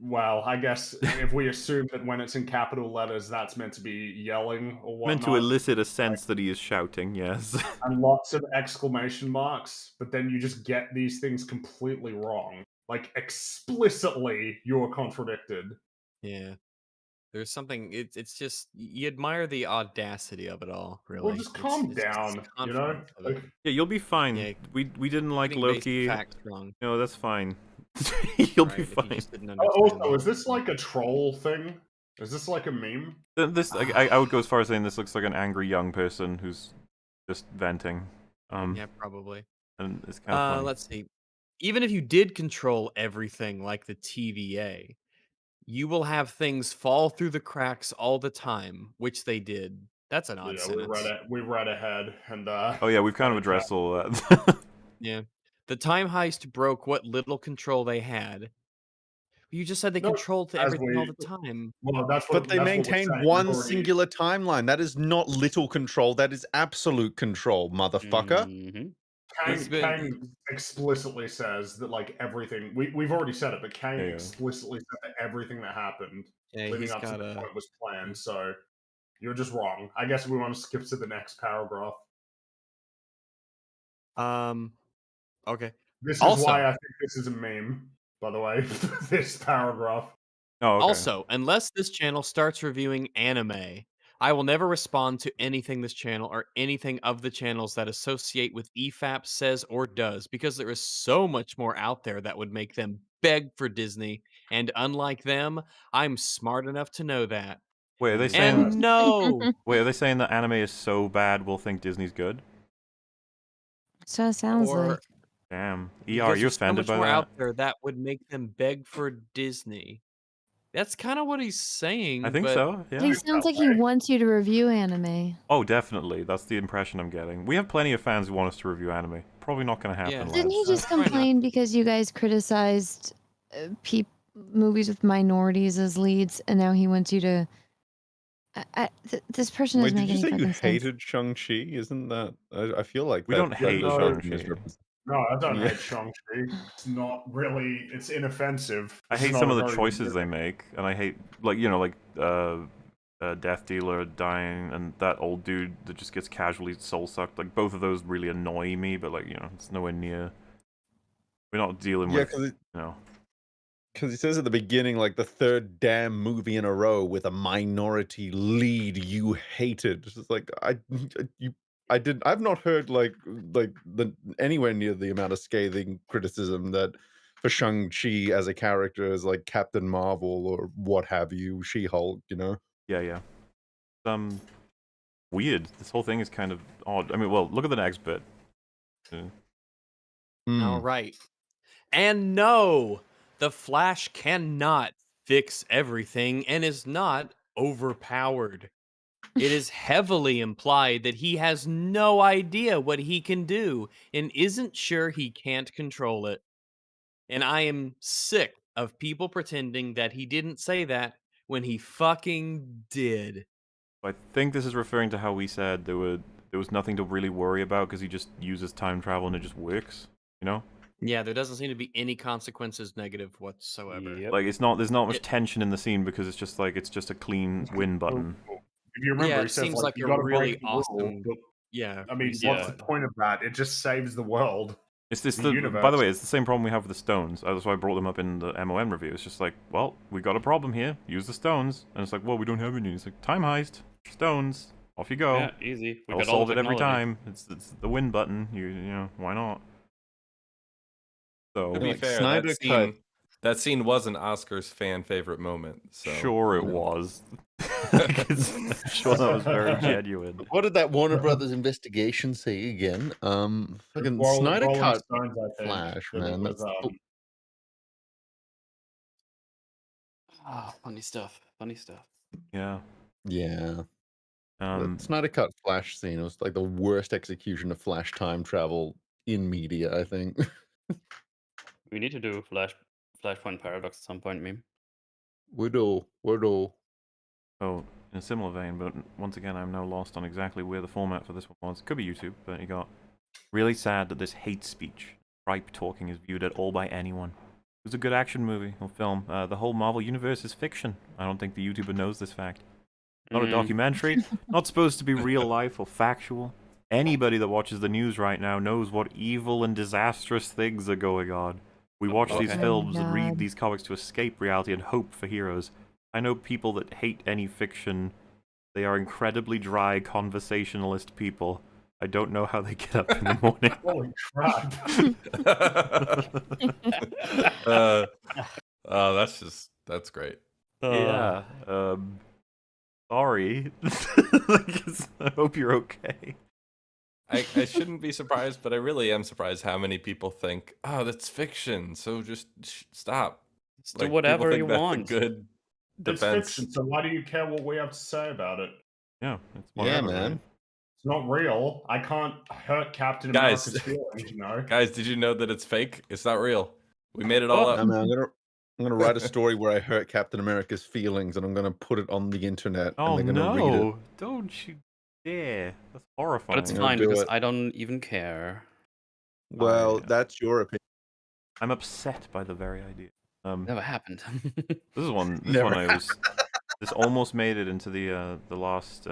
well, I guess if we assume that when it's in capital letters, that's meant to be yelling or whatnot. Meant to elicit a sense that he is shouting, yes. And lots of exclamation marks, but then you just get these things completely wrong. Like explicitly, you're contradicted. Yeah. There's something. It's just you admire the audacity of it all. Really. Well, just calm down. You know. Like, yeah, you'll be fine. Yeah, we didn't like getting basic Loki. facts wrong. No, that's fine. You'll be Right, if you fine. just didn't also, understand is this like a troll thing? Is this like a meme? This I would go as far as saying this looks like an angry young person who's just venting. Yeah, probably. And it's kind of funny. Let's see. Even if you did control everything like the TVA, you will have things fall through the cracks all the time, which they did. That's an odd Yeah, sentence. we read ahead, and Oh yeah, we've kind of addressed all that. Yeah. The time heist broke what little control they had. You just said they controlled everything all the time. Well, that's what. But they maintain one singular timeline. That is not little control. That is absolute control, motherfucker. Kang explicitly says that like everything we've already said it, but Kang explicitly said that everything that happened leading up to the point was planned. So you're just wrong. I guess we want to skip to the next paragraph. Okay. This is why I think this is a meme, by the way. This paragraph. Oh, okay. Also, unless this channel starts reviewing anime, I will never respond to anything this channel or anything of the channels that associate with EFAP says or does, because there is so much more out there that would make them beg for Disney, and unlike them, I'm smart enough to know that. Wait, are they saying? And no. Wait, are they saying that anime is so bad we'll think Disney's good? So it sounds like. Damn. Because Are you there's so offended much by more that? out there that would make them beg for Disney. That's kind of what he's saying. I think so. Yeah. He sounds like he wants you to review anime. Oh, definitely. That's the impression I'm getting. We have plenty of fans who want us to review anime. Probably not going to happen. Didn't he lads. just complain because you guys criticized movies with minorities as leads, and now he wants you to? This person Wait, doesn't did make you any say you fucking sense. hated Shang-Chi? Isn't that... I feel like We that, don't that hate does Shang-Chi. misrepresent- No, I don't Yeah. hate Shang-Chi. It's not really. It's inoffensive. I It's hate not some a of the very choices good- they make, and I hate, like, you know, like, Death Dealer dying, and that old dude that just gets casually soul-sucked. Like, both of those really annoy me, but, like, you know, it's nowhere near... We're not dealing with, you know... Because he says at the beginning, like, the third damn movie in a row with a minority lead you hated. It's just like, I've not heard, anywhere near the amount of scathing criticism that for Shang-Chi as a character as, like, Captain Marvel or what have you, She-Hulk, you know? Yeah. Weird. This whole thing is kind of odd. I mean, well, look at the next bit. All right. And no, the Flash cannot fix everything and is not overpowered. It is heavily implied that he has no idea what he can do and isn't sure he can't control it. And I am sick of people pretending that he didn't say that when he fucking did. I think this is referring to how we said there was nothing to really worry about because he just uses time travel and it just works, you know? Yeah, there doesn't seem to be any consequences negative whatsoever. Like there's not much tension in the scene because it's just a clean win button. If you remember, Yeah, he it says seems like you a gotta really break the rule, awesome. but, Yeah, I mean, reset what's the button. point of that? It just saves the world. It's this. the By the universe. way, it's the same problem we have with the stones. That's why I brought them up in the MOM review. It's just like, well, we got a problem here. Use the stones, and it's like, well, we don't have any. It's like time heist, stones, off you go. Yeah, easy. We I'll got all solve the it every technology. time. It's the win button. You know why not? So To be Like, fair, Snyder that scene was an Oscars fan favorite moment. So sure it was. I'm sure that was very genuine. What did that Warner Brothers investigation say again? Fucking Snyder Rolling Cut Stones, I think, Flash, that it man. was, That's Funny stuff. Funny stuff. Yeah. yeah. Um, The Snyder Cut Flash scene was like the worst execution of Flash time travel in media, I think. We need to do Flashpoint Paradox at some point, meme. Widow. Oh, in a similar vein, but once again, I'm now lost on exactly where the format for this one was. Could be YouTube, but you got really sad that this hate speech, tripe talking, is viewed at all by anyone. It was a good action movie or film. The whole Marvel universe is fiction. I don't think the YouTuber knows this fact. Not a documentary, not supposed to be real life or factual. Anybody that watches the news right now knows what evil and disastrous things are going on. We watch these films and read these comics to escape reality and hope for heroes. I know people that hate any fiction. They are incredibly dry, conversationalist people. I don't know how they get up in the morning. Holy crap. That's great. Yeah. Sorry. I hope you're okay. I shouldn't be surprised, but I really am surprised how many people think, oh, that's fiction, so just stop. Just do whatever people think you that's a want. good It's defense. fiction, so why do you care what we have to say about it? Yeah, it's Yeah, whatever, man. right? It's not real. I can't hurt Captain Guys. America's feelings, you know? Guys, did you know that it's fake? It's not real. We made it all up. I mean, I'm gonna write a story where I hurt Captain America's feelings, and I'm gonna put it on the internet, Oh and they're gonna read it. no! Don't you dare! That's horrifying. But it's I'm gonna fine do because it. I don't even care. Well, that's your opinion. I'm upset by the very idea. Never happened. This is one. This Never one I was. This almost made it into the last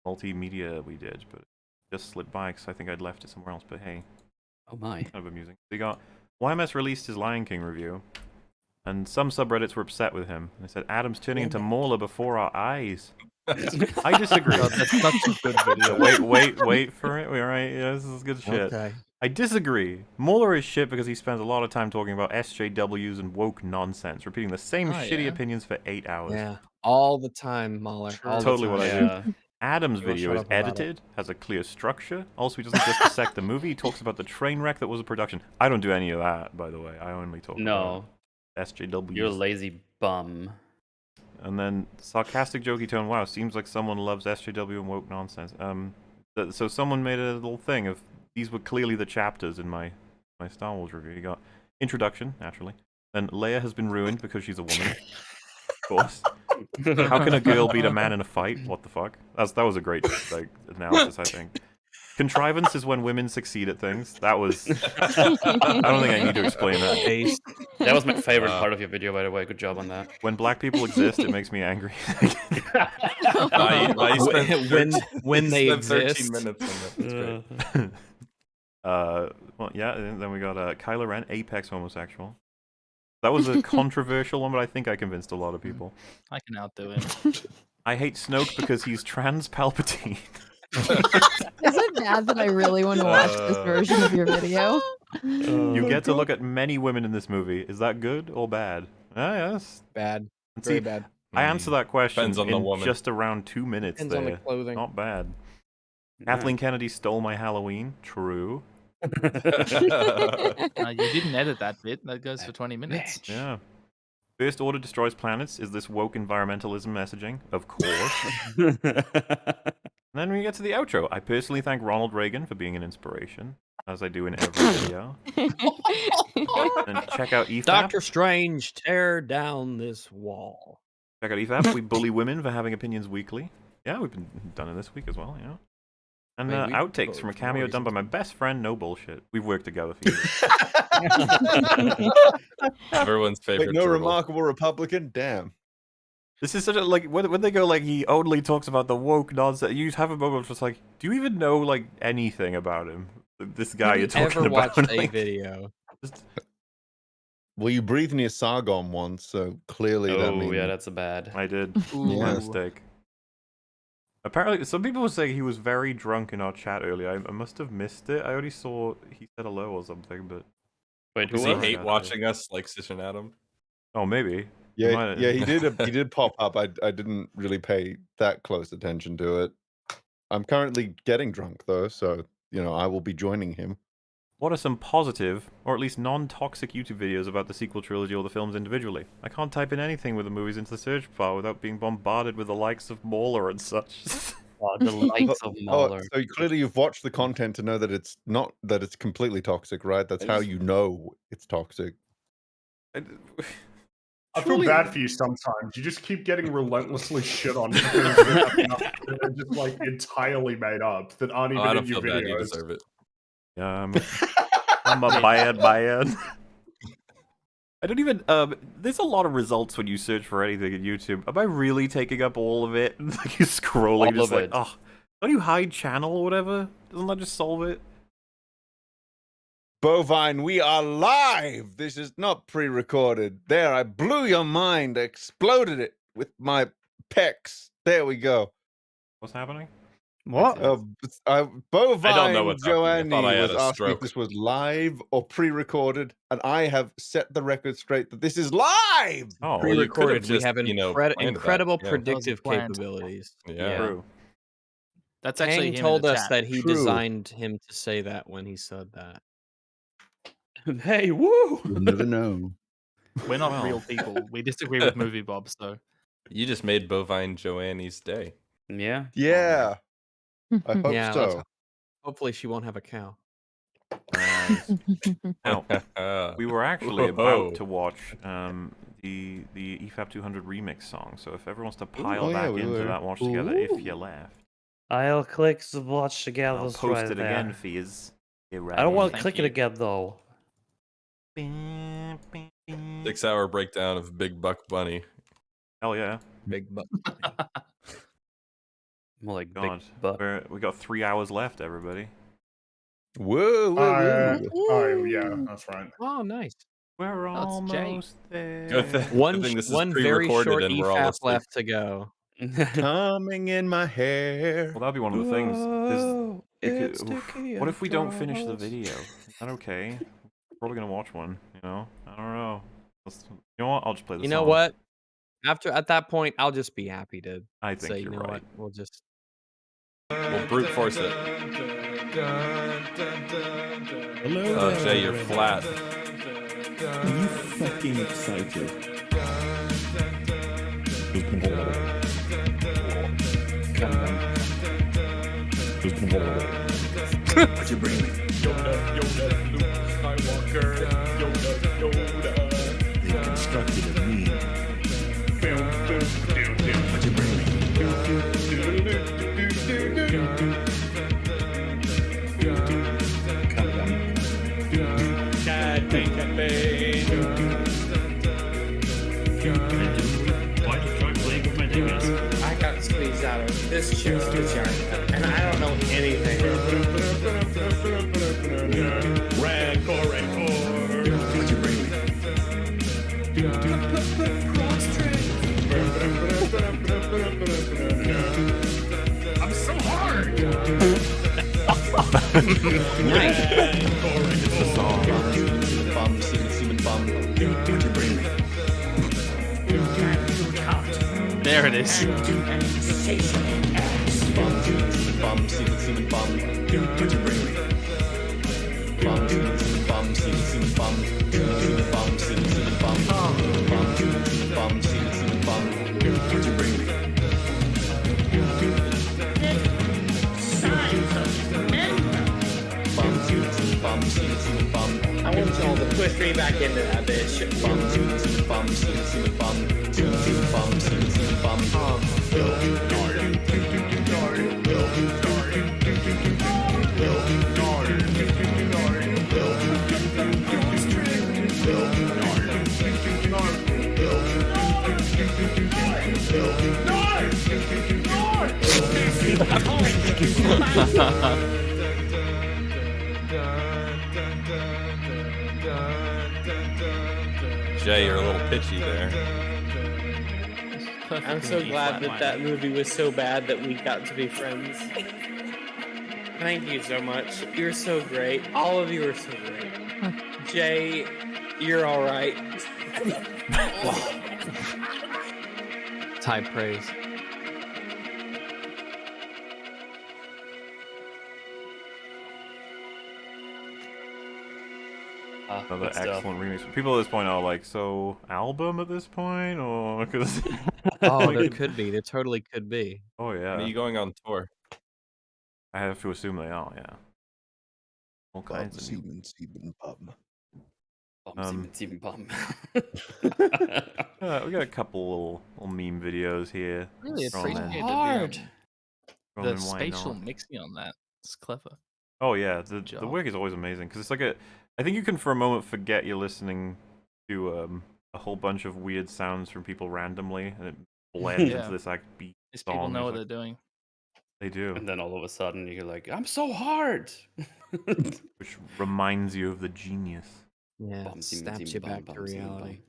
multimedia we did, but it just slipped by because I think I'd left it somewhere else. But hey, Oh my. kind of amusing. They got YMS released his Lion King review, and some subreddits were upset with him. They said Adam's turning into Mauler before our eyes. I disagree. Oh, that's such a good video. Wait for it. All right, yeah, this is good shit. Okay. I disagree. Mauler is shit because he spends a lot of time talking about SJWs and woke nonsense, repeating the same shitty opinions for 8 hours. Yeah, all the time, Mahler. All the Totally time. what I do. Adam's You will video shut is up about it. edited, has a clear structure. Also, he doesn't just dissect the movie. He talks about the train wreck that was a production. I don't do any of that, by the way. I only talk No. about SJWs. You're a lazy bum. And then sarcastic, jokey tone. Wow, seems like someone loves SJW and woke nonsense. So someone made a little thing of these were clearly the chapters in my Star Wars review. You got introduction, naturally. Then Leia has been ruined because she's a woman. Of course. How can a girl beat a man in a fight? What the fuck? That was a great analysis, I think. Contrivance is when women succeed at things. That was. I don't think I need to explain that. That was my favorite part of your video, by the way. Good job on that. When black people exist, it makes me angry. When they spent 13 exist. minutes on that. That's great. Well, yeah, and then we got Kylo Ren, Apex homosexual. That was a controversial one, but I think I convinced a lot of people. I can outdo him. I hate Snoke because he's trans Palpatine. Is it bad that I really want to watch this version of your video? You get to look at many women in this movie. Is that good or bad? Yes. Bad. And Very see, bad. I answer that question Depends on the in woman. just around 2 minutes Depends on the there. clothing. Not bad. Yeah. Kathleen Kennedy stole my Halloween. True. You didn't edit that bit. That goes for 20 minutes. Yeah. First Order destroys planets. Is this woke environmentalism messaging? Of course. And then we get to the outro. I personally thank Ronald Reagan for being an inspiration, as I do in every video. And check out EFAP. Doctor Strange, tear down this wall. Check out EFAP. We bully women for having opinions weekly. Yeah, we've been done it this week as well, you know. And outtakes from a cameo done by my best friend, No Bullshit. We've worked together for years. Everyone's favorite. Wait, no gerbil. remarkable Republican? Damn. This is such a, like, when they go, like, he only talks about the woke nonsense, you have a moment just like, do you even know, like, anything about him? This guy you're talking ever about. watched a like, video? Well, you breathed near Sargon once, so clearly that means... yeah, that's a bad. I did. My mistake. Apparently, some people were saying he was very drunk in our chat earlier. I must have missed it. I only saw he said hello or something, but... Wait, Does he hate watching us like Sish and Adam? Oh, maybe. Yeah, yeah, he did pop up. I didn't really pay that close attention to it. I'm currently getting drunk though, so you know I will be joining him. What are some positive, or at least non-toxic YouTube videos about the sequel trilogy or the films individually? I can't type in anything with the movies into the search bar without being bombarded with the likes of Mauler and such. The likes of Mauler. So clearly you've watched the content to know that it's not that it's completely toxic, right? That's how you know it's toxic. I feel bad for you sometimes. You just keep getting relentlessly shit on because they're just like entirely made up that aren't even I don't in your feel bad. You videos. deserve it. Yeah, I'm a bad. I don't even, there's a lot of results when you search for anything in YouTube. Am I really taking up all of it? Like, you're scrolling, All just of like, it. oh, don't you hide channel or whatever? Doesn't that just solve it? Bovine, we are live! This is not pre-recorded. There, I blew your mind, exploded it with my pecs. There we go. What's happening? What? Bovine I don't know what's happening. I thought I Joanne had was a asking if stroke. this was live or pre-recorded, and I have set the record straight that this is live! Oh, Pre-recorded, we have planned incredible that. Yeah. predictive planned. capabilities. Yeah. True. That's actually Kang him told in the us chat. that he True. designed him to say that when he said that. Hey, woo! You'll never know. We're not Well. real people. We disagree with Movie Bob, so You just made Bovine Joanne's day. Yeah. Yeah. I hope Yeah, so. Hopefully she won't have a cow. Now, we were actually Whoa. about to watch the EFAP 200 remix song, so if everyone wants to pile oh, yeah, back we into were. that watch together, if you left, I'll click the watch together. I'll post it again for you. I don't want to click it again though. 6-hour breakdown of Big Buck Bunny. Hell yeah. Big butt. More like God, big buck. we got 3 hours left, everybody. Whoa, whoa, whoa. Oh yeah, that's right. Oh, nice. We're it's Jay. almost there. Good One thing this is one very pre-recorded short and we're all EFAP asleep. left to go. Coming in my hair. Well, that'd be one of the things. Whoa, There's, it's sticky what if we don't finish the across. video? Is that okay? Probably gonna watch one, you know? I don't know. You know what? I'll just play the You song. know what? At that point, I'll just be happy to I think say, you're you know right. what? We'll just. We'll brute force it. Hello Oh, there. Jay, you're flat. Are you fucking excited? What you bring me? Yoda, Luke Skywalker, Yoda. They constructed a meme. What you bring me? Why did you try playing with my dingus? I got squeezed out of this chair's vagina, and I don't know anything. What you bring me? I'm so hard. It's the song. Bum, semen bum. What you bring me? there it is. Bum, semen bum. What you bring me? Bum, semen bum, semen bum. Bum, semen bum. switch me back into that bitch. Bum, bum, bum, Jay, you're a little pitchy there. I'm so glad that that movie was so bad that we got to be friends. Thank you so much. You're so great. All of you are so great. Jay, you're all right. High praise. Another excellent remix. People at this point are like, so album at this point, or because Oh, there could be. There totally could be. Oh yeah. Are you going on tour? I have to assume they are. Yeah. All kinds of Seaman pub. Seaman bum. We got a couple little meme videos here. Really thrown in. appreciated hard. Thrown the in, why spatial not? mixing on that. It's clever. Oh yeah, the work is always amazing because it's like I think you can for a moment forget you're listening to a whole bunch of weird sounds from people randomly, and it blends Yeah. into this like beat These song. people know It's what like- they're doing. They do, And then all of a sudden you're like, I'm so hard. which reminds you of the genius. Yeah, Bum, seaman, snaps seaman, you bum, back bum, to seaman, bum. reality.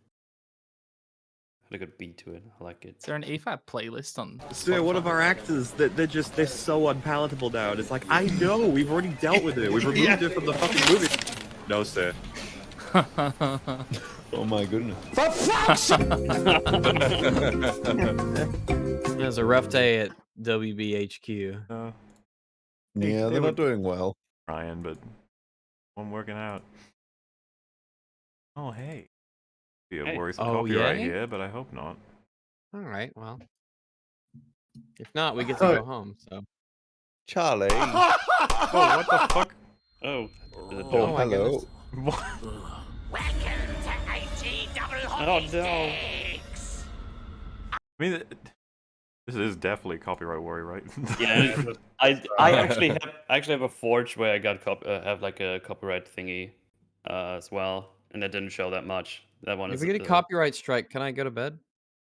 Had a good beat to it. I like it. Is there an EFAP playlist on They're one of Spotify? our actors that they're so unpalatable now. And it's like, I know, we've already dealt with it. We've removed it from the fucking movie. No, sir. Oh my goodness. For fuck's sake! It was a rough day at WBHQ. Yeah, they're not doing well. Trying, but I'm working out. Oh hey. Be a Hey. worry some Oh, copyright yay? here, but I hope not. All right, well. If not, we get to go home, so. Charlie. Oh, what the fuck? Oh. Oh, my hello. Oh no. I mean, this is definitely copyright worry, right? Yeah, I actually have a forge where I got have like a copyright thingy as well, and it didn't show that much. That one If is we get a copyright strike, can I go to bed?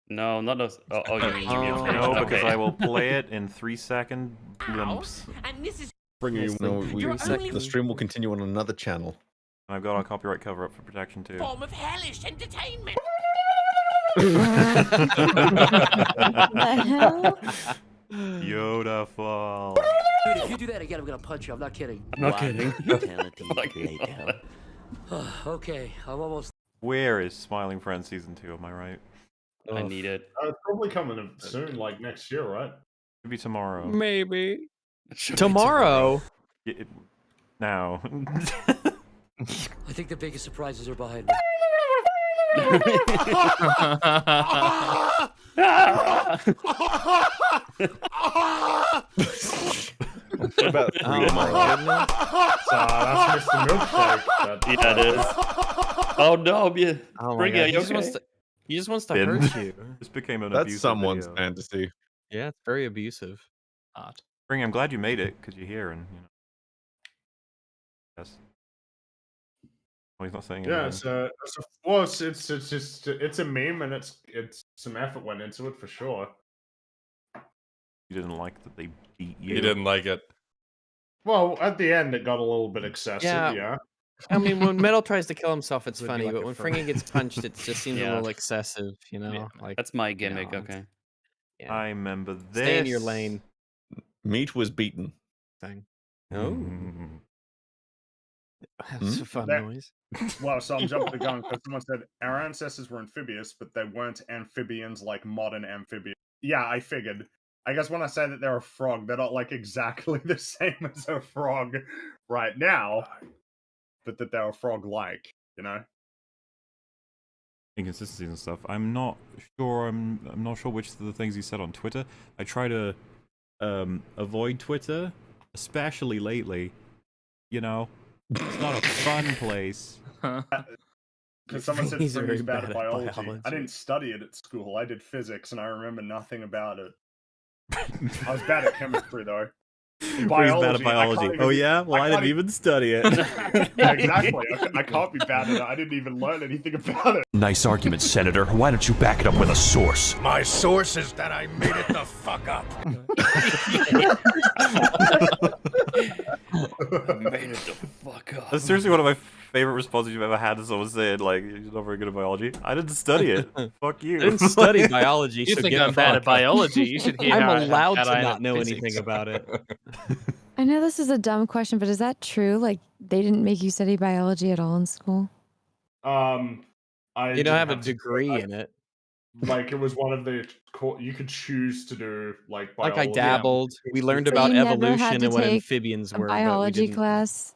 No, not those. Oh, you mean No, because okay. I will play it in 3-second glimpse. And this is Bring you. No, You're only- the stream will continue on another channel. And I've got our copyright cover up for protection too. form of hellish entertainment. The hell? Yoda fall. Dude, if you do that again, I'm gonna punch you. I'm not kidding. I'm not kidding. Okay, I'm almost. Where is Smiling Friends season 2? Am I right? I need it. It's probably coming soon, like next year, right? Maybe tomorrow. Maybe. Should be Tomorrow? Now. I think the biggest surprises are behind me. About Oh my goodness. That's Mr. Milkshake. Yeah, it is. Oh no, yeah. Oh my Bring God. it. He just wants to. He just wants to Ben. hurt you. This became an That's abusive someone's video. fantasy. Yeah, it's very abusive. Art. Spring, I'm glad you made it because you're here and you know. Yes. Oh, he's not saying Yeah, anything. it's a meme and it's some effort went into it for sure. You didn't like that they beat you. He didn't like it. Well, at the end it got a little bit excessive, yeah. I mean, when Metal tries to kill himself, it's Would you funny, like but it when for- Fringy gets punched, it just seems a Yeah. little excessive, you know? Like That's my gimmick. it's- Okay. Yeah. I remember this. Stay in your lane. Meat was beaten. Thing. Oh, Mm. that's a fun That- noise. Well, so I'm jumping the gun because someone said our ancestors were amphibious, but they weren't amphibians like modern amphibians. Yeah, I figured. I guess when I say that they're a frog, they're not like exactly the same as a frog right now, but that they're a frog-like, you know. Inconsistencies and stuff. I'm not sure. I'm not sure which of the things he said on Twitter. I try to avoid Twitter, especially lately. You know, it's not a fun place. because someone said He's Fringy's very bad bad at at biology. biology. I didn't study it at school. I did physics, and I remember nothing about it. I was bad at chemistry, though. He's bad at biology. Oh yeah? Well, I didn't even study it. Yeah, exactly. I can't be bad at it. I didn't even learn anything about it. Nice argument, Senator. Why don't you back it up with a source? My source is that I made it the fuck up. Made it the fuck up. That's seriously one of my favorite responses you've ever had. Is someone saying like, "You're not very good at biology." I didn't study it. Fuck you. I didn't study biology. You so think get I'm bad at fucked. biology? You should hear I'm how allowed bad to I am not at know physics. anything about it. I know this is a dumb question, but is that true? Like, they didn't make you study biology at all in school? I You didn't don't have a to- degree in it. Like, it was one of the you could choose to do like Like biology. I dabbled. We learned So about you never had evolution to and what take amphibians a were, but we biology didn't. class?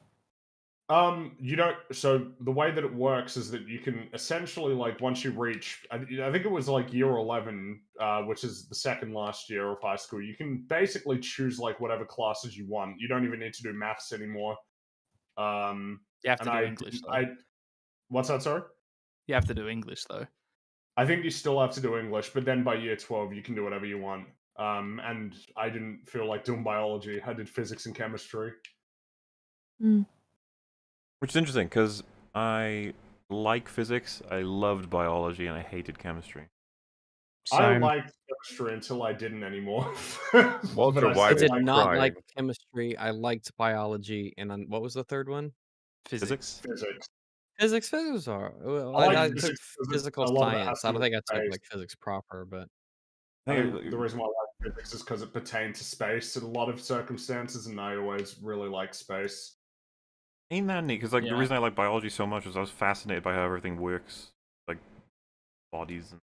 You don't. So the way that it works is that you can essentially, like, once you reach, I think it was like year 11, which is the second last year of high school. You can basically choose like whatever classes you want. You don't even need to do maths anymore. You have to and do English, though. What's that? Sorry. You have to do English though. I think you still have to do English, but then by year 12 you can do whatever you want. And I didn't feel like doing biology. I did physics and chemistry. Which is interesting because I like physics, I loved biology, and I hated chemistry. I liked chemistry until I didn't anymore. Walter, But why I still did liked not it. like chemistry. I liked biology, and what was the third one? Physics. Physics. Physics are. Well, I like I took physics 'cause physical a lot of it has science. I to don't do think I with took space. like physics proper, but I think the reason why I like physics is because it pertained to space in a lot of circumstances, and I always really like space. Ain't that neat? Because like the Yeah. reason I like biology so much is I was fascinated by how everything works, like bodies and.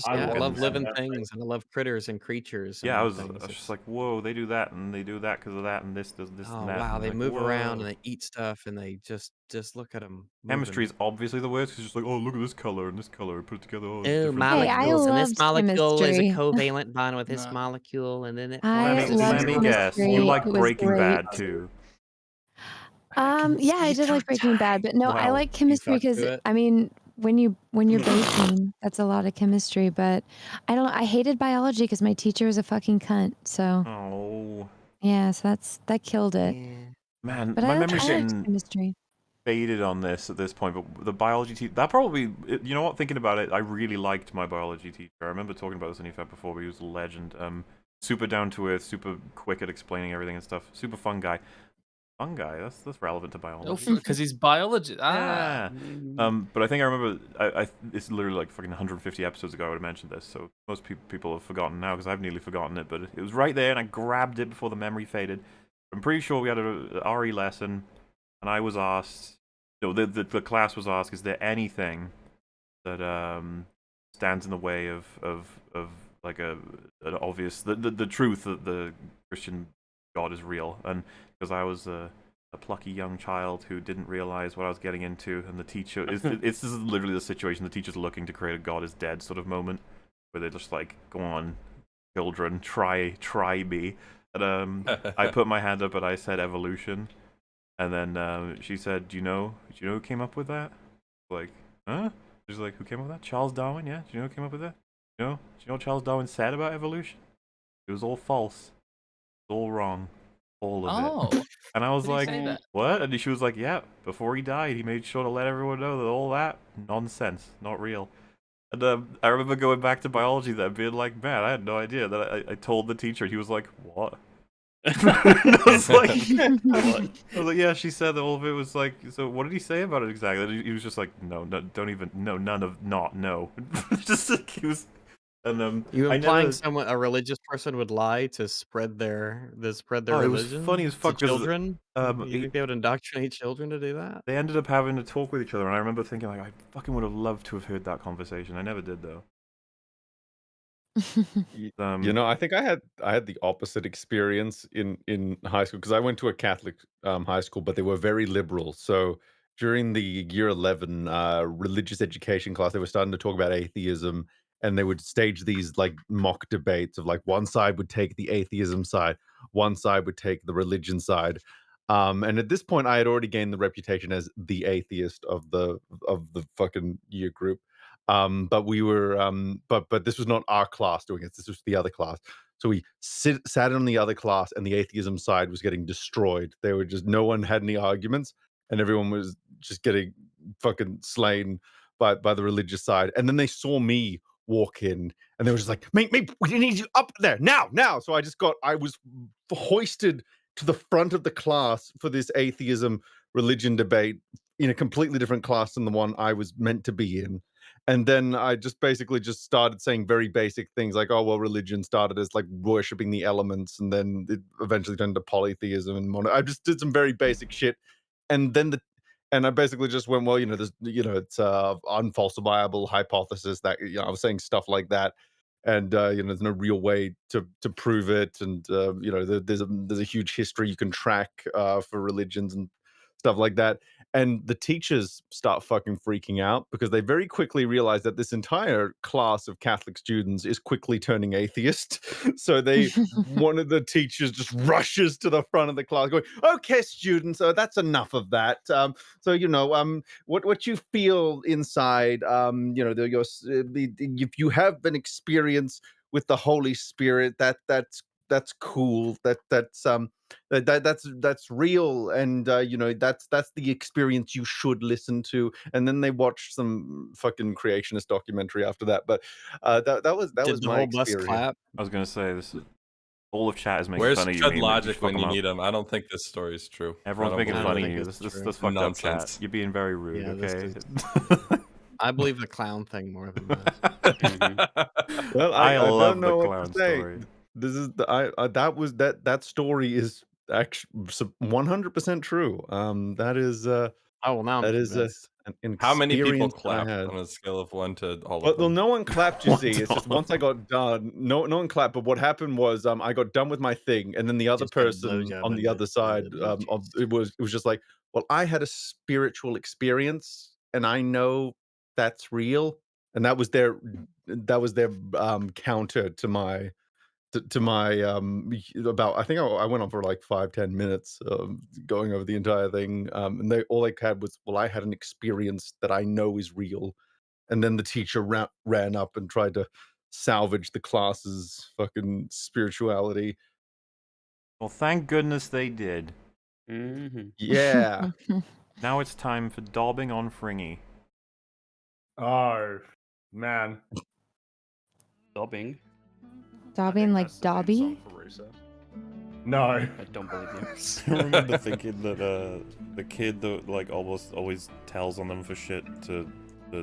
I love organs living and- things, and I love critters and creatures. Yeah, I and was things. just like, whoa, they do that, and they do that because of that, and this does this Oh and that. wow, and they like, move around whoa. and they eat stuff, and they just look at them. Chemistry is obviously the worst. It's just like, oh, look at this color and this color, put it together. Oh, it's Oh, different. molecules, and this loved molecule is a chemistry. covalent bond with this molecule, and then it I forms this loved Let me guess. chemistry. You like It was Breaking great. Bad too. Yeah, I did like Breaking Bad, but no, I Wow, like you chemistry stuck to because it? I mean, when you're baking, that's a lot of chemistry. But I don't. I hated biology because my teacher was a fucking cunt. So Oh yeah, so that killed it. man, But my I memory's liked getting chemistry. faded on this at this point. But the biology teacher, that probably, you know what? Thinking about it, I really liked my biology teacher. I remember talking about this in EFAP before. But he was a legend. Super down to earth, super quick at explaining everything and stuff. Super fun guy. Fun guy. That's relevant to biology. Oh, because he's biologist. Yeah. But I think I remember. It's literally like fucking 150 episodes ago I would have mentioned this, so most people have forgotten now because I've nearly forgotten it. But it was right there, and I grabbed it before the memory faded. I'm pretty sure we had a RE lesson, and I was asked. No, the class was asked, is there anything that stands in the way of like an obvious the truth that the Christian God is real? And because I was a plucky young child who didn't realize what I was getting into, and the teacher this is literally the situation. The teacher's looking to create a God is dead sort of moment, where they're just like, "Go on, children, try me." And I put my hand up and I said evolution, and then she said, "Do you know who came up with that?" Like, huh? She's like, "Who came up with that? Charles Darwin? Yeah. Do you know who came up with that? Do you know what Charles Darwin said about evolution? It was all false. It was all wrong." All of it. And I was Did he like, say that? what? And she was like, yeah, before he died, he made sure to let everyone know that all that, nonsense, not real. And I remember going back to biology then, being like, man, I had no idea. That I told the teacher, and he was like, what? I was like, yeah, she said that all of it was like, so what did he say about it exactly? And he was just like, no, don't even, no, none of, not, no. Just like, he was... And you I implying never- a religious person would lie to spread their Oh, it was religion? funny as fuck to 'cause, children. You he- think they would indoctrinate children to do that? They ended up having to talk with each other, and I remember thinking, like, I fucking would have loved to have heard that conversation. I never did, though. You know, I think I had the opposite experience in high school because I went to a Catholic high school, but they were very liberal. So during the year 11 religious education class, they were starting to talk about atheism, and they would stage these like mock debates of like one side would take the atheism side, one side would take the religion side. And at this point, I had already gained the reputation as the atheist of the fucking year group. But we were, but this was not our class doing it. This was the other class. So we sat in the other class, and the atheism side was getting destroyed. They were just, no one had any arguments, and everyone was just getting fucking slain by the religious side. And then they saw me walk in, and they were just like, mate, we need you up there now. So I was hoisted to the front of the class for this atheism religion debate in a completely different class than the one I was meant to be in. And then I just basically just started saying very basic things like, oh, well, religion started as like worshiping the elements, and then it eventually turned to polytheism and I just did some very basic shit. And then I basically just went, well, there's, it's unfalsifiable hypothesis that, I was saying stuff like that. And there's no real way to prove it, and there's a huge history you can track for religions and stuff like that. And the teachers start fucking freaking out because they very quickly realize that this entire class of Catholic students is quickly turning atheist. So one of the teachers just rushes to the front of the class going, okay, students, that's enough of that. What you feel inside, if you have an experience with the Holy Spirit, that's cool. That's real, and that's the experience you should listen to. And then they watched some fucking creationist documentary after that. But that was my experience. I was gonna say this. All of chat is making Where's fun of you. Chud Logic when you need him? I don't think this story is true. Everyone's making fun of you. This fucked up chat. You're being very rude. Okay. I believe the clown thing more than that. Well, I love don't know the what clown to say. story. This is that story is actually 100% true. That is oh well, now that I'm is an How many people experience I clapped had. on a scale of 1 to all of Well, them? no one clapped. You One see, to it's just all once I got done, no one clapped. But what happened was, I got done with my thing, and then the other Just got a person blowjob on and the other side, it was just like, well, I had a spiritual experience, and I know that's real, and that was their counter to my about, I think I went on for like 5-10 minutes going over the entire thing, and all they had was, well, I had an experience that I know is real. And then the teacher ran up and tried to salvage the class's fucking spirituality. Well, thank goodness they did. Yeah. Now it's time for daubing on Fringy. Oh, man. Dobbing? Dobbing like Dobby? No. I don't believe you. I remember thinking that the kid that like almost always tells on them for shit to the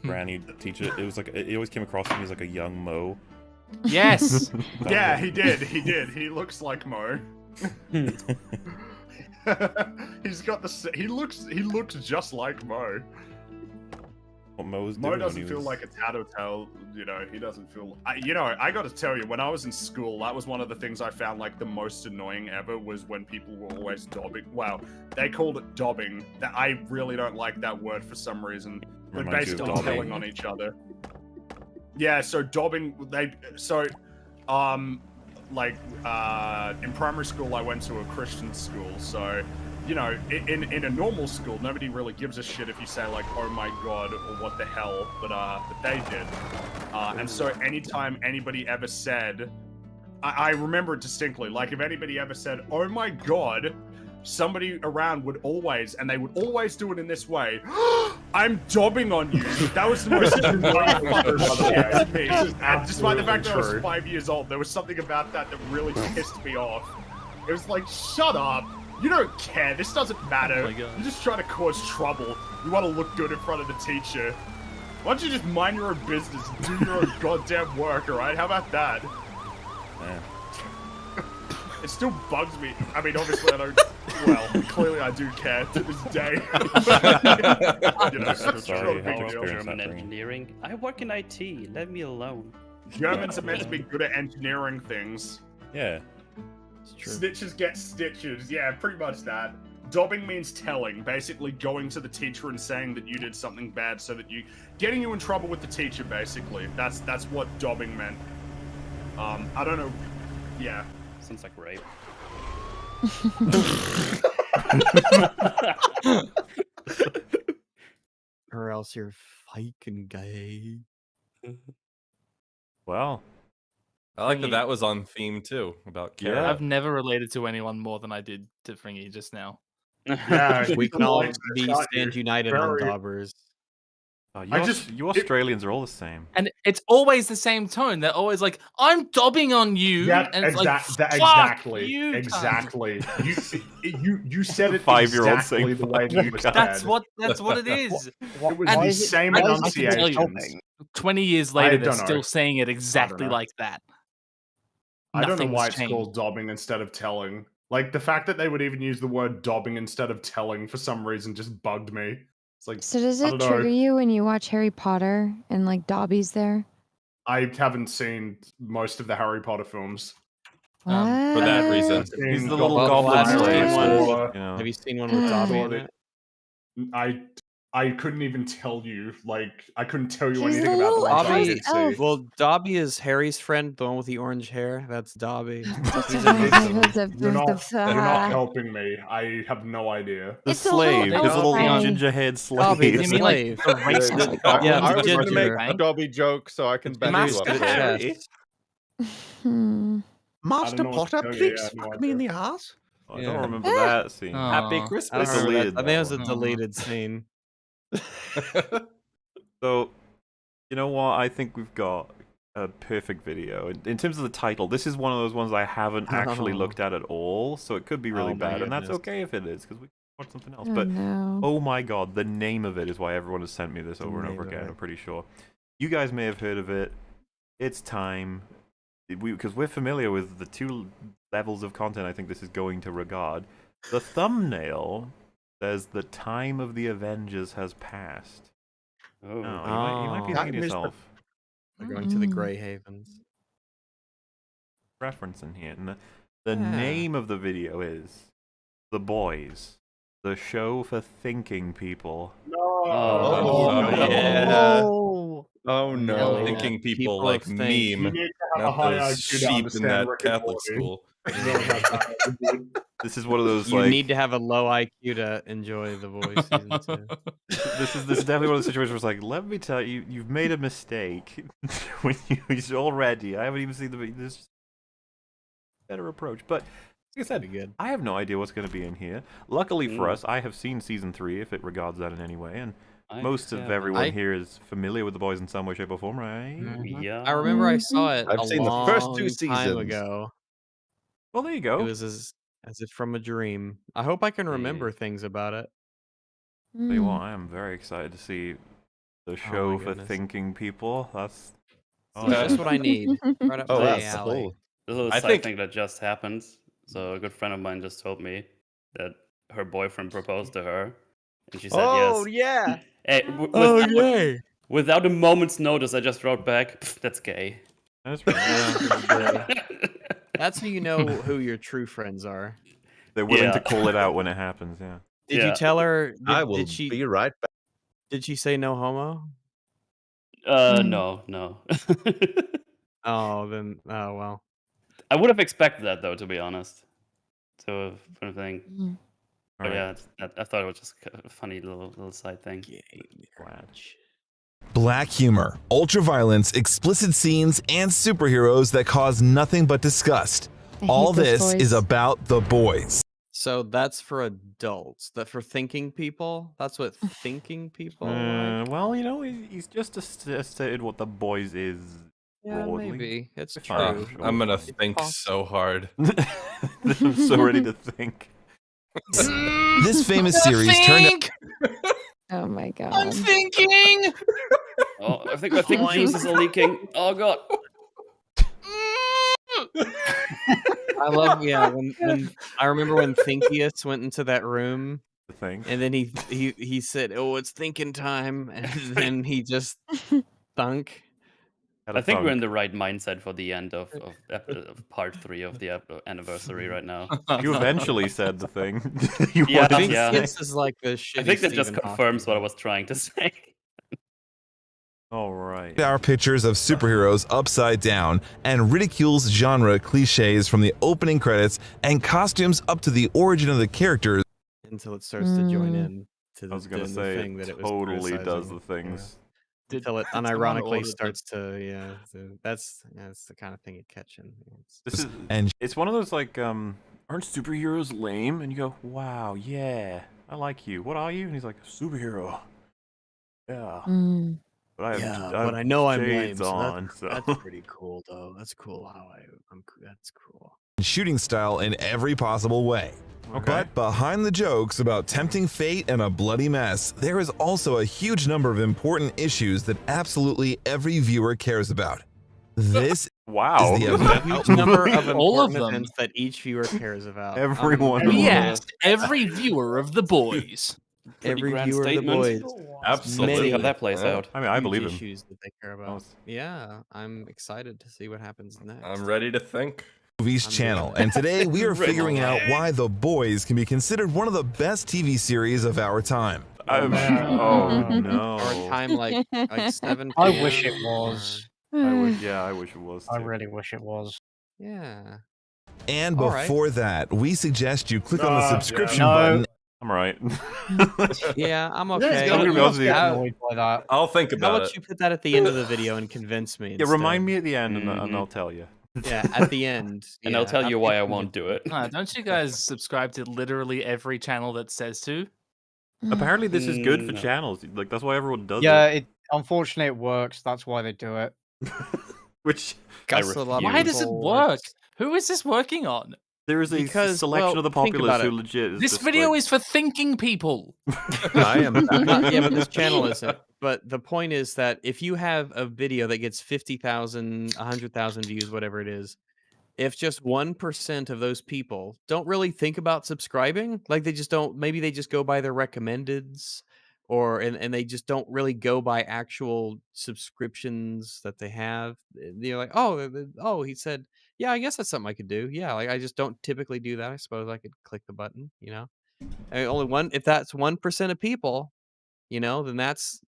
granny teacher, it was like, it always came across to me as like a young Mo. Yes. Yeah, he did. He looks like Mo. He's got the. He looks just like Mo. What Mo was Mo doing doesn't when he feel was... like a tattletale, he doesn't feel... I got to tell you, when I was in school, that was one of the things I found, like, the most annoying ever, was when people were always dobbing. Wow, they called it dobbing. I really don't like that word for some reason. But Reminds you of basically dobbing. telling on each other. Yeah, so dobbing, in primary school, I went to a Christian school, so... in a normal school, nobody really gives a shit if you say like, "Oh my god" or "What the hell," but they did. And so anytime anybody ever said, I remember it distinctly. Like if anybody ever said, "Oh my god," somebody around would always, and they would always do it in this way. "I'm dobbing on you." That was the most annoying fucking shit to me. And despite the fact that I was 5 years old, there was something about that really pissed me off. It was like, shut up. You don't care. This doesn't matter. You're just trying to cause trouble. You want to look good in front of the teacher. Why don't you just mind your own business and do your own goddamn work, alright? How about that? Man. It still bugs me. I mean, obviously I don't... Well, clearly I do care to this day. German engineering. I work in IT. Leave me alone. Germans are meant to be good at engineering things. Yeah. Snitches get stitches. Yeah, pretty much that. Dobbing means telling, basically going to the teacher and saying that you did something bad, so that getting you in trouble with the teacher. Basically, that's what dobbing meant. I don't know. Yeah, sounds like rape. Or else you're fucking gay. Well, I like that was on theme too about Kara. I've never related to anyone more than I did to Fringy just now. Yeah, We he's can all like be this, stand you? united on Very- Daubers. You Australians are all the same. And it's always the same tone. They're always like, "I'm dobbing on you," Yeah, and it's like, "Fuck exactly, you, cunt." exactly. You said it 5-year-old exactly saying the way fuck that you, you cunt. said. That's what it is. It was And the same I can tell you, enunciations. 20 years I later, they're don't know. still saying it exactly know. like that. I don't know Nothing's why it's changed. called dobbing instead of telling. Like, the fact that they would even use the word dobbing instead of telling for some reason just bugged me. It's like, So does I it don't know. trigger you when you watch Harry Potter and like Dobby's there? I haven't seen most of the Harry Potter films. What? For that reason. He's the Seen little Goblet goblin of Fire slave. or- You know. Have you seen one with Dobby in it? I couldn't even tell you. Like, I couldn't tell you He's anything the about the little ones I Dobby, did see. well, Dobby is Harry's friend, the one with the orange hair. That's Dobby. He's You're not helping me. I have no idea. The It's a little slave, his little guy. ginger-haired slave. Dobby, You mean like the racist dog? Yeah, I the was going to ginger. make a Dobby joke, so I can back you Master up. there. Chess. Hmm. Master know what to Potter, tell you, please yeah, no fuck me in the idea. ass. I don't remember that scene. Happy Aw. I Christmas. don't remember deleted that. I think it was a that deleted scene. So, you know what? I think we've got a perfect video. In terms of the title, this is one of those ones I haven't actually looked at all, so it could be really Oh my bad, and that's goodness. okay if it is, because we can watch something else. Oh, But, no. oh my god, the name of it is why everyone has sent me this The over and name over of again, it. I'm pretty sure. You guys may have heard of it. It's time. Because we're familiar with the two levels of content I think this is going to regard. The thumbnail says the time of the Avengers has passed. Oh. You might be thinking to yourself, They're going to the Grey Havens. reference in here. And the name of the video is The Boys, the show for thinking people. No. Oh, yeah. Oh no. Thinking people People like think. meme, You need to have a not high those IQ to sheep in understand that Rick and Catholic Morty. school. This is one of those You like need to have a low IQ to enjoy The Voice season 2. this is definitely one of those situations where it's like, let me tell you, you've made a mistake when you're already. I haven't even seen the video. There's just a better approach, but like I said, good. I have no idea what's going to be in here. Luckily for us, I have seen season 3, if it regards that in any way, and most of everyone here is familiar with The Boys in some way, shape, or form, right? Yeah. I remember I saw it I've a seen the first 2 long time seasons. ago. Well, there you go. It was as if from a dream. I hope I can remember things about it. Tell you what, I am very excited to see the show for goodness. thinking people. That's That's what I need. Right up Oh, my that's alley. cool. This little I side think- thing that just happened. So a good friend of mine just told me that her boyfriend proposed to her, and she said Oh yes. yeah. Hey, without a moment's notice, I just wrote back, "That's gay." That's That's how you know who your true friends are. They're willing Yeah. to call it out when it happens. Yeah. Did you Yeah. tell her? I will did she? be right back. Did she say no homo? No. Oh, then. Oh well. I would have expected that though, to be honest. So kind of thing. But Alright. yeah, I thought it was just a funny little side thing. Black humor, ultra-violence, explicit scenes, and superheroes that cause nothing but disgust. I hate All this this voice. is about The Boys. So that's for adults. That for thinking people. That's what thinking people. like? Well, you know, he's just stated what The Boys is. Yeah, broadly. maybe it's It's fine, true. sure. I'm gonna It's think possible. so hard. I'm so ready to think. This famous series turned out. Oh my god. I'm thinking. Oh, I think juices are leaking. Oh god. I love when I remember when Thinkius went into that room The thing. and then he said, "Oh, it's thinking time," and then he just thunk. I think we're in the right mindset for the end of part 3 of the anniversary right now. You eventually said the thing. You Yeah, wanted to yeah. say. This is like the shitty I think that just Stephen confirms Hawking what I was trying to say. All right. Our pictures of superheroes upside down and ridicules genre cliches from the opening credits and costumes up to the origin of the characters. Until it starts to join in to the, I was gonna the say thing it that it was totally does criticizing. the things. Yeah. Until it Someone unironically ordered starts to, yeah. So that's the kind of thing you catch in. This is it's one of those like aren't superheroes lame? And you go, wow, yeah, I like you. What are you? And he's like, superhero. Yeah. But I know I'm lame. shades So on. that's pretty cool, though. That's cool. That's cool. Shooting style in every possible way. But behind the jokes about tempting fate and a bloody mess, there is also a huge number of important issues that absolutely every viewer cares about. This is the event. Huge number of All of important them. events that each viewer cares about. Everyone. We asked every viewer of The Boys. Every grand viewer of the statement. boys. Absolutely. Many How that plays out. I mean, I huge believe him. issues that they care about. Yeah, I'm excited to see what happens next. I'm ready to think. Movies channel, and today we are figuring out why The Boys can be considered one of the best TV series of our time. Oh no. Our time like 7 I p.m. wish it was. I wish it was too. I really wish it was. Yeah. And All right. before that, we suggest you click on the subscription No. button. I'm right. Yeah, I'm Let's okay. go. I'm gonna be honest with you. Annoyed by that. I'll think How about about it. you put that at the end of the video and convince me? Yeah, instead? remind me at the end, and I'll tell you. Yeah, at the end. And I'll yeah, tell I'm you why I thinking won't do it. Don't you guys subscribe to literally every channel that says to? Apparently, this is good for No. channels. Like that's why everyone does Yeah, it. unfortunately it works. That's why they do it. Which That's a lot of Why does it people, work? it's- Who is this working on? there is a Because, selection well, of the think populace about who it. legit. Is This just video like, is for thinking people. I am. Yeah, but this channel isn't. But the point is that if you have a video that gets 50,000, 100,000 views, whatever it is, if just 1% of those people don't really think about subscribing, like they just don't, maybe they just go by their recommendeds, or and they just don't really go by actual subscriptions that they have. They're like, oh, he said, yeah, I guess that's something I could do. Yeah, like I just don't typically do that. I suppose I could click the button, you know. I mean, only one. If that's 1% of people, then that's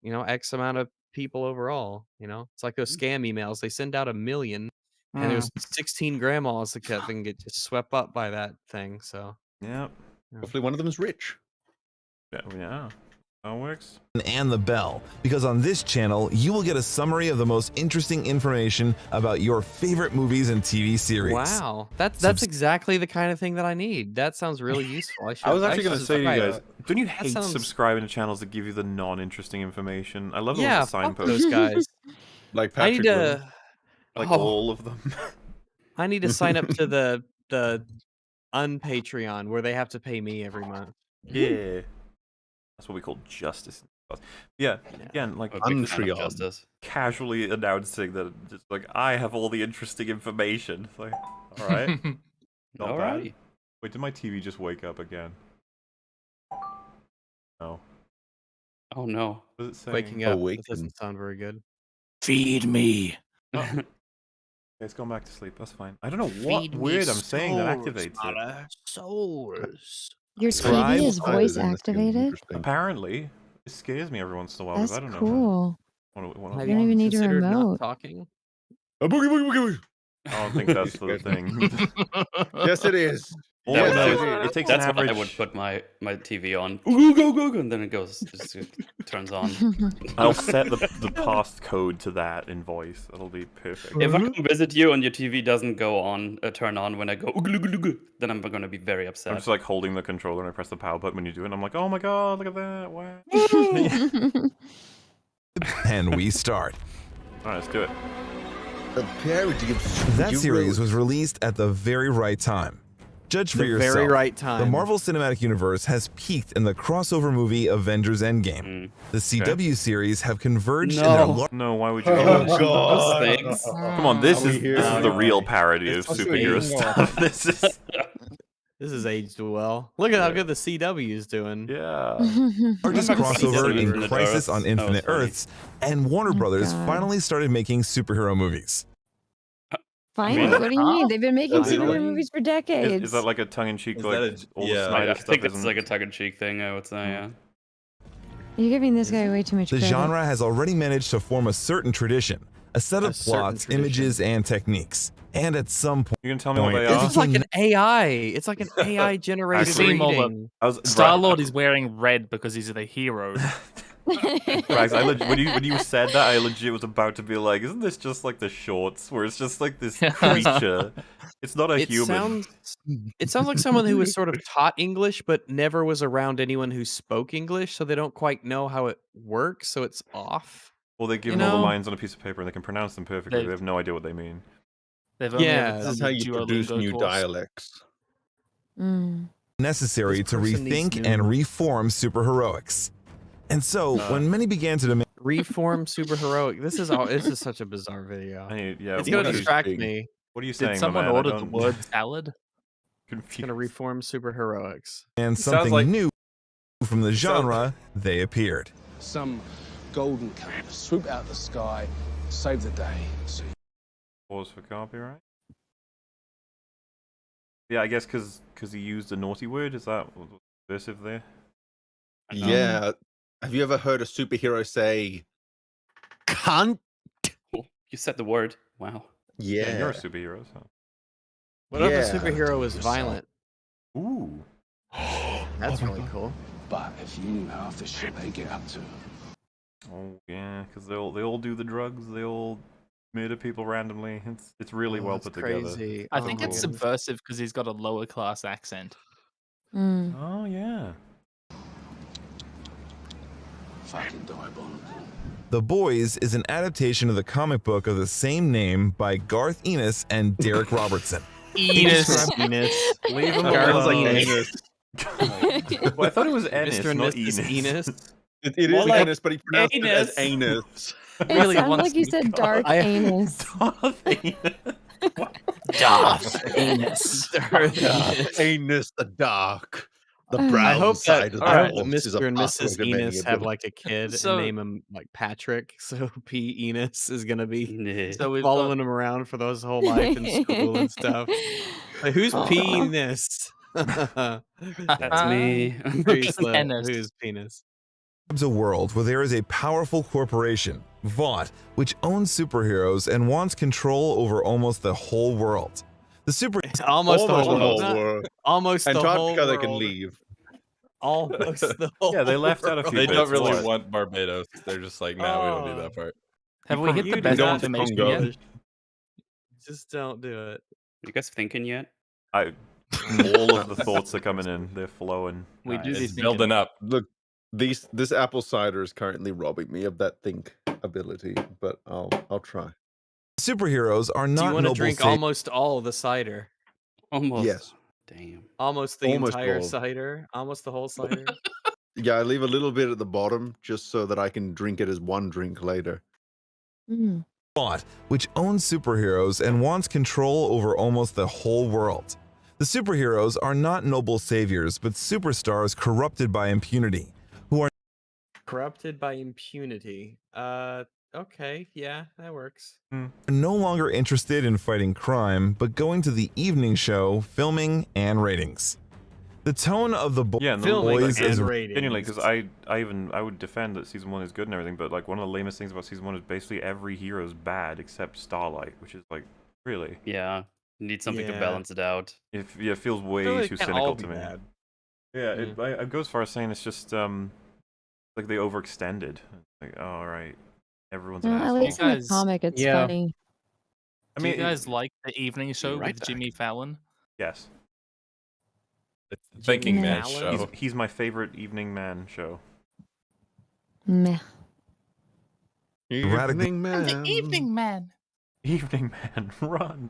X amount of people overall. It's like those scam emails. They send out 1 million, and there's 16 grandmas that can get just swept up by that thing. So yeah. Hopefully, one of them is rich. Yeah. That works. And the bell, because on this channel you will get a summary of the most interesting information about your favorite movies and TV series. wow, that's exactly the kind of thing that I need. That sounds really useful. I was actually going to say to you guys, subscribe. don't you That hate sounds- subscribing to channels that give you the non-interesting information? I love the Yeah, ones that fuck signpost. those guys. Like I need Patrick Williams. to. Like Oh. all of them. I need to sign up to the unpatreon where they have to pay me every month. Yeah. That's what we call justice. Yeah, again, like A big fan of Untreon. justice. casually announcing that just like I have all the interesting information. It's like, all right, not bad. Alrighty. Wait, did my TV just wake up again? No. Oh no. What is it saying? Waking up. That Awaken. doesn't sound very good. Feed me. Okay, it's gone back to sleep. That's fine. I don't know what word I'm saying that activates it. Souls. Your Subscribe. TV is voice activated. Apparently, it scares me every once in a while. That's because I don't know. cool. Have You don't even need a considered not remote. talking? A boogie, boogie, boogie, I don't think that's the thing. Yes, it is. Yes, That it would- is. It takes an That's what I average. would put my TV on. Go, and then it goes, it turns on. I'll set the past code to that in voice. That'll be perfect. If I come visit you and your TV doesn't go on, turn on when I go, then I'm gonna be very upset. I'm just like holding the controller and I press the power button when you do it. And I'm like, oh my god, look at that! Wow. And we start. All right, let's do it. A parody of That superheroes. series was released at the very right time. Judge for The yourself. very right The time. Marvel Cinematic Universe has peaked in the crossover movie Avengers Endgame. The CW series have converged in their No, why would you? Oh, do that? God. Those things. Come on, this Are is we here? this is the real parody of It's also superhero eating stuff. This is This is aged well. Look at how good the CW is doing. yeah. largest Remember crossover Season in Infinite Crisis Earths? on That Infinite was funny. Earths, and Warner Brothers God. finally started making superhero movies. Finally, what do you mean? They've been making Finally? superhero movies for decades. Is that like a tongue-in-cheek Is like that all yeah, the I Snyder I stuff? think it's isn't- like a tongue-in-cheek thing, I would say, yeah. You're giving this guy way too much The credit. genre has already managed to form a certain tradition, a set of certain plots, tradition. images, and techniques. And at some point, You can tell me what they This are? is like an AI. It's like an AI generated Seem all reading. Star Lord is wearing red because he's the hero. Brax, when you said that, I legit was about to be like, isn't this just like the shorts where it's just like this creature? It's not a human. It sounds like someone who was sort of taught English but never was around anyone who spoke English, so they don't quite know how it works, so it's off. Well, they give them all the lines on a piece of paper and they can pronounce them perfectly. They have no idea what they mean. They've only ever This is done how the you produce Duolingo new course. dialects. necessary This to person needs rethink new- and reform superheroics. And so, when many began to demand Reform superheroic. This is such a bizarre video. Yeah, It's gonna what are you distract saying? me. What are you Did saying, my someone man? I order the don't- word salad? It's gonna reform superheroics. and Sounds something like- new from the genre, they appeared. Some golden cup swoop out the sky, save the day. See. Pause for copyright. Yeah, I guess because he used a naughty word. Is that versive there? Yeah. Have you ever heard a superhero say cunt? You said the word. Wow. Yeah. You're a superhero, so. What if a superhero was violent? Ooh. That's really cool. But if you knew half the shit they get up to. Oh yeah, because they all do the drugs. They all murder people randomly. It's really well put together. I think it's subversive because he's got a lower class accent. Oh yeah. Fucking diabolical. The Boys is an adaptation of the comic book of the same name by Garth Ennis and Derek Robertson. Enos. Leave him Sounds like alone. Ennis. Well, I thought it was Ennis, Mr. and not Mrs. Enos. Enos. It More is like Ennis, but he pronounced it as anus. anus. It Really sounded wants like you to said be dark I- anus. Darth Anus. Anus the dark. The I brown hope side that, of I the hope that horse is a Mr. and pathway Mrs. to many Enos a have good- like a kid So- and name him like Patrick. So P. Enos is gonna be So we've following got him around for those whole life in school and stuff. Like, who's P. Enos? That's me. Who's penis? It's a world where there is a powerful corporation, Vought, which owns superheroes and wants control over almost the whole world. The super Almost the whole world. world. Almost the whole Antarctica, they can world. leave. Almost the whole Yeah, they left out a world. few They bits. don't really What? want Barbados. They're just like, no, we don't do that part. Have we hit You the do best not information Congo. yet? Just don't do it. You guys thinking yet? All of the thoughts are coming in. They're flowing. We do It's these building up. Look, this apple cider is currently robbing me of that think ability, but I'll try. superheroes are Do you not want to noble drink sa- almost all of the cider? Almost. Yes. Damn. Almost the Almost entire all. cider? Almost the whole cider? Yeah, I leave a little bit at the bottom just so that I can drink it as one drink later. Vought, which owns superheroes and wants control over almost the whole world. The superheroes are not noble saviors, but superstars corrupted by impunity, who are Corrupted by impunity. Okay, yeah, that works. no longer interested in fighting crime, but going to the evening show, filming, and ratings. The tone of the Yeah, and the Filming Boys and is ratings. genuinely, because I would defend that season 1 is good and everything, but like one of the lamest things about season 1 is basically every hero is bad except Starlight, which is like really. Yeah. Need something to Yeah. balance it out. It feels way feel like too they can't all cynical be to me. bad. Yeah, I go as far as saying it's just like they overextended. Like, oh, all right, everyone's an At asshole. least in the guys- comic, it's Yeah. funny. I Do mean, you guys like the evening show right with back. Jimmy Fallon? yes, It's the Thinking Man Fallon? show. he's my favorite evening man show. Meh. radically Evening man. man. Evening man, run!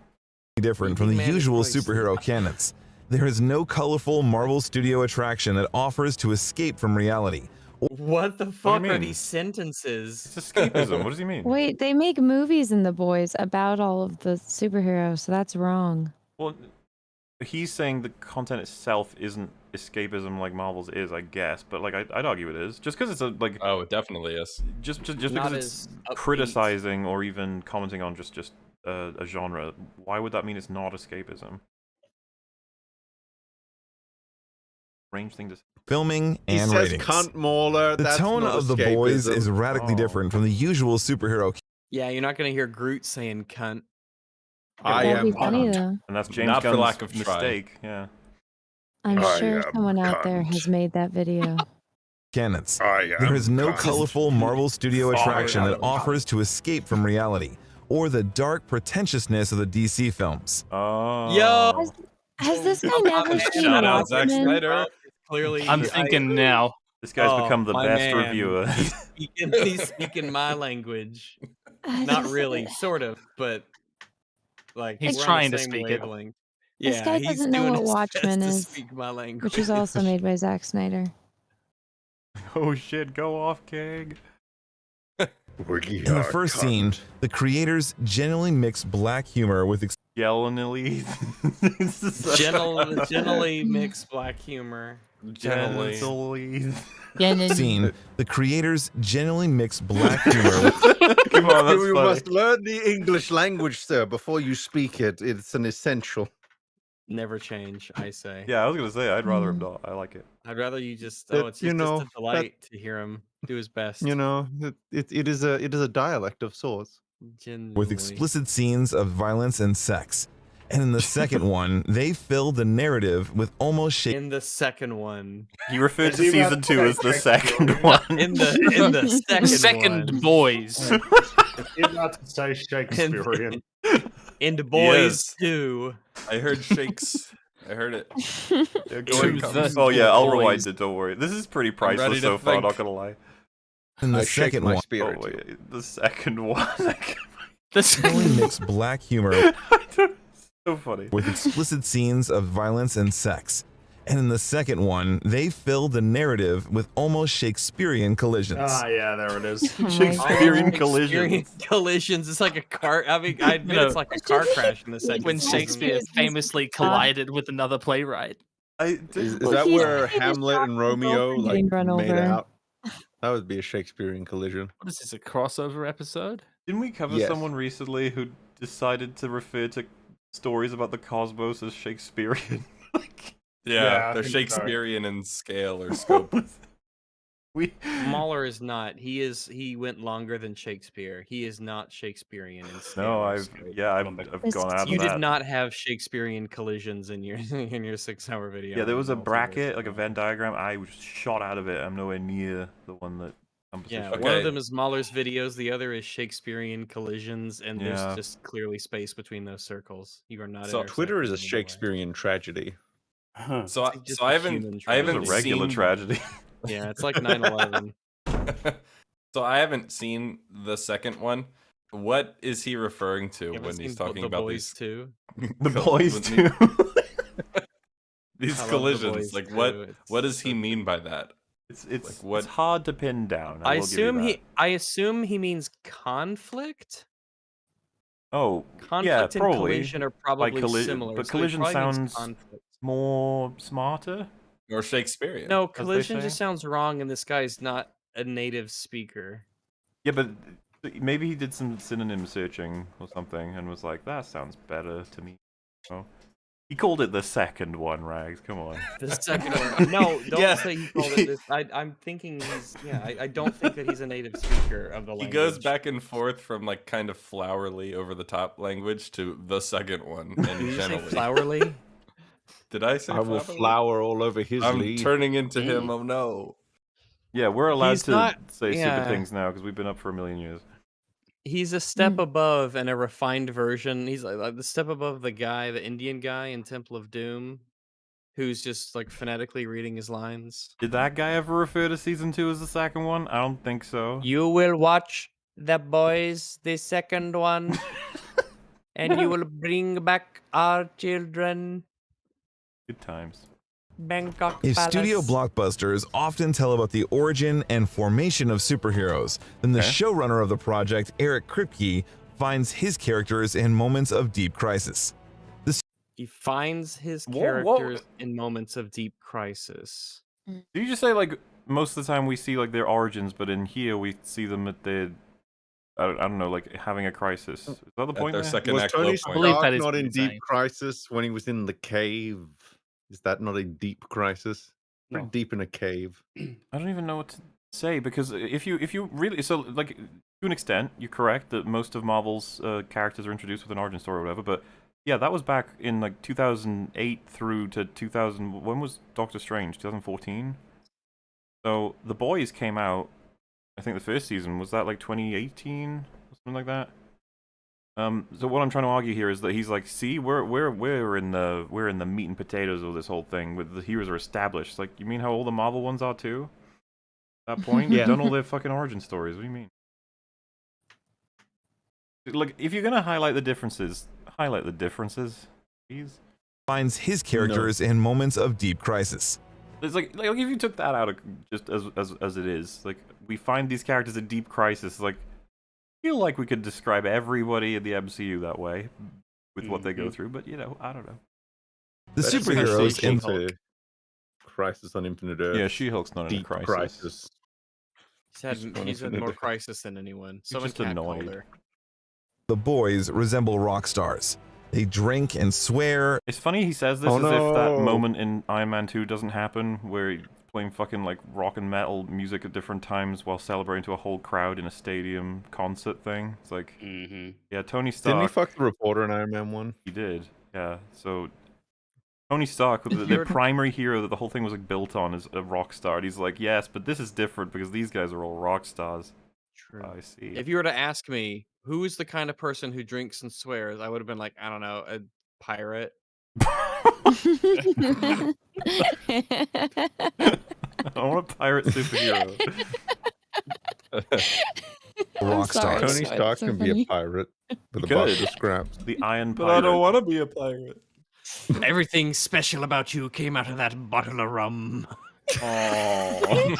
different from the Man is usual really superhero canons. There is no colorful Marvel Studio attraction that offers to escape from reality. What the fuck are mean? these sentences? It's escapism. What does he mean? Wait, they make movies in The Boys about all of the superheroes, so that's wrong. Well, he's saying the content itself isn't escapism like Marvel's is, I guess. But like, I'd argue it is. Just because it's a like, Oh, it definitely is. just Not because as it's upbeat. criticizing or even commenting on just a genre, why would that mean it's not escapism? strange thing to say. filming, He and says ratings. cunt mauler. The That's tone not of The Boys escapism. is radically Oh. different from the usual superhero. Yeah, you're not gonna hear Groot saying cunt. I That'd be am funny cunt. though. And that's James Not for Gunn's lack of try. mistake. Yeah. I'm I sure am someone out there cunt. has made that video. Canons. I There am is no cunt. colorful Marvel Studio Sorry, attraction I that am offers to escape from reality, or the dark pretentiousness of the DC films. Oh. Yo, Has this guy I'm never a seen Shout out Zack Watchmen? Snyder. clearly, I'm thinking now. This guy's Oh, become the my best man. reviewer. He's speaking my language. Not really, sort of, but like He's we're on trying the to same speak it. wavelength. This Yeah, guy he's doesn't know doing what his Watchmen best to is, speak my language. which is also made by Zack Snyder. Oh shit, go off, Keg. We In the are first cunt. scene, the creators genuinely mix black humor with Yellingly. Generally mixed black humor. Generally. scene. The creators genuinely mix black humor with Come on, that's You funny. must learn the English language, sir, before you speak it. It's an essential. Never change, I say. Yeah, I was gonna say I'd rather him not. I like it. I'd rather you just. That, Oh, it's you just know, a delight to hear him do his best. You know, it is a dialect of sorts. with Genuinely. explicit scenes of violence and sex. And in the second one, they fill the narrative with almost shake. In the second one, He referred Is to he season about 2 to as the say second Shakespeare? one. in the second Second one. boys. If you're about to say Shakespearean, In the He boys is. too. I heard shakes. I heard it. Yeah, Going go- comes oh yeah, I'll boys. rewind it. Don't worry. This is pretty ready priceless to so far. think. Not gonna lie. In the I shake second my one, spirit. Oh wait, the second one. genuinely mix black humor So funny. with explicit scenes of violence and sex. And in the second one, they fill the narrative with almost Shakespearean collisions. yeah, there it is. Oh my Shakespearean God. collisions. Collisions. It's like a car. I mean, I admit it's like a car crash in the second. When season. Shakespeare famously collided with another playwright. Is Well, that he's where pretty Hamlet and responsible Romeo for like getting run made over. out? That would be a Shakespearean collision. What is this, a crossover episode? Didn't we cover Yes. someone recently who decided to refer to stories about the cosmos as Shakespearean? Yeah, I they're think so. Shakespearean in scale or scope. We Mahler is not. He went longer than Shakespeare. He is not Shakespearean in scale. no, or I've scope. I've gone out of You that. did not have Shakespearean collisions in your 6-hour video. Yeah, there was a Multiverse bracket, like a ago. Venn diagram. I was shot out of it. I'm nowhere near the one that. Yeah, Okay. one of them is Mahler's videos. The other is Shakespearean collisions, and Yeah. there's just clearly space between those circles. You are not. So Twitter is a intersecting in any way. Shakespearean tragedy. So I, Just so I a haven't human I It was haven't a regular seen tragedy. Yeah, it's like 9/11. So I haven't seen the second one. What is he referring to You haven't when he's seen talking The about Boys these too? The col- boys when too. these I love The collisions? Boys Like too, what it's does he mean by that? It's Like, what- it's hard to pin down. I will give you assume that. I assume he means conflict. Oh, Conflict and probably. collision are probably similar. But so he collision probably means sounds conflict. more smarter. Or Shakespearean? No, they collision say. just sounds wrong, and this guy's not a native speaker. Yeah, but maybe he did some synonym searching or something and was like, that sounds better to me. Oh. He called it the second one, Rags. Come on. The second one. No, don't Yeah. say he called it this. I'm thinking he's. Yeah, I don't think that he's a native speaker of the He language. goes back and forth from like kind of flowery over the top language to the second one and Did you say generally. flowerly? Did I say I will flowery? flower all over his I'm lead. turning into him. Oh no. Yeah, we're allowed He's to not- say yeah. stupid things now because we've been up for a million years. He's a step above and a refined version. He's like the step above the guy, the Indian guy in Temple of Doom, who's just like phonetically reading his lines. Did that guy ever refer to season 2 as the second one? I don't think so. You will watch The Boys, the second one, and you will bring back our children. Good times. Bangkok If Palace. studio blockbusters often tell about the origin and formation of superheroes, then the Okay. showrunner of the project, Eric Kripke, finds his characters in moments of deep crisis. He finds his Whoa, characters in moments of deep crisis. Did you just say like most of the time we see like their origins, but in here we see them at their I don't know, like having a crisis. Is that the At point? their there? second Was act Tony low point. believe that Stark is not what in he's deep saying. crisis when he was in the cave? Is that not a deep crisis? Pretty deep in a cave. I don't even know what to say because if you really like to an extent you're correct that most of Marvel's characters are introduced with an origin story or whatever, but yeah, that was back in like 2008 through to 2000. When was Doctor Strange? 2014. So The Boys came out. I think the first season was that like 2018 or something like that. So what I'm trying to argue here is that he's like, see, we're in the meat and potatoes of this whole thing. With the heroes are established. It's like, you mean how all the Marvel ones are too? At that point, Yeah. done all their fucking origin stories. What do you mean? Like, if you're gonna highlight the differences, please. Finds his characters in moments of deep crisis. It's like if you took that out of just as it is, like we find these characters in deep crisis. Like, I feel like we could describe everybody in the MCU that way with what they go through, but you know, I don't know. The superheroes in Crisis on Infinite Earth. Yeah, She-Hulk's not in a Deep crisis. He's had more crisis than anyone. Someone just annoyed. her. The Boys resemble rock stars. They drink and swear. It's funny he says this as if that moment in Iron Man 2 doesn't happen, where he's playing fucking like rock and metal music at different times while celebrating to a whole crowd in a stadium concert thing. It's like, yeah, Tony Stark. Didn't he fuck the reporter in Iron Man 1? He did, yeah. So Tony Stark, the primary hero that the whole thing was like built on, is a rock star. And he's like, yes, but this is different because these guys are all rock stars. True. I see. If you were to ask me who's the kind of person who drinks and swears, I would have been like, I don't know, a pirate. I want a pirate superhero. Rock star. Tony Stark can be a pirate with a box of scraps. The Iron But Pirate. I don't want to be a pirate. Everything special about you came out of that bottle of rum. Oh.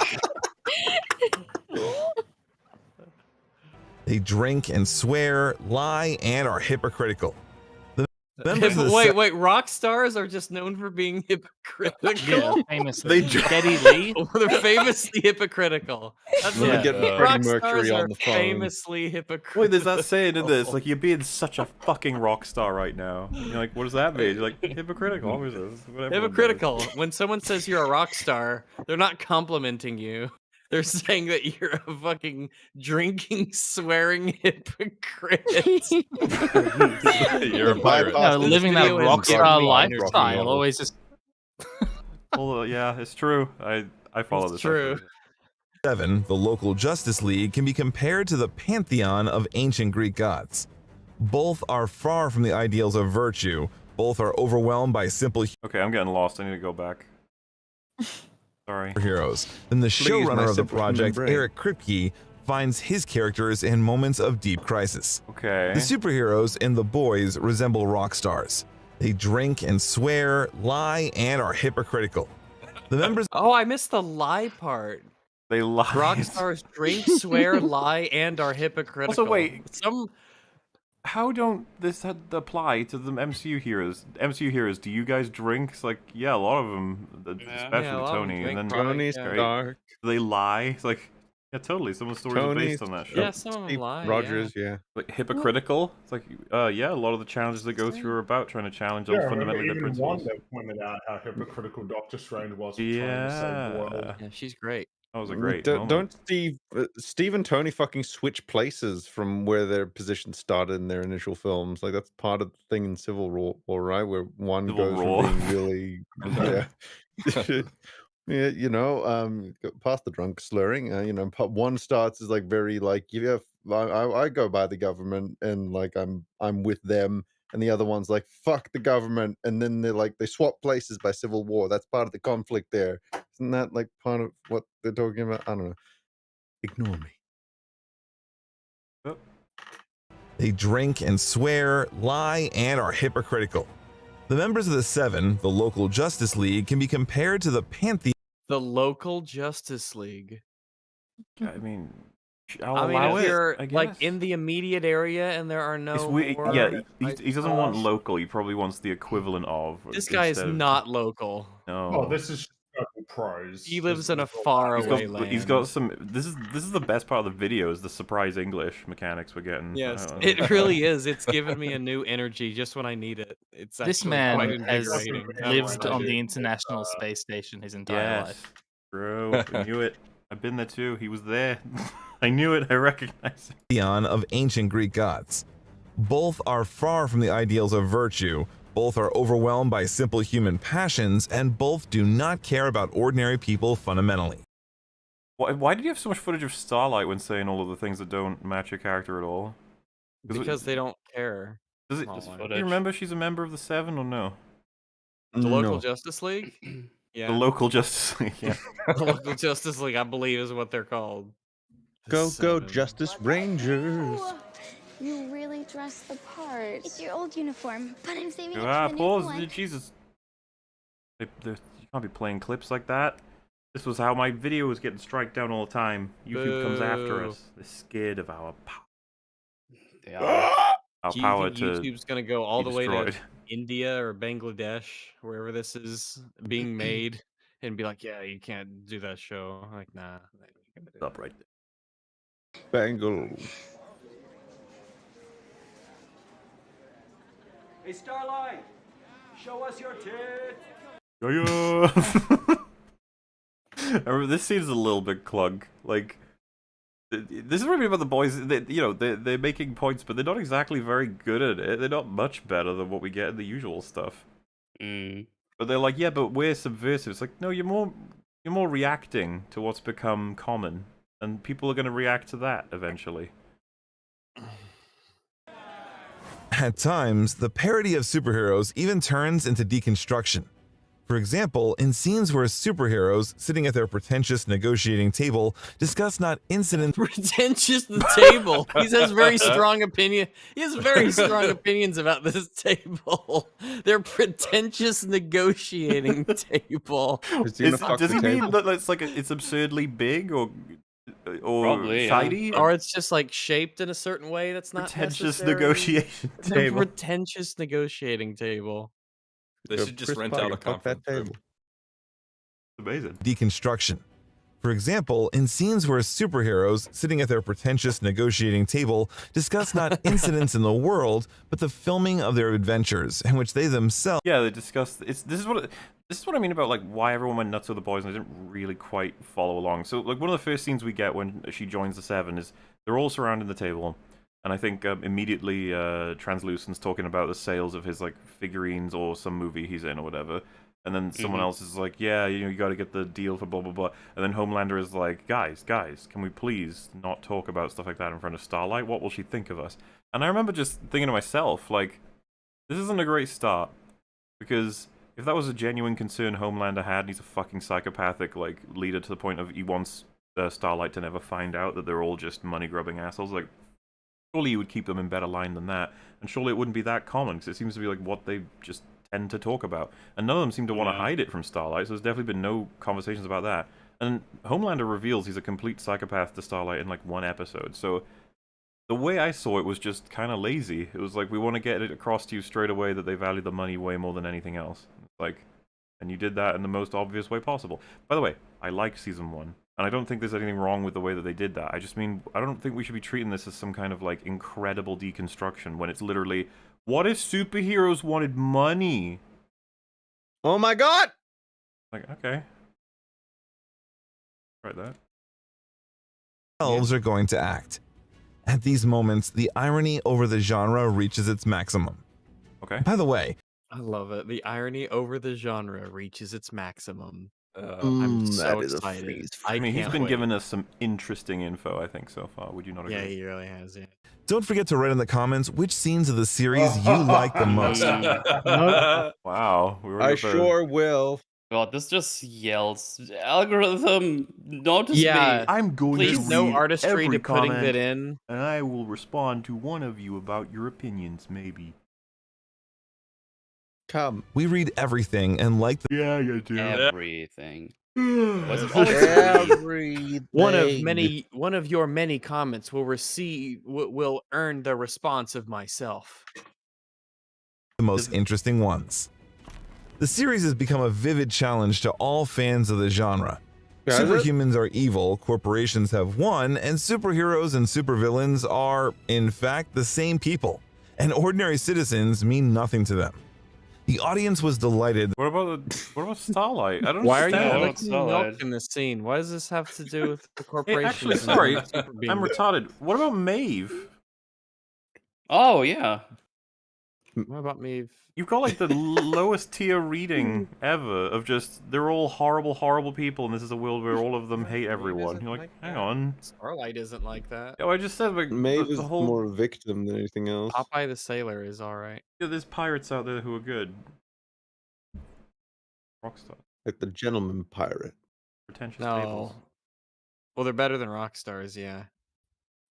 They drink and swear, lie, and are hypocritical. The members of the Wait, rock stars are just known for being hypocritical? Yeah, famously. They Geddy Lee. They're famously hypocritical. That's Let me get rock Freddie stars Mercury are on the phone. famously hypocritical. Wait, there's that saying in this, like, you're being such a fucking rock star right now. You're like, what does that mean? You're like, hypocritical. Whatever. Hypocritical. When someone says you're a rock star, they're not complimenting you. They're saying that you're a fucking drinking, swearing hypocrite. You're a pirate. No, living that rock star lifestyle always just. Well, yeah, it's true. I follow this. True. 7, the local Justice League, can be compared to the pantheon of ancient Greek gods. Both are far from the ideals of virtue. Both are overwhelmed by simple Okay, I'm getting lost. I need to go back. Sorry. heroes. Then the showrunner of the project, Eric Kripke, finds his characters in moments of deep crisis. Okay. The superheroes in The Boys resemble rock stars. They drink and swear, lie, and are hypocritical. The members. Oh, I missed the lie part. They lie. Rock stars drink, swear, lie, and are hypocritical. Also, wait. How don't this apply to the MCU heroes? MCU heroes, do you guys drink? It's like, yeah, a lot of them, especially a lot of them Tony. drink, And then Tony Stark. they lie. It's like, yeah, totally. Some of the stories are based on that shit. Yeah, some of them Steve lie. Rogers, yeah. Like hypocritical. It's like, yeah, a lot of the challenges they go through are about trying to challenge those fundamentally even different one principles. that pointed out how hypocritical Doctor Strange was for trying to save the world. Yeah, she's great. That was a great Don't moment. Steve and Tony fucking switch places from where their positions started in their initial films. Like that's part of the thing in Civil War, right? Where one Civil goes War. from being really, yeah, yeah, you know, past the drunk slurring. You know, one starts as like very like I go by the government and like I'm with them. And the other one's like, fuck the government. And then they swap places by Civil War. That's part of the conflict there. Isn't that like part of what they're talking about? I don't know. Ignore me. Oh. They drink and swear, lie, and are hypocritical. The members of the 7, the local Justice League, can be compared to the pantheon. The local Justice League. I mean, I mean, allow if it, you're I like guess. in the immediate area and there are no. It's weird. more, Yeah, he doesn't want gosh. local. He probably wants the equivalent of. This guy is instead of- not local. No. Oh, this is pros. He lives in a far away land. He's got some. This is the best part of the video is the surprise English mechanics we're getting. Yes, it really is. It's given me a new energy just when I need it. It's This actually man quite has invigorating. lived on the International Space Station his entire Yes, life. bro. I knew it. I've been there too. He was there. I knew it. I recognized it. Pantheon of ancient Greek gods. Both are far from the ideals of virtue, both are overwhelmed by simple human passions, and both do not care about ordinary people fundamentally. Why did you have so much footage of Starlight when saying all of the things that don't match your character at all? Because they don't care. Do you remember she's a member of the Seven or no? The local Justice League? Yeah. The local Justice League, yeah. The local Justice League, I believe, is what they're called. Go, Justice Rangers. You really dress the part. It's your old uniform, but I'm saving it Ah, for the new pause. one. Jesus. You can't be playing clips like that. This was how my video was getting strike down all the time. YouTube comes after Boo. us. They're scared of our power. They are. Our Do you power think to YouTube's gonna go all be the way to destroyed. India or Bangladesh, wherever this is being made, and be like, yeah, you can't do that show? Like, nah. Stop right there. Bangles. Hey, Starlight, show us your tits. I remember this scene is a little bit clug. Like, this is really about the boys. They're making points, but they're not exactly very good at it. They're not much better than what we get in the usual stuff. But they're like, yeah, but we're subversive. It's like, no, you're more reacting to what's become common, and people are going to react to that eventually. At times, the parody of superheroes even turns into deconstruction. For example, in scenes where superheroes, sitting at their pretentious negotiating table, discuss not incidents... Pretentious the table. He has very strong opinion. He has very strong opinions about this table. Their pretentious negotiating table. Does he mean that it's absurdly big or Probably, shiny? Or it's just like shaped in a certain way that's not Pretentious necessary? negotiation The table. pretentious negotiating table. They should just rent out a conference room. Amazing. Deconstruction. For example, in scenes where superheroes, sitting at their pretentious negotiating table, discuss not incidents in the world, but the filming of their adventures, in which they themselves... Yeah, they discuss... This is what I mean about like why everyone went nuts with the boys and I didn't really quite follow along. So like one of the first scenes we get when she joins the Seven is they're all surrounding the table. And I think immediately Translucent's talking about the sales of his like figurines or some movie he's in or whatever. And then someone else is like, yeah, you got to get the deal for blah, blah, blah. And then Homelander is like, guys, can we please not talk about stuff like that in front of Starlight? What will she think of us? And I remember just thinking to myself, like, this isn't a great start. Because if that was a genuine concern Homelander had, and he's a fucking psychopathic like leader to the point of he wants Starlight to never find out that they're all just money-grubbing assholes, like, surely you would keep them in better line than that, and surely it wouldn't be that common, because it seems to be like what they just tend to talk about. And none of them seem to want to hide it from Starlight, so there's definitely been no conversations about that. And Homelander reveals he's a complete psychopath to Starlight in like one episode, so the way I saw it was just kind of lazy. It was like, we want to get it across to you straight away that they value the money way more than anything else. Like, and you did that in the most obvious way possible. By the way, I like Season 1. And I don't think there's anything wrong with the way that they did that. I just mean, I don't think we should be treating this as some kind of, like, incredible deconstruction when it's literally, what if superheroes wanted money? Oh my god! Like, okay. Right there. Elves are going to act. At these moments, the irony over the genre reaches its maximum. Okay. By the way, I love it. The irony over the genre reaches its maximum. I'm so excited. I mean, he's can't been wait. giving us some interesting info, I think, so far. Would you not agree? Yeah, he really has, yeah. don't forget to write in the comments which scenes of the series you like the most. Wow. We were I up there. sure will. God, this just yells. Algorithm, notice Yeah, me. I'm going Please, to no read artistry every to putting comment, that in. and I will respond to one of you about your opinions, maybe. Come. We read everything and like the... Yeah, you do. Everything. Was it always One of your many comments will earn the response of myself. most interesting ones. The series has become a vivid challenge to all fans of the genre. Has it? Superhumans are evil, corporations have won, and superheroes and supervillains are, in fact, the same people, and ordinary citizens mean nothing to them. The audience was delighted. What about Starlight? I don't Why are you understand. mixing milk in the scene? What does this have to do with the Hey, corporations? actually, and sorry, super being- I'm retarded. What about Maeve? Oh yeah. What about me? You've got like the lowest tier reading ever of just they're all horrible people, and this is a world where all of them hate everyone. You're like, hang on. Starlight isn't like that. Oh, I just said like Maeve the is whole. more a victim than anything else. Popeye the Sailor is alright. Yeah, there's pirates out there who are good. Rockstar. Like the gentleman pirate. Pretentious No. tables. Well, they're better than rock stars, yeah.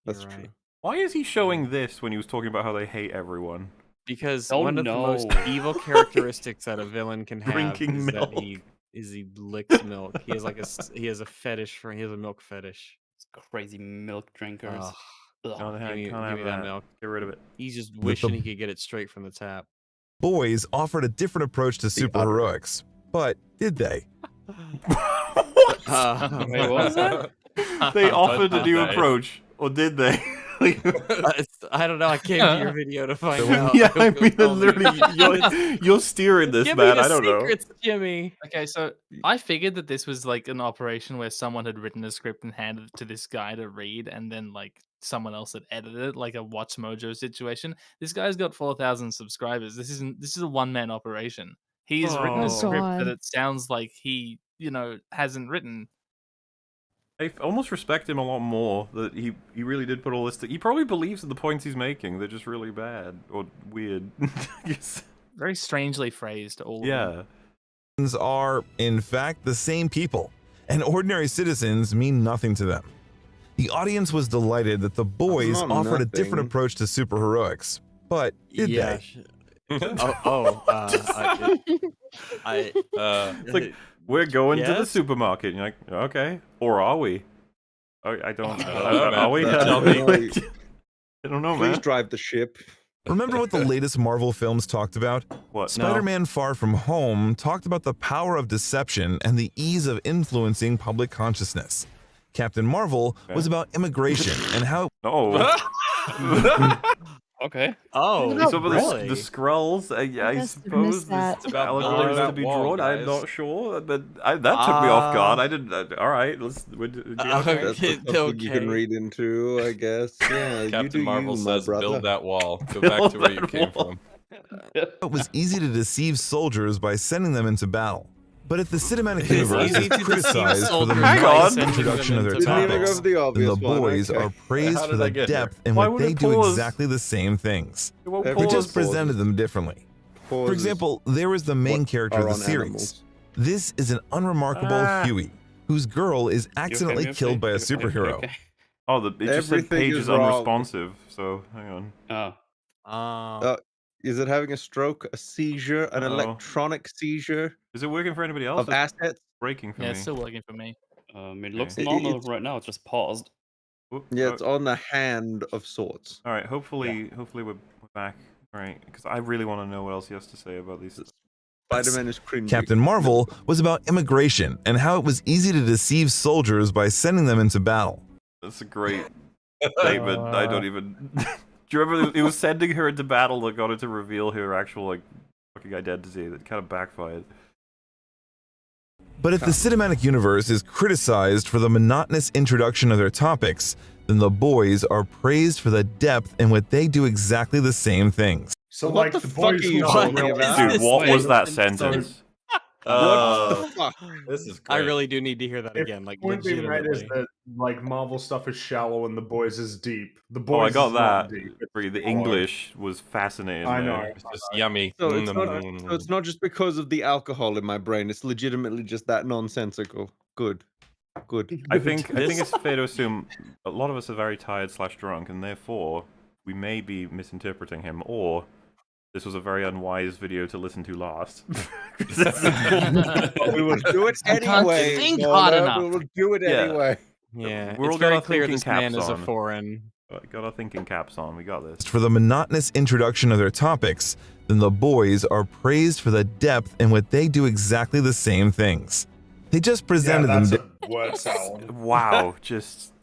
That's You're true. right. Why is he showing this when he was talking about how they hate everyone? Because Oh, one of the most no. evil characteristics that a villain can have Drinking is milk. that he licks milk. He has like he has a fetish for he has a milk fetish. Crazy milk drinkers. Ugh. Ugh. No, Give me, can't give have me that that. milk. Get rid of it. He's just With wishing the- he could get it straight from the tap. Boys offered a different approach to superheroics, but did they? Wait, what was that? They offered a new Nice. approach, or did they? I don't know. I came to your video to find out. Yeah, I hope mean, you'll tell me. you're steering this, Give man. me the I don't know. secrets, Jimmy. Okay, so I figured that this was like an operation where someone had written a script and handed it to this guy to read, and then like someone else had edited it, like a Watch Mojo situation. This guy's got 4,000 subscribers. This is a one-man operation. He's written Oh, a script that God. it sounds like he, hasn't written. I almost respect him a lot more that he really did put all this. He probably believes in the points he's making. They're just really bad or weird. Yes. Very strangely phrased, all of them. Yeah. Are, in fact, the same people, and ordinary citizens mean nothing to them. The audience was delighted that the boys not offered a different nothing. approach to superheroics, but did Yeah. they? It's like we're going to the Yes? supermarket. And you're like, okay, or are we? I don't. know, Are we? man. Tell me. I don't know, Please man. drive the ship. Remember what the latest Marvel films talked about? What? Spider-Man Far From Home talked about the power of deception and the ease of influencing public consciousness. Captain Marvel was about immigration and how No. Okay. Oh, It's about really? the Skrulls. I must have suppose missed that. it's It's about allegories blowing to that be wall, drawn. I'm guys. not sure, but that took me off guard. I didn't. All right, let's. That's something you can read into, I guess. Yeah, you Captain do Marvel you, my says, brother. "Build that wall. Go Build back to where you that came wall." from." it was easy to deceive soldiers by sending them into battle. But if the cinematic It's universe easy is to deceive criticized for the soldiers by monotonous sending introduction of them their into battle. Didn't even go topics, for the then obvious the one, boys okay. are praised How for did the I get here? depth in Why what would they it do pause? exactly the same things. It won't Every They pause. just presented them differently. For example, there is the main What character of are the on series. animals? This is an unremarkable Huey, whose girl is accidentally killed by a superhero. Oh, it just said Everything page is is wrong. unresponsive. So hang on. Oh. Is it having a stroke, a seizure, an Uh-oh. electronic seizure Is it working for anybody else? of assets? Breaking for Yeah, me. it's still working for me. It looks It- normal it's- right now. It's just paused. Whoop, Yeah, oh, it's on the hand of sorts. all right. Hopefully we're back. All right, because I really want to know what else he has to say about these. Spider-Man is cringy. Captain Marvel was about immigration and how it was easy to deceive soldiers by sending them into battle. That's a great statement. I don't even. Do you remember it was sending her into battle that got her to reveal her actual like fucking identity? That kind of backfired. But if the cinematic universe is criticized for the monotonous introduction of their topics, then the boys are praised for the depth in what they do exactly the same things. So, What like, the the fuck boys are you who talking are about? Dude, what was that Wait. sentence? What the fuck? This is I great. really do need to hear that If again. Like, the point being right is legitimately. that like Marvel stuff is shallow and the boys is deep. The Oh, boys I got is not that. deep. It's The hard. English was fascinating. I there. know. It's just yummy. So it's not just because of the alcohol in my brain. It's legitimately just that nonsensical. Good. I think it's fair to assume a lot of us are very tired / drunk, and therefore we may be misinterpreting him, or this was a very unwise video to listen to last. We will do it I can't anyway. think Mona, hard enough. We will do it Yeah. anyway. Yeah, We're all it's very got our clear thinking this man caps is a on. foreign. Got our thinking caps on. We got this. For the monotonous introduction of their topics, then the boys are praised for the depth in what they do exactly the same things. They just presented them word salad. Wow, just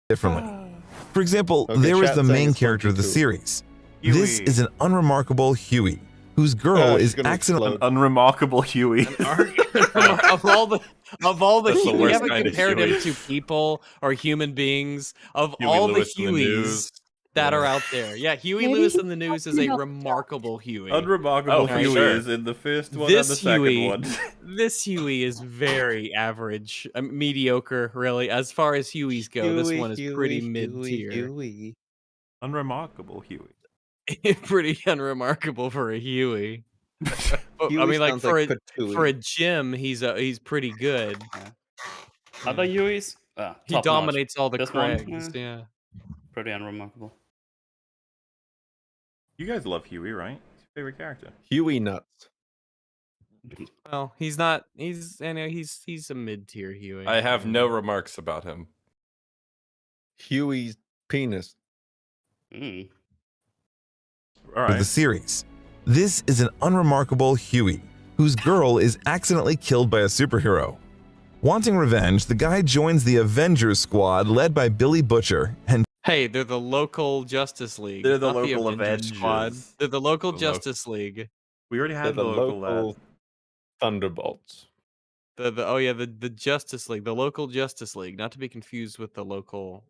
differently. For example, Okay, there is chat the saying main it's character of the 22. series. This Huey. is an unremarkable Huey, whose girl he's is gonna accidentally Unremarkable Huey. of all the That's the we worst haven't kind of compared him Huey. to people or human beings. Of Huey all Lewis the in the Hueys news. that are Yeah. out there, yeah, Huey Maybe Lewis he's in the news is a remarkable Huey. Unremarkable Oh, for Huey sure. is in the first one and the This second Huey, one. this Huey is very average, mediocre, really. As far as Hueys go, this one is pretty mid-tier. Unremarkable Huey. Pretty unremarkable for a Huey. But, I Huey mean, like sounds for like for a Jim, he's pretty good. Other Hueys? He Top dominates notch. all the This one, Craigs. Yeah. Pretty unremarkable. You guys love Huey, right? He's your favorite character. Huey nuts. Well, he's not. He's. I know he's a mid-tier Huey. I have no remarks about him. Huey's penis. Mm. All of the right. series. This is an unremarkable Huey, whose girl is accidentally killed by a superhero. Wanting revenge, the guy joins the Avengers squad led by Billy Butcher and Hey, they're the local Justice League. They're the not local Avengers Squad. Avengers. They're the local The Justice League. We already They're had the the local local Thunderbolts. The Justice League, the local Justice League, not to be confused with the local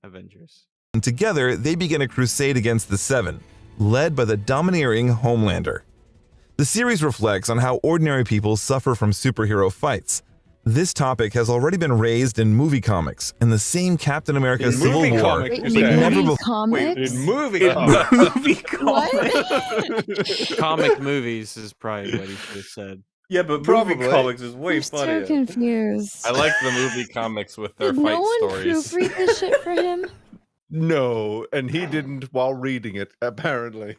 Avengers. together they begin a crusade against the Seven, led by the domineering Homelander. The series reflects on how ordinary people suffer from superhero fights. This topic has already been raised in movie comics, and the same Captain America In Civil movie War comics, was you say? never Movie before. comics? In movie movie What? Comic movies is probably what he should have said. Yeah, but Probably. movie comics is way I'm funnier. so confused. I like the movie comics with their Did no fight one stories. proofread this shit for him? No, and he didn't while reading it, apparently.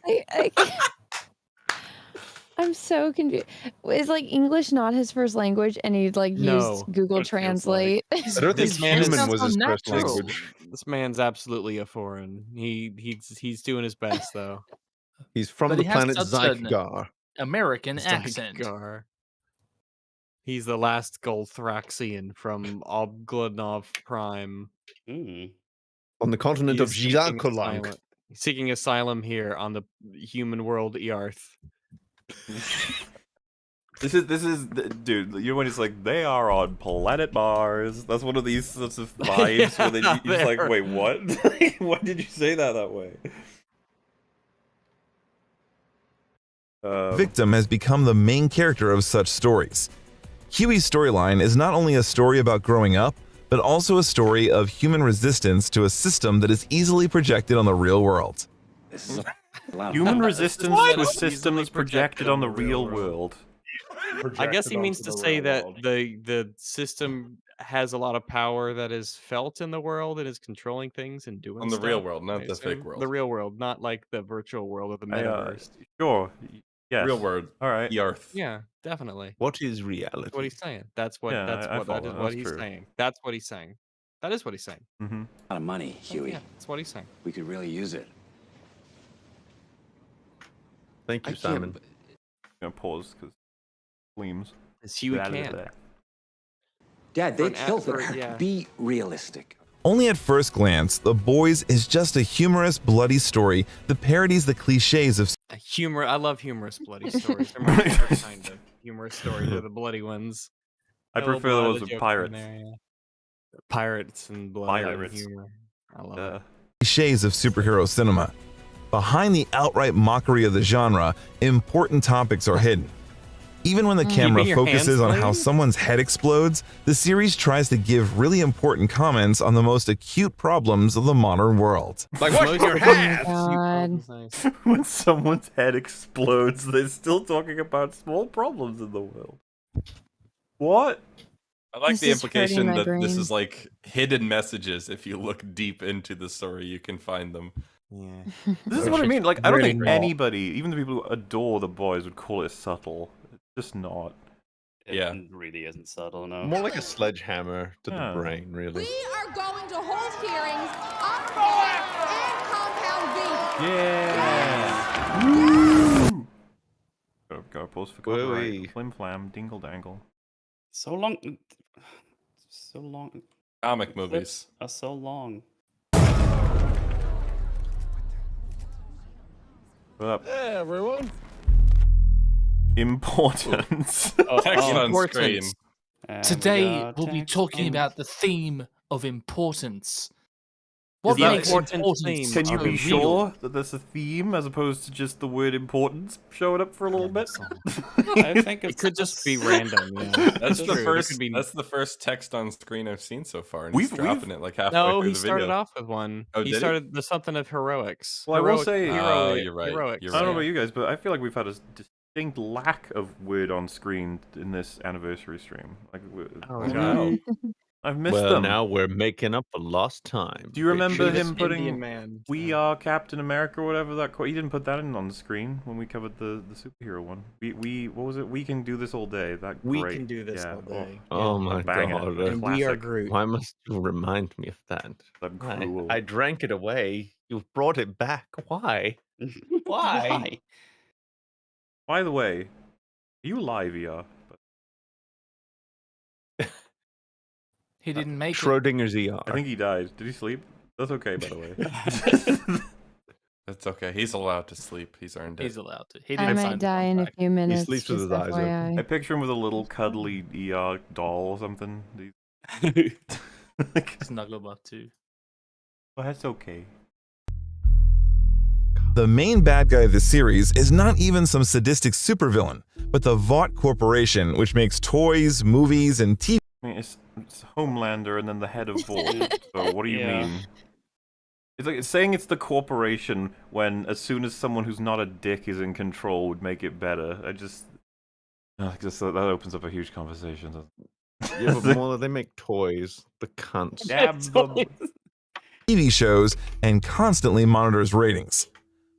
I'm so confused. Is like English not his first language, and he like No, used Google it feels Translate? I don't think This man is human was his first natural. language. This man's absolutely a foreign. He's doing his best though. He's from But the he has planet such an Zygar. American accent. Zygar. He's the last Golthraxian from Obglanov Prime. Mm. On the continent of He's seeking Zykolang. asylum- seeking asylum here on the human world Earth. This is dude. You know when it's like they are on planet Mars. That's one of these sorts of vibes where you're just like, They're- wait, what? Why did you say that way? Victim has become the main character of such stories. Huey's storyline is not only a story about growing up, but also a story of human resistance to a system that is easily projected on the real world. Human resistance What? to a system that's projected on the real world. I guess he Projected means onto to the say real that world. the system has a lot of power that is felt in the world and is controlling things and doing On the stuff. real world, not I the fake assume. world. The real world, not like the virtual world or the I, metaverse. Sure. Yes. Real world. All right. The Earth. Yeah, definitely. What is That's reality? what he's saying. That's what Yeah, that's I what that follow. is what That's he's true. saying. That's what he's saying. That is what he's saying. Mm-hmm. A lot of money, Huey. Yeah, that's what he's saying. We could really use it. Thank you, I can't Simon. b- Gonna pause because flames. As Huey can. Dad, For they an killed her. effort, yeah. Be realistic. Only at first glance, The Boys is just a humorous, bloody story that parodies the cliches of Humor. I love humorous bloody stories. They're my favorite kind of humorous stories. Are the bloody ones. I A little prefer blood, those a with joke in pirates. there, yeah. Pirates and blood Pirates. and humor. I love it. cliches of superhero cinema. Behind the outright mockery of the genre, important topics are hidden. Even when the camera Keeping your focuses hands on how clean? someone's head explodes, the series tries to give really important comments on the most acute problems of the modern world. Like, what's your hat? God. When someone's head explodes, they're still talking about small problems in the world. What? I like This the is hurting implication my that this brain. is like hidden messages. If you look deep into the story, you can find them. Yeah. This is what I mean. Like, I don't Really think not. anybody, even the people who adore the boys, would call it subtle. It's just not. It really isn't subtle, no. More like a sledgehammer to the brain, really. We are going to hold hearings on and Compound V. Yeah. Go pause for copyright. Flim flam, dingle dangle. So long. So long. Comic movies are so long. What up? Hey, everyone. Importance. Text on screen. Today we'll be talking about the theme of importance. What What makes makes importance importance? Can you so be real? sure that there's a theme as opposed to just the word importance showing up for a little bit? I think It could just be random. Yeah, That's the true. It first. could be- That's the first text on screen I've seen so far, and We've- he's dropping it like halfway No, through he the started video. off with one. Oh, He did started the something of heroics. Well, I will Heroic- say, hero- you're right. heroics. You're I don't know right. about you guys, but I feel like we've had a distinct lack of word on screen in this anniversary stream. Like, Oh, God. I've missed Well, them. now we're making up for lost time. Do you remember This him putting Indian man. "We Are Captain America" or whatever that? He didn't put that in on the screen when we covered the superhero one. We what was it? We can do this all day. That We great. can do this Yeah. all day. Oh my banger. god. And we are Classic. Groot. Why must you remind me of that? I'm I, cruel. I drank it away. You've brought it back. Why? Why? By the way, are you alive, ER? He didn't make it. Schrodinger's ER. I think he died. Did he sleep? That's okay, by the way. That's okay. He's allowed to sleep. He's earned it. He's allowed to. He I didn't might sign the die in a contract. few minutes. sleeps with just his eyes open. FYI. I picture him with a little cuddly ER doll or something. Like, Snugglebot too. well, that's okay. The main bad guy of the series is not even some sadistic supervillain, but the Vought Corporation, which makes toys, movies, and TV. I mean, it's Homelander and then the head of Vought. So what do you Yeah. mean? It's like saying it's the corporation when as soon as someone who's not a dick is in control would make it better. That opens up a huge conversation. Yeah, but more they make toys. The cunts. Dab them. TV shows and constantly monitors ratings.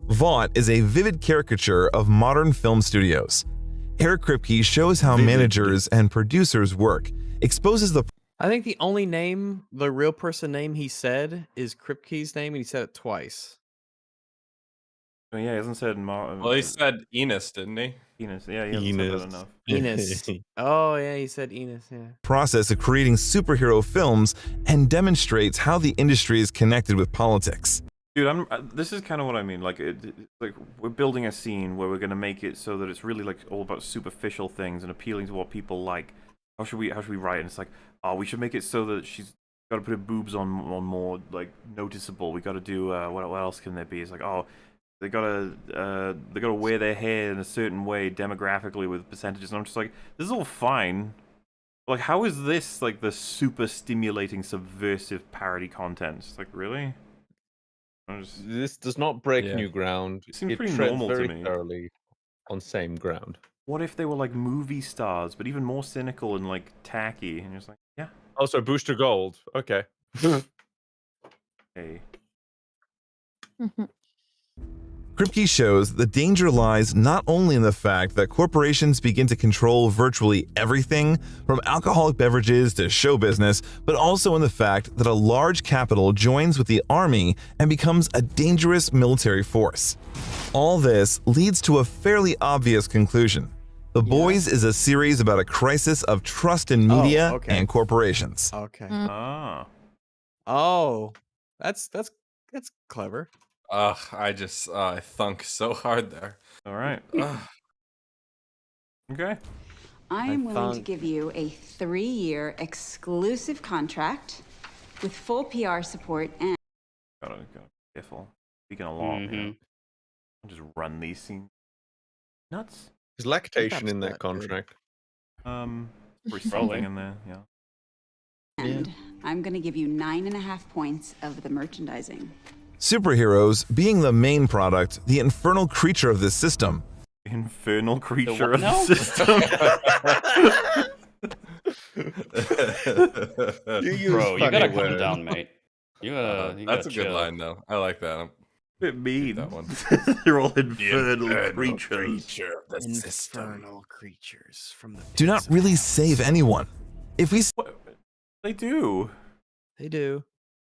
Vought is a vivid caricature of modern film studios. Eric Kripke shows how managers and producers work, exposes the I think the only name, the real person name he said is Kripke's name, and he said it twice. Oh, yeah, he hasn't said Well, he said Enos, didn't he? Enos. Yeah, he hasn't said that enough. Enos. Oh, yeah, he said Enos, yeah. process of creating superhero films and demonstrates how the industry is connected with politics. Dude, this is kind of what I mean. Like, like we're building a scene where we're gonna make it so that it's really like all about superficial things and appealing to what people like. How should we write it? And it's like, oh, we should make it so that she's got to put her boobs on more like noticeable. We got to do what else can there be? It's like, oh, they gotta wear their hair in a certain way demographically with percentages. And I'm just like, this is all fine. Like, how is this like the super stimulating subversive parody content? It's like, really? This does not break new ground. It seems pretty treads normal to very me. thoroughly on same ground. What if they were like movie stars, but even more cynical and like tacky? And you're just like, yeah. Also, Booster Gold. Okay. Hey. Kripke shows the danger lies not only in the fact that corporations begin to control virtually everything, from alcoholic beverages to show business, but also in the fact that a large capital joins with the army and becomes a dangerous military force. All this leads to a fairly obvious conclusion. The Boys is a series about a crisis of trust in media and corporations. Okay. Ah. Oh, that's clever. Ugh, I thunk so hard there. All right. Okay. I am willing to thunk. give you a 3-year exclusive contract with full PR support and Gotta be careful. Speaking along, you know, I'll just run these scenes. Nuts. Is lactation in that contract? Probably something in there, yeah. and I'm going to give you 9.5 points of the merchandising. Superheroes being the main product, the infernal creature of this system. Infernal creature of No. the system. Bro, you gotta calm down, mate. You gotta That's a good chill. line, though. I like that. Bit mean. That one. They're all infernal creatures. Infernal creatures from the do not really save anyone. If we They do. They do.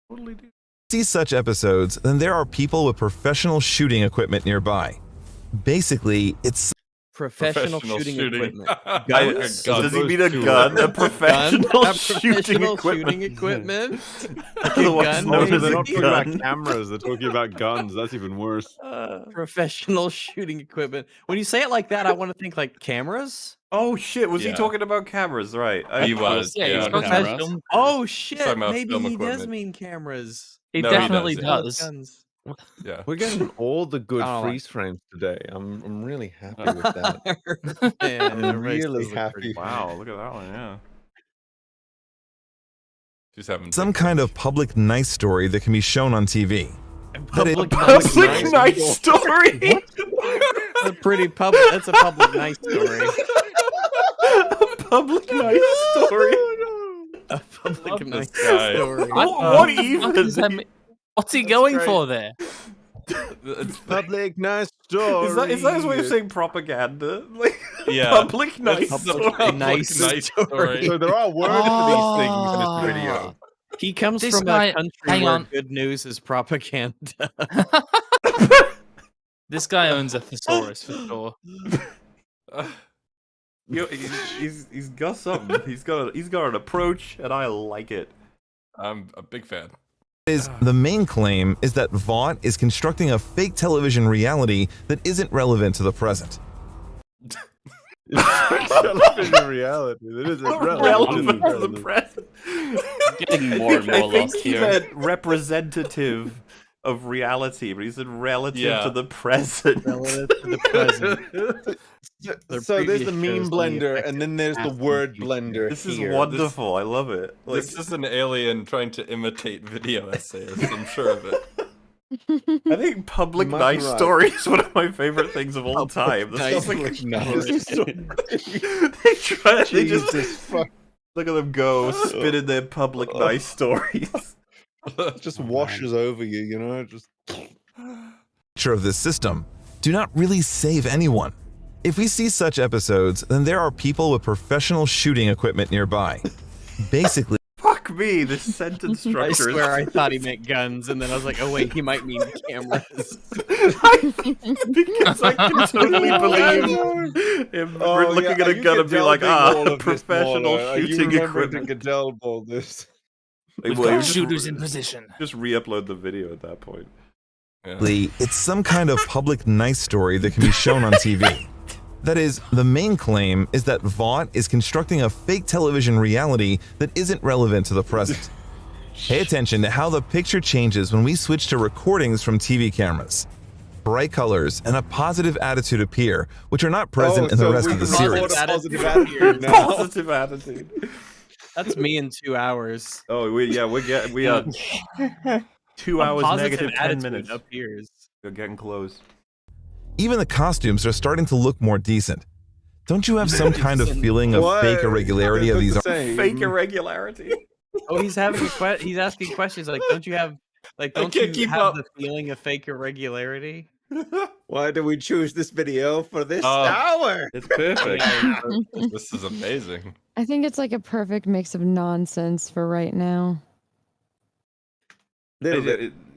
Totally do. see such episodes, then there are people with professional shooting equipment nearby. Basically, it's Professional shooting equipment. Does he mean a gun? A professional shooting shooting equipment? equipment? Otherwise gun, known They're as a not talking gun. about cameras, they're talking about guns. That's even worse. Professional shooting equipment. When you say it like that, I want to think like cameras. Oh shit, was he Yeah. talking about cameras? Right. He was. Yeah, he's Yeah. got Professional. cameras. Oh He's shit! talking about Maybe film he does equipment. mean cameras. He No, he definitely does, yeah. does. Guns. Yeah. We're getting all the good I don't like- freeze frames today. I'm really happy with that. Yeah, I'm everybody really says they're pretty happy. Wow, look at that one, yeah. She's having some big kind fun. of public nice story that can be shown on TV. That is- Public nice story! A pretty public. That's a public nice story. Public nice story. A public Love nice this guy. story. What even? What's he going for there? It's Public nice story. Is that his way of saying propaganda? Like, Yeah. public nice Public story. nice story. So there are words for these things in this video. He comes This from guy- a country hang where on. good news is propaganda. This guy owns a thesaurus for sure. He's got something. He's got an approach, and I like it. I'm a big fan. The main claim is that Vought is constructing a fake television reality that isn't relevant to the present. Television reality. That isn't Relevant to the present. Getting more and more I think lost he here. meant representative of reality, but he said relative Yeah. to the present. Relative to the present. Their So there's the previous meme shows, the blender, effective and then there's the casting word feature. blender. This is here. wonderful. I love it. Like, This is an alien trying to imitate video essayists. I'm sure of it. I think public You might nice be right. story is one of my favorite things of all time. That's Nice just like story. they just Jesus fuck. look at them go spinning their public nice stories. It just washes over you, you know? Just Nature of this system do not really save anyone. If we see such episodes, then there are people with professional shooting equipment nearby. Basically, Fuck me, this sentence I structure swear I is thought he meant guns, and then I was like, oh wait, he might mean cameras. because I can totally believe him looking at a gun and be like, professional shooting to equipment. Goodell all this. Like, We've well, got you just- shooters in position. Just re-upload the video at that point. it's some kind of public nice story that can be shown on TV. That is, the main claim is that Vought is constructing a fake television reality that isn't relevant to the present. Pay attention to how the picture changes when we switch to recordings from TV cameras. Bright colors and a positive attitude appear, which are not present in the rest of the series. Positive attitude now. Positive attitude. That's me in 2 hours. Oh, we are 2 hours Positive negative 10 attitude minutes. appears. We're getting close. Even the costumes are starting to look more decent. Don't you have some kind of feeling of fake irregularity of these? Fake irregularity. Oh, he's having he's asking questions like, don't you have don't can't you keep have up. the feeling of fake irregularity? Why did we choose this video for this Oh. hour? It's perfect. This is amazing. I think it's like a perfect mix of nonsense for right now.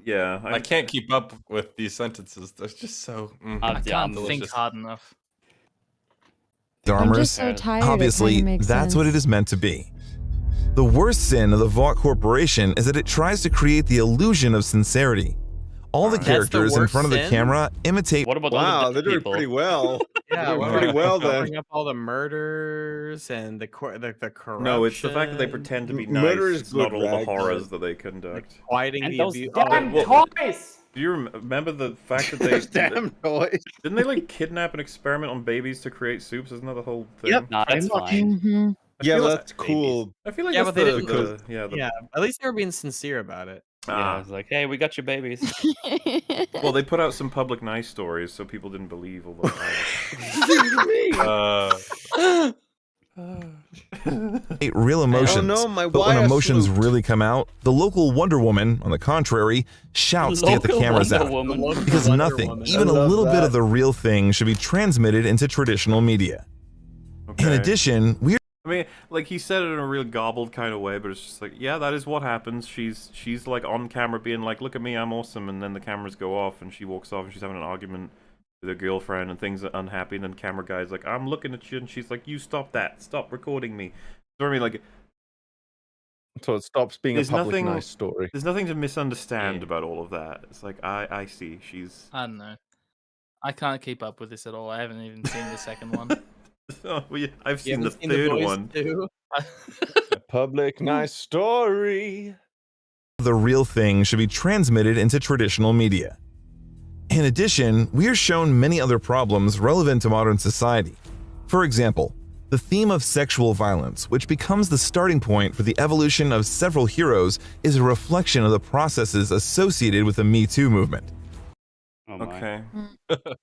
Yeah, I can't keep up with these sentences. They're just so. I can't think delicious. hard enough. Armors. just so tired, it Obviously, kinda makes that's what it sense. is meant to be. The worst sin of the Vought Corporation is that it tries to create the illusion of sincerity. All the That's the characters in worst front of the sin? camera imitate. What about Wow, all the they're doing people? pretty well. Yeah, They're doing well, pretty well then. covering up all the murders and the corruption. No, it's the fact that they pretend to be nice. Murder is It's not good, all the Rag. horrors that they conduct. quieting And the those abuse. damn well, toys! Do you remember the fact that they Damn toys. didn't they like kidnap and experiment on babies to create soups? Isn't that the whole thing? Yep. Nah, that's fine. Mhm. I Yeah, feel like- that's cool. I feel like Yeah, that's but they the, didn't- yeah. At least they were being sincere about it. Yeah, it's like, hey, we got your babies. Well, they put out some public nice stories, so people didn't believe all the lies. real emotions. no, my but when wire emotions slooped. really come out, the local Wonder Woman, on the contrary, shouts to get the Local cameras Wonder out. Woman. Because Wonder nothing, Woman. even a I love little bit that. of the real thing, should be transmitted into traditional media. In Okay. addition, we're I mean, like he said it in a real garbled kind of way, but it's just like, yeah, that is what happens. She's like on camera being like, "Look at me, I'm awesome," and then the cameras go off, and she walks off, and she's having an argument with her girlfriend, and things are unhappy, and then camera guy's like, "I'm looking at you," and she's like, "You stop that! Stop recording me." So I mean, like, So it stops being a there's public nothing, nice story. there's nothing to misunderstand about all of that. It's like I see she's. I don't know. I can't keep up with this at all. I haven't even seen the second one. Oh, I've You seen the haven't seen The third Boys one. too? Public nice story. the real thing should be transmitted into traditional media. In addition, we are shown many other problems relevant to modern society. For example, the theme of sexual violence, which becomes the starting point for the evolution of several heroes, is a reflection of the processes associated with the Me Too movement. Oh my. Okay.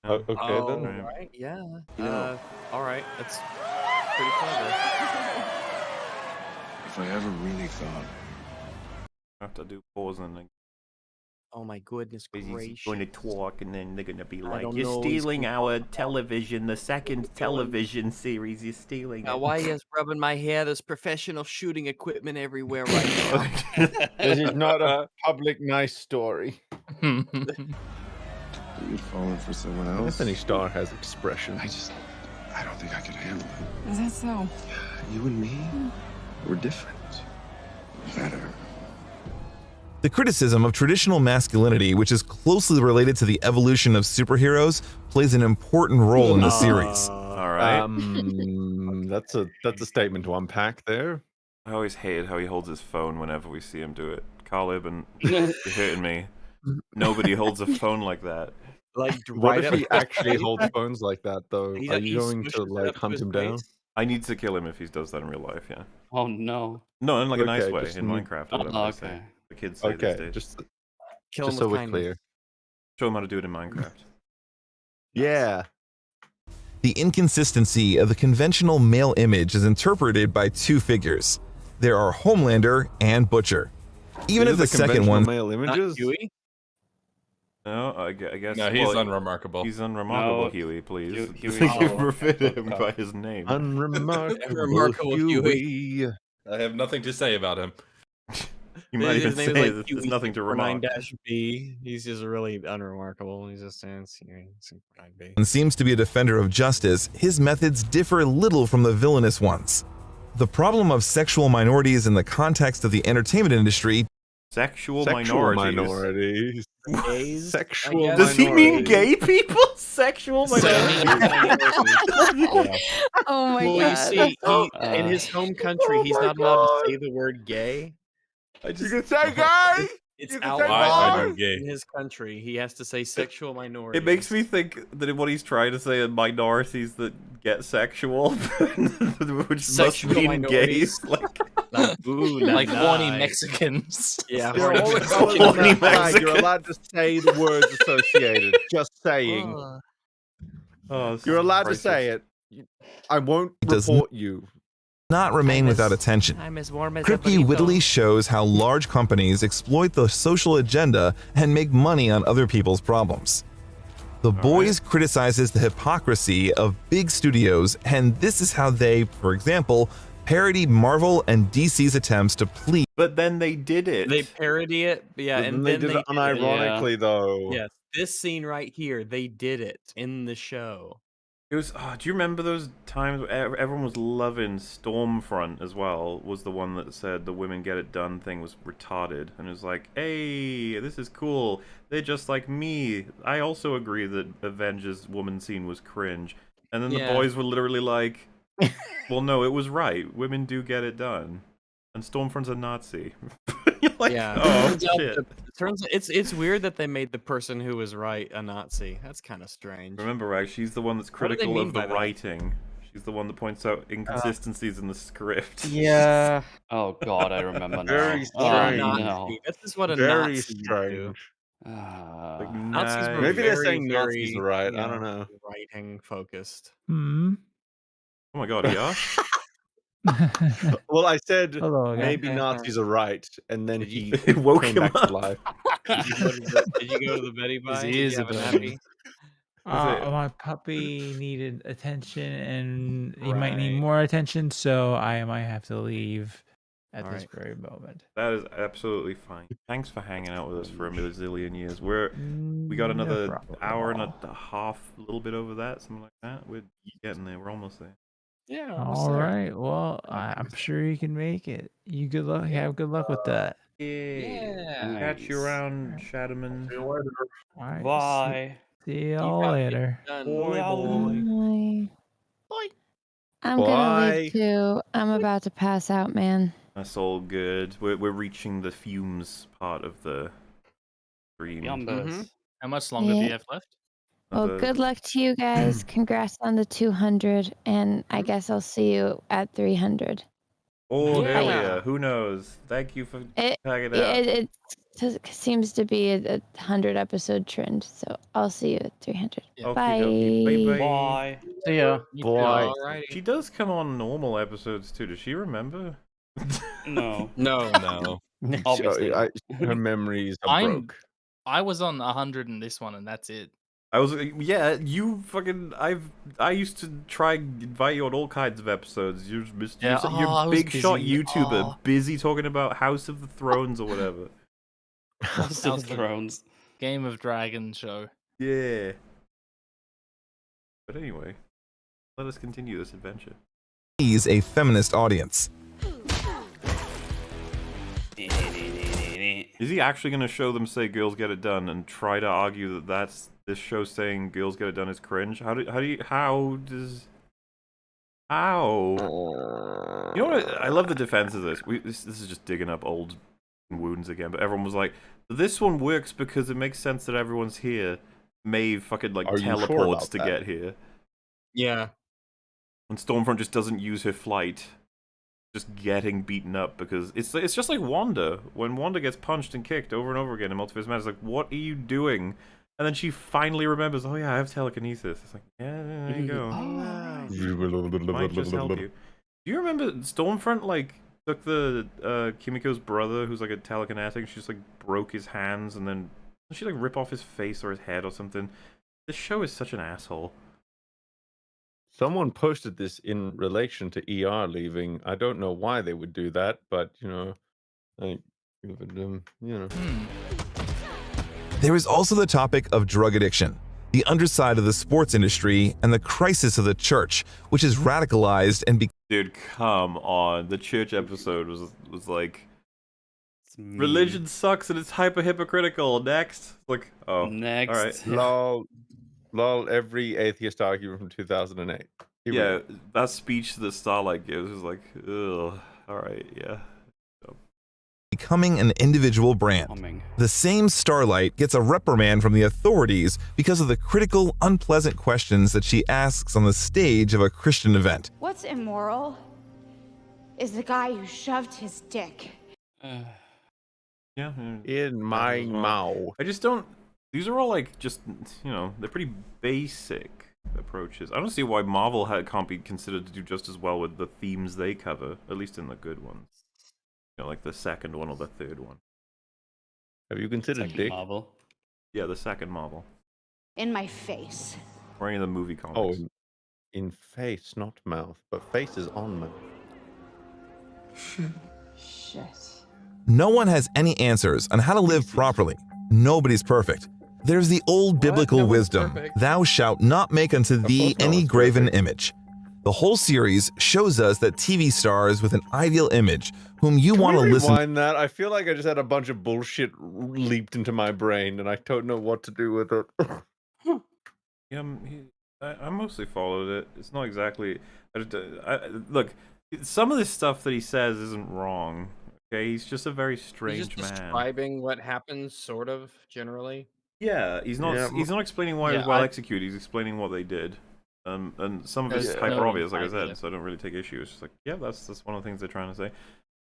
Okay Oh, then. right, yeah. Yeah. All right, that's pretty clever. If I ever really thought I have to do pause and then Oh my goodness he's gracious. going to talk, and then they're going to be I like, don't "You're know, he's stealing gonna our television, the second television series. You're stealing Now, it." why is rubbing my hair? There's professional shooting equipment everywhere right now. This is not a public nice story. you'd fallen for someone else, Anthony Starr has expression. I don't think I could handle it. Is that so? You and me, we're different. Better. The criticism of traditional masculinity, which is closely related to the evolution of superheroes, plays an important role in the series. All right. That's a statement to unpack there. I always hated how he holds his phone whenever we see him do it. Carl Urban, you're hurting me. Nobody holds a phone like that. Like, What right if up he to actually his holds face? phones like that, though? He's Are like- you he going smushes to it like up to hunt his him down? face. I need to kill him if he does that in real life, yeah. Oh no. No, in like a nice Okay, way, just in need- Minecraft or whatever Oh, they say. okay. The kids say these Okay, days. just Kill him so with we're kindness. clear. Show him how to do it in Minecraft. Yeah. The inconsistency of the conventional male image is interpreted by two figures. There are Homelander and Butcher. Even These if are the second conventional one male images. Not Huey? No, I guess. No, he's well, unremarkable. He's unremarkable, No, Huey, please. Huey- You Oh, refer to him okay. by his name. Unremarkable, Unremarkable Huey. I have nothing to say about him. You might even His say name is like that there's Huey nothing to remark. 9-B. He's just really unremarkable. He's just saying it's 9B. and seems to be a defender of justice, his methods differ little from the villainous ones. The problem of sexual minorities in the context of the entertainment industry Sexual minorities. Gays, Sexual I guess. Does he mean minorities. gay people? Sexual minorities? Oh my Well, god. you see, Uh, in his home country, he's not allowed to say the word gay. I You just, can say gay. It's You can outlawed say Why are you gay. gay? in his country. He has to say sexual minority. it makes me think that what he's trying to say are minorities that get sexual, which Sexual must mean minorities. gays. Like, Ooh, Like horny nice. Mexicans. Yeah, There are all the horny colors on Horny that flag. You're Mexican. allowed to say the words associated. Just saying. oh, this You're is allowed to racist. say it. I won't does report you. not remain without attention. I'm as warm as Kripke wittily shows how large companies exploit the social agenda and make money on other people's problems. The Boys criticizes the hypocrisy of big studios, and this is how they, for example, parody Marvel and DC's attempts to please. But then they did it. They parody it, yeah, and they then did it did unironically, though. Yes, this scene right here, they did it in the show. It was. Oh, do you remember those times where everyone was loving Stormfront as well? Was the one that said the women get it done thing was retarded, and it was like, hey, this is cool. They're just like me. I also agree that Avengers woman scene was cringe, and then Yeah. the boys were literally like, well, no, it was right. Women do get it done, and Stormfront's a Nazi. You're like, Yeah. oh Turns out shit. it's weird that they made the person who was right a Nazi. That's kind of strange. Remember, Rag, she's the one that's What do they critical mean of the by that? writing. She's the one that points out inconsistencies in the script. Yeah. Oh god, I remember now. Very Oh strange. no. This is what a Very Nazi would do. strange. Like, Nazis were Maybe they're very, saying very, Nazis are right. you I don't know. writing focused. Oh my god, yeah. Well, I said Hello again. maybe Nazis are right, and then he It woke came him back up. to life. Did you go to the Betty His Bye? Did ears you are have a burning. nappy? My puppy needed attention, and he might need Right. more attention, so I might have to leave at All this right. very moment. That is absolutely fine. Thanks for hanging out with us for a million years. We got No another problem at hour and all. a half, a little bit over that, something like that. We're getting there. We're almost there. Yeah. All right. Well, I'm sure you can make it. You good luck. Have good luck with that. Yeah. Catch you around, Shadowman. See you later. All right. Bye. See y'all later. Boy, boy. Bye. I'm gonna leave Bye. too. I'm about to pass out, man. That's all good. We're reaching the fumes part of the stream. Yumbas. How much longer do you Yeah. have left? Well, good luck to you guys. Congrats on the 200, and I guess I'll see you at 300. Oh, hell Yeah. yeah. Who knows? Thank you for It tagging it out. it seems to be a 100 episode trend, so I'll see you at 300. Okie Bye. dokie. Bye. Bye. See ya. Boy. She does come on normal episodes too. Does she remember? No. No. Obviously. Her memories are broke. I was on 100 in this one, and that's it. I was you fucking I used to try and invite you on all kinds of episodes. You're Yeah, I was big shot busy. YouTuber, busy talking about House of the Thrones or whatever. House of Thrones. Game of Dragons show. Yeah. But anyway, let us continue this adventure. He's a feminist audience. Is he actually going to show them say girls get it done and try to argue that that's this show saying girls get it done is cringe? How? You know what? I love the defense of this. This is just digging up old wounds again. But everyone was like, this one works because it makes sense that everyone's here. Maeve fucking like Are you sure teleports about to that? get here. Yeah. And Stormfront just doesn't use her flight. Just getting beaten up because it's just like Wanda. When Wanda gets punched and kicked over and over again in Multiverse Madness, like, what are you doing? And then she finally remembers, oh yeah, I have telekinesis. It's like, yeah, there you go. Might just help you. Do you remember Stormfront like took the Kimiko's brother, who's like a telekinetic, she just like broke his hands, and then she like rip off his face or his head or something. This show is such an asshole. Someone posted this in relation to ER leaving. I don't know why they would do that, but you know, There is also the topic of drug addiction, the underside of the sports industry, and the crisis of the church, which is radicalized and Dude, come on. The church episode was like, religion sucks and it's hyper hypocritical. Next, like, oh, next. All right. lol. Every atheist argument from 2008. Yeah, that speech that Starlight gives is like, ugh. All right, yeah. becoming an individual brand. The same Starlight gets a reprimand from the authorities because of the critical, unpleasant questions that she asks on the stage of a Christian event. What's immoral is the guy who shoved his dick. Yeah. In my mouth. I just don't. These are all like just, you know, they're pretty basic approaches. I don't see why Marvel can't be considered to do just as well with the themes they cover, at least in the good ones. You know, like the second one or the third one. Have you considered Dick? Marvel? Yeah, the second Marvel. In my face. Or any of the movie comics. Oh, in face, not mouth, but face is on mouth. Shit. No one has any answers on how to live properly. Nobody's perfect. There's the old biblical wisdom, thou shalt not make unto thee any graven image. The whole series shows us that TV stars with an ideal image, whom you want to listen to. That? I feel like I just had a bunch of bullshit leaped into my brain, and I don't know what to do with it. Yeah, I mostly followed it. It's not exactly. Look, some of this stuff that he says isn't wrong. Okay, he's just a very strange He's just man. describing what happens, sort of, generally. Yeah, he's not. Yeah, He's not explaining why it was well executed. He's explaining what they did. And some of it's hyper obvious, like I said. So I don't really take issue. It's just like, yeah, that's one of the things they're trying to say.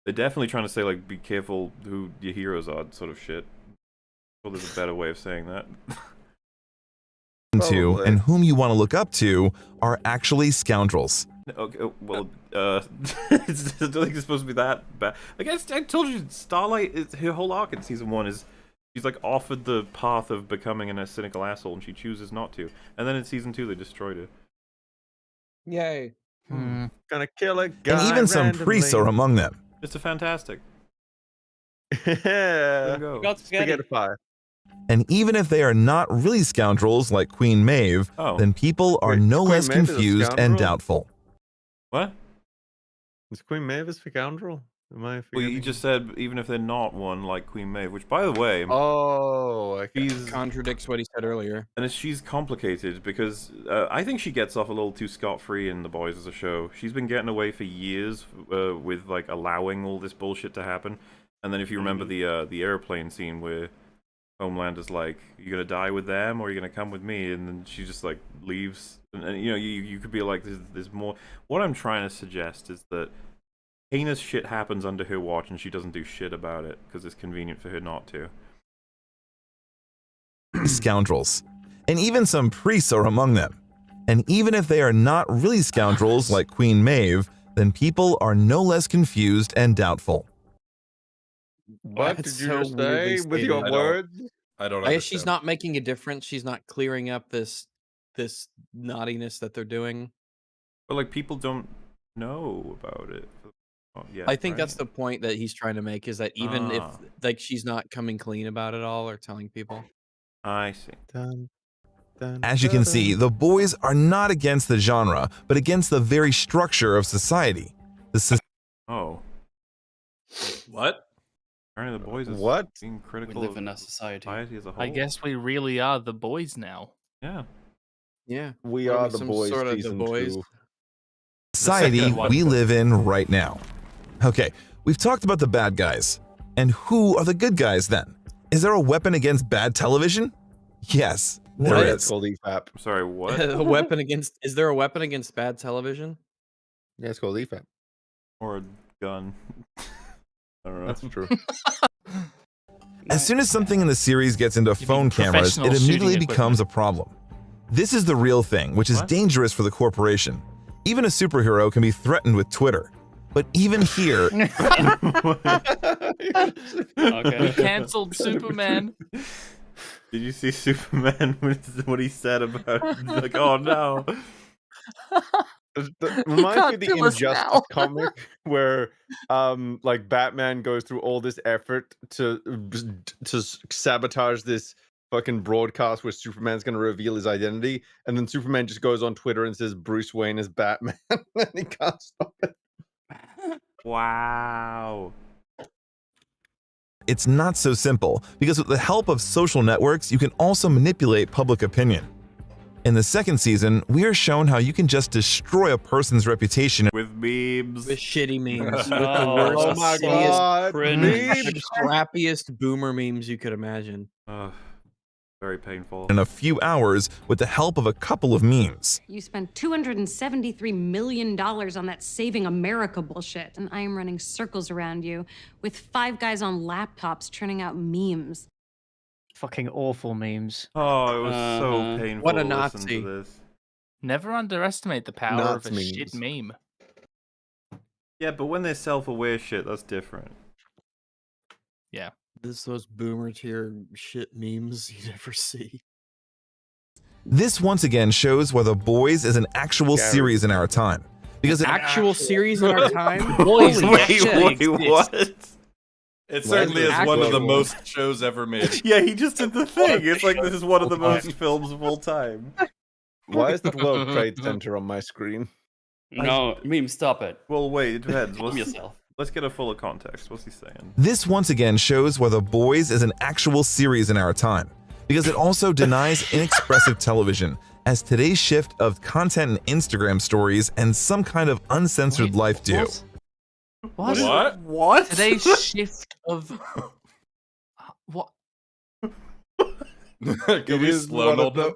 They're definitely trying to say like, be careful who your heroes are, sort of shit. Well, there's a better way of saying that. to and whom you want to look up to are actually scoundrels. Okay, well, I don't think it's supposed to be that bad. I guess I told you, Starlight, her whole arc in season 1 is she's like offered the path of becoming a cynical asshole, and she chooses not to. And then in season 2, they destroyed her. Yay. Gonna kill a guy And even some randomly. priests are among them. Mr. Fantastic. Yeah. Go. Got spaghetti. Fire. And even if they are not really scoundrels like Queen Maeve, then people are no Queen less Maeve is a confused and scoundrel? doubtful. What? Is Queen Maeve a scoundrel? Am I Well, you forgetting? just said even if they're not one like Queen Maeve, which, by the way, Oh, okay. she's Contradicts what he said earlier. and she's complicated because I think she gets off a little too scot-free in The Boys as a show. She's been getting away for years with like allowing all this bullshit to happen. And then if you remember the airplane scene where Homelander's like, "You gonna die with them, or are you gonna come with me?" And then she just like leaves. And you know, you could be like, "There's more." What I'm trying to suggest is that heinous shit happens under her watch, and she doesn't do shit about it because it's convenient for her not to. Scoundrels. And even some priests are among them. And even if they are not really scoundrels like Queen Maeve, then people are no less confused and doubtful. What That's did you so just weirdly say with stated. your words? I don't I guess understand. she's not making a difference. She's not clearing up this naughtiness that they're doing. But like people don't know about it. Yeah, I think that's the point that he's trying to make, is that even if Ah. like she's not coming clean about it all or telling people. I see. As you can see, the boys are not against the genre, but against the very structure of society. Oh. What? Apparently the boys is What? being We critical live of in a society. as a whole. I guess we really are the boys now. Yeah. Yeah. We What are we, the boys sort of the season boys? 2. Society second one. we live in right now. Okay, we've talked about the bad guys. And who are the good guys then? Is there a weapon against bad television? Yes, there What? is. It's called EFAP. I'm sorry, what? A weapon against? Is there a weapon against bad television? Yeah, it's called EFAP. Or a gun. I don't know. That's true. As soon as something in the series gets into phone cameras, professional it immediately shooting becomes a problem. This is the real thing, which is dangerous for the corporation. Even a superhero can be threatened with Twitter. But even here, We cancelled Superman. Did you see Superman what he said about like, oh no. Reminds me of the Can't kill us Injustice now. comic where like Batman goes through all this effort to sabotage this fucking broadcast where Superman's going to reveal his identity, and then Superman just goes on Twitter and says Bruce Wayne is Batman and he can't stop it. Wow. it's not so simple, because with the help of social networks, you can also manipulate public opinion. In the second season, we are shown how you can just destroy a person's reputation with memes. With shitty memes. With the Oh, worst, oh my shittiest, God, cringe, memes. the crappiest boomer memes you could imagine. Very painful. in a few hours with the help of a couple of memes. You spent $273 million on that Saving America bullshit, and I am running circles around you with 5 guys on laptops churning out memes. Fucking awful memes. Oh, it was so painful. What a to listen Nazi. to this. Never underestimate the power of a Nazi shit meme. Yeah, but when they're self-aware shit, that's different. Yeah. Those boomer tier shit memes you never see. This once again shows why The Boys is an actual series in our time. Because it Actual series in our time? Boys, Holy wait, shit. what? It certainly is one of the most shows ever made. Yeah, he just did the thing. It's like this is one of the most films of all time. Why is the World Trade Center on my screen? No, meme, stop it. Well, wait, it depends. Calm yourself. Let's get a fuller context. What's he saying? This once again shows why The Boys is an actual series in our time, because it also denies inexpressive television as today's shift of content and Instagram stories and some kind of uncensored life do. What? What? Today's shift of what? Can we slow one of down?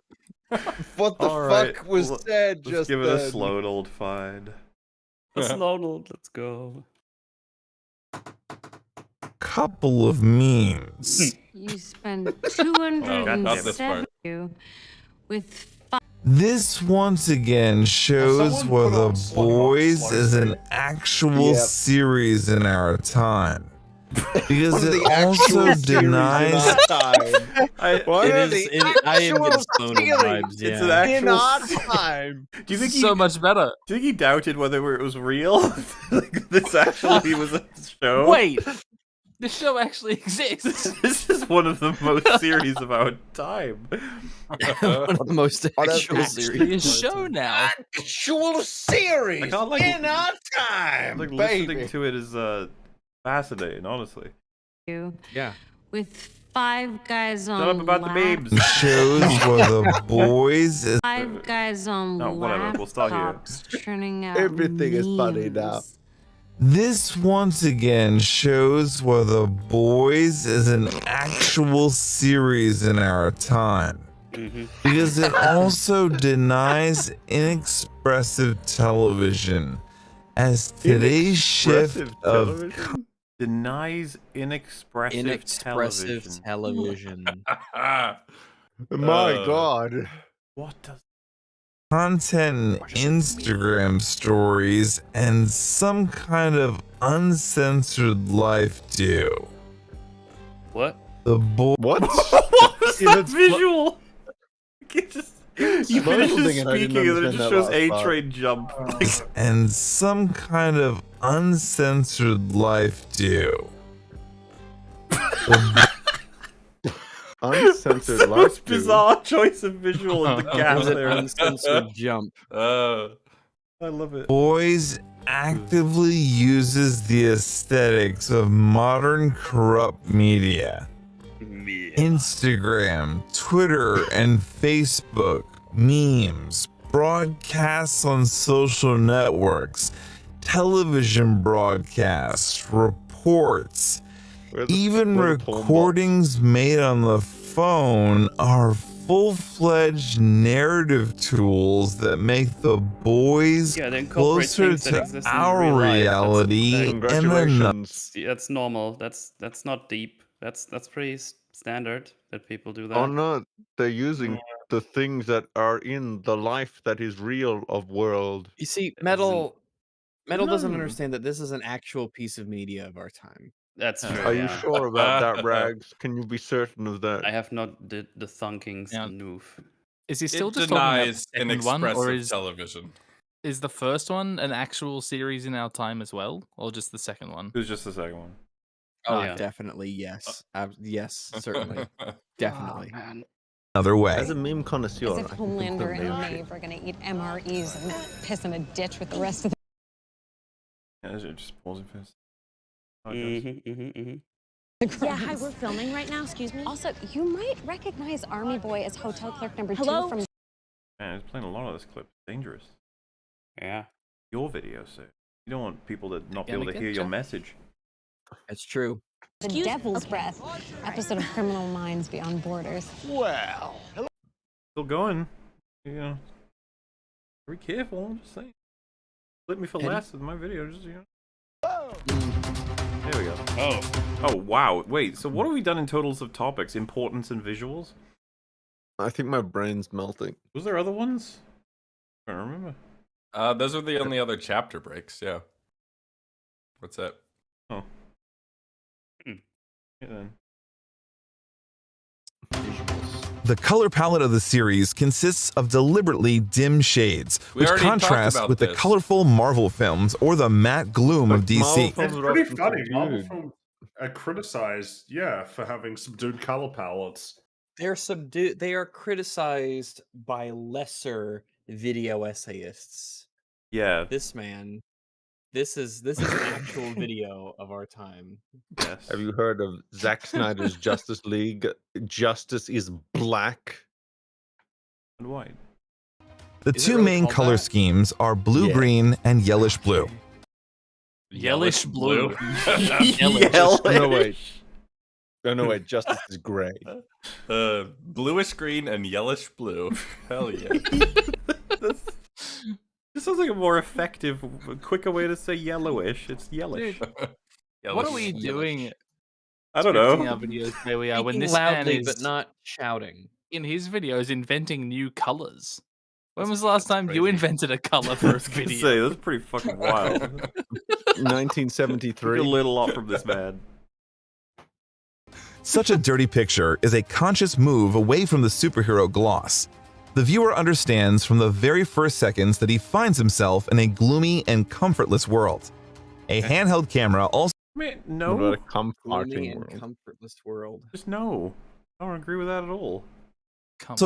What the All right, fuck was said Let's just give it a then? slow old find. Let's go. Couple of memes. You spend not this part. $270 with This once again shows someone where put The on Slug Boys Slow is an Speed? actual Yep. series in our time. Because One of it the actual also series in denies our time. One It of is. the I am getting actual Bono series vibes. It's an Yeah. actual in our se- time. Do you think So much better. Do you think he doubted whether it was real? Like, this actually was a show? Wait, the show actually exists. This is one of the most series of our time. One of the most actual Actually, a series. show now. Actual series I can't, like, in our time, Like, baby. listening to it is fascinating, honestly. Yeah. With 5 guys on Shut up about the memes. shows where The Boys is 5 guys on No, whatever, we'll start here. laptops churning out Everything is funny now. memes. This once again shows where The Boys is an actual series in our time. Because it also denies inexpressive television as today's shift of Denies inexpressive television. My God. What does content in Instagram stories and some kind of uncensored life do. What? The boy. What? What was that visual? You finish Mumbling his it, I didn't speaking and then it understand just that shows last A part. train jump. And some kind of uncensored life do. Uncensored The life, most dude. bizarre choice of visual in the It gas was an there. uncensored jump. I love it. Boys actively uses the aesthetics of modern corrupt media. Instagram, Twitter, and Facebook, memes, broadcasts on social networks, television broadcasts, reports, even recordings made on the phone are full-fledged narrative tools that make The Boys Yeah, they incorporate closer things that to exist in our real life. reality in That's normal. That's not deep. That's pretty standard that people do that. Oh no, they're using the things that are in the life that is real of world. You see, Metal doesn't No. understand that this is an actual piece of media of our time. That's true. Are you yeah. sure about that, Rags? Can you be certain of that? I have not did the thunkings move. Is he still It just talking about the denies second one, or inexpressive is television. is the first one an actual series in our time as well, or just the second one? It was just the second one. Oh, yeah. definitely yes. Yes, certainly, definitely. another way. As a meme connoisseur, As if I can confirm Homelander they and are shit. Maeve are gonna eat MREs and piss in a ditch with the rest of the. Yeah, just pausing first. Yeah, hi, we're filming right now, excuse me. Also, you might recognize Army Boy as hotel clerk number Hello? 2 from. Man, it's playing a lot of this clip. Dangerous. Yeah. Your video, sir. You don't want people to not be Gonna able to get hear your ya. message. It's true. The Devil's Breath episode of Criminal Minds Beyond Borders. Well, Still going. You know. Be careful, I'm just saying. Let me for Eddie? last with my video, just There we go. Oh, wow. Wait, so what have we done in totals of topics? Importance and visuals? I think my brain's melting. Was there other ones? I don't remember. Those are the only other chapter breaks, yeah. What's that? Oh. Yeah, then. The color palette of the series consists of deliberately dim shades, We which already talked contrast about with the this. colorful Marvel films or the matte gloom of DC. It's pretty funny. Marvel films are criticized, for having subdued color palettes. They're subdued. They are criticized by lesser video essayists. Yeah. This man. This is an actual video of our time. Yes. Have you heard of Zack Snyder's Justice League? Justice is black and white. The Is it two really main called color that? schemes are blue-green and yellowish-blue. Yellowish blue. Oh, no, wait. Oh, no, wait. Justice is gray. Bluish green and yellowish blue. Hell yeah. This sounds like a more effective, quicker way to say yellowish. It's yellowish. What are we doing? I don't know. scripting Our videos where we are when Speaking this loudly man is but not shouting. in his videos inventing new colors. When was the last time you invented a color for a Say, video? that's pretty fucking wild. 1973. Took a little lot from this man. Such a dirty picture is a conscious move away from the superhero gloss. The viewer understands from the very first seconds that he finds himself in a gloomy and comfortless world. A handheld camera also No. What about a Gloomy comforting and world? comfortless world. Just no. I don't agree with that at all.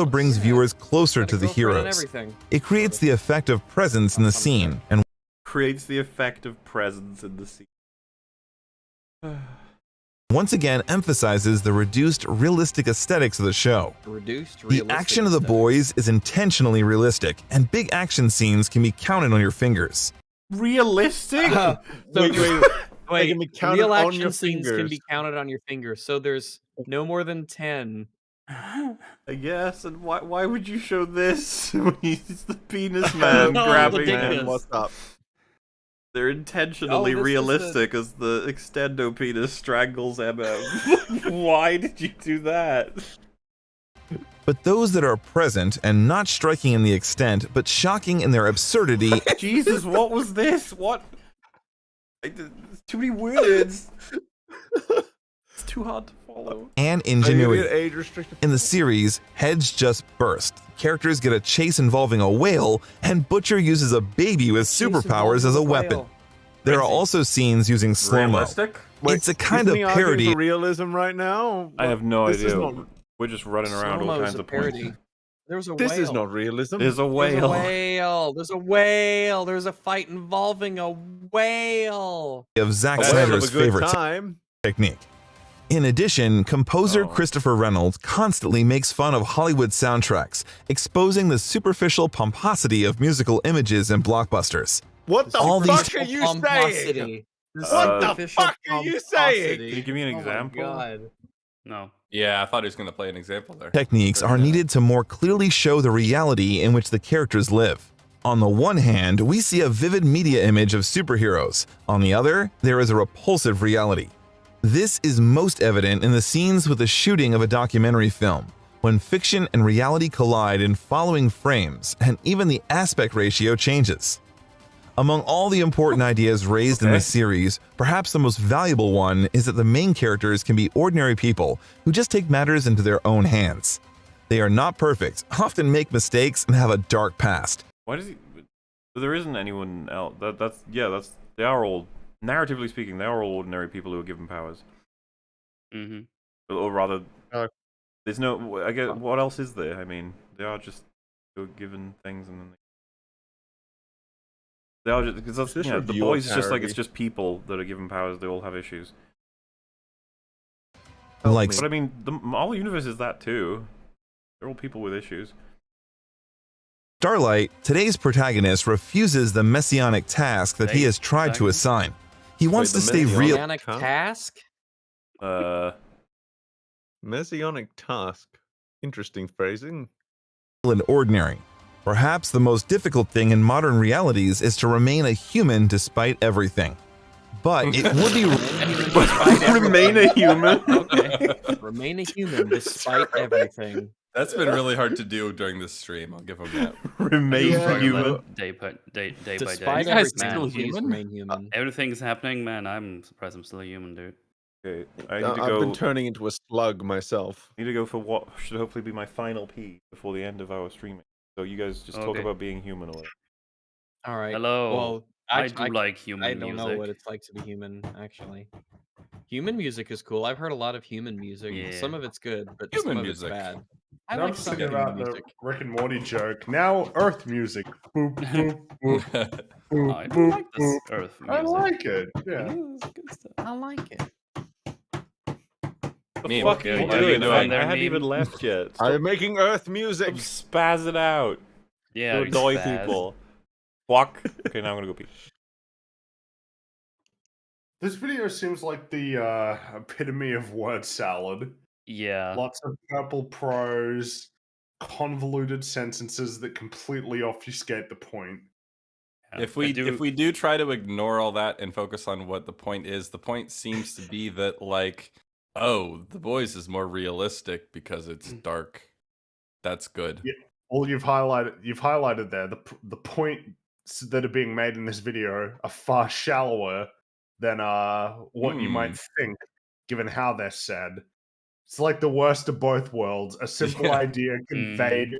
brings viewers closer Got a to the girlfriend and heroes. everything. It creates the effect of presence in the scene, and Creates the effect of presence in the scene. once again emphasizes the reduced, realistic aesthetics of the show. Reduced The realistic action of the aesthetic. boys is intentionally realistic, and big action scenes can be counted on your fingers. Realistic? Wait, can be counted real on action your scenes can be fingers. counted on your fingers, so there's no more than 10. I guess, and why would you show this when he's the penis man Oh, grabbing ridiculous. him? What's up? They're intentionally Oh, this is realistic as the extendo penis strangles MM. Why did you do that? But those that are present and not striking in the extent, but shocking in their absurdity Jesus, what was this? What? It's too many words. It's too hard to follow. and Are you ingenuity. age restricted? In the series, heads just burst. Characters get a chase involving a whale, and Butcher uses a baby with superpowers as a weapon. There are also scenes using slow-mo. Realistic? It's a kind of Isn't he arguing parody. for realism right now? I have no This is idea. not- We're just running around all Slow-mo's kinds a of points. parody. There was a This whale. is not realism. There's a There's a whale. whale. There's a whale. There's a fight involving a whale. Of Zack A whale of Snyder's a good favorite time. technique. In addition, composer Oh. Christopher Reynolds constantly makes fun of Hollywood soundtracks, exposing the superficial pomposity of musical images and blockbusters. What the All fuck these- are you saying? Pomposity. What the Superficial fuck are you saying? Can you give me an Oh my example? God. No. Yeah, I thought he was going to play an example there. Techniques are needed to more clearly show the reality in which the characters live. On the one hand, we see a vivid media image of superheroes. On the other, there is a repulsive reality. This is most evident in the scenes with the shooting of a documentary film, when fiction and reality collide in following frames, and even the aspect ratio changes. Among all the important ideas raised in this series, perhaps the most valuable one is that the main characters can be ordinary people who just take matters into their own hands. They are not perfect, often make mistakes, and have a dark past. Why does he? There isn't anyone else. That's they are all, narratively speaking, they are all ordinary people who are given powers. Mm-hmm. Or rather, there's no. I guess what else is there? I mean, they are just given things, and then they are just because that's Just the review boys. a It's just like it's parody. just people that are given powers. They all have issues. Like But I mean, the Marvel universe is that too. They're all people with issues. Starlight, today's protagonist refuses the messianic task that he has tried to assign. He wants to stay real. Messianic task? Messianic task. Interesting phrasing. And ordinary. Perhaps the most difficult thing in modern realities is to remain a human despite everything. But it would be remain a human. Okay. Remain a human despite everything. That's been really hard to do during this stream. I'll give him that. Remain human. Day by day. Despite Man, everything, please human? Remain human. Everything's happening, man. I'm surprised I'm still a human, dude. Okay, I need to I've go. been turning into a slug myself. Need to go for what should hopefully be my final pee before the end of our streaming. So you guys just talk Okay. about being human or whatever. All right. Hello. Well, I do like human I don't know music. what it's like to be human, actually. Human music is cool. I've heard a lot of human music. Yeah. Some of it's good, but Human some of music. it's bad. I Now I'm like just some thinking human about the music. Rick and Morty joke. Now Earth music. Boop, boop, boop, boop, I boop, like this boop. Earth I music. like it. Yeah. Good stuff. I like it. Meme. Fuck Yeah, you what are you doing? doing? I haven't even left yet. I'm making Earth music. Spaz it out. Yeah, To annoy spaz. people. Fuck. Okay, now I'm gonna go pee. This video seems like the epitome of word salad. Yeah. Lots of purple prose, convoluted sentences that completely obfuscate the point. If we do try to ignore all that and focus on what the point is, the point seems to be that like, oh, The Boys is more realistic because it's dark. That's good. Yeah. all you've highlighted there, the points that are being made in this video are far shallower than what you might think, given how they're said. It's like the worst of both worlds. A simple Yeah. idea conveyed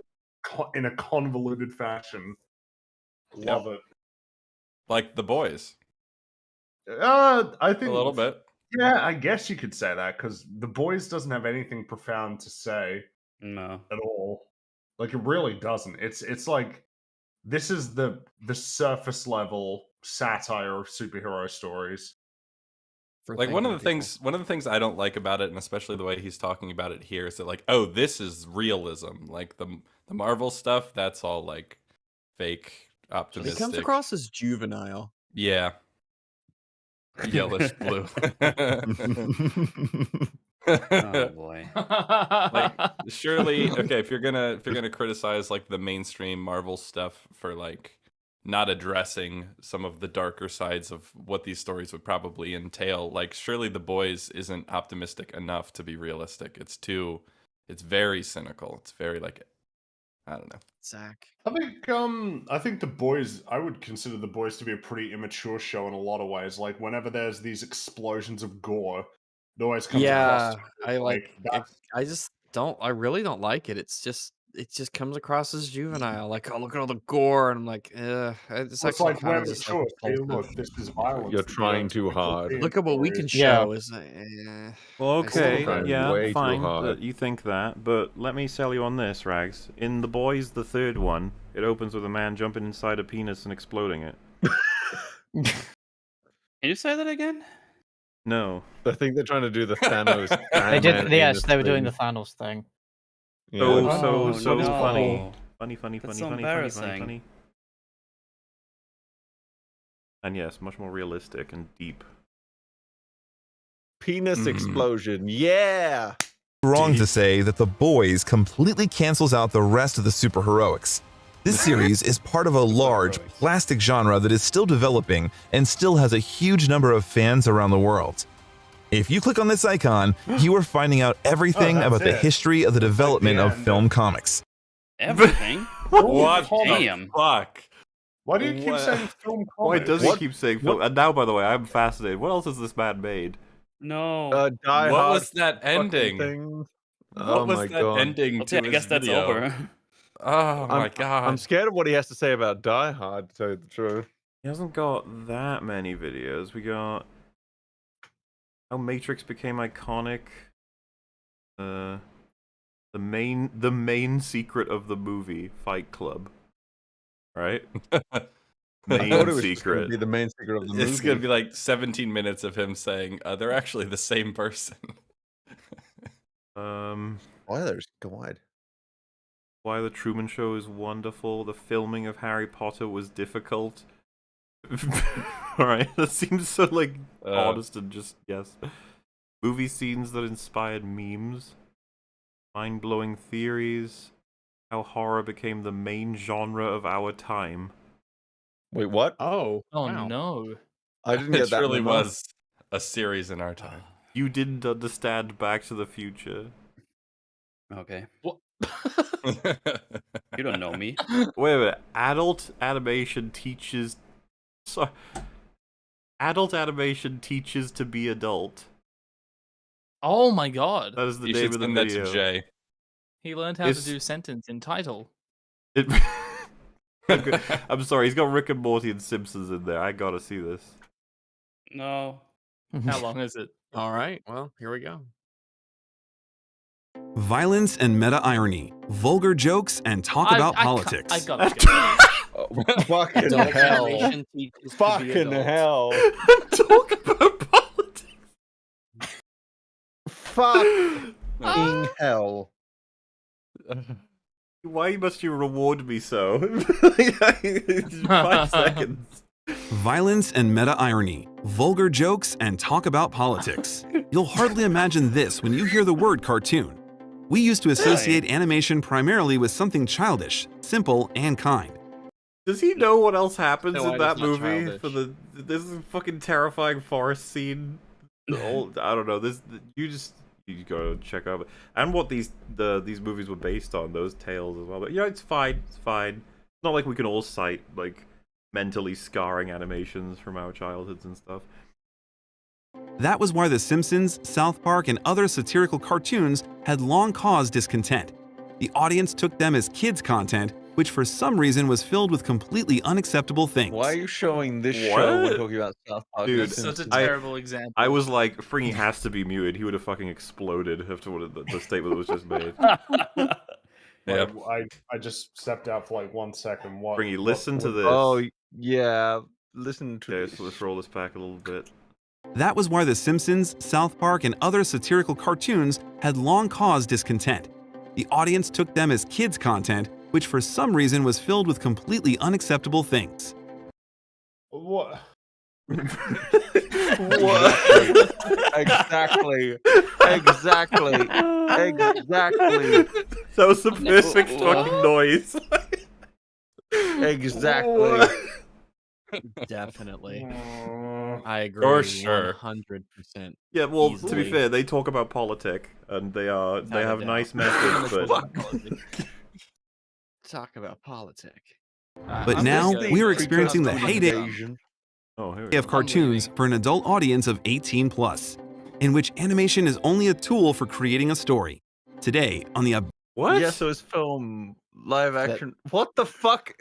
in a convoluted fashion. Love it. Like The Boys. I think A little bit. Yeah, I guess you could say that because The Boys doesn't have anything profound to say No. at all. Like it really doesn't. It's like this is the surface level satire of superhero stories. Like one of the things I don't like about it, and especially the way he's talking about it here, is that like, oh, this is realism. Like the Marvel stuff, that's all like fake, optimistic. It comes across as juvenile. Yeah. Yellowish blue. Oh boy. Like surely, okay, if you're gonna criticize like the mainstream Marvel stuff for like not addressing some of the darker sides of what these stories would probably entail, like surely The Boys isn't optimistic enough to be realistic. It's very cynical. It's very like, I don't know. Zach. I think The Boys, I would consider The Boys to be a pretty immature show in a lot of ways. Like whenever there's these explosions of gore, it always comes across I really don't like it. It just comes across as juvenile. Like, oh, look at all the gore, and I'm like, it's It's actually like kind we're of just mature. like Hey, look, this is violence. You're trying too hard. look at what we can show. Is Well, okay, trying yeah, way too fine. hard. That you think that, but let me sell you on this, Rags. In The Boys, the third one, it opens with a man jumping inside a penis and exploding it. Can you say that again? No. I think they're trying to do the Thanos. They did. Ant-Man Yes, anus they were doing the thing. Thanos thing. So no. funny. That's so Funny. embarrassing. And yes, much more realistic and deep. Penis explosion. Yeah. Wrong to say that The Boys completely cancels out the rest of the superheroics. This series is part of a large, plastic genre that is still developing and still has a huge number of fans around the world. If you click on this icon, you are finding out everything about the history of the development of film comics. Everything? What Damn. the fuck? Why do you keep saying film comics? Why does he keep saying film? And now, by the way, I'm fascinated. What else has this man made? No. Die What Hard was that ending? thing. What Oh was my that God. ending Okay, to I his guess that's video? over. Oh my god. I'm scared of what he has to say about Die Hard, to tell you the truth. He hasn't got that many videos. We got how Matrix became iconic. The main secret of the movie, Fight Club. Right? I thought Main it was just secret. gonna be the main secret of the movie. It's gonna be like 17 minutes of him saying they're actually the same person. Spoilers, God. Why the Truman Show is wonderful. The filming of Harry Potter was difficult. Alright, that seems so like honest and just yes. Movie scenes that inspired memes. Mind-blowing theories. How horror became the main genre of our time. Wait, what? Oh wow. No. I didn't get It that. really memo. was a series in our time. You didn't understand Back to the Future. Okay. What? You don't know me. Wait a minute. Adult animation teaches to be adult. Oh my god. That is the You name should of the send that video. to Jay. He learned how to do sentence in title. I'm sorry, he's got Rick and Morty and Simpsons in there. I gotta see this. No. How long is it? All right. Well, here we go. Violence and meta-irony, vulgar jokes, and talk about politics. I got it. Fucking Adult hell. animation teaches to be Fucking adult. hell. Talk about politics. Fucking hell. Why must you reward me so? 5 seconds. Violence and meta-irony, vulgar jokes, and talk about politics. You'll hardly imagine this when you hear the word cartoon. We used to associate animation primarily with something childish, simple, and kind. Does he know what else happens No, in that it's not movie? childish. For this fucking terrifying forest scene. I don't know. you go check out, and what these movies were based on, those tales as well. But it's fine. It's fine. It's not like we can all cite like mentally scarring animations from our childhoods and stuff. That was why The Simpsons, South Park, and other satirical cartoons had long caused discontent. The audience took them as kids' content, which for some reason was filled with completely unacceptable things. Why are you showing this show when talking about South Park? Dude, That's such a terrible example. I was like, Fringy has to be muted. He would have fucking exploded after what the statement was just made. Yeah. I just stepped out for like 1 second. What? Fringy, listen to this. Oh, yeah. Listen to this. So let's roll this back a little bit. That was why The Simpsons, South Park, and other satirical cartoons had long caused discontent. The audience took them as kids' content, which for some reason was filled with completely unacceptable things. What? What? Exactly. That was the perfect fucking noise. Exactly. Definitely. I agree. For sure. 100%. Yeah, well, easily. to be fair, they talk about politic, and they have nice methods, but Talk about politic. But now we are experiencing the heyday of cartoons for an adult audience of 18+, in which animation is only a tool for creating a story. Today, on the What? Yes, it was film, live action. What the fuck?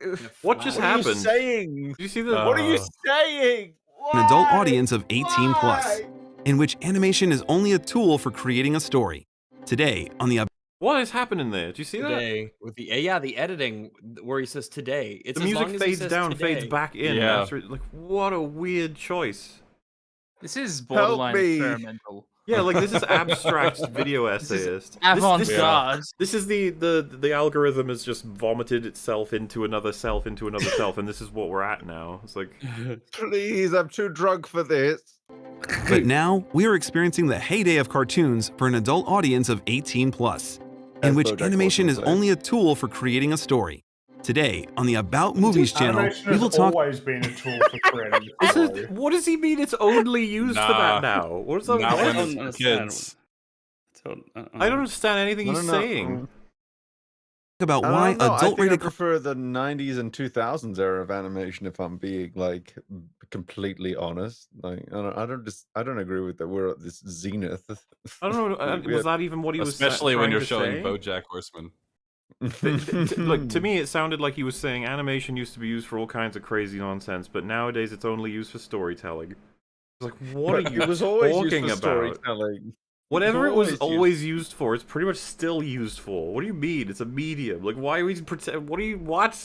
What just What are you happened? saying? Did you see the? What are you saying? an adult audience of 18+, in which animation is only a tool for creating a story. Today, on the What is happening there? Did you see that? Today, with the editing where he says today. It's The as music long as he fades says down, today. fades back in. Yeah. After, like, what a weird choice. This is borderline me. experimental. Yeah, like this is abstract video essayist. Avant-garde. This is the algorithm has just vomited itself into another self, and this is what we're at now. It's like, Please, I'm too drunk for this. But now we are experiencing the heyday of cartoons for an adult audience of 18+, in which BoJack animation is Horseman only a tool for creating a story. Today, on the About Movies channel, Animation we will has talk. always been a tool for creating a story. what does he mean? It's only used for that now. What's up? Not What? when it's kids. I don't understand anything he's saying. About I why don't know. I think I adult-rated prefer the 90s and 2000s era of animation. If I'm being like completely honest, like I don't agree with that. We're at this zenith. I don't know. Was that even what he was? Especially when trying you're to showing say? BoJack Horseman. Like, to me, it sounded like he was saying animation used to be used for all kinds of crazy nonsense, but nowadays it's only used for storytelling. It's like, what are you It was always talking used for about? storytelling. Whatever it was always always used for, it's pretty much still used for. What do you mean? It's a medium. Like, why are we pretend? What do you watch?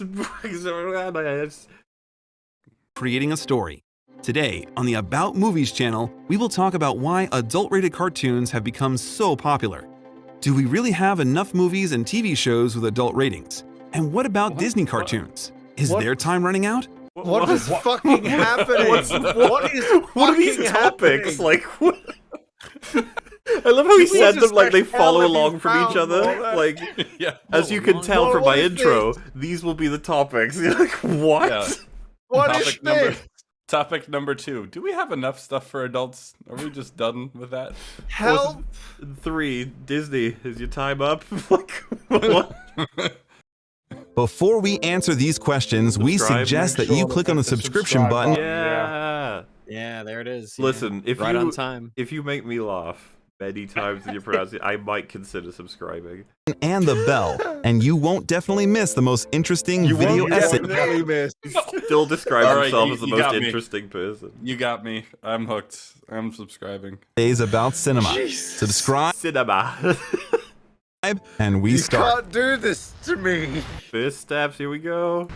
creating a story. Today, on the About Movies channel, we will talk about why adult-rated cartoons have become so popular. Do we really have enough movies and TV shows with adult ratings? And what about Disney cartoons? Is their time running out? What is fucking happening? What are these topics? Like, what? I love how he said them like they follow along from each other. Like, Yeah. as you can tell from my What is intro, these will be the topics. You're like, what? Yeah. What is this? Topic number 2. Do we have enough stuff for adults? Are we just done with that? Help! 3, Disney, is your time up? Like, what? Before we answer these questions, we Subscribe, suggest make that you sure click on the hit the subscription subscribe button. button. Yeah. Yeah, there it is. Listen, if right you on time. if you make me laugh many times in your pronunciation, I might consider subscribing. And the bell, and you won't definitely miss the most interesting video essay. Definitely miss. Still describe All right, himself you- as the you most got me. interesting person. You got me. I'm hooked. I'm subscribing. Days about cinema. Subscribe, Cinema. and we You start. can't do this to me. First steps, here we go.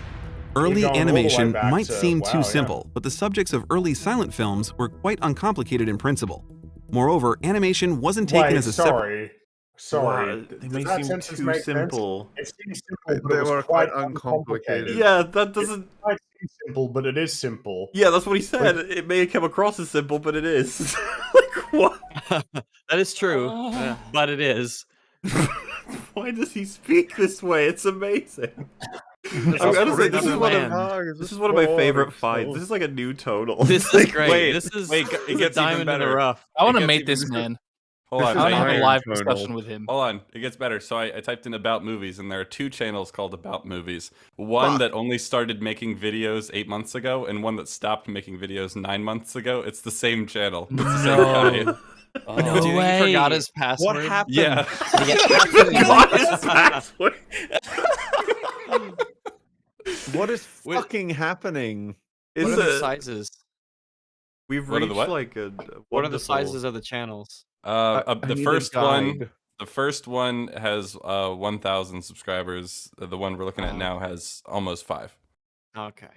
Early going all the way animation back might to- seem wow, too yeah. simple, but the subjects of early silent films were quite uncomplicated in principle. Moreover, animation wasn't taken Wait, as a separate. sorry. Wow, they Does may that seem sentence too make sense? simple. It seems simple, but They it was were quite quite uncomplicated. uncomplicated. Yeah, that doesn't. It might seem simple, but it is simple. Yeah, that's what he said. It may come across as simple, but it is. Like, what? That is true, but it is. Why does he speak this way? It's amazing. I'm That's gonna say great this is one of man. this is one of my favorite finds. This is like a new tonal. This is Like, great. wait, this is wait, it a gets even diamond in the better. rough. I want to gets meet even this better. man. Hold on. I want to have a live Iron discussion Tonal. with him. Hold on, it gets better. So I typed in about movies, and there are 2 channels called about movies. One that only started making videos 8 months ago, and one that stopped making videos 9 months ago. It's the same channel. It's the same guy. Oh. Do you think he forgot his password? What happened? Yeah. What is password? What is fucking happening? What Is are the it? sizes? We've What are the reached what? like a What are the wonderful- sizes of the channels? I The need a first one, guide. the first one has 1,000 subscribers. The one we're looking at now has almost 5. Okay.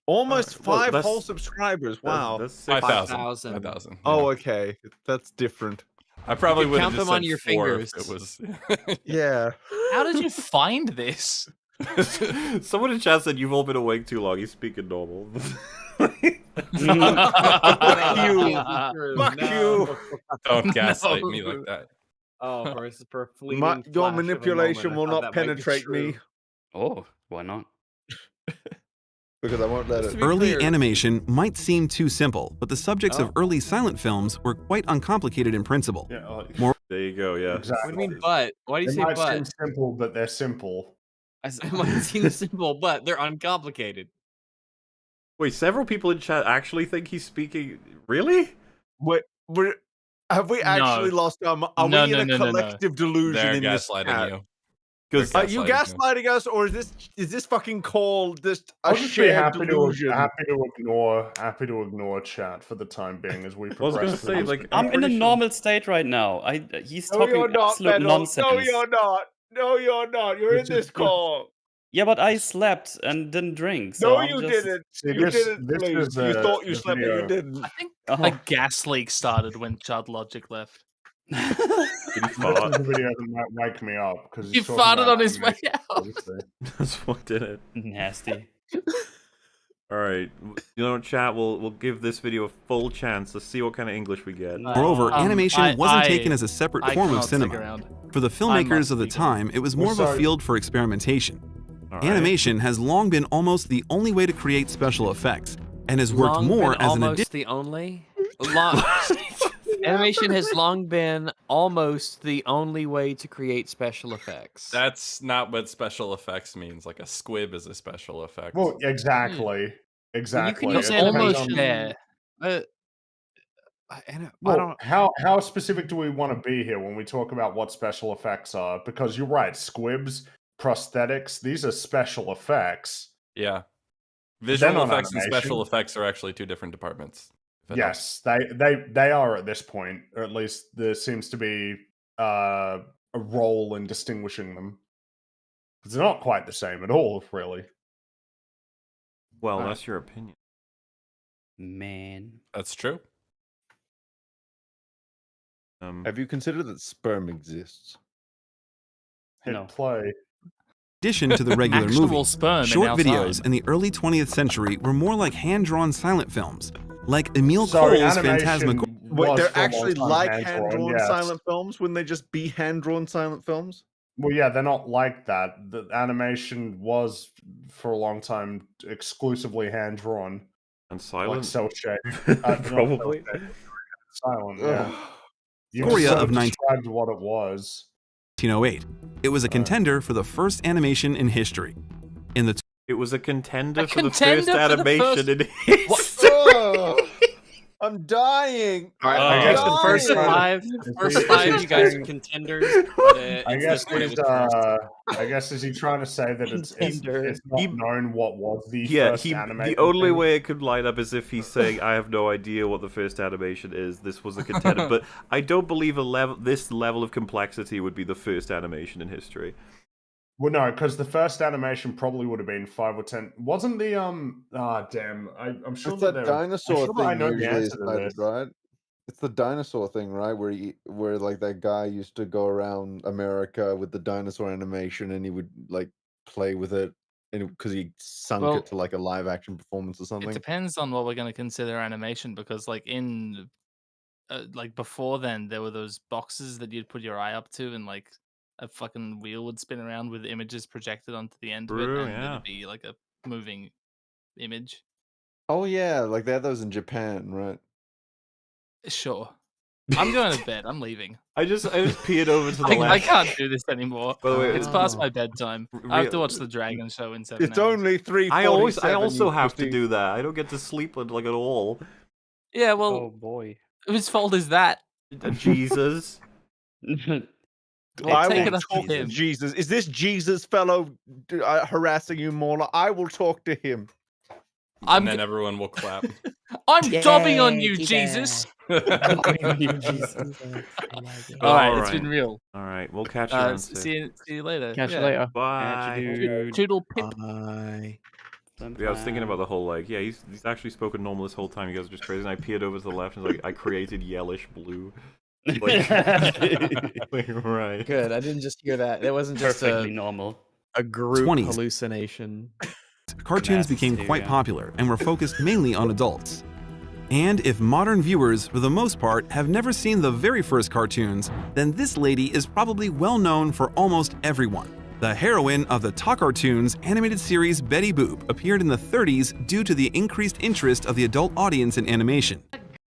Almost Well, 5 that's- whole subscribers. Wow. That's 5,000. 5,000. 5,000. Oh, okay. That's different. I probably could would count have just them on said your 4 if fingers. it was. Yeah. How did you find this? Someone in chat said you've all been awake too long. He's speaking normal. Fuck you. Fuck you. Don't gaslight me like that. Oh, for a fleeting Your flash of a manipulation moment, I will thought not that might be penetrate me true. Oh, why not? because I won't let Just it. to be Early clear- animation might seem too simple, but the subjects Oh. of early silent films were quite uncomplicated in principle. There you go. Yeah. What do Exactly. you mean, but? Why do you It say might but? seem simple, but they're simple. It might seem simple, but they're uncomplicated. Wait, several people in chat actually think he's speaking. Really? Wait, have we actually lost our? Are No, we in no, a no, no, no. collective delusion They're in this gaslighting chat? you. Because Are you gaslighting us, or is this fucking call just a I'll just be shared happy delusion? happy to ignore chat for the time being as we was progress. gonna through say, this like, video. I'm in a pretty sure- normal state right now. He's No, talking you're not, absolute Metal. nonsense. No, you're not. No, you're not. You're in this call. Yeah, but I slept and didn't drink. So No, I'm you just... didn't. See, You this- didn't. this Please. is, You thought you the slept, but you video. didn't. I think Oh. a gas leak started when Chud Logic left. Did he This is fart? the video that might wake me up because He farted on his way out. That's what did it. Nasty. All right, you know, chat. We'll give this video a full chance. Let's see what kind of English we get. Moreover, animation wasn't taken as a separate I form of cannot stick cinema. around. For the I filmmakers must of the be time, it was more of a sorry. field for experimentation. All right. Animation has long been almost the only way to create special effects, and has worked Long more been as an almost addition. the only. Animation has long been almost the only way to create special effects. That's not what special effects means. Like a squib is a special effect. Well, exactly, exactly. You can use It depends almost on- there. I Well, don't. how specific do we want to be here when we talk about what special effects are? Because you're right, squibs, prosthetics, these are special effects. Yeah. They're Visual not effects and animation. special effects are actually 2 different departments. if it helps. Yes, they are at this point, or at least there seems to be a role in distinguishing them. 'Cause they're not quite the same at all, really. Well, that's your opinion. Man. That's true. Have you considered that sperm exists? Hit No. play. Addition to the regular Actual movie, sperm in short our videos time. in the early 20th century were more like hand-drawn silent films, like Emile Sorry, Cole's animation Phantasmagoria. Wait, was they're for a long actually time like hand-drawn, hand-drawn yes. silent films? Wouldn't they just be hand-drawn silent films? Well, yeah, they're not like that. The animation was for a long time exclusively hand drawn, And like silent. cell shade. Probably. Silent. Yeah. Ugh. You Korea sort of 19 described what it was. 1908. It was a contender for the first animation in history. In the It was a contender A for the contender first for the animation first- in history. Oh, I'm dying. All right, Oh. I guess the Dying. first five, you guys are contenders. But, I it's guess the one he's that was first. I guess is he trying to say that it's Contender. not He- known what was the Yeah, first animation? the only thing? way it could line up is if he's saying, "I have no idea what the first animation is. This was a contender," but I don't believe this level of complexity would be the first animation in history. Well, no, because the first animation probably would have been 5 or 10. Wasn't the damn? I'm sure It's that there- dinosaur I'm sure that I thing know the usually answer is to cited, this. right? It's the dinosaur thing, right? Where like that guy used to go around America with the dinosaur animation, and he would like play with it, and because he sunk Well, it to like a live action performance or It something. depends on what we're going to consider animation because, like, like before then, there were those boxes that you'd put your eye up to, and like a fucking wheel would spin around with images projected onto the end of it, True, and yeah. it'd be like a moving image. Oh yeah, like they had those in Japan, right? Sure. I'm going to bed. I'm leaving. I just peered over to the I left. can't do this anymore. By the way, It's past my bedtime. I have to watch the Dragon Show in 7 It's hours. only 3:47. I also you have to pussy. do that. I don't get to sleep like at all. Yeah, well, Oh boy. whose fault is that? Jesus. I take will it up talk with to him. Jesus. Is this Jesus fellow harassing you, Mauler? I will talk to him. And then everyone will clap. I'm dobbing on you, Jesus. All right, it's been real. All right, we'll catch you on See you later. Catch you later. Bye. Toodle pip. Bye. Yeah, I was thinking about the whole he's actually spoken normal this whole time. You guys are just crazy. And I peered over to the left and I created yellowish blue. Like, right. Good. I didn't just hear that. It wasn't just Perfectly normal. a group 20s. hallucination. Cartoons became quite popular and were focused mainly on adults. And if modern viewers, for the most part, have never seen the very first cartoons, then this lady is probably well known for almost everyone. The heroine of the Talk Cartoons animated series Betty Boop appeared in the 30s due to the increased interest of the adult audience in animation.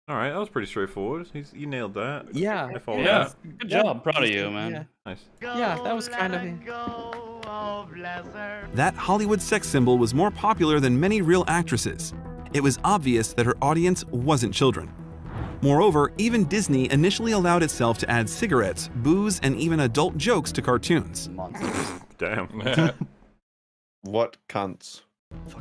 All right, that was pretty straightforward. You nailed that. Yeah. I followed Yeah. that. Good job. Proud of you, man. Yeah. Nice. Yeah, that was kind of. That Hollywood sex symbol was more popular than many real actresses. It was obvious that her audience wasn't children. Moreover, even Disney initially allowed itself to add cigarettes, booze, and even adult jokes to cartoons. Damn. What cunts.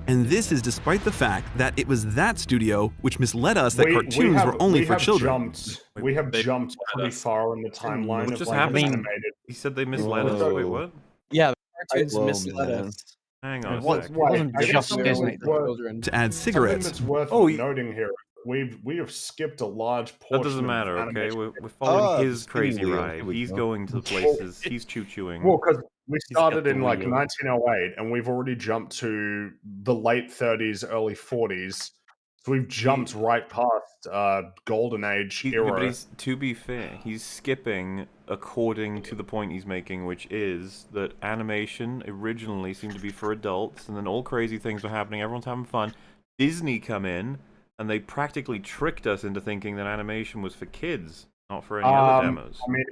And this is despite the fact that it was that studio which misled us that cartoons were only for children. We have jumped pretty far in the timeline of just like happened? animated. He said they misled us. Wait, what? Yeah, the cartoons Whoa, misled man. us. Hang on a What's sec. right? I guess just something Disney. To add Something cigarettes. that's worth noting here. We have skipped a large portion. That doesn't of matter, okay? animation. We're following his spinning crazy wheel. ride. Here we He's go. going to places. He's choo-chooing. Well, because we started the in like wheel. 1908, and we've already jumped to the late 30s, early 40s. So we've jumped right past Golden Age But era. to be fair, he's skipping according to the point he's making, which is that animation originally seemed to be for adults, and then all crazy things were happening. Everyone's having fun. Disney come in, and they practically tricked us into thinking that animation was for kids, not for any other demos. I mean,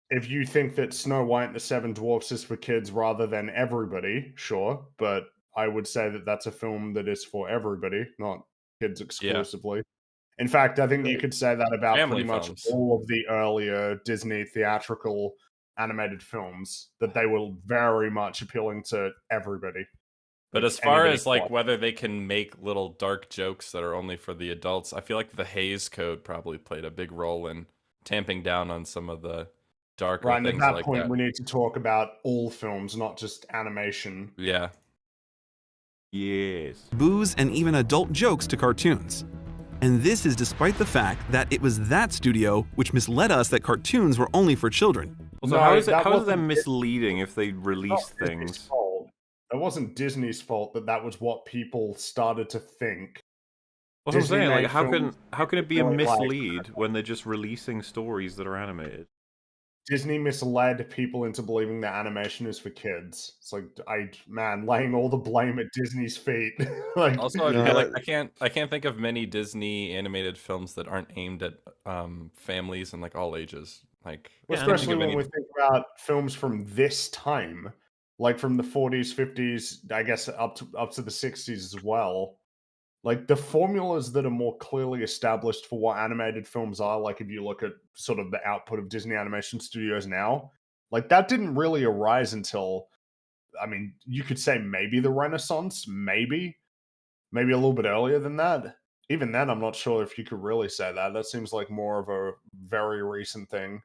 if you think that Snow White and the Seven Dwarfs is for kids rather than everybody, sure, but I would say that that's a film that is for everybody, not kids exclusively. In fact, I think you could say that about Family pretty much films. all of the earlier Disney theatrical animated films, that they were very much appealing to everybody. But Like, as far anybody as can like watch. whether they can make little dark jokes that are only for the adults, I feel like the Hays Code probably played a big role in tamping down on some of the darker Right, and at things that like point, that. we need to talk about all films, not just animation. Yeah. Yes. Booze, and even adult jokes to cartoons. And this is despite the fact that it was that studio which misled us that cartoons were only for children. Also, No, how is that that wasn't misleading if they release Not Disney's things? fault. It wasn't Disney's fault that was what people started to think. What I'm Disney saying, like, made how films can it be a really like- mislead when they're just releasing stories that are animated? Disney misled people into believing that animation is for kids. It's like, laying all the blame at Disney's feet. Like, Also, I feel like I can't think of many Disney animated films that aren't aimed at families and like all ages. Like, I can't especially think of when any- we think about films from this time, like from the 40s, 50s, I guess up to the 60s as well. Like the formulas that are more clearly established for what animated films are, like if you look at sort of the output of Disney Animation Studios now, like that didn't really arise until, I mean, you could say maybe the Renaissance, maybe a little bit earlier than that. Even then, I'm not sure if you could really say that. That seems like more of a very recent thing.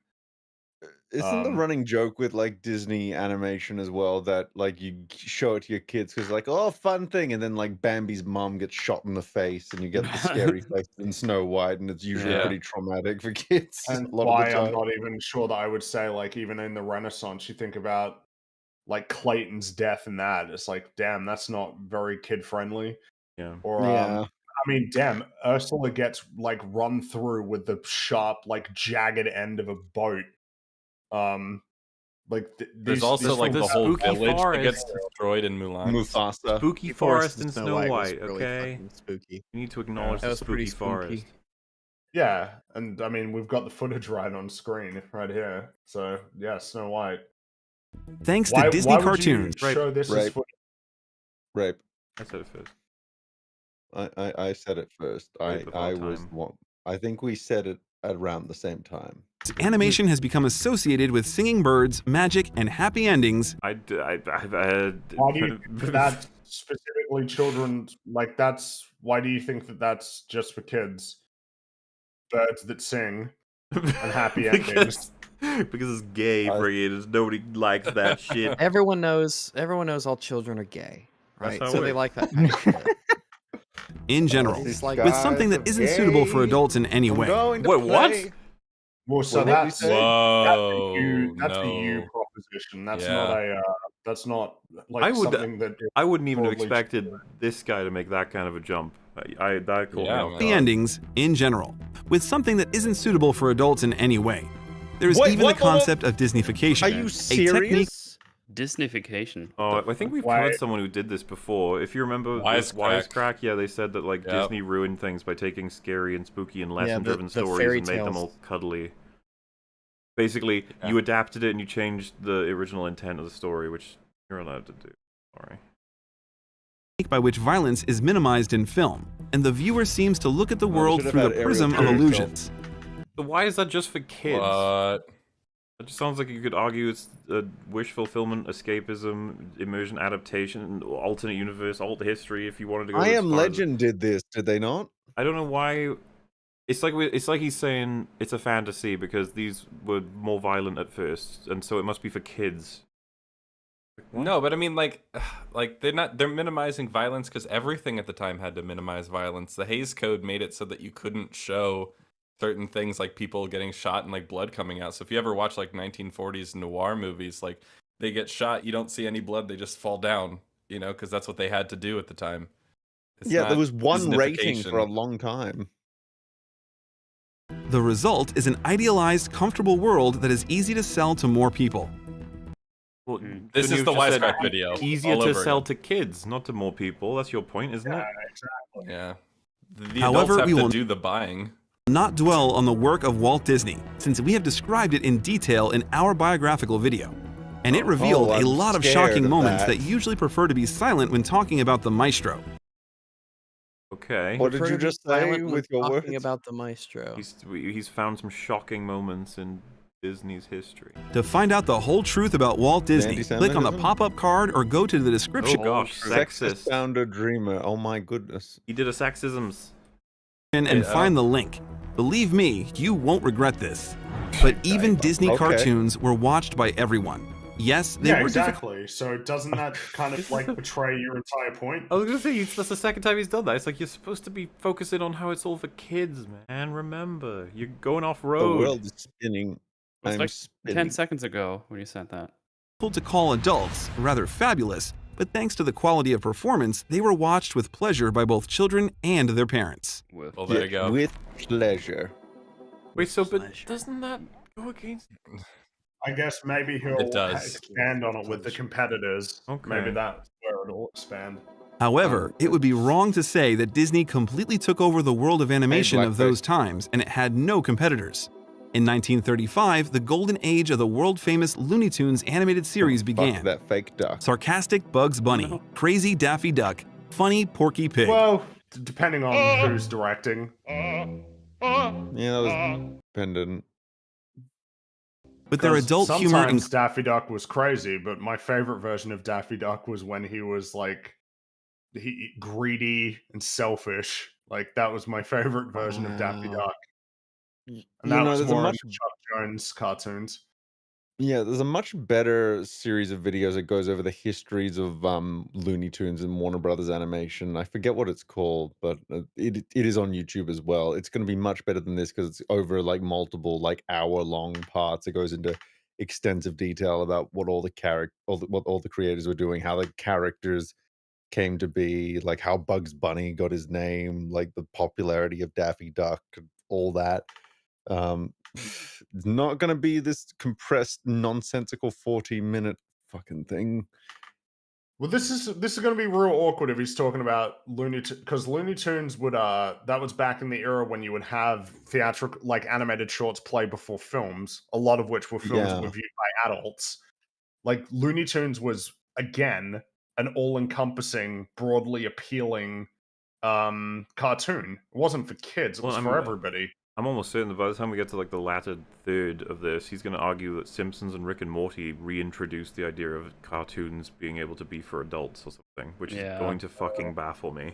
Isn't the running joke with like Disney animation as well that like you show it to your kids because like, oh, fun thing, and then like Bambi's mom gets shot in the face and you get the scary face in Snow White, and it's usually Yeah. pretty traumatic for kids. And a lot why of the I'm time. not even sure that I would say, like, even in the Renaissance, you think about like Clayton's death and that. It's like, damn, that's not very kid friendly. Yeah. Or Yeah. I mean, damn, Ursula gets like run through with the sharp, like jagged end of a boat. Like There's also like the whole spooky village that gets forest. destroyed in Mulan. Mufasa. Spooky Forest forest in and Snow Snow White was White, really okay? fucking spooky. You need to acknowledge That the was pretty spooky forest. spooky. Yeah, and I mean we've got the footage right on screen right here. So yeah, Snow White. Thanks to Why Disney would you cartoons. show this as Rape. footage? Rape. I said it first. I said it first. Right before I was time. one. I think we said it at around the same time. Animation has become associated with singing birds, magic, and happy endings. Why do you think that's specifically children? Like that's why do you think that that's just for kids? Birds that sing and happy endings. Because it's gay, friggin'. Nobody likes that shit. Everyone knows all children are gay, That's right? how So it they is. like that kind of shit. In general, It's like- with something that isn't suitable for adults in any way. Wait, what? Well, so What did we that's say? that's a you proposition. That's not a that's not like I would. something that I wouldn't even have broadly expected this guy to make that kind of a jump. That caught me off The guard. endings, in general, with something that isn't suitable for adults in any way. There's Wait, even what? the concept of Disneyfication. Are you A technique Disneyfication. Oh, I think we've heard someone who did this before. If you remember Wisecrack, yeah, they said that like Disney ruined things by taking scary and spooky and lesson-driven the stories fairy and made them tales. all cuddly. Basically, you adapted it and you changed the original intent of the story, which you're allowed to do. Sorry. by which violence is minimized in film, and the viewer seems to look at the world should have through had the Ariel prism of Curry illusions. So why is that just for kids? What? It just sounds like you could argue it's a wish fulfillment, escapism, immersion, adaptation, alternate universe, alt history. If you wanted to go, I as Am far as- Legend did this, did they not? I don't know why. It's like he's saying it's a fantasy because these were more violent at first, and so it must be for kids. No, but I mean, like they're minimizing violence because everything at the time had to minimize violence. The Hays Code made it so that you couldn't show certain things like people getting shot and like blood coming out. So if you ever watch like 1940s noir movies, like they get shot, you don't see any blood, they just fall down, you know, because that's what they had to do at the time. It's Yeah, not there was one rating for a Disneyfication. long time. The result is an idealized, comfortable world that is easy to sell to more people. Well, This couldn't is you the have just said Wisecrack video Easier all to over sell again. to kids, not to more people. That's your point, isn't it? Exactly. Yeah. The However, adults we have to will do the buying. not dwell on the work of Walt Disney, since we have described it in detail in our biographical video. And it revealed a I'm lot of scared shocking of moments that. that usually prefer to be silent when talking about the maestro. Okay. What did Prefer you to be just say silent when with your talking words? about the maestro? He's found some shocking moments in Disney's history. To find out the whole truth about Walt Disney, click on the Anti-Semitism? pop-up card or go to the description Oh gosh, Sexist sexist. founder dreamer. Oh my goodness. He did a sexisms. and Yeah. find the link. Believe me, you won't regret this. But even Disney Okay. cartoons were watched by everyone. Yes, they Yeah, were difficult. exactly. So doesn't that kind of like betray your entire point? I was gonna say that's the second time he's done that. It's like you're supposed to be focusing on how it's all for kids, man. Remember, you're going off The road. world is spinning. It's I'm like spinning. 10 seconds ago when you said that. To call adults rather fabulous, but thanks to the quality of performance, they were watched with pleasure by both children and their parents. Well, there you go. With pleasure. Wait, so but doesn't that go against? I guess maybe he'll It does. expand on it with the competitors. Okay. Maybe that's where it'll expand. However, it would be wrong to say that Disney completely took over the world of animation of those times and it had no competitors. In 1935, the golden age of the world-famous Looney Tunes animated series began. Fuck that fake duck. Sarcastic Bugs Bunny, crazy Daffy Duck, funny Porky Pig. Well, depending on who's directing. Yeah, that was dependent. But their 'Cause adult humor sometimes Daffy Duck was crazy, but my favorite version of Daffy Duck was when he was like greedy and selfish. Like that was my favorite version of Daffy Duck. And that was there's a more in much the Chuck Jones cartoons. Yeah, there's a much better series of videos that goes over the histories of Looney Tunes and Warner Brothers animation. I forget what it's called, but it is on YouTube as well. It's going to be much better than this because it's over like multiple like hour-long parts. It goes into extensive detail about what all the what all the creators were doing, how the characters came to be, like how Bugs Bunny got his name, like the popularity of Daffy Duck, all that. It's not going to be this compressed, nonsensical 40-minute fucking thing. Well, this is going to be real awkward if he's talking about Looney Tunes, because Looney Tunes would that was back in the era when you would have theatrical, like animated shorts play before films, a lot of which were films that were viewed by adults. Like Looney Tunes was again an all-encompassing, broadly appealing cartoon. It wasn't for kids; it was for everybody. I'm almost certain that by the time we get to like the latter third of this, he's going to argue that Simpsons and Rick and Morty reintroduced the idea of cartoons being able to be for adults or something, which is going to fucking baffle me.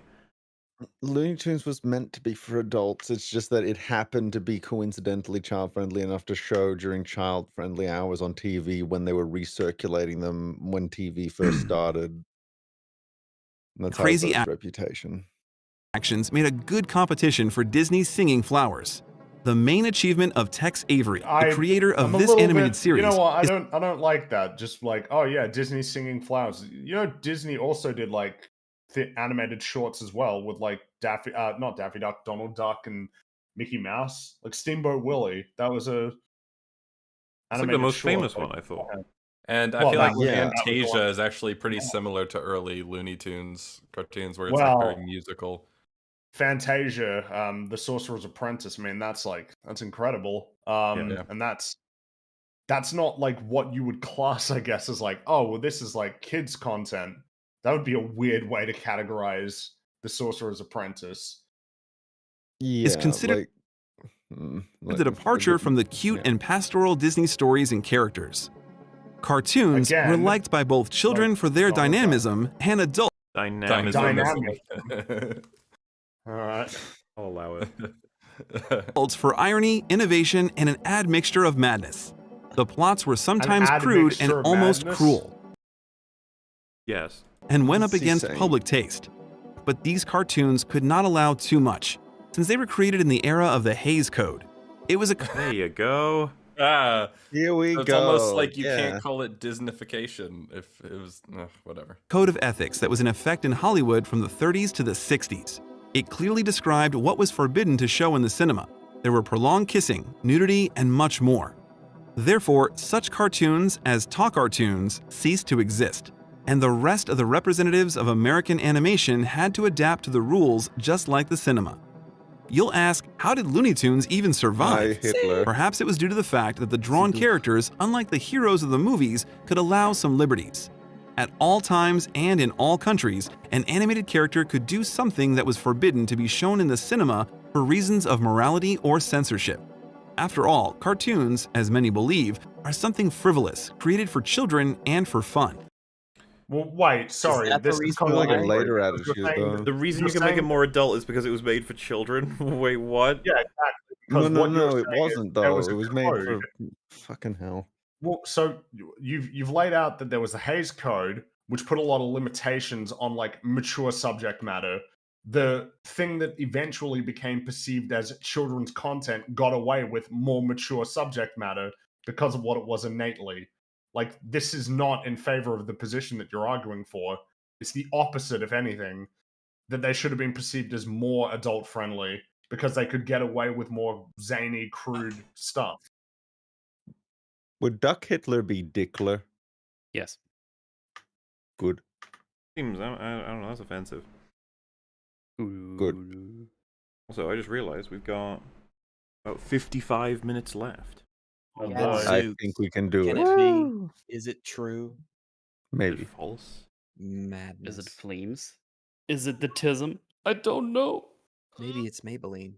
Looney Tunes was meant to be for adults. It's just that it happened to be coincidentally child-friendly enough to show during child-friendly hours on TV when they were recirculating them when TV first started. And that's Crazy how it got its reputation. Actions made a good competition for Disney's Singing Flowers. The main achievement of Tex Avery, the creator of this animated series. You know what? I don't like that. Just like, oh yeah, Disney Singing Flowers. You know, Disney also did like the animated shorts as well with like not Daffy Duck, Donald Duck, and Mickey Mouse. Like Steamboat Willie. That was a. It's like the most famous one, I thought. And I feel like Fantasia is actually pretty similar to early Looney Tunes cartoons, where it's like very musical. Fantasia, The Sorcerer's Apprentice. I mean, that's incredible. And that's not like what you would class, I guess, as like, oh, well, this is like kids content. That would be a weird way to categorize The Sorcerer's Apprentice. Yeah, is considered the departure from the cute and pastoral Disney stories and characters. Cartoons were liked by both children for their dynamism and adults. Dynamism. All right, I'll allow it. Adults for irony, innovation, and an admixture of madness. The plots were sometimes crude and almost cruel. Yes. And went up against public taste. But these cartoons could not allow too much, since they were created in the era of the Hays Code. It was a... There you go. Here we go. It's almost like you can't call it Disneyfication if it was... whatever. Code of ethics that was in effect in Hollywood from the 30s to the 60s. It clearly described what was forbidden to show in the cinema. There were prolonged kissing, nudity, and much more. Therefore, such cartoons as talk-cartoons ceased to exist, and the rest of the representatives of American animation had to adapt to the rules just like the cinema. You'll ask, how did Looney Tunes even survive? Perhaps it was due to the fact that the drawn characters, unlike the heroes of the movies, could allow some liberties. At all times and in all countries, an animated character could do something that was forbidden to be shown in the cinema for reasons of morality or censorship. After all, cartoons, as many believe, are something frivolous, created for children and for fun. Well, wait, sorry. This is kind of like a later attitude, though. The reason you can make it more adult is because it was made for children. Wait, what? Yeah, exactly. No, it wasn't, though. It was made for fucking hell. Well, so you've laid out that there was the Hays Code, which put a lot of limitations on like mature subject matter. The thing that eventually became perceived as children's content got away with more mature subject matter because of what it was innately. Like, this is not in favor of the position that you're arguing for. It's the opposite, if anything, that they should have been perceived as more adult-friendly because they could get away with more zany, crude stuff. Would Duck Hitler be Dickler? Yes. Good. Seems, I don't know, that's offensive. Good. Also, I just realized we've got about 55 minutes left. Oh, I think we can do it. Can it be? Is it true? Maybe. False. Madness. Is it Flames? Is it the Tism? I don't know. Maybe it's Maybelline.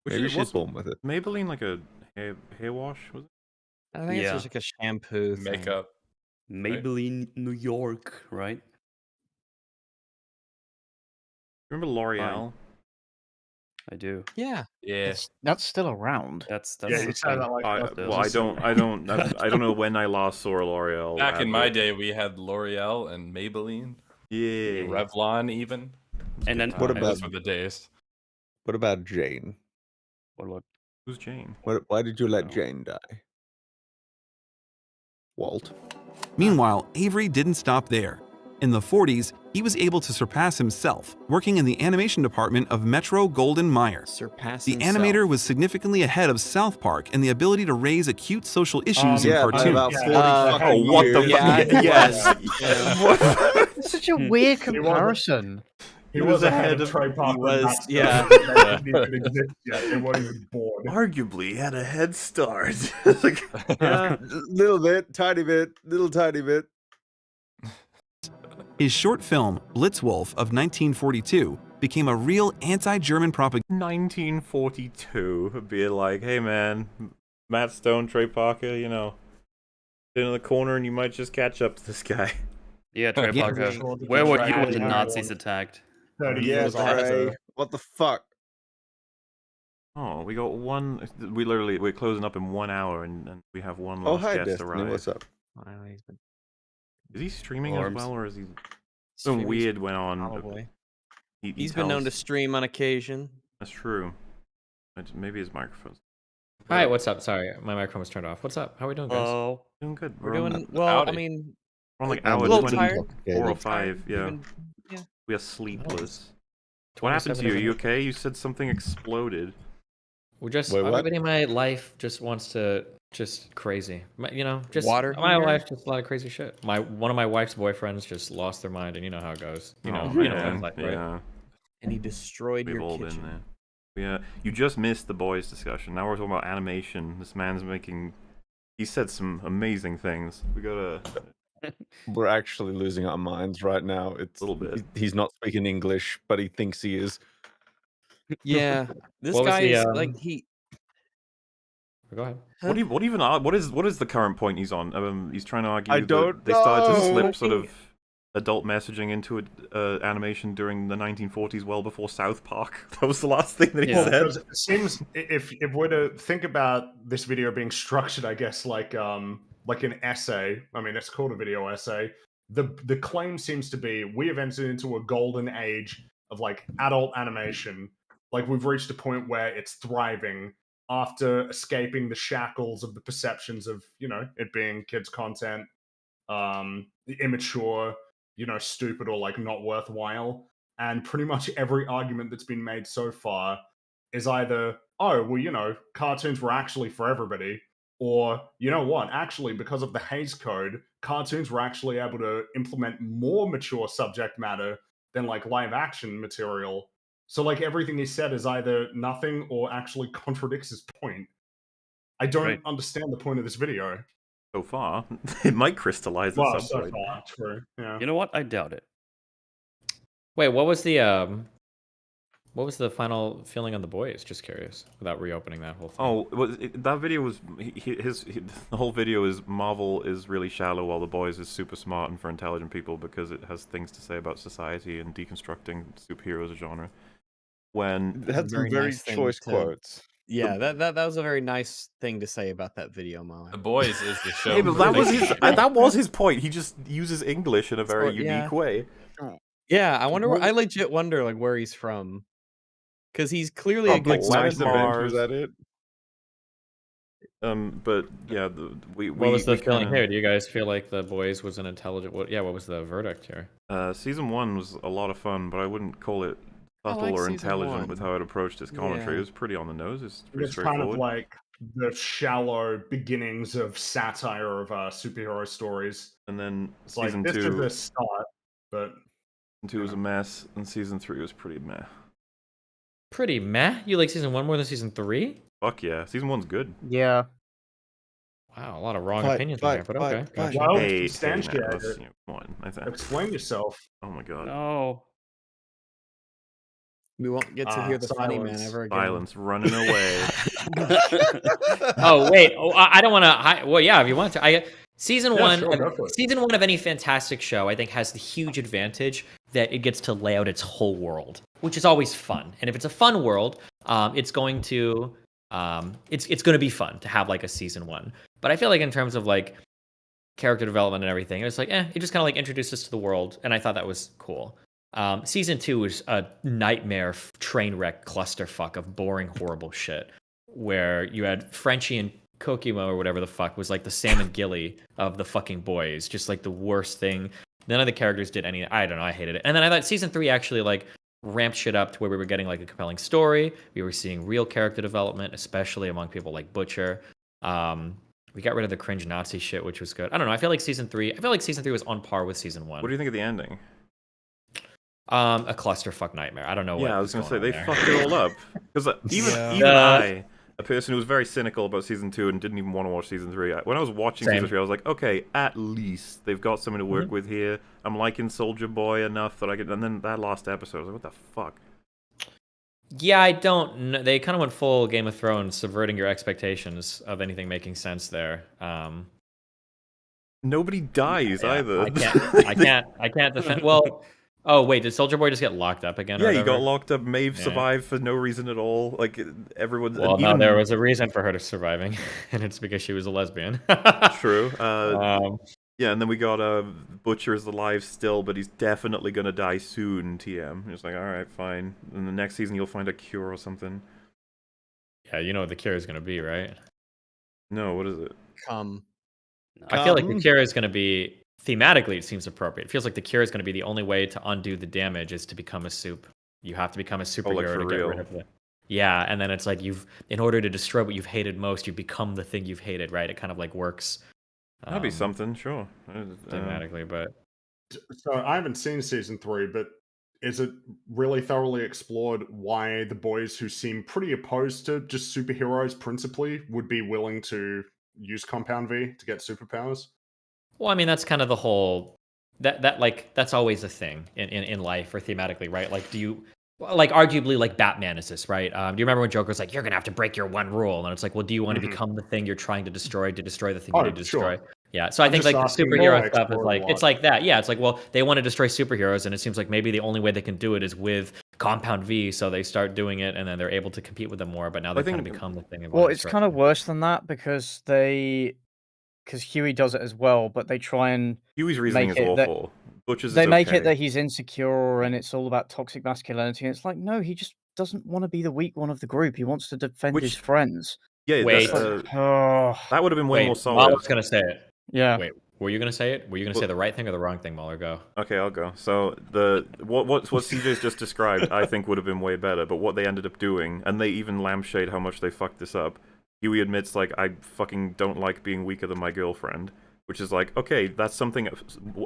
Maybe she's born with it. Maybelline like a hair wash, was it? I think it's just like a shampoo thing. Makeup. Maybelline New York, right? Remember L'Oreal? I do. Yeah. Yeah. That's still around. That's Yeah, you said that like I don't know when I last saw a L'Oreal. Back in my day, we had L'Oreal and Maybelline. Yeah. Revlon even. And then What about- those were the days. What about Jane? What? Who's Jane? Why did you let Jane die? Walt. Meanwhile, Avery didn't stop there. In the 40s, he was able to surpass himself, working in the animation department of Metro-Goldwyn-Mayer. The animator was significantly ahead of South Park in the ability to raise acute social issues in by cartoons. about 40 fucking what the years. fuck? Yes. It's such a weird comparison. He was ahead of Trey Parker. He was, yeah. They didn't even exist yet. They weren't even born. Arguably had a head start. Yeah, little bit, tiny bit, little tiny bit. His short film, Blitzwolf of 1942, became a real anti-German propaganda. 1942, being like, hey man, Matt Stone, Trey Parker, you know, sit in the corner and you might just catch up to this guy. Yeah, Trey Parker. Where were you when the Nazis attacked? 30 Yeah, years Trey. after. What the fuck? Oh, we got one. We're closing up in 1 hour, and we have one last Hi, guest Destiny. arrive. What's up? Is he streaming as well, or is he? Something Streaming weird went on. Probably. He's been known to stream on occasion. That's true. Maybe his microphone's. Hi, what's up? Sorry, my microphone was turned off. What's up? How are we doing, guys? Oh, doing good. We're doing well. I mean, we're on like a hour little 24 tired. or 5. Yeah. Yeah. We are sleepless. What happened to you? Are you okay? You said something exploded. We just Wait, what? everybody in my life just wants to just crazy. You know, just Water my here? life just a lot of crazy shit. One of my wife's boyfriends just lost their mind, and you know how it goes. You know, Oh, you know man. what it's like, right? Yeah. And he destroyed We've your all kitchen. been there. Yeah, you just missed the boys discussion. Now we're talking about animation. This man's making. He said some amazing things. We gotta. We're actually losing our minds right now. It's a little bit. He's not speaking English, but he thinks he is. Yeah, this What was guy the, is like he. Go ahead. What is the current point he's on? He's trying to argue I that don't they started to know. slip sort of adult messaging into animation during the 1940s, well before South Park. That was the last thing that he said. Because it seems if we're to think about this video being structured, I guess like an essay. I mean, it's called a video essay. The claim seems to be we have entered into a golden age of like adult animation. Like we've reached a point where it's thriving after escaping the shackles of the perceptions of, you know, it being kids content, immature, you know, stupid or like not worthwhile. And pretty much every argument that's been made so far is either, oh, well, you know, cartoons were actually for everybody, or, you know what, actually, because of the Hays Code, cartoons were actually able to implement more mature subject matter than like live action material. So like everything he said is either nothing or actually contradicts his point. I don't understand the point of this video. So far, it might crystallize at some So point. far, true. Yeah. You know what? I doubt it. Wait, what was the final feeling on the boys? Just curious, without reopening that whole thing. Oh, that video was the whole video is Marvel is really shallow while the boys is super smart and for intelligent people because it has things to say about society and deconstructing superheroes genre. When It had some very nice thing choice to- quotes. Yeah, that was a very nice thing to say about that video, Molly. The Boys is the show. Hey, but that was his point. He just uses English in a very Yeah. unique way. Yeah, I wonder. I legit wonder like where he's from, because he's clearly a Like good Planet swimmer. Adventure, is that it? But yeah, What was the feeling kinda- here? Do you guys feel like the boys was an intelligent? What was the verdict here? Season 1 was a lot of fun, but I wouldn't call it subtle like or season intelligent 1. with how it approached its commentary. Yeah. It was pretty on the nose. It's pretty It's kind of straightforward. like the shallow beginnings of satire of superhero stories. And then It's like season this 2, is the start, but season 2 was a mess, and season 3 was pretty meh. Pretty meh. You like season 1 more than season 3? Fuck yeah, season 1's good. Yeah. Wow, a lot of wrong Fight, opinions fight, in there, but fight, okay. fight. Gotcha. well, Hey, substantiate man, let's, it. you know, come on. Explain yourself. Oh my god. No. We won't get to hear the funny man silence. ever again. Silence, running away. Oh wait, I don't want to. Well, yeah, if you want to. Season Yeah, one, sure, go for it. season 1 of any fantastic show, I think, has the huge advantage that it gets to lay out its whole world, which is always fun. And if it's a fun world, it's going to be fun to have like a season 1. But I feel like in terms of like character development and everything, it's like it just kind of like introduced us to the world, and I thought that was cool. Season 2 was a nightmare train wreck clusterfuck of boring, horrible shit, where you had Frenchie and Kokimo or whatever the fuck was like the Sam and Gilly of the fucking boys, just like the worst thing. None of the characters did any. I don't know. I hated it. And then I thought season 3 actually like ramped shit up to where we were getting like a compelling story. We were seeing real character development, especially among people like Butcher. We got rid of the cringe Nazi shit, which was good. I don't know. I feel like season 3 was on par with season 1. What do you think of the ending? A clusterfuck nightmare. I don't know. Yeah, what I was going gonna say on they there. fucked it all up. Because even I, a person who was very cynical about season 2 and didn't even want to watch season 3, when I was watching season 3, I was like, okay, at least they've got something to work with here. I'm liking Soldier Boy enough that I can. And then that last episode, I was like, what the fuck? Yeah, I don't know. They kind of went full Game of Thrones, subverting your expectations of anything making sense there. Nobody dies either. I can't defend. Well, oh wait, did Soldier Boy just get locked up again? Yeah, he got locked up. Maeve survived for no reason at all. Like everyone. Well, no, there was a reason for her to surviving, and it's because she was a lesbian. True. Yeah, and then we got Butcher is alive still, but he's definitely gonna die soon. TM. It's like, all right, fine. In the next season, you'll find a cure or something. Yeah, you know what the cure is gonna be, right? No, what is it? I feel like the cure is gonna be thematically. It seems appropriate. It feels like the cure is gonna be the only way to undo the damage is to become a soup. You have to become a superhero to get rid of it. Yeah, and then it's like in order to destroy what you've hated most, you become the thing you've hated, right? It kind of like works. That'd be something, sure. Thematically, but so I haven't seen season 3, but is it really thoroughly explored why the boys who seem pretty opposed to just superheroes principally would be willing to use Compound V to get superpowers? well, I mean that's kind of the whole that's always a thing in life or thematically, right? Like, do you like arguably like Batman is this, right? Do you remember when Joker's like, you're gonna have to break your one rule, and it's like, well, do you want to become the thing you're trying to destroy the thing you need to destroy? Sure. Yeah, so I think like the superhero stuff is like it's like that. Yeah, it's like, well, they want to destroy superheroes, and it seems like maybe the only way they can do it is with Compound V. So they start doing it, and then they're able to compete with them more. But now they kind of become the thing. Well, it's kind of worse than that because Huey does it as well, but they try and Huey's reasoning is awful. Butcher's they is make okay. it that he's insecure and it's all about toxic masculinity. And it's like, no, he just doesn't want to be the weak one of the group. He wants to defend his friends. Yeah, wait, that would have been way more solid. I was gonna say it. Yeah. Wait, were you gonna say it? Were you gonna say the right thing or the wrong thing, Muller? Go. Okay, I'll go. So what CJ's just described, I think would have been way better. But what they ended up doing, and they even lampshade how much they fucked this up. Huey admits, like, I fucking don't like being weaker than my girlfriend. Which is like, okay, that's something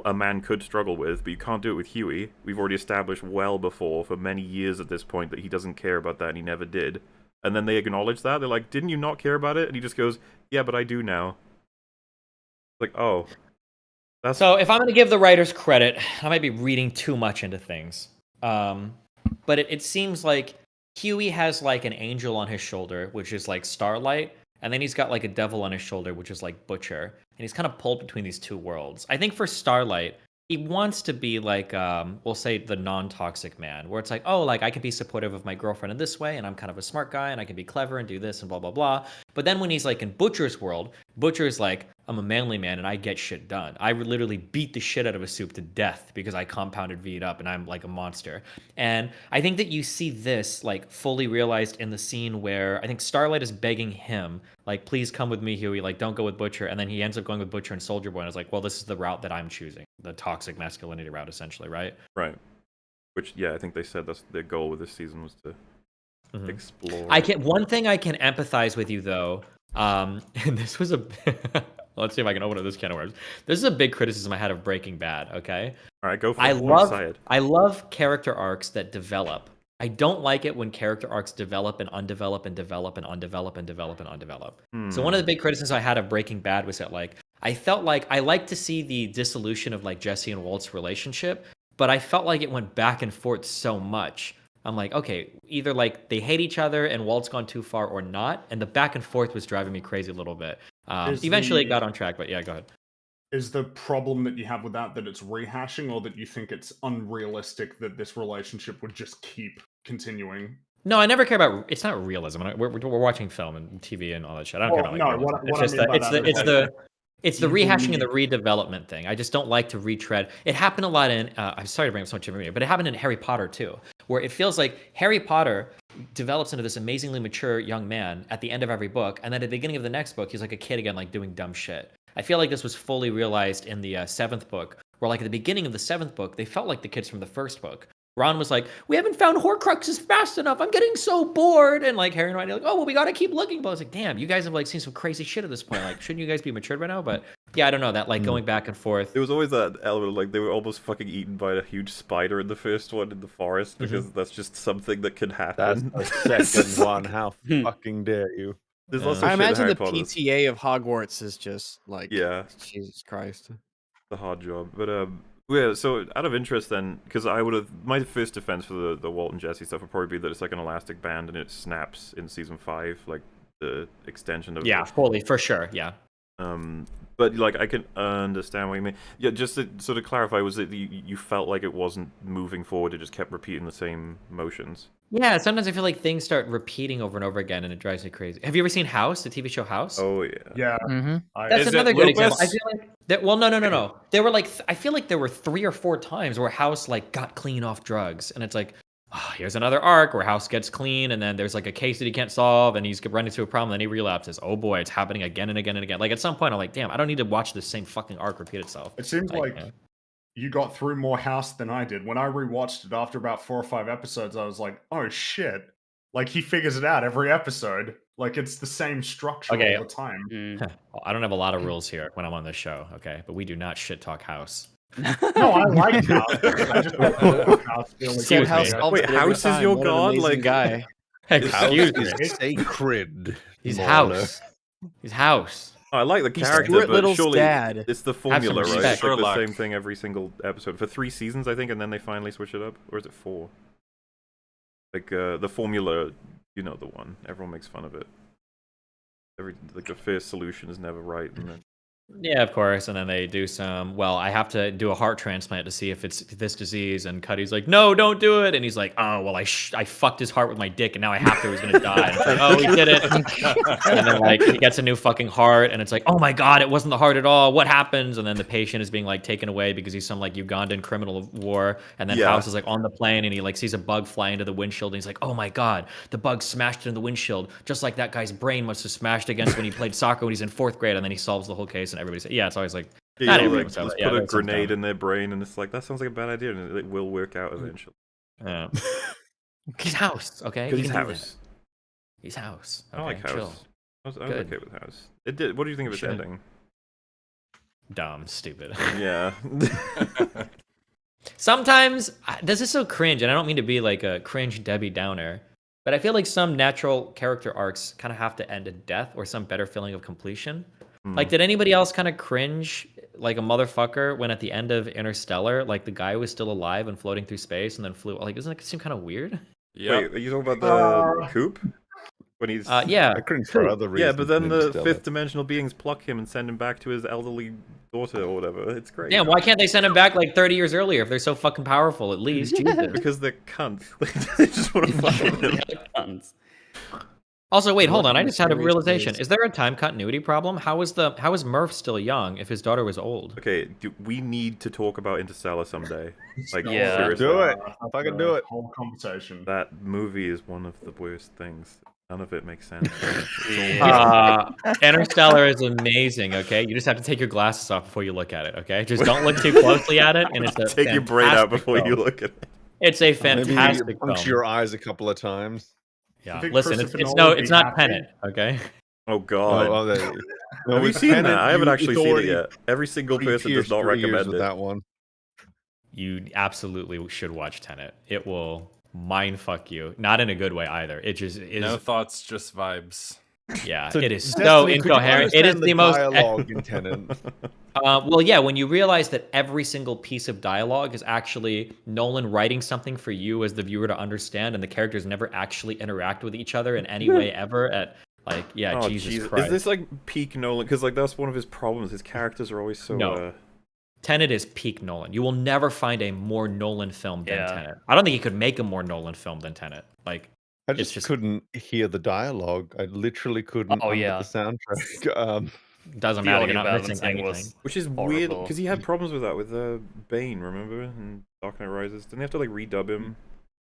a man could struggle with, but you can't do it with Huey. We've already established well before, for many years at this point, that he doesn't care about that, and he never did. And then they acknowledge that. They're like, didn't you not care about it? And he just goes, yeah, but I do now. Like, oh. That's... So if I'm going to give the writers credit, I might be reading too much into things. But it seems like Huey has like an angel on his shoulder, which is like Starlight. And then he's got like a devil on his shoulder, which is like Butcher. And he's kind of pulled between these two worlds. I think for Starlight, he wants to be like, we'll say the non-toxic man, where it's like, oh, like I can be supportive of my girlfriend in this way, and I'm kind of a smart guy, and I can be clever and do this and blah, blah, blah. But then when he's like in Butcher's world, Butcher's like, I'm a manly man and I get shit done. I would literally beat the shit out of a soup to death because I compounded V'd up and I'm like a monster. And I think that you see this like fully realized in the scene where I think Starlight is begging him, like, please come with me, Huey, like, don't go with Butcher. And then he ends up going with Butcher and Soldier Boy. And I was like, well, this is the route that I'm choosing, the toxic masculinity route, essentially, right? Right. Which, yeah, I think they said that's their goal with this season was to explore. One thing I can empathize with you, though, and this was a... Let's see if I can open up this can of worms. This is a big criticism I had of Breaking Bad, okay? All right, go for it. I love character arcs that develop. I don't like it when character arcs develop and undevelop and develop and undevelop and develop and undevelop. So one of the big criticisms I had of Breaking Bad was that, like, I felt like I like to see the dissolution of, like, Jesse and Walt's relationship, but I felt like it went back and forth so much. I'm like, okay, either, like, they hate each other and Walt's gone too far or not, and the back and forth was driving me crazy a little bit. Eventually it got on track, but yeah, go ahead. Is the problem that you have with that it's rehashing, or that you think it's unrealistic that this relationship would just keep continuing? No, I never care about. It's not realism. We're watching film and TV and all that shit. I don't care about realism. It's the rehashing and the redevelopment thing. I just don't like to retread. It happened a lot in. I'm sorry to bring up so much information, but it happened in Harry Potter too, where it feels like Harry Potter develops into this amazingly mature young man at the end of every book, and then at the beginning of the next book, he's like a kid again, like doing dumb shit. I feel like this was fully realized in the 7th book, Where like at the beginning of the 7th book, they felt like the kids from the 1st book. Ron was like, we haven't found Horcruxes fast enough. I'm getting so bored. And like Harry and Ron are like, oh, well, we got to keep looking. But I was like, damn, you guys have like seen some crazy shit at this point. Like, shouldn't you guys be matured by now? But yeah, I don't know, that like going back and forth. There was always that element of, like, they were almost fucking eaten by a huge spider in the first one in the forest, because that's just something that could happen. That's the second one. How fucking dare you? There's lots of I shit in imagine Harry the Potter. PTA of Hogwarts is just like, Jesus Christ. It's a hard job. But yeah, so out of interest then, because I would have, my first defense for the Walt and Jesse stuff would probably be that it's like an elastic band and it snaps in season 5, like the extension of fully, for sure, yeah. But like I can understand what you mean. Yeah, just to sort of clarify, was it you felt like it wasn't moving forward, it just kept repeating the same motions? Yeah, sometimes I feel like things start repeating over and over again, and it drives me crazy. Have you ever seen House, the TV show House? Oh yeah. Yeah. That's another good example. I feel like that. Well, no. There were like I feel like there were 3 or 4 times where House like got clean off drugs, and it's like, oh, here's another arc where House gets clean, and then there's like a case that he can't solve, and he's running into a problem, and then he relapses. Oh boy, it's happening again and again and again. Like at some point, I'm like, damn, I don't need to watch this same fucking arc repeat itself. It seems like you got through more House than I did. When I rewatched it after about 4 or 5 episodes, I was like, oh shit. Like he figures it out every episode. Like it's the same structure all the time. Well, I don't have a lot of rules here when I'm on this show, okay? But we do not shit talk House. No, I like House. I just don't know House. Excuse me. Wait, House is your god? Like guy. Excuse me. Sacred. He's House. He's House. I like the He's character, Stuart but Little's surely dad. it's the formula, right? respect. It's like the Sherlock. same thing every single episode for 3 seasons, I think, and then they finally switch it up, or is it 4? Like the formula, you know, the one everyone makes fun of it. Like the first solution is never right, and then Yeah, of course. And then they do some, well, I have to do a heart transplant to see if it's this disease. And Cuddy's like, no, don't do it. And he's like, oh, well, I fucked his heart with my dick, and now I have to. He's going to die. And it's like, oh, he did it. And then, like, he gets a new fucking heart. And it's like, oh, my God, it wasn't the heart at all. What happens? And then the patient is being, like, taken away because he's some, like, Ugandan criminal of war. And then House is, like, on the plane, and he, like, sees a bug fly into the windshield. And he's like, oh, my God, the bug smashed into the windshield, just like that guy's brain must have smashed against when he played soccer when he's in 4th grade. And then he solves the whole case. And everybody says, yeah, it's always like, like, let's put a grenade in their brain, and it's like, that sounds like a bad idea, and it will work out eventually. Yeah. He's House, okay? He's House. He's House. Okay, I like House. Chill. I was okay with House. It did. What do you think of its ending? Dumb, stupid. Yeah. Sometimes this is so cringe, and I don't mean to be like a cringe Debbie Downer, but I feel like some natural character arcs kind of have to end in death or some better feeling of completion. Like, did anybody else kind of cringe like a motherfucker when at the end of Interstellar, like the guy was still alive and floating through space and then flew? Like, doesn't it seem kind of weird? Yeah. Wait, are you talking about the Coop? When he's yeah, I cringe for other reasons. Yeah, but then the fifth dimensional beings pluck him and send him back to his elderly daughter or whatever. It's great. Yeah, why can't they send him back like 30 years earlier if they're so fucking powerful? At least, Jesus. Because they're cunts. They just want to fuck with him. Cunts. Also, wait, hold on. I just had a realization. Is there a time continuity problem? How is Murph still young if his daughter was old? Okay, we need to talk about Interstellar someday. Like, yeah, seriously. Do it. Fucking do it. Whole conversation. That movie is one of the worst things. None of it makes sense. Interstellar is amazing. Okay, you just have to take your glasses off before you look at it. Okay, just don't look too closely at it, and it's a take your brain out before film. you look at it. It's a fantastic Maybe film. punch your eyes a couple of times. Yeah, listen, it's not Tenet, okay? Oh God! Have you seen that? I haven't actually seen it yet. Every single person does not recommend it. That one. You absolutely should watch Tenet. It will mindfuck you, not in a good way either. It just is. No thoughts, just vibes. Yeah, it is so incoherent. It is the most dialogue in Tenet. Well, yeah, when you realize that every single piece of dialogue is actually Nolan writing something for you as the viewer to understand, and the characters never actually interact with each other in any way ever. At like, yeah, oh, Jesus Christ. Is this like peak Nolan? Because like that's one of his problems. His characters are always so. No. Tenet is peak Nolan. You will never find a more Nolan film than Tenet. I don't think he could make a more Nolan film than Tenet. Like, I just couldn't hear the dialogue. I literally couldn't. Oh under yeah, the soundtrack. Doesn't matter. You're not missing anything. Which is weird because he had problems with that with Bane. Remember in Dark Knight Rises? Didn't they have to like redub him?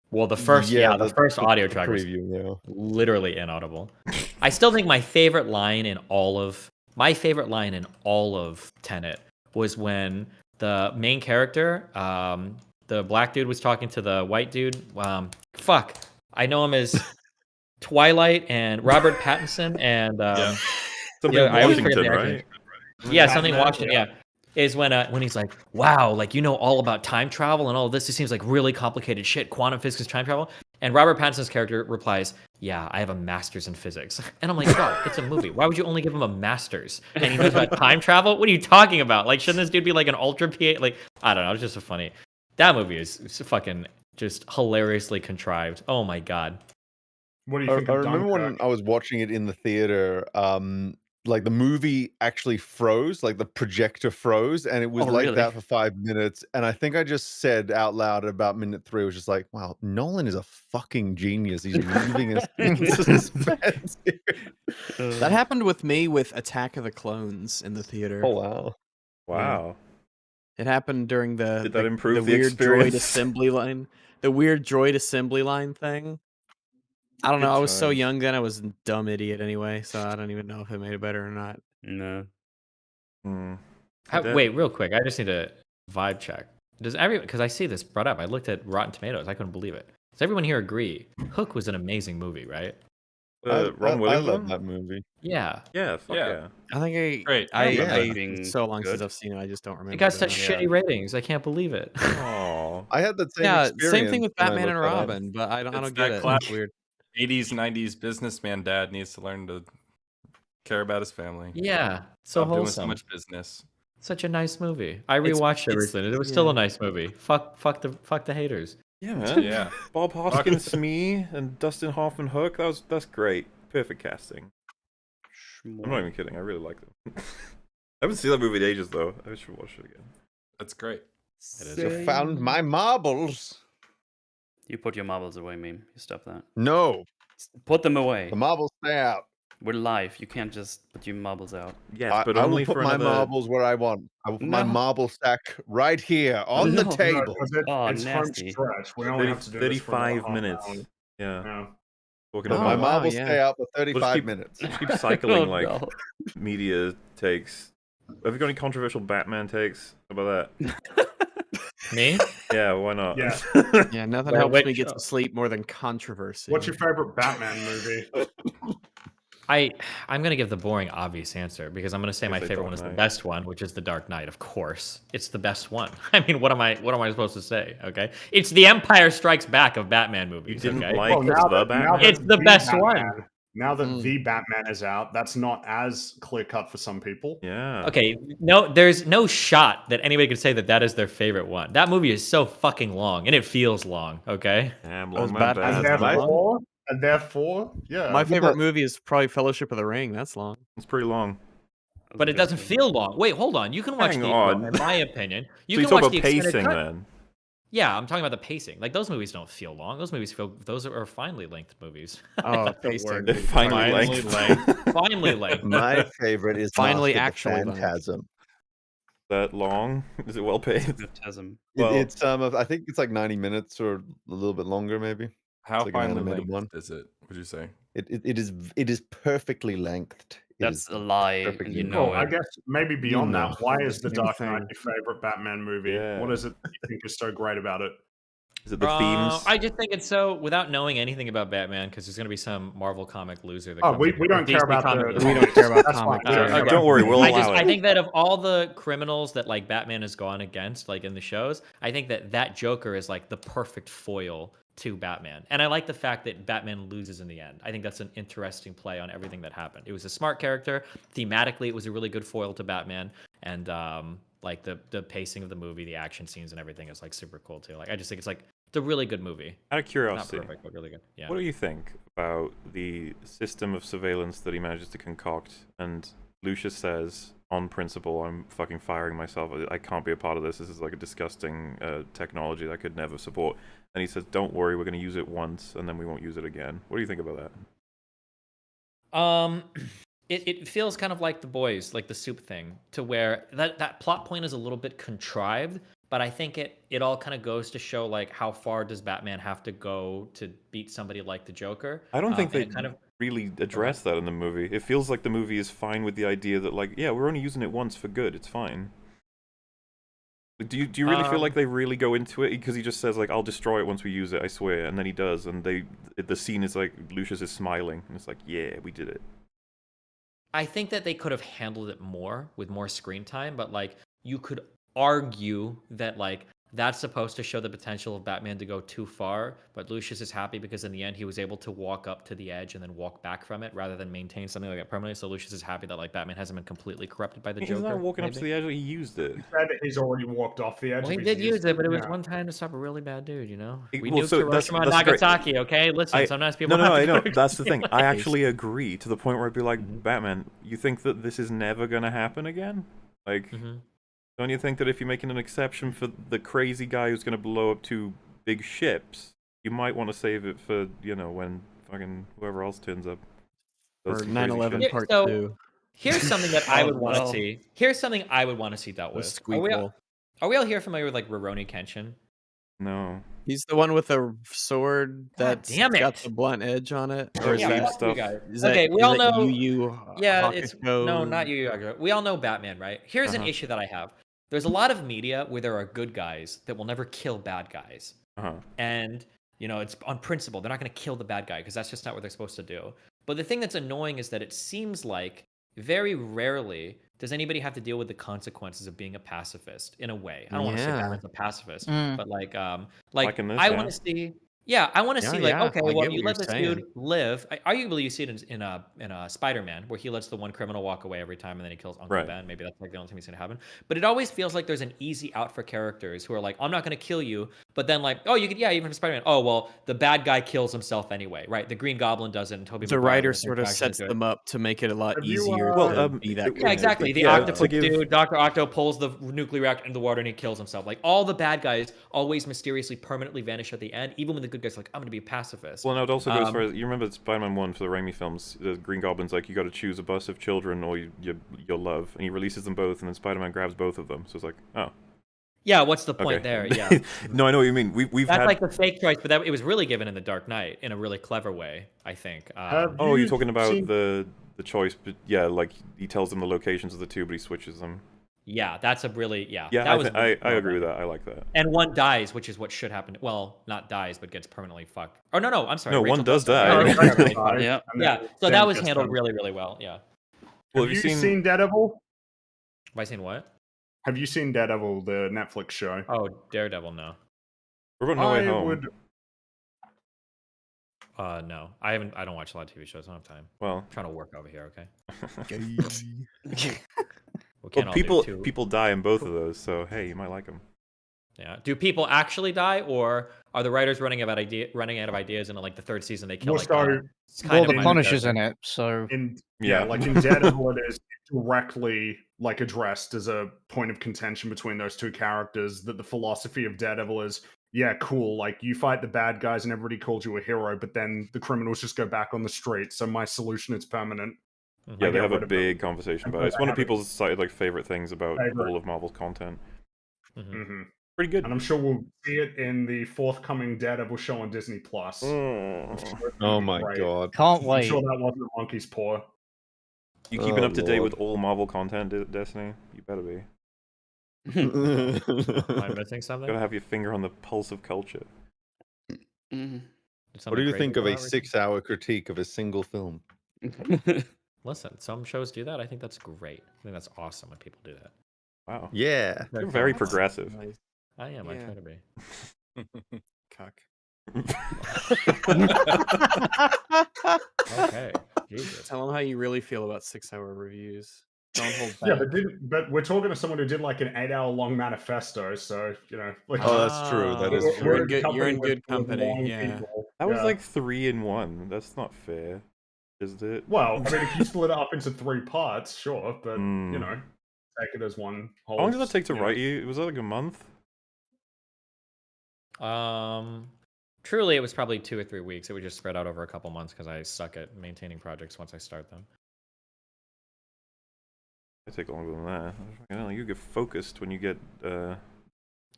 Well, the first the first audio track was literally inaudible. I still think my favorite line in all of Tenet was when the main character, the black dude was talking to the white dude. Fuck, I know him as Twilight and Robert Pattinson and Something I always forget Washington, the actor. right? Yeah, something Washington. Yeah, is when he's like, wow, like you know all about time travel and all this. It seems like really complicated shit. Quantum physics, time travel. And Robert Pattinson's character replies, "Yeah, I have a master's in physics." And I'm like, bro, it's a movie. Why would you only give him a master's? And he knows about time travel? What are you talking about? Like, shouldn't this dude be like an ultra PA? Like, I don't know. It's just so funny. That movie is fucking just hilariously contrived. Oh my god. What do you think I of remember when Dunkirk? I was watching it in the theater, like the movie actually froze, like the projector froze, and it was Oh, like really? that for 5 minutes. And I think I just said out loud at about minute 3, was just like, wow, Nolan is a fucking genius. He's leaving us in suspense here. That happened with me with Attack of the Clones in the theater. Oh, wow. Wow. It happened during Did that improve the weird experience? droid assembly line, the weird droid assembly line thing. I don't know. Good I was so times. young then. I was a dumb idiot anyway, so I don't even know if it made it better or not. No. Wait, real quick. I just need a vibe check. Does everyone? Because I see this brought up. I looked at Rotten Tomatoes. I couldn't believe it. Does everyone here agree? Hook was an amazing movie, right? Ron Williams. I love that movie. Yeah. Yeah, fuck yeah. I think Great. it's so long since I've seen it. I just don't remember. It got it such enough. shitty ratings. I can't believe it. Oh, I had that same Yeah, experience. same thing with when I Batman and looked that up. Robin, but I It's don't that get it. classic It's weird. 80s, 90s businessman dad needs to learn to care about his family. Yeah, so Stop doing so wholesome. much business. Such a nice movie. I rewatched it recently. It was still a nice movie. Fuck the haters. Yeah, man. Yeah. Bob Hoskins, Smee, and Dustin Hoffman Hook. That's great. Perfect casting. I'm not even kidding. I really like them. I haven't seen that movie in ages though. I should watch it again. That's great. I found my marbles. You put your marbles away, meme. You stop that. No. Put them away. The marbles stay out. We're live. You can't just put your marbles out. Yes, but I only will put for my another... marbles where I want. I will put my marble stack right here on the table. It's home stretch. We only have to do this for about 35 half an minutes. hour. Yeah. Talking But about my marbles stay out for 35 minutes. Let's keep cycling media takes. Have you got any controversial Batman takes? How about that? Me? Yeah, why not? Yeah. Yeah, nothing helps me get to sleep more than controversy. What's your favorite Batman movie? I'm gonna give the boring, obvious answer because I'm gonna say my say favorite Dark one is the Knight. best one, which is the Dark Knight. Of course, it's the best one. I mean, what am I supposed to say? Okay, it's the Empire Strikes Back of Batman movies. You didn't okay? like the Batman? It's the best one. Now that the Batman is out, that's not as clear cut for some people. Yeah. Okay, no, there's no shot that anybody could say that is their favorite one. That movie is so fucking long, and it feels long. Okay. Damn, long man bad. And therefore, yeah. My favorite movie is probably Fellowship of the Ring. That's long. It's pretty long. But it doesn't feel long. Wait, hold on. You can watch Hang the. on. In my opinion, you So can you talk watch about the extended pacing cut. then? Yeah, I'm talking about the pacing. Like those movies don't feel long. Those are finely length movies. Oh, That's the pacing. word. They're finely length. Finally length. My favorite is Finally Mask of the actually length. Phantasm. That long? Is it well paced? Well, it's I think it's like 90 minutes or a little bit longer, maybe. How It's like an finely animated length one. is it? Would you say? It is perfectly lengthed. It That's is a lie, and perfectly you know I it. guess maybe beyond know. that, why is The Same Dark Knight thing. your favorite Batman movie? Yeah. What is it that you think is so great about it? Is it the themes? I just think it's so without knowing anything about Batman, because there's going to be some Marvel comic loser that Oh, comes we in here, or don't care DC about comic the- loser. we don't care about That's comic fine. book. Don't worry, we'll I allow it. think that of all the criminals that like Batman has gone against, like in the shows, I think that Joker is like the perfect foil to Batman. And I like the fact that Batman loses in the end. I think that's an interesting play on everything that happened. It was a smart character. Thematically, it was a really good foil to Batman. And like the pacing of the movie, the action scenes and everything is like super cool too. Like I just think it's like it's a really good movie. Out of curiosity, Not perfect, but really good. Yeah. what do you think about the system of surveillance that he manages to concoct? And Lucius says, on principle, I'm fucking firing myself. I can't be a part of this. This is like a disgusting technology that I could never support. And he says, don't worry, we're going to use it once, and then we won't use it again. What do you think about that? It feels kind of like The Boys, like the soup thing, to where that plot point is a little bit contrived, but I think it all kind of goes to show like how far does Batman have to go to beat somebody like the Joker. I don't think and they it kind of really address that in the movie. It feels like the movie is fine with the idea that, like, yeah, we're only using it once for good. It's fine. Do you really feel like they really go into it? Because he just says like, "I'll destroy it once we use it, I swear," and then he does, and the scene is like Lucius is smiling, and it's like, "Yeah, we did it." I think that they could have handled it more with more screen time, but like you could argue that like that's supposed to show the potential of Batman to go too far, but Lucius is happy because in the end he was able to walk up to the edge and then walk back from it rather than maintain something like that permanently. So Lucius is happy that like Batman hasn't been completely corrupted by the Joker. He's not walking up to the edge; he used it. He said that he's already walked off the edge. Well, he if did he's use it, but it was yeah. one time to stop a really bad dude, you know? We Well, knew so Hiroshima and that's great. Nagasaki, okay? Listen, sometimes people No, have I to know. go That's the thing. I place. actually agree to the point where I'd be like, Batman, you think that this is never gonna happen again? Like, don't you think that if you're making an exception for the crazy guy who's gonna blow up 2 big ships, you might want to save it for, you know, when fucking whoever else turns up. Or 9/11 Here- Part so, 2. Here's something that I Oh, would want to no. see. Here's something I would want to see dealt The with. squeakquel. Are we all here familiar with like Rurouni Kenshin? No. He's the one with a sword that's damn it. got the blunt edge on it. Or is Yeah, that, fuck you guys. is that, Okay, we is all that know. Yu Yu Yeah, it's no, Hakusho? not Yu Yu Hakusho. We all know Batman, right? Here's an issue that I have. There's a lot of media where there are good guys that will never kill bad guys, and you know it's on principle. They're not going to kill the bad guy because that's just not what they're supposed to do. But the thing that's annoying is that it seems like very rarely does anybody have to deal with the consequences of being a pacifist in a way. I don't want to say Yeah. Batman's a pacifist, Mm. but like Like in this, I yeah. want to see. Yeah, I want to Yeah, see like yeah, okay, I well get you what let you're this saying. dude live. Arguably, you see it in a Spider-Man where he lets the one criminal walk away every time and then he kills Uncle Right. Ben. Maybe that's like the only time he's gonna happen. But it always feels like there's an easy out for characters who are like, I'm not gonna kill you, but then like, oh, you could, yeah, even for Spider-Man. Oh well, the bad guy kills himself anyway, right? The Green Goblin does it, and Tobey The Maguire writer doesn't sort of actually sets do it. them up to make it a lot Have you, easier well, to be that Yeah, exactly. The Yeah, octopus to give- dude, Dr. Octo pulls the nuclear reactor into the water and he kills himself. Like all the bad guys always mysteriously permanently vanish at the end, even when the good guys are like, I'm gonna be a pacifist. Well, no, it also goes for, you remember Spider-Man 1 for the Raimi films, the Green Goblin's like, you gotta choose a bus of children or your love, and he releases them both, and then Spider-Man grabs both of them, so it's like, oh. Yeah, what's the point Okay. there? Yeah. No, I know what you mean. We've That's had... like the fake choice, but it was really given in The Dark Knight in a really clever way, I think. Oh, you're talking about the choice, but yeah, like, he tells them the locations of the two, but he switches them. Yeah, that's a really, yeah. Yeah, that was I really agree with that. I like that. And one dies, which is what should happen. Well, not dies, but gets permanently fucked. Oh, no, I'm sorry. No, Rachel one does die. die. Rachel does die. Yeah. Yeah, so that was handled really, really well, yeah. Well, Have you seen Daredevil? Have I seen what? Have you seen Daredevil, the Netflix show? Oh, Daredevil, no. What about No Way Home? Would... No. I don't watch a lot of TV shows. I don't have time. Well, I'm trying to work over here, okay? We Well, can't all do two. people die in both of those, so hey, you might like them. Yeah. Do people actually die, or are the writers running out of ideas, and in like the third season they kill Well, like so- it's Well, of the minor Punisher's in character. it, so Yeah, like in Daredevil, it is directly like addressed as a point of contention between those two characters. That the philosophy of Daredevil is, yeah, cool. Like you fight the bad guys and everybody calls you a hero, but then the criminals just go back on the street. So my solution is permanent. Yeah, I they get have a rid of big conversation about it. It's one of people's like favorite things about Favorite. all of Marvel's content. Mm-hmm. Pretty good. And I'm sure we'll see it in the forthcoming Daredevil show on Disney Plus. Oh my god. Can't I'm wait. sure that wasn't a monkey's paw. You keeping Oh, up to date Lord. with all Marvel content, Destiny? You better be. Am I missing something? Gotta have your finger on the pulse of culture. What do you think of a 6-hour critique of a single film? Listen, some shows do that. I think that's great. I think that's awesome when people do that. Wow. Yeah. You're very progressive. I am. I Yeah. try to be. Cock. Okay. Jesus. Tell them how you really feel about 6-hour reviews. Don't hold back. Yeah, but we're talking to someone who did like an 8-hour-long manifesto, so you know. Like, Oh, that's true. That is we're- true. we're a You're company in good with company, long yeah. people. That was Yeah. like 3 in 1. That's not fair, is it? Well, I mean, if you split it up into 3 parts, sure, but Mm. you know, take it as one whole. How long did that take to you know. write you? Was that like a month? Truly, it was probably 2 or 3 weeks. It would just spread out over a couple months because I suck at maintaining projects once I start them. It take longer than that. I don't know, you get focused when you get go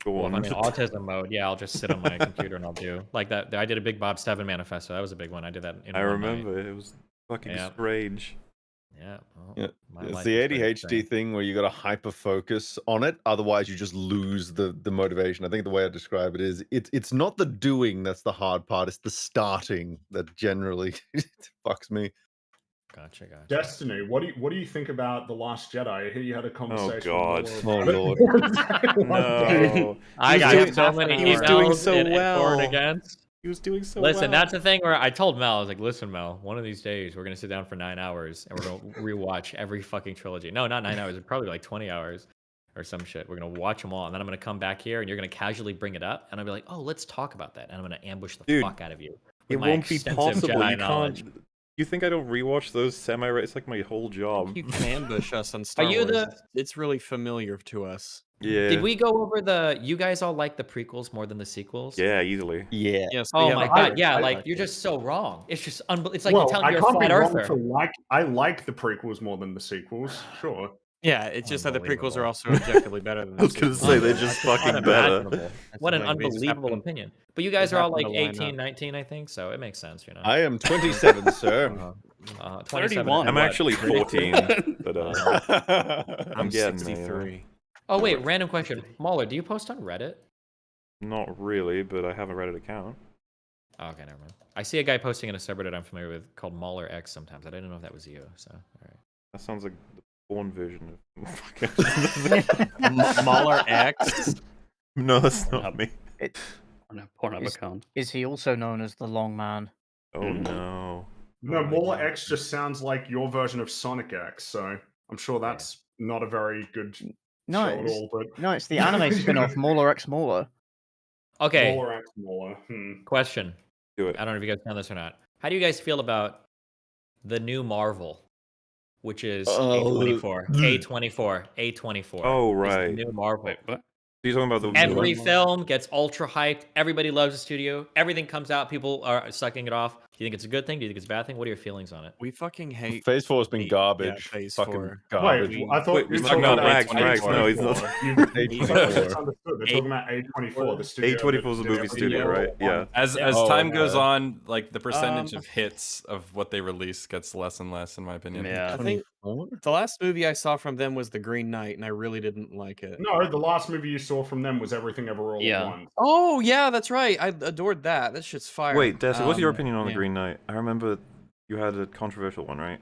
Well, on. if I'm in autism mode, yeah, I'll just sit on my computer and I'll do like that. I did a Big Bob 7 manifesto. That was a big one. I did that in I one night. remember it was fucking Yeah. strange. Yeah. Well, Yeah. my It's life the is very ADHD strange. thing where you got to hyper focus on it, otherwise you just lose the motivation. I think the way I describe it is it's not the doing that's the hard part, it's the starting that generally fucks me. Gotcha. Destiny, what do you think about The Last Jedi? I hear you had a conversation God. with Oh, Laura. Lord. No. I He was got doing- so many he was doing emails so for and well. against. He was doing so Listen, well. that's the thing where I told Mel, I was like, listen, Mel, one of these days we're gonna sit down for 9 hours and we're gonna rewatch every fucking trilogy. No, not 9 hours, probably like 20 hours or some shit. We're gonna watch them all, and then I'm gonna come back here and you're gonna casually bring it up, and I'll be like, oh, let's talk about that, and I'm gonna ambush the Dude, fuck out of you. It With my won't be extensive possible. Jedi You knowledge. can't. You think I don't rewatch those semi? It's like my whole job. You can ambush us on Star you Wars. the- It's really familiar to us. Yeah. Did we go over the? You guys all like the prequels more than the sequels? Yeah, easily. Yeah. Yes. we Oh have my a god, yeah, perspective. like you're just so wrong. It's just it's like Well, you're telling I me you're a can't be flat wrong earther. for I like the prequels more than the sequels. Sure. Yeah, it's just that the prequels are Unbelievable. also objectively better than the I was gonna sequels. say they're just fucking better. Unimaginable. What an the thing, they just unbelievable happen- opinion. But you guys they are all happen like to line 18, up. 19, I think, so it makes sense, you know. I am 27, sir. 27 31. I'm what? actually 14, but I'm getting there. 63. Oh wait, random question. Mauler, do you post on Reddit? Not really, but I have a Reddit account. Oh, okay, never mind. I see a guy posting in a subreddit I'm familiar with called Mauler X sometimes. I didn't know if that was you, so alright. That sounds like the porn version of Mauler X. No, that's not me. Pornhub account. Is he also known as the Long Man? Oh no. No, Mauler X just sounds like your version of Sonic X, so I'm sure that's not a very good No, show at all. But No, it's the anime spin-off Mauler X Mauler. Okay. Mauler X Mauler. Question. Do it. I don't know if you guys know this or not. How do you guys feel about the new Marvel, which is A24? A24. Oh, is right. the new Marvel. Wait, what? So you're talking about the Every film gets ultra hyped. Everybody loves the studio. Everything comes out. People are sucking it off. Do you think it's a good thing? Do you think it's a bad thing? What are your feelings on it? We fucking hate Phase 4 has been Yeah, garbage. Phase Fucking 4. garbage. Wait, I thought we're talking about Rags. No, he's not. They're talking about A24, the studio. A24 is a movie studio, right? Yeah. As Oh, time goes okay. on, like the percentage of hits of what they release gets less and less, in my opinion. Yeah. I think the last movie I saw from them was The Green Knight, and I really didn't like it. No, the last movie you saw from them was Everything Ever All Yeah. at Once. Oh yeah, that's right. I adored that. That shit's fire. Wait, Des, what's your opinion on The yeah. Green Knight? I remember you had a controversial one, right?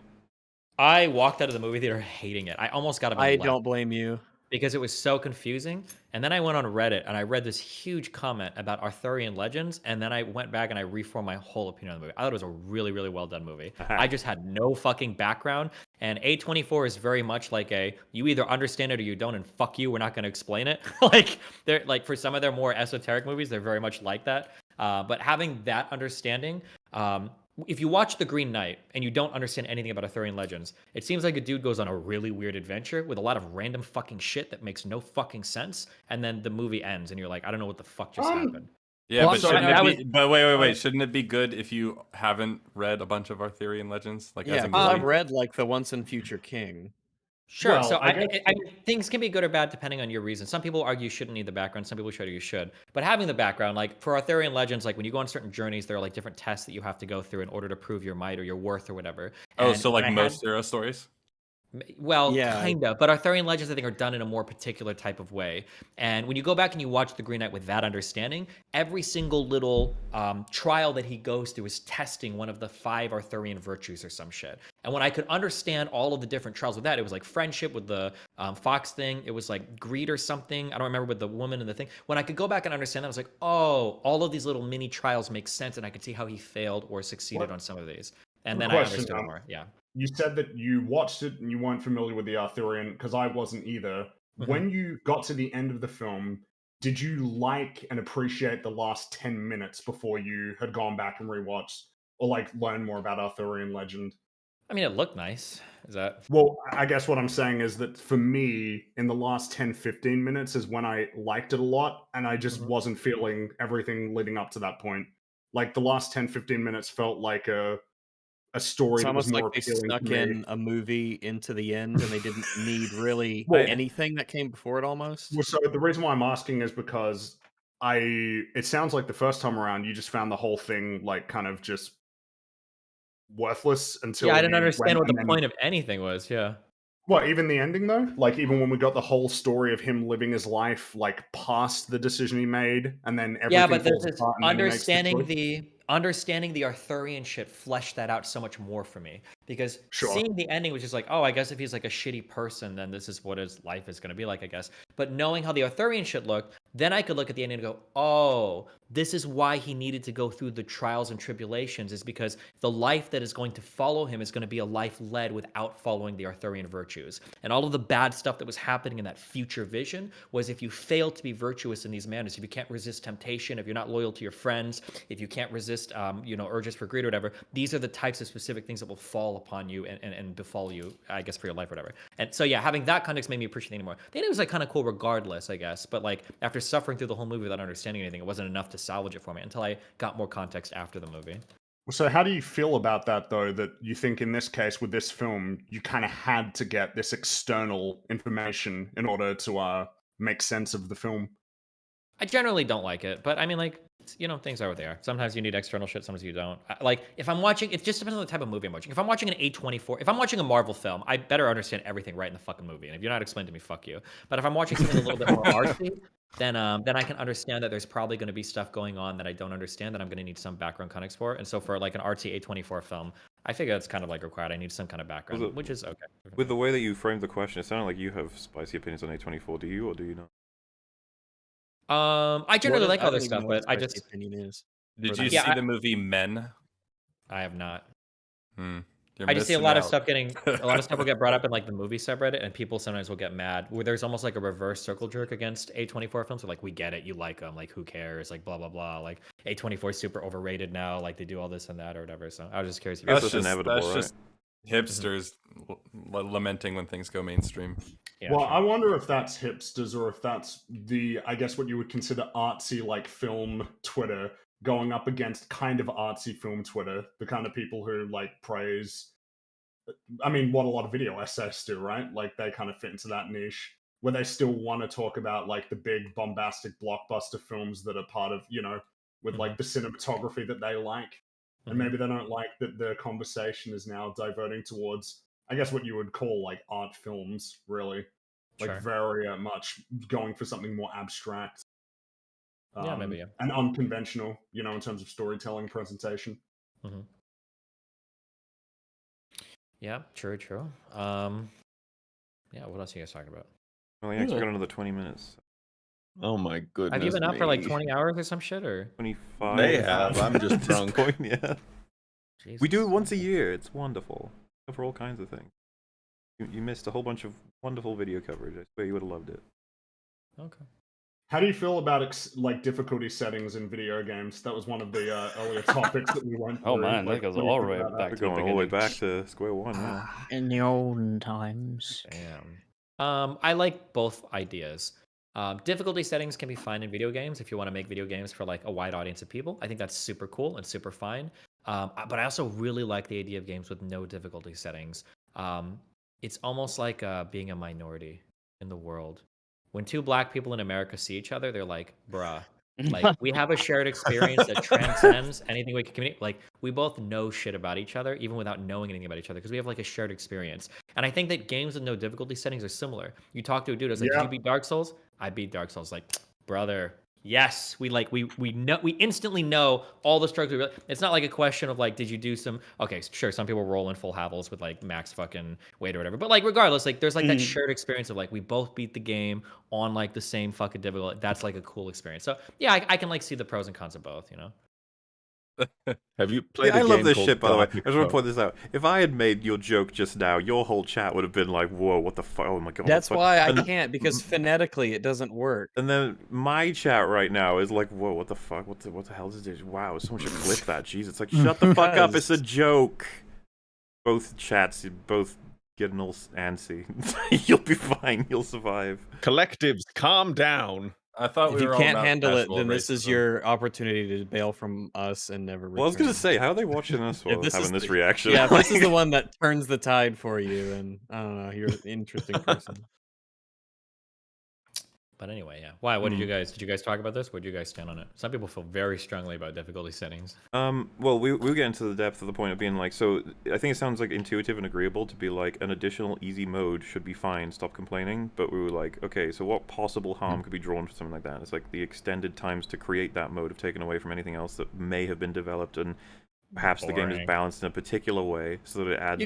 I walked out of the movie theater hating it. I almost got up and I left don't blame you. because it was so confusing. And then I went on Reddit and I read this huge comment about Arthurian legends. And then I went back and I reformed my whole opinion on the movie. I thought it was a really, really well done movie. I just had no fucking background. And A24 is very much like you either understand it or you don't, and fuck you, we're not going to explain it. They're like, for some of their more esoteric movies, they're very much like that. But having that understanding, if you watch The Green Knight and you don't understand anything about Arthurian legends, it seems like a dude goes on a really weird adventure with a lot of random fucking shit that makes no fucking sense, and then the movie ends and you're like, I don't know what the fuck just happened. Yeah, Well, but so shouldn't that it be? But wait. Shouldn't it be good if you haven't read a bunch of Arthurian legends? Like, as Yeah, a because I've movie? read like The Once and Future King. Sure. Well, so I things can be good or bad depending on your reason. Some people argue you shouldn't need the background. Some people argue you should. But having the background, like for Arthurian legends, like when you go on certain journeys, there are like different tests that you have to go through in order to prove your might or your worth or whatever. Oh, And so when like I most had- hero stories? Well, Yeah. kind of. But Arthurian legends, I think, are done in a more particular type of way. And when you go back and you watch The Green Knight with that understanding, every single little trial that he goes through is testing one of the 5 Arthurian virtues or some shit. And when I could understand all of the different trials with that, it was like friendship with the fox thing. It was like greed or something. I don't remember with the woman and the thing. When I could go back and understand that, I was like, oh, all of these little mini trials make sense. And I could see how he failed or succeeded on some of these. And then I understood more. Yeah. You said that you watched it and you weren't familiar with the Arthurian, because I wasn't either. Mhm. When you got to the end of the film, did you like and appreciate the last 10 minutes before you had gone back and rewatched, or like learn more about Arthurian legend? I mean, it looked nice. Is that? Well, I guess what I'm saying is that for me, in the last 10, 15 minutes is when I liked it a lot, and I just wasn't feeling everything leading up to that point. Like the last 10, 15 minutes felt like a story It's that was almost more like they appealing snuck to me. in a movie into the end, and they didn't need really Well, anything that came before it. Almost. Well, so the reason why I'm asking is because it sounds like the first time around you just found the whole thing like kind of just worthless until Yeah, I the didn't end understand what the and then point of anything was. Yeah. What, even the ending though? Like even when we got the whole story of him living his life like past the decision he made, and then Yeah, everything but there's falls this apart, and then he makes the choice. understanding the Arthurian shit fleshed that out so much more for me. Because Sure. seeing the ending was just like, oh, I guess if he's like a shitty person, then this is what his life is going to be like, I guess. But knowing how the Arthurian shit looked, then I could look at the ending and go, oh, this is why he needed to go through the trials and tribulations, is because the life that is going to follow him is going to be a life led without following the Arthurian virtues. And all of the bad stuff that was happening in that future vision was if you fail to be virtuous in these manners, if you can't resist temptation, if you're not loyal to your friends, if you can't resist, urges for greed or whatever, these are the types of specific things that will fall upon you and befall you, I guess, for your life or whatever. And so, yeah, having that context made me appreciate it more. The ending was like kind of cool regardless, I guess. But like after suffering through the whole movie without understanding anything, it wasn't enough to salvage it for me until I got more context after the movie. So how do you feel about that though, that you think in this case with this film, you kind of had to get this external information in order to make sense of the film? I generally don't like it, but I mean, like, things are what they are. Sometimes you need external shit, sometimes you don't. Like, if I'm watching, it just depends on the type of movie I'm watching. If I'm watching an A24, if I'm watching a Marvel film, I better understand everything right in the fucking movie. And if you're not explaining to me, fuck you. But if I'm watching something a little bit more artsy, then I can understand that there's probably going to be stuff going on that I don't understand that I'm going to need some background context for. And so for like an artsy A24 film, I figure that's kind of like required. I need some kind of background, which is okay. With the way that you framed the question, it sounded like you have spicy opinions on A24. Do you, or do you not? I generally like other stuff, but I just opinion is. Did you see the movie Men? I have not. You're I just see a missing lot of out. stuff a lot of stuff will get brought up in like the movie subreddit, and people sometimes will get mad. Where there's almost like a reverse circle jerk against A24 films. Where like, we get it, you like them, like who cares, like blah blah blah. Like A24 is super overrated now, like they do all this and that or whatever. So I was just curious. That's just hipsters lamenting when things go mainstream. Yeah, well, sure. I wonder if that's hipsters or if that's I guess what you would consider artsy like film Twitter going up against kind of artsy film Twitter, the kind of people who like praise, I mean, what a lot of video essays do, right? Like they kind of fit into that niche where they still want to talk about like the big bombastic blockbuster films that are part of, with like the cinematography that they like. And maybe they don't like that the conversation is now diverting towards, I guess, what you would call like art films, really. Like Sure. very much going for something more abstract. Yeah, maybe, yeah. And unconventional, in terms of storytelling presentation. Yeah, true. Yeah, what else are you guys talking about? Well, yeah, 'cause we got another 20 minutes. Oh my goodness. Have you been up for like 20 hours or some shit, or 25. They have. I'm just At this drunk. point, yeah. Jesus. We do it once a year. It's wonderful. For all kinds of things. You missed a whole bunch of wonderful video coverage. I swear you would have loved it. Okay. How do you feel about like difficulty settings in video games? That was one of the earlier topics that we went through. Oh man, Like, that goes what do you all think the way about that? back We're to the going all the way beginning. back to square one now. In the olden times. Damn. I like both ideas. Difficulty settings can be fine in video games if you want to make video games for like a wide audience of people. I think that's super cool and super fine. But I also really like the idea of games with no difficulty settings. It's almost like being a minority in the world. When two black people in America see each other, they're like, bruh, like we have a shared experience that transcends anything we can communicate. Like we both know shit about each other, even without knowing anything about each other, because we have like a shared experience. And I think that games with no difficulty settings are similar. You talk to a dude, it's like, did you beat Dark Souls? I beat Dark Souls. Like, brother, yes, we know, we instantly know all the struggles. It's not like a question of like, did you do some? Okay, sure, some people roll in full havels with like max fucking weight or whatever. But like, regardless, like, there's like that shared experience of like we both beat the game on like the same fucking difficulty. That's like a cool experience. So yeah, I can like see the pros and cons of both. Have you played? I a love game this called shit, by the way. I Dark just want to Pro? point this out. If I had made your joke just now, your whole chat would have been like, "Whoa, what the fuck? Oh my god!" That's what the fuck?" why I And- can't, because phonetically it doesn't work. And then my chat right now is like, "Whoa, what the fuck? What the hell is this? Wow, someone should clip that. Jeez, it's like, shut the fuck up. It's a joke." Both chats, you both getting all antsy. You'll be fine. You'll survive. Collectives, calm down. I thought If you can't handle it, then this is your opportunity to bail from us and never return. Well, I was gonna say, how are they watching us while having this reaction? Yeah, if this is the one that turns the tide for you, and I don't know, you're an interesting person. But anyway, yeah. Why? What did you guys talk about this? Where do you guys stand on it? Some people feel very strongly about difficulty settings. Well, we'll get into the depth of the point of being like, so I think it sounds like intuitive and agreeable to be like an additional easy mode should be fine, stop complaining. But we were like, okay, so what possible harm could be drawn from something like that? It's like the extended times to create that mode have taken away from anything else that may have been developed, and perhaps the game is balanced in a particular way so that it adds.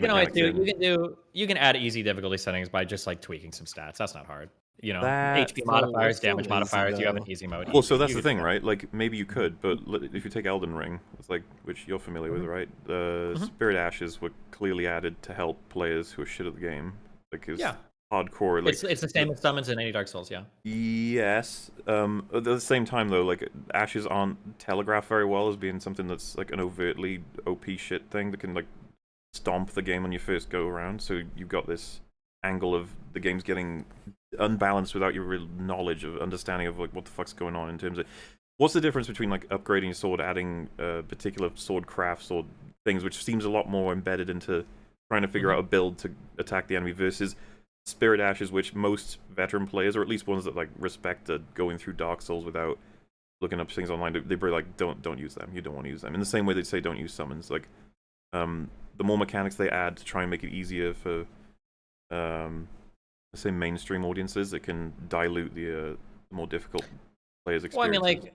You can add easy difficulty settings by just like tweaking some stats. That's not hard. You know, HP modifiers, damage modifiers. You have an easy mode. Well, so that's the thing, right? Like maybe you could, but if you take Elden Ring, it's like, which you're familiar with, right? The Spirit Ashes were clearly added to help players who are shit at the game. Like, it's hardcore. Like, it's the same as summons in any Dark Souls, yeah. Yes. At the same time, though, like Ashes aren't telegraphed very well as being something that's like an overtly OP shit thing that can like stomp the game when you first go around. So you've got this angle of the game's getting unbalanced without your real knowledge of understanding of like what the fuck's going on in terms of what's the difference between like upgrading your sword, adding particular sword crafts or things, which seems a lot more embedded into trying to figure out a build to attack the enemy, versus Spirit Ashes, which most veteran players, or at least ones that like respect going through Dark Souls without looking up things online, they'd be like, don't use them. You don't want to use them. In the same way they'd say don't use summons. Like the more mechanics they add to try and make it easier for say mainstream audiences, that can dilute the more difficult players' experience. Well, I mean, like,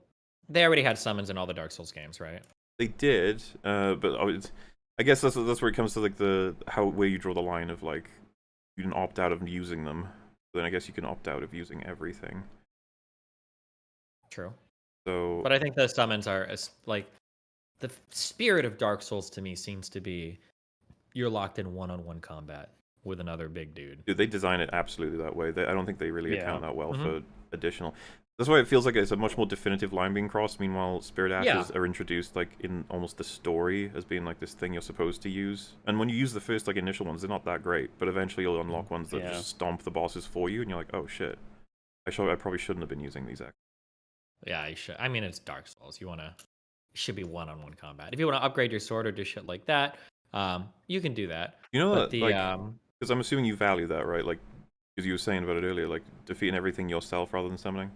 they already had summons in all the Dark Souls games, right? They did, but I guess that's where it comes to like where you draw the line of like you can opt out of using them. Then I guess you can opt out of using everything. True. So, but I think the summons are like the spirit of Dark Souls to me seems to be you're locked in one-on-one combat with another big dude. Dude, they design it absolutely that way. I don't think they really account that well for additional. That's why it feels like it's a much more definitive line being crossed. Meanwhile, Spirit Ashes are introduced like in almost the story as being like this thing you're supposed to use. And when you use the first like initial ones, they're not that great. But eventually you'll unlock ones that just stomp the bosses for you, and you're like, oh shit, I probably shouldn't have been using these. Yeah, you should. I mean, it's Dark Souls. It should be one-on-one combat. If you want to upgrade your sword or do shit like that, you can do that. You know that, because I'm assuming you value that, right? Like, because you were saying about it earlier, like defeating everything yourself rather than summoning.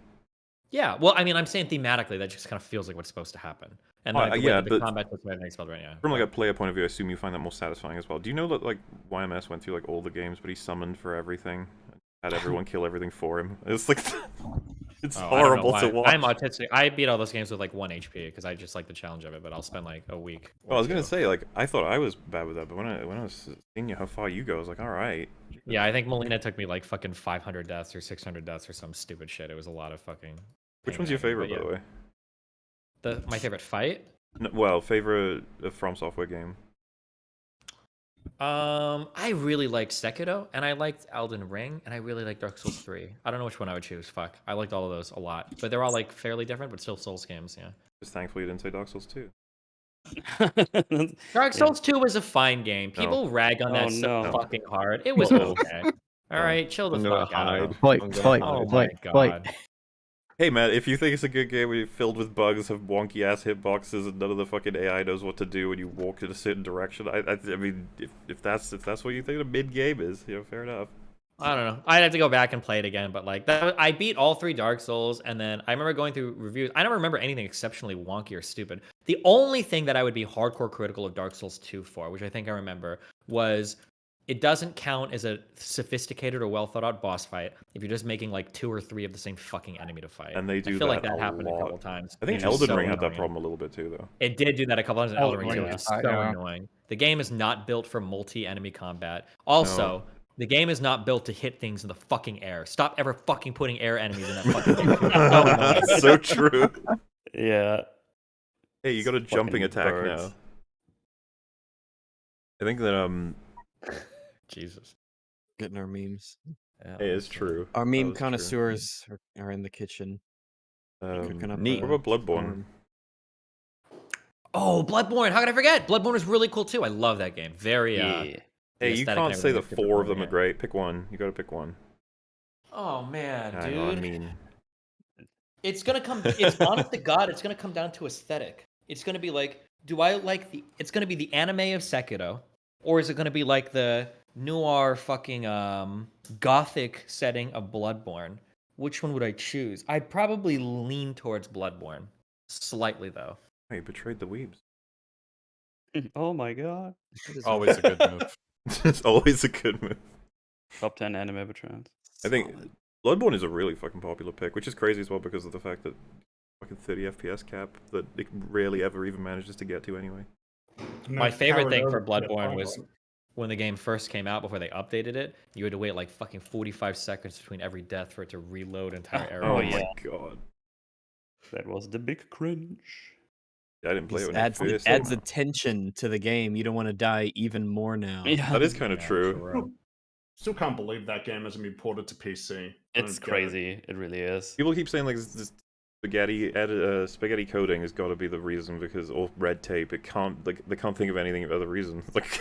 Yeah, well, I mean, I'm saying thematically that just kind of feels like what's supposed to happen, and the combat just makes it right. Yeah. From like a player point of view, I assume you find that more satisfying as well. Do you know that like YMS went through like all the games, but he summoned for everything, had everyone kill everything for him? It's like it's horrible to watch. I'm autistic. I beat all those games with like 1 HP because I just like the challenge of it. But I'll spend like a week. Well, I was gonna say like I thought I was bad with that, but when I was seeing how far you go, I was like, all right. Yeah, I think Molina took me like fucking 500 deaths or 600 deaths or some stupid shit. It was a lot of fucking. Which one's your favorite, by the way? My favorite fight? No, well, favorite From Software game. I really liked Sekiro, and I liked Elden Ring, and I really liked Dark Souls 3. I don't know which one I would choose. Fuck, I liked all of those a lot, but they're all like fairly different, but still Souls games. Yeah. Just thankfully you didn't say Dark Souls 2. Dark Souls 2 was a fine game. People rag on that so fucking hard. It was okay. All right, chill the fuck out. Oh my god. Hey man, if you think it's a good game where you're filled with bugs, have wonky ass hitboxes, and none of the fucking AI knows what to do when you walk in a certain direction, I mean, if that's what you think a mid game is, fair enough. I don't know. I'd have to go back and play it again, but like I beat all 3 Dark Souls, and then I remember going through reviews. I don't remember anything exceptionally wonky or stupid. The only thing that I would be hardcore critical of Dark Souls 2 for, which I think I remember, was it doesn't count as a sophisticated or well thought out boss fight if you're just making like 2 or 3 of the same fucking enemy to fight. And they do. I feel like that happened a couple times. I think Elden Ring had that problem a little bit too, though. It did do that a couple times in Elden Ring too. It's so annoying. The game is not built for multi-enemy combat. Also, the game is not built to hit things in the fucking air. Stop ever fucking putting air enemies in that fucking game. That's so true. Yeah. Hey, you got a jumping attack now. I think that Jesus. Getting our memes. Yeah, it's true. Our meme connoisseurs are in the kitchen. Neat. What about Bloodborne? Oh, Bloodborne! How could I forget? Bloodborne is really cool too. I love that game. Very. Hey, you can't say the 4 of them are great. Pick one. You got to pick one. Oh man, dude. I mean, it's gonna come. It's honest to God, it's gonna come down to aesthetic. It's gonna be like, do I like the? It's gonna be the anime of Sekiro, or is it gonna be like the noir fucking gothic setting of Bloodborne? which one would I choose? I'd probably lean towards Bloodborne. Slightly, though. Hey, betrayed the weebs. Oh my god. Always a good move. It's always a good move. Top 10 anime veterans. I think Bloodborne is a really fucking popular pick, which is crazy as well because of the fact that fucking 30 FPS cap that it rarely ever even manages to get to anyway. My favorite thing for Bloodborne was when the game first came out, before they updated it, you had to wait like fucking 45 seconds between every death for it to reload entire area. Oh my god. That was the big cringe. Yeah, I didn't play it when adds, it first adds came the tension to the game. You don't want to die even more now. Yeah. That is kind of true. Still can't believe that game hasn't been ported to PC. It's crazy. It really is. People keep saying like this spaghetti coding has got to be the reason because or red tape. It can't like they can't think of anything other reason. Like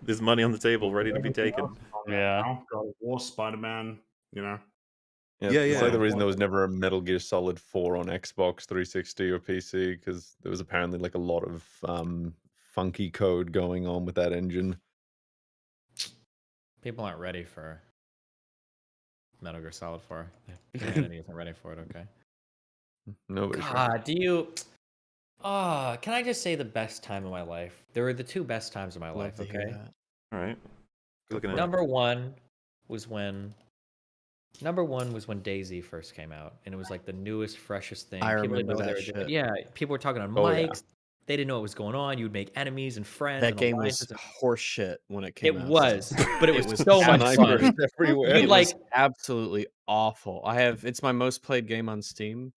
there's money on the table ready to be taken. Yeah. God of War, Spider-Man, you know. Yeah, it's like the reason there was never a Metal Gear Solid 4 on Xbox 360 or PC because there was apparently like a lot of funky code going on with that engine. People aren't ready for Metal Gear Solid 4. Humanity isn't ready for it, okay? Nobody's God, do you... Oh, can I just say the best time of my life? There were the two best times of my life, okay? All right. Number one was when Daisy first came out, and it was like the newest, freshest thing. I People didn't remember know what that they were shit. doing. Yeah, people were talking on Oh, yeah. mics. They didn't know what was going on. You would make enemies and friends. That and game alliances was and- horse shit when it came It out. was, but it was was so much snipers fun. everywhere. You'd It like was absolutely awful. It's my most played game on Steam.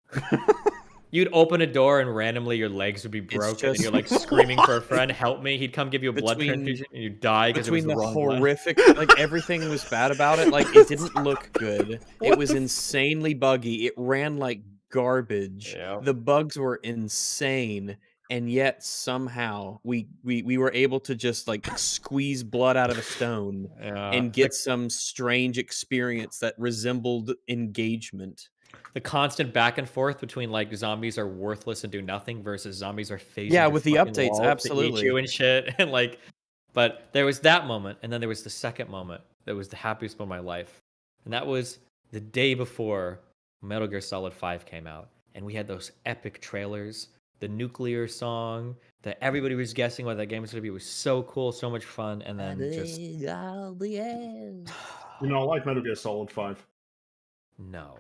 You'd open a door and randomly your legs would be broken, and you're like screaming for a friend, "Help me!" He'd come give you a blood transfusion, and you die because it was between the the wrong blood. horrific, like everything was bad about it. Like it didn't look good. It was insanely buggy. It ran like garbage. Yep. The bugs were insane, and yet somehow we were able to just like squeeze blood out of a stone and get some strange experience that resembled engagement. The constant back and forth between like zombies are worthless and do nothing versus zombies are phasing. Yeah, through with the fucking updates, walls to eat absolutely. you and shit, and like, but there was that moment, and then there was the second moment that was the happiest moment of my life, and that was the day before Metal Gear Solid 5 came out, and we had those epic trailers, the nuclear song that everybody was guessing what that game was going to be. It was so cool, so much fun, and then just You know, I like Metal Gear Solid 5. no.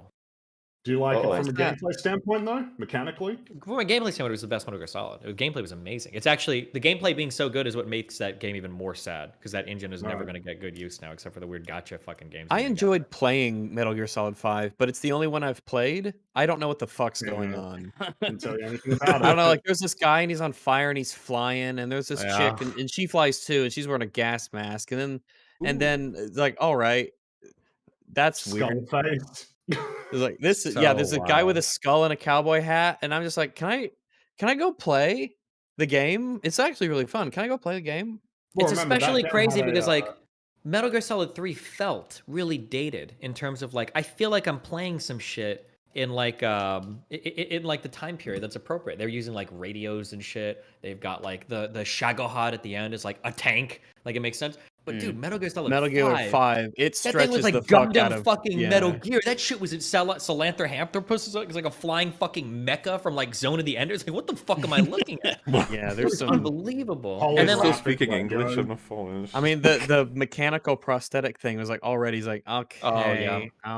Do you like it Why from a is that? gameplay standpoint, though? Mechanically? From a gameplay standpoint, it was the best Metal Gear Solid. The gameplay was amazing. It's actually the gameplay being so good is what makes that game even more sad because that engine is never Right. going to get good use now, except for the weird gotcha fucking games. I enjoyed playing Metal Gear Solid 5, but it's the only one I've played. I don't know what the fuck's going Yeah. on. Can't tell you anything about it. I don't know, like there's this guy and he's on fire and he's flying, and there's this Yeah. chick and she flies too, and she's wearing a gas mask, and then it's like, all right, that's weird. Skullface. It's like this is So there's a guy with a wild. skull and a cowboy hat, and I'm just like, can I go play the game? It's actually really fun. Can I go play the game? Well, It's remember, that especially game crazy had a, because like Metal Gear Solid 3 felt really dated in terms of like I feel like I'm playing some shit in like in like the time period that's appropriate. They're using like radios and shit. They've got like the Shagohod at the end is like a tank. Like it makes sense. But dude, Metal Gear Solid Metal Gear 5, 5, it that stretches thing was like the fuck out Gundam of fucking Metal yeah. Gear. That shit was in Salanthropus. It was like a flying fucking mecha from like Zone of the Enders. Like what the fuck am I looking at? Yeah, It there's was some unbelievable. I'm And then still like, speaking English on my phone. I mean, the mechanical prosthetic thing was like already. He's like, okay, all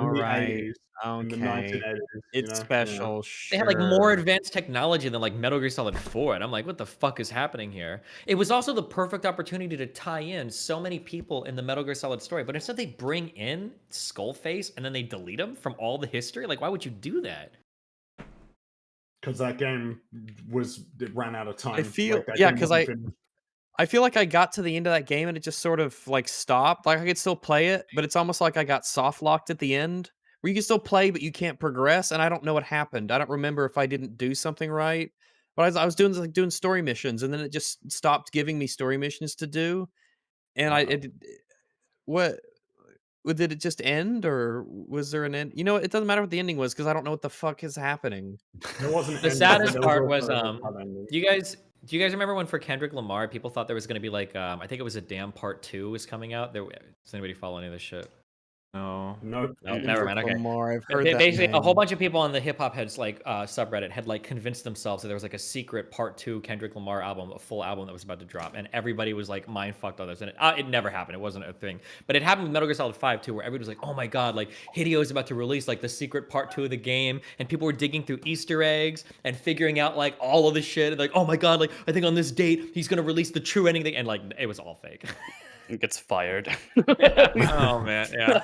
In the right, 80s, in the okay, 1980s, it's you know? special. they had like more sure. advanced technology than like Metal Gear Solid 4, and I'm like, what the fuck is happening here? It was also the perfect opportunity to tie in so many people in the Metal Gear Solid story, but instead they bring in Skullface and then they delete him from all the history. Like, why would you do that? Because that game it ran out of time. I feel Like, that yeah, game because wasn't finished. I feel like I got to the end of that game and it just sort of like stopped. Like I could still play it, but it's almost like I got soft locked at the end where you can still play, but you can't progress. And I don't know what happened. I don't remember if I didn't do something right. But I was doing story missions, and then it just stopped giving me story missions to do. And what did it just end, or was there an end? You know, it doesn't matter what the ending was because I don't know what the fuck is happening. There wasn't The ending, saddest there part was also a fun ending. do you guys remember when for Kendrick Lamar people thought there was going to be like I think it was a Damn Part 2 was coming out? Does anybody follow any of this shit? No. No. No, never mind. Okay. Lamar, I've heard that Basically, a whole name. bunch of people on the hip hop heads like subreddit had like convinced themselves that there was like a secret part 2 Kendrick Lamar album, a full album that was about to drop, and everybody was like mind fucked others, and it never happened. It wasn't a thing, but it happened with Metal Gear Solid 5 too, where everybody was like, oh my god, like Hideo is about to release like the secret part 2 of the game, and people were digging through Easter eggs and figuring out like all of this shit, and like, oh my god, like I think on this date he's gonna release the true ending, and like it was all fake. It gets fired. Oh man, yeah.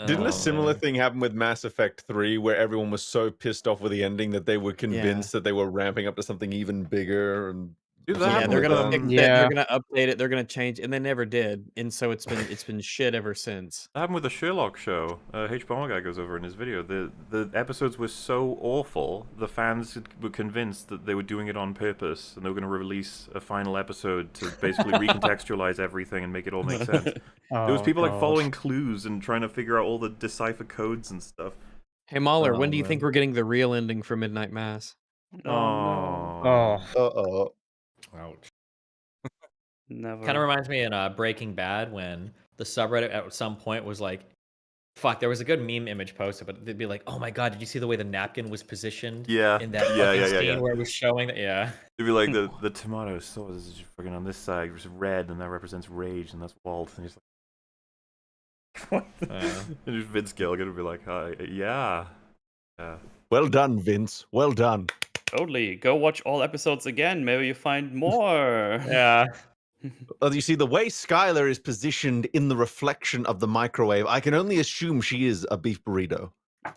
Didn't Oh, a similar man. thing happen with Mass Effect 3 where everyone was so pissed off with the ending that they were convinced that they were ramping up to something even bigger and Dude, that Yeah, happened they're with, gonna fix it. They're gonna update it. They're gonna change, and they never did. And so it's been shit ever since. That happened with the Sherlock show. H. Bomber Guy goes over in his video. The episodes were so awful, the fans were convinced that they were doing it on purpose, and they were going to release a final episode to basically recontextualize everything and make it all make sense. There was people like following clues and trying to figure out all the decipher codes and stuff. Hey Mahler, when do you man. think we're getting the real ending for Midnight Mass? Oh. Uh-oh. Ouch. Never. Kind of reminds me in Breaking Bad when the subreddit at some point was like, fuck, there was a good meme image posted, but they'd be like, oh my god, did you see the way the napkin was positioned Yeah. in that Yeah, fucking yeah, yeah, scene yeah. where it was showing that? Yeah. It'd be like the tomato sauce is fucking on this side, it's red, and that represents rage, and that's Walt, and he's like, what? And just Vince Gilligan would be like, yeah. Well done, Vince. Well done. Totally. Go watch all episodes again. Maybe you find more. Yeah. Well, you see, the way Skylar is positioned in the reflection of the microwave, I can only assume she is a beef burrito.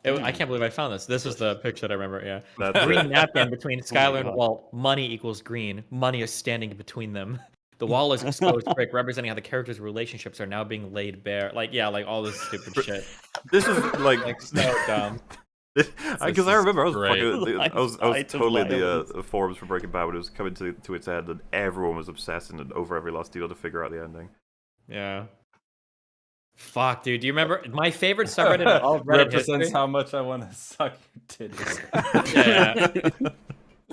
I can't believe I found this. This is the picture that I remember. Yeah. That's Green it. napkin between Oh my Skylar and God. Walt. Money equals green. Money is standing between them. The wall is exposed brick, representing how the characters' relationships are now being laid bare. Like, yeah, like all this stupid shit. This is like so dumb. Because I remember I was great. fucking, I was Light of totally in violence. the forums for Breaking Bad when it was coming to its end, and everyone was obsessing and over every last deal to figure out the ending. Yeah. Fuck, dude. Do you remember my favorite subreddit in all of Reddit Represents history? how much I want to suck your titties. Yeah.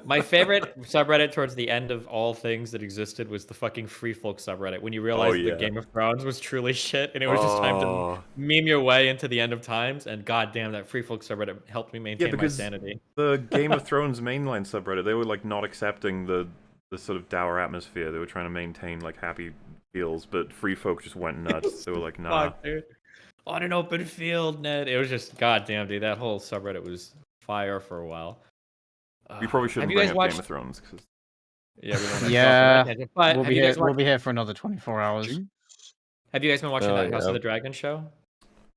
My favorite subreddit towards the end of all things that existed was the fucking Free Folk subreddit. When you realized yeah. that Game of Thrones was truly shit, and it was just time to meme your way into the end of times. And goddamn, that Free Folk subreddit helped me maintain my sanity. The Game of Thrones mainline subreddit, they were like not accepting the sort of dour atmosphere. They were trying to maintain like happy feels, but Free Folk just went nuts. They were like, nah. Fuck, dude. On an open field, Ned. It was just goddamn, dude. That whole subreddit was fire for a while. We probably shouldn't bring up Game of Thrones because yeah, we don't Yeah, but we'll have be you here. guys We'll watched... be here for another 24 hours. Have you guys been watching Oh, that House yeah. of the Dragon show?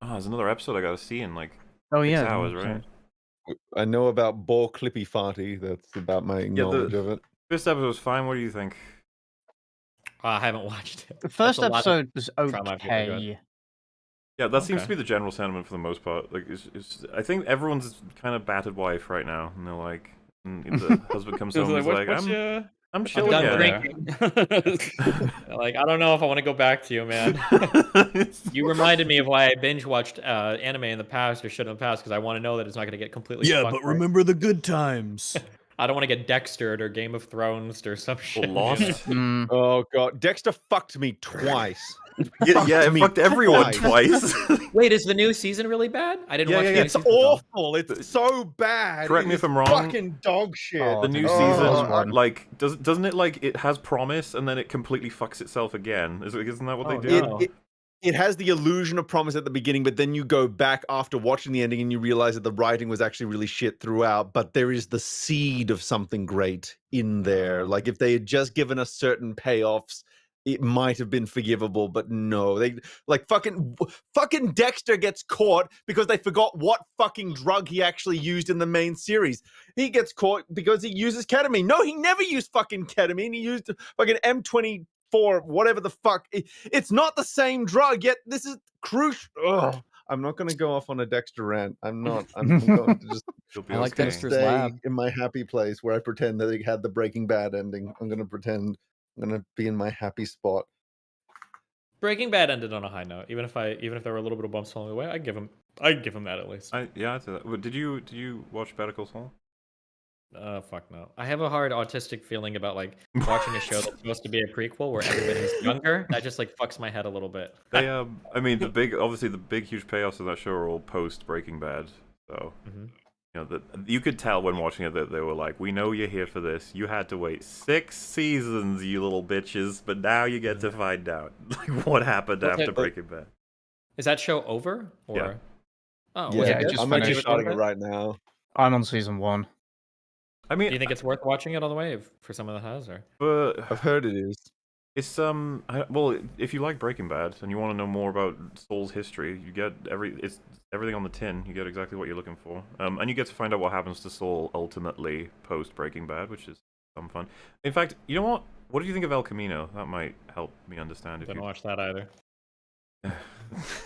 oh, there's another episode I gotta see in like Oh 6 yeah, hours, 100%. right? I know about Bore Clippy Farty. That's about my knowledge of it. First episode was fine. What do you think? I haven't watched it. The first That's a lot of episode was trauma I've got. okay. Yeah, that seems to Okay. be the general sentiment for the most part. Like, I think everyone's kind of battered wife right now, and they're like, and the husband comes home and is like, I'm I'm chilling done here. drinking. Like, I don't know if I want to go back to you, man. You reminded me of why I binge watched anime in the past or shit in the past because I want to know that it's not going to get completely. Yeah, fucked but right. remember the good times. I don't want to get Dextered or Game of Thrones or some shit. Lost. Oh god, Dexter fucked me twice. Yeah, it me fucked everyone twice. Wait, is the new season really bad? I didn't watch the new It's season. awful. It's so bad. Correct me It if I'm is wrong. Fucking dog shit. The new season, like, doesn't it like it has promise and then it completely fucks itself again? Isn't that what they do? It has the illusion of promise at the beginning, but then you go back after watching the ending and you realize that the writing was actually really shit throughout, but there is the seed of something great in there. Like if they had just given us certain payoffs, it might have been forgivable, but no. They like fucking Dexter gets caught because they forgot what fucking drug he actually used in the main series. He gets caught because he uses ketamine. No, he never used fucking ketamine. He used fucking M24, whatever the fuck. It's not the same drug, yet this is crucial. Ugh. I'm not going to go off on a Dexter rant. I'm not. I'm going to just I like Dexter's stay Lab. in my happy place where I pretend that they had the Breaking Bad ending. I'm going to pretend I'm going to be in my happy spot. Breaking Bad ended on a high note. Even if there were a little bit of bumps along the way, I'd give him that at least. Yeah, I'd say that. But did you watch Better Call Saul? Fuck no. I have a hard autistic feeling about like watching a show that's supposed to be a prequel where everybody's younger. That just like fucks my head a little bit. They I mean obviously the big huge payoffs of that show are all post Breaking Bad. So you know that you could tell when watching it that they were like, we know you're here for this. You had to wait 6 seasons, you little bitches, but now you get to find out like what happened after Breaking Bad. Is that show over? Or Yeah. Oh, Yeah, was it I'm actually starting it right now. I'm on season 1. I mean, do you think it's worth watching it all the way for someone that has, or? But I've heard it is. It's well, if you like Breaking Bad and you want to know more about Saul's history, you get it's everything on the tin. You get exactly what you're looking for, and you get to find out what happens to Saul ultimately post Breaking Bad, which is some fun. In fact, you know what? What do you think of El Camino? That might help me understand. If Didn't you watch that either.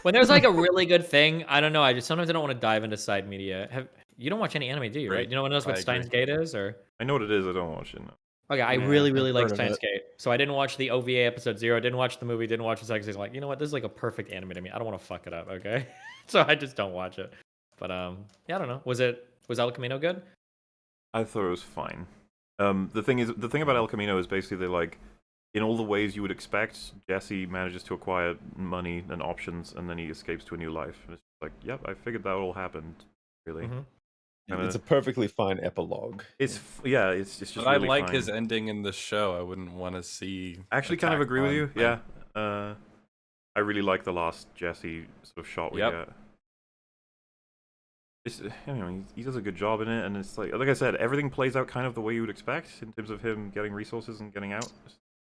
When there's like a really good thing, I don't know. Sometimes I don't want to dive into side media. You don't watch any anime, do you? Right? You know what knows what Steins Gate is, or? I know what it is. I don't watch it. No. Okay, I really like Steins Gate. So I didn't watch the OVA episode 0. Didn't watch the movie. Didn't watch the second season. Like, you know what? This is like a perfect anime to me. I don't want to fuck it up. Okay, so I just don't watch it. But yeah, I don't know. Was El Camino good? I thought it was fine. The thing about El Camino is basically like, in all the ways you would expect, Jesse manages to acquire money and options, and then he escapes to a new life. And it's like, yep, I figured that all happened. Really, it's a perfectly fine epilogue. It's just. But really I like fine. his ending in the show. I wouldn't want to see. I actually kind of agree with you. Yeah, I really like the last Jesse sort of shot we get. It's, he does a good job in it, and it's like I said, everything plays out kind of the way you would expect in terms of him getting resources and getting out.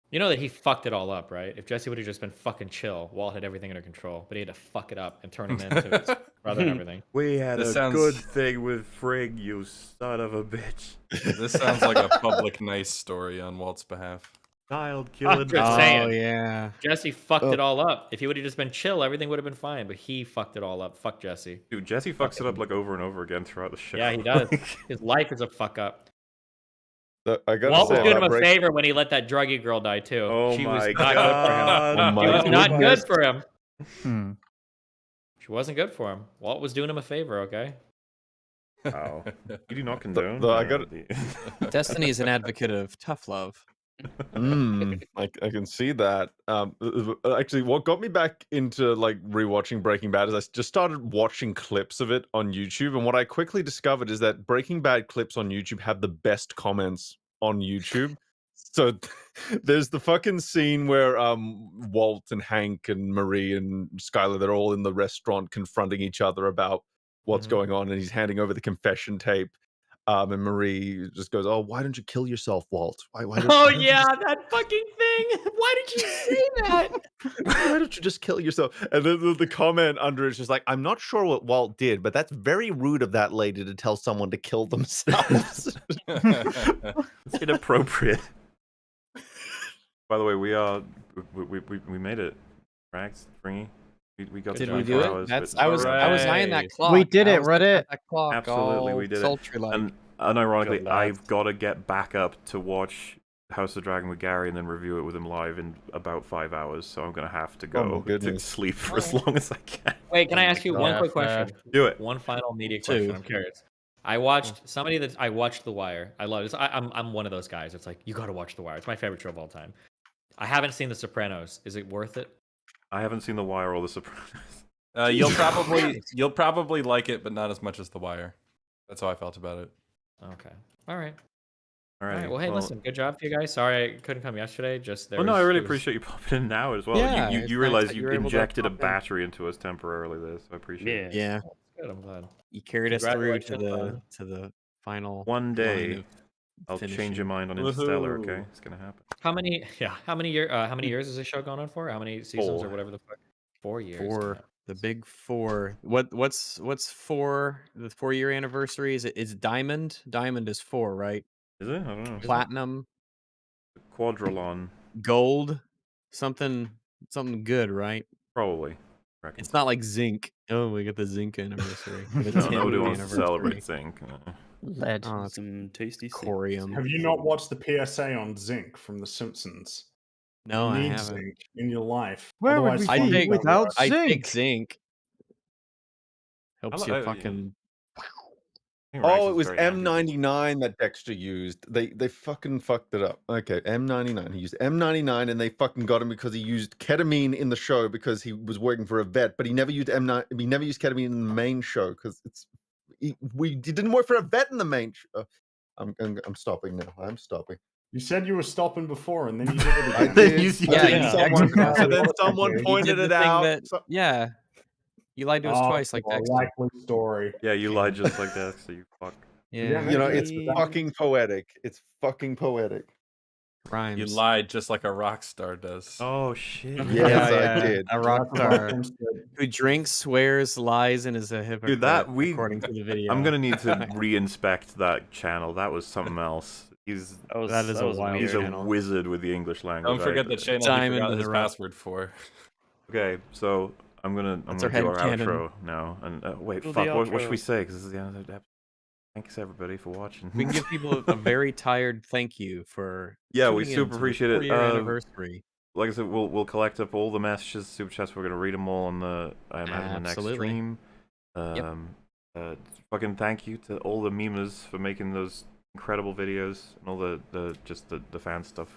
You know that he fucked it all up, right? If Jesse would have just been fucking chill, Walt had everything under control, but he had to fuck it up and turn him into his brother and everything. We had good thing with Frigg, you son of a bitch. This sounds like a public nice story on Walt's behalf. Child killing. Yeah. Jesse fucked it all up. If he would have just been chill, everything would have been fine. But he fucked it all up. Fuck Jesse. Dude, Jesse fucks it up like over and over again throughout the show. Yeah, he does. His life is a fuck up. I Walt was doing him a favor when he let that druggy girl die too. Oh she my was not God. good for him. She was not good for him. Hmm. She wasn't good for him. Walt was doing him a favor, okay? Wow. You do not condone. I got Destiny is an advocate of tough love. I can see that. Actually, what got me back into like rewatching Breaking Bad is I just started watching clips of it on YouTube, and what I quickly discovered is that Breaking Bad clips on YouTube have the best comments on YouTube. So there's the fucking scene where Walt and Hank and Marie and Skylar, they're all in the restaurant confronting each other about what's going on, and he's handing over the confession tape. And Marie just goes, "Oh, why don't you kill yourself, Walt? Why Oh yeah, that fucking thing. Why did you say that? Why don't you just kill yourself?" And then the comment under it's just like, "I'm not sure what Walt did, but that's very rude of that lady to tell someone to kill themselves." It's inappropriate. By the way, we made it. Rags, Fringy. We got. Did to we 24 do it? hours, That's but- I was eyeing that clock. We did I it, was looking Reddit. at that clock Absolutely, all we did it. sultry-like. And unironically, Good I've got to get back up to watch House of the Dragon with Gary and then review it with him live in about 5 hours. So I'm gonna have to go to sleep for as long as I can. Wait, can I ask you one quick question? Do it. One final media question. I'm curious. I watched I watched The Wire. I love it. I'm one of those guys. It's like, you got to watch The Wire. It's my favorite show of all time. I haven't seen The Sopranos. Is it worth it? I haven't seen The Wire or The Sopranos. You'll probably like it, but not as much as The Wire. That's how I felt about it. Okay. All right. All right. Well, hey, listen. Good job to you guys. Sorry I couldn't come yesterday. Just there. Well, no, I really appreciate you popping in now as well. Yeah, you it's realize nice that you you're able to injected a pop in. battery into us temporarily there, so I appreciate it. Yeah. That's good. I'm glad. You carried us through to Congratulations, the final. One day, line I'll of change finishing. your mind on Interstellar. Woohoo. Okay, it's gonna happen. How many years is this show going on for? How many seasons 4. or whatever the fuck? 4 years. Four. The big 4. What's 4? The 4-year anniversary? It's Diamond. Diamond is 4, right? Is it? I don't know. Platinum, Quadrilon, gold, something good, right? probably. Reckon. It's not like zinc. Oh, we got the zinc anniversary. The No, 10th nobody wants to anniversary. celebrate zinc. Lead. Oh, it's Some tasty corium. Have you not watched the PSA on zinc from The Simpsons? No, you I need haven't. zinc in your life. Where would Otherwise, we fun be won't without work. I take zinc? zinc. Helps I you like- fucking. Oh, it was M99 that Dexter used. They fucking fucked it up. Okay, M99. He used M99 and they fucking got him because he used ketamine in the show because he was working for a vet, but he never used he never used ketamine in the main show because he didn't work for a vet in the main show. I'm stopping now. I'm stopping. You said you were stopping before, and then you did it again. I did. So then someone pointed it out. Yeah. You lied to us twice like Dexter. Likely story. Yeah, you lied just like that, so you fuck. Yeah. You know, it's fucking poetic. It's fucking poetic. Rhymes. You lied just like a rock star does. Oh shit! Yes, I did. A rock star who drinks, swears, lies, and is a hypocrite. Dude, according to the video. I'm gonna need to re-inspect that channel. That was something else. He's a wizard with the English language. Don't forget the channel he forgot his password for. Okay, so I'm gonna do our outro now. And wait, fuck, what should we say? Because this is the end of the episode. Thanks everybody for watching. We can give people a very tired thank you for. We super appreciate it. Anniversary. Like I said, we'll collect up all the messages, super chats. We're gonna read them all on the the next stream. Fucking thank you to all the memers for making those incredible videos and all the fan stuff.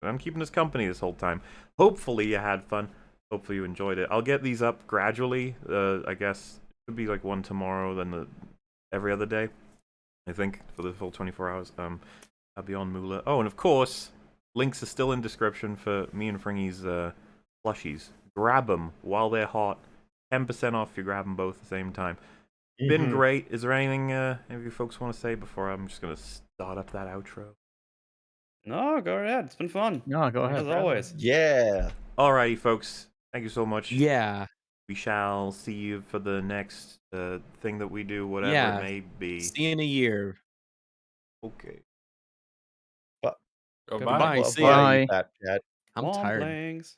I'm keeping us company this whole time. Hopefully you had fun. Hopefully you enjoyed it. I'll get these up gradually. I guess it could be like one tomorrow, then every other day. I think for the full 24 hours. I'll be on Moolah. Oh, and of course, links are still in description for me and Fringy's plushies. Grab them while they're hot. 10% off if you grab them both at the same time. Been great. Is there anything any of you folks want to say before I'm just gonna start up that outro? No, go ahead. It's been fun. No, go ahead. As always. Yeah. Alrighty, folks. Thank you so much. Yeah. We shall see you for the next thing that we do, whatever it may be. See you in a year. Okay. Goodbye. See ya. I'm tired. Thanks.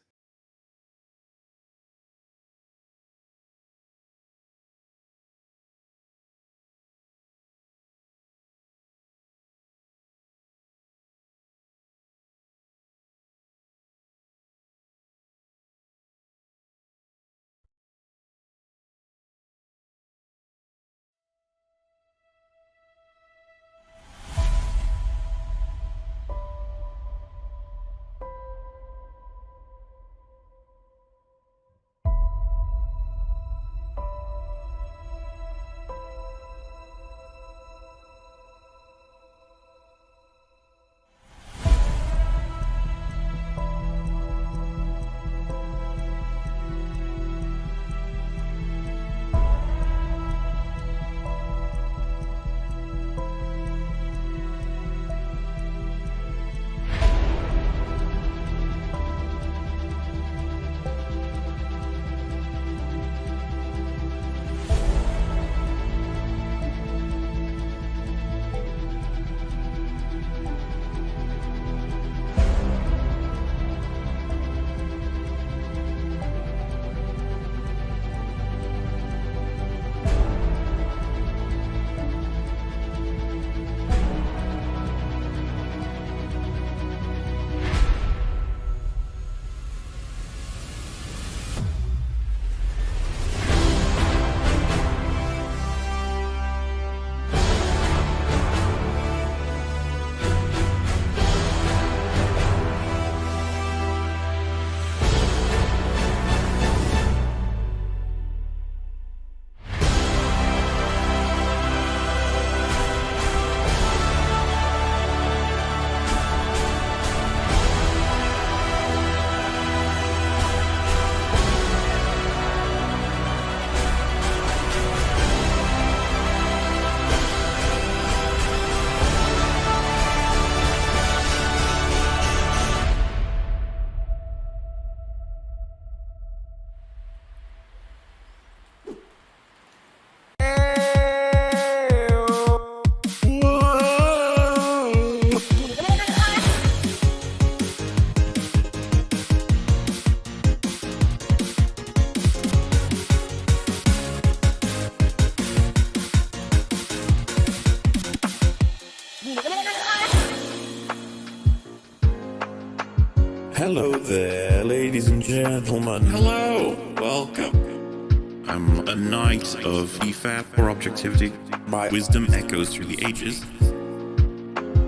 Hello there, ladies and gentlemen. Hello, welcome. I'm a knight of EFAP or objectivity. My wisdom echoes through the ages.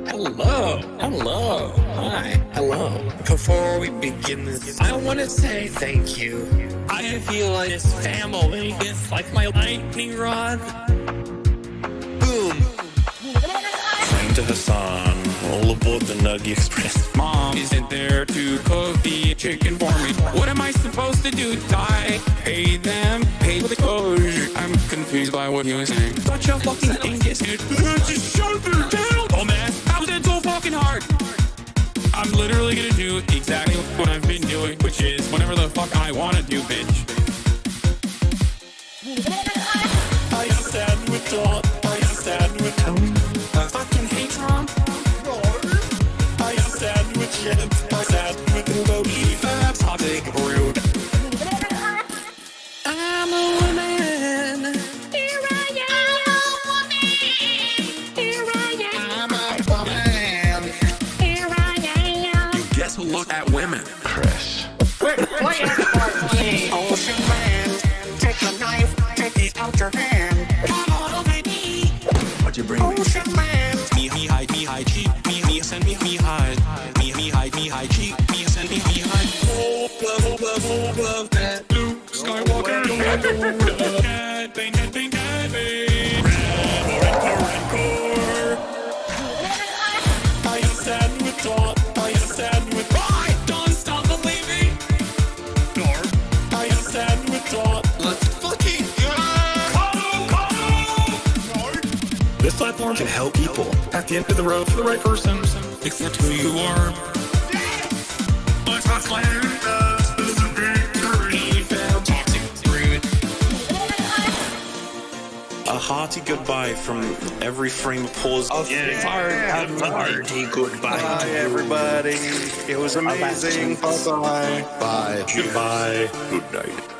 Hello, hi, hello. Before we begin this, I want to say thank you. I feel like this family is like my lightning rod. Boom. Claim to Hassan, all aboard the Nuggy Express. Mom isn't there to cook the chicken for me. What am I supposed to do? Die? Pay them? Pay the closure? I'm confused by what you were saying. Such a fucking dingus. Just shut her down! Oh man, how is it so fucking hard? I'm literally gonna do exactly what I've been doing, which is whatever the fuck I wanna do, bitch. I am sad with Dawn. I am sad with Tony. I fucking hate Trump. I am sad with Jen. I'm sad with the Loki. Toxic rude. I'm a woman. Here I am. Here I am. I'm a woman. Here I am. You guess who looked at women? Chris. Ocean man, take a knife, take it out your hand. Oh, baby. What'd you bring me? Ocean man. Me hide, cheek. Me send me hide. Me hide, cheek. Me send me hide. Oh, love, that Luke Skywalker. Dead bang. Red I am sad with Dawn. I am sad with Bye! Don't stop believing! I am sad with Dawn. Let's fucking go! This platform can help people at the end of the road for the right person. Except who you are. Let's not claim this is a victory. Toxic, rude. A hearty goodbye from every frame of pause. A hearty goodbye. Bye, everybody. It was amazing. Bye-bye. Bye. Goodbye. Good night.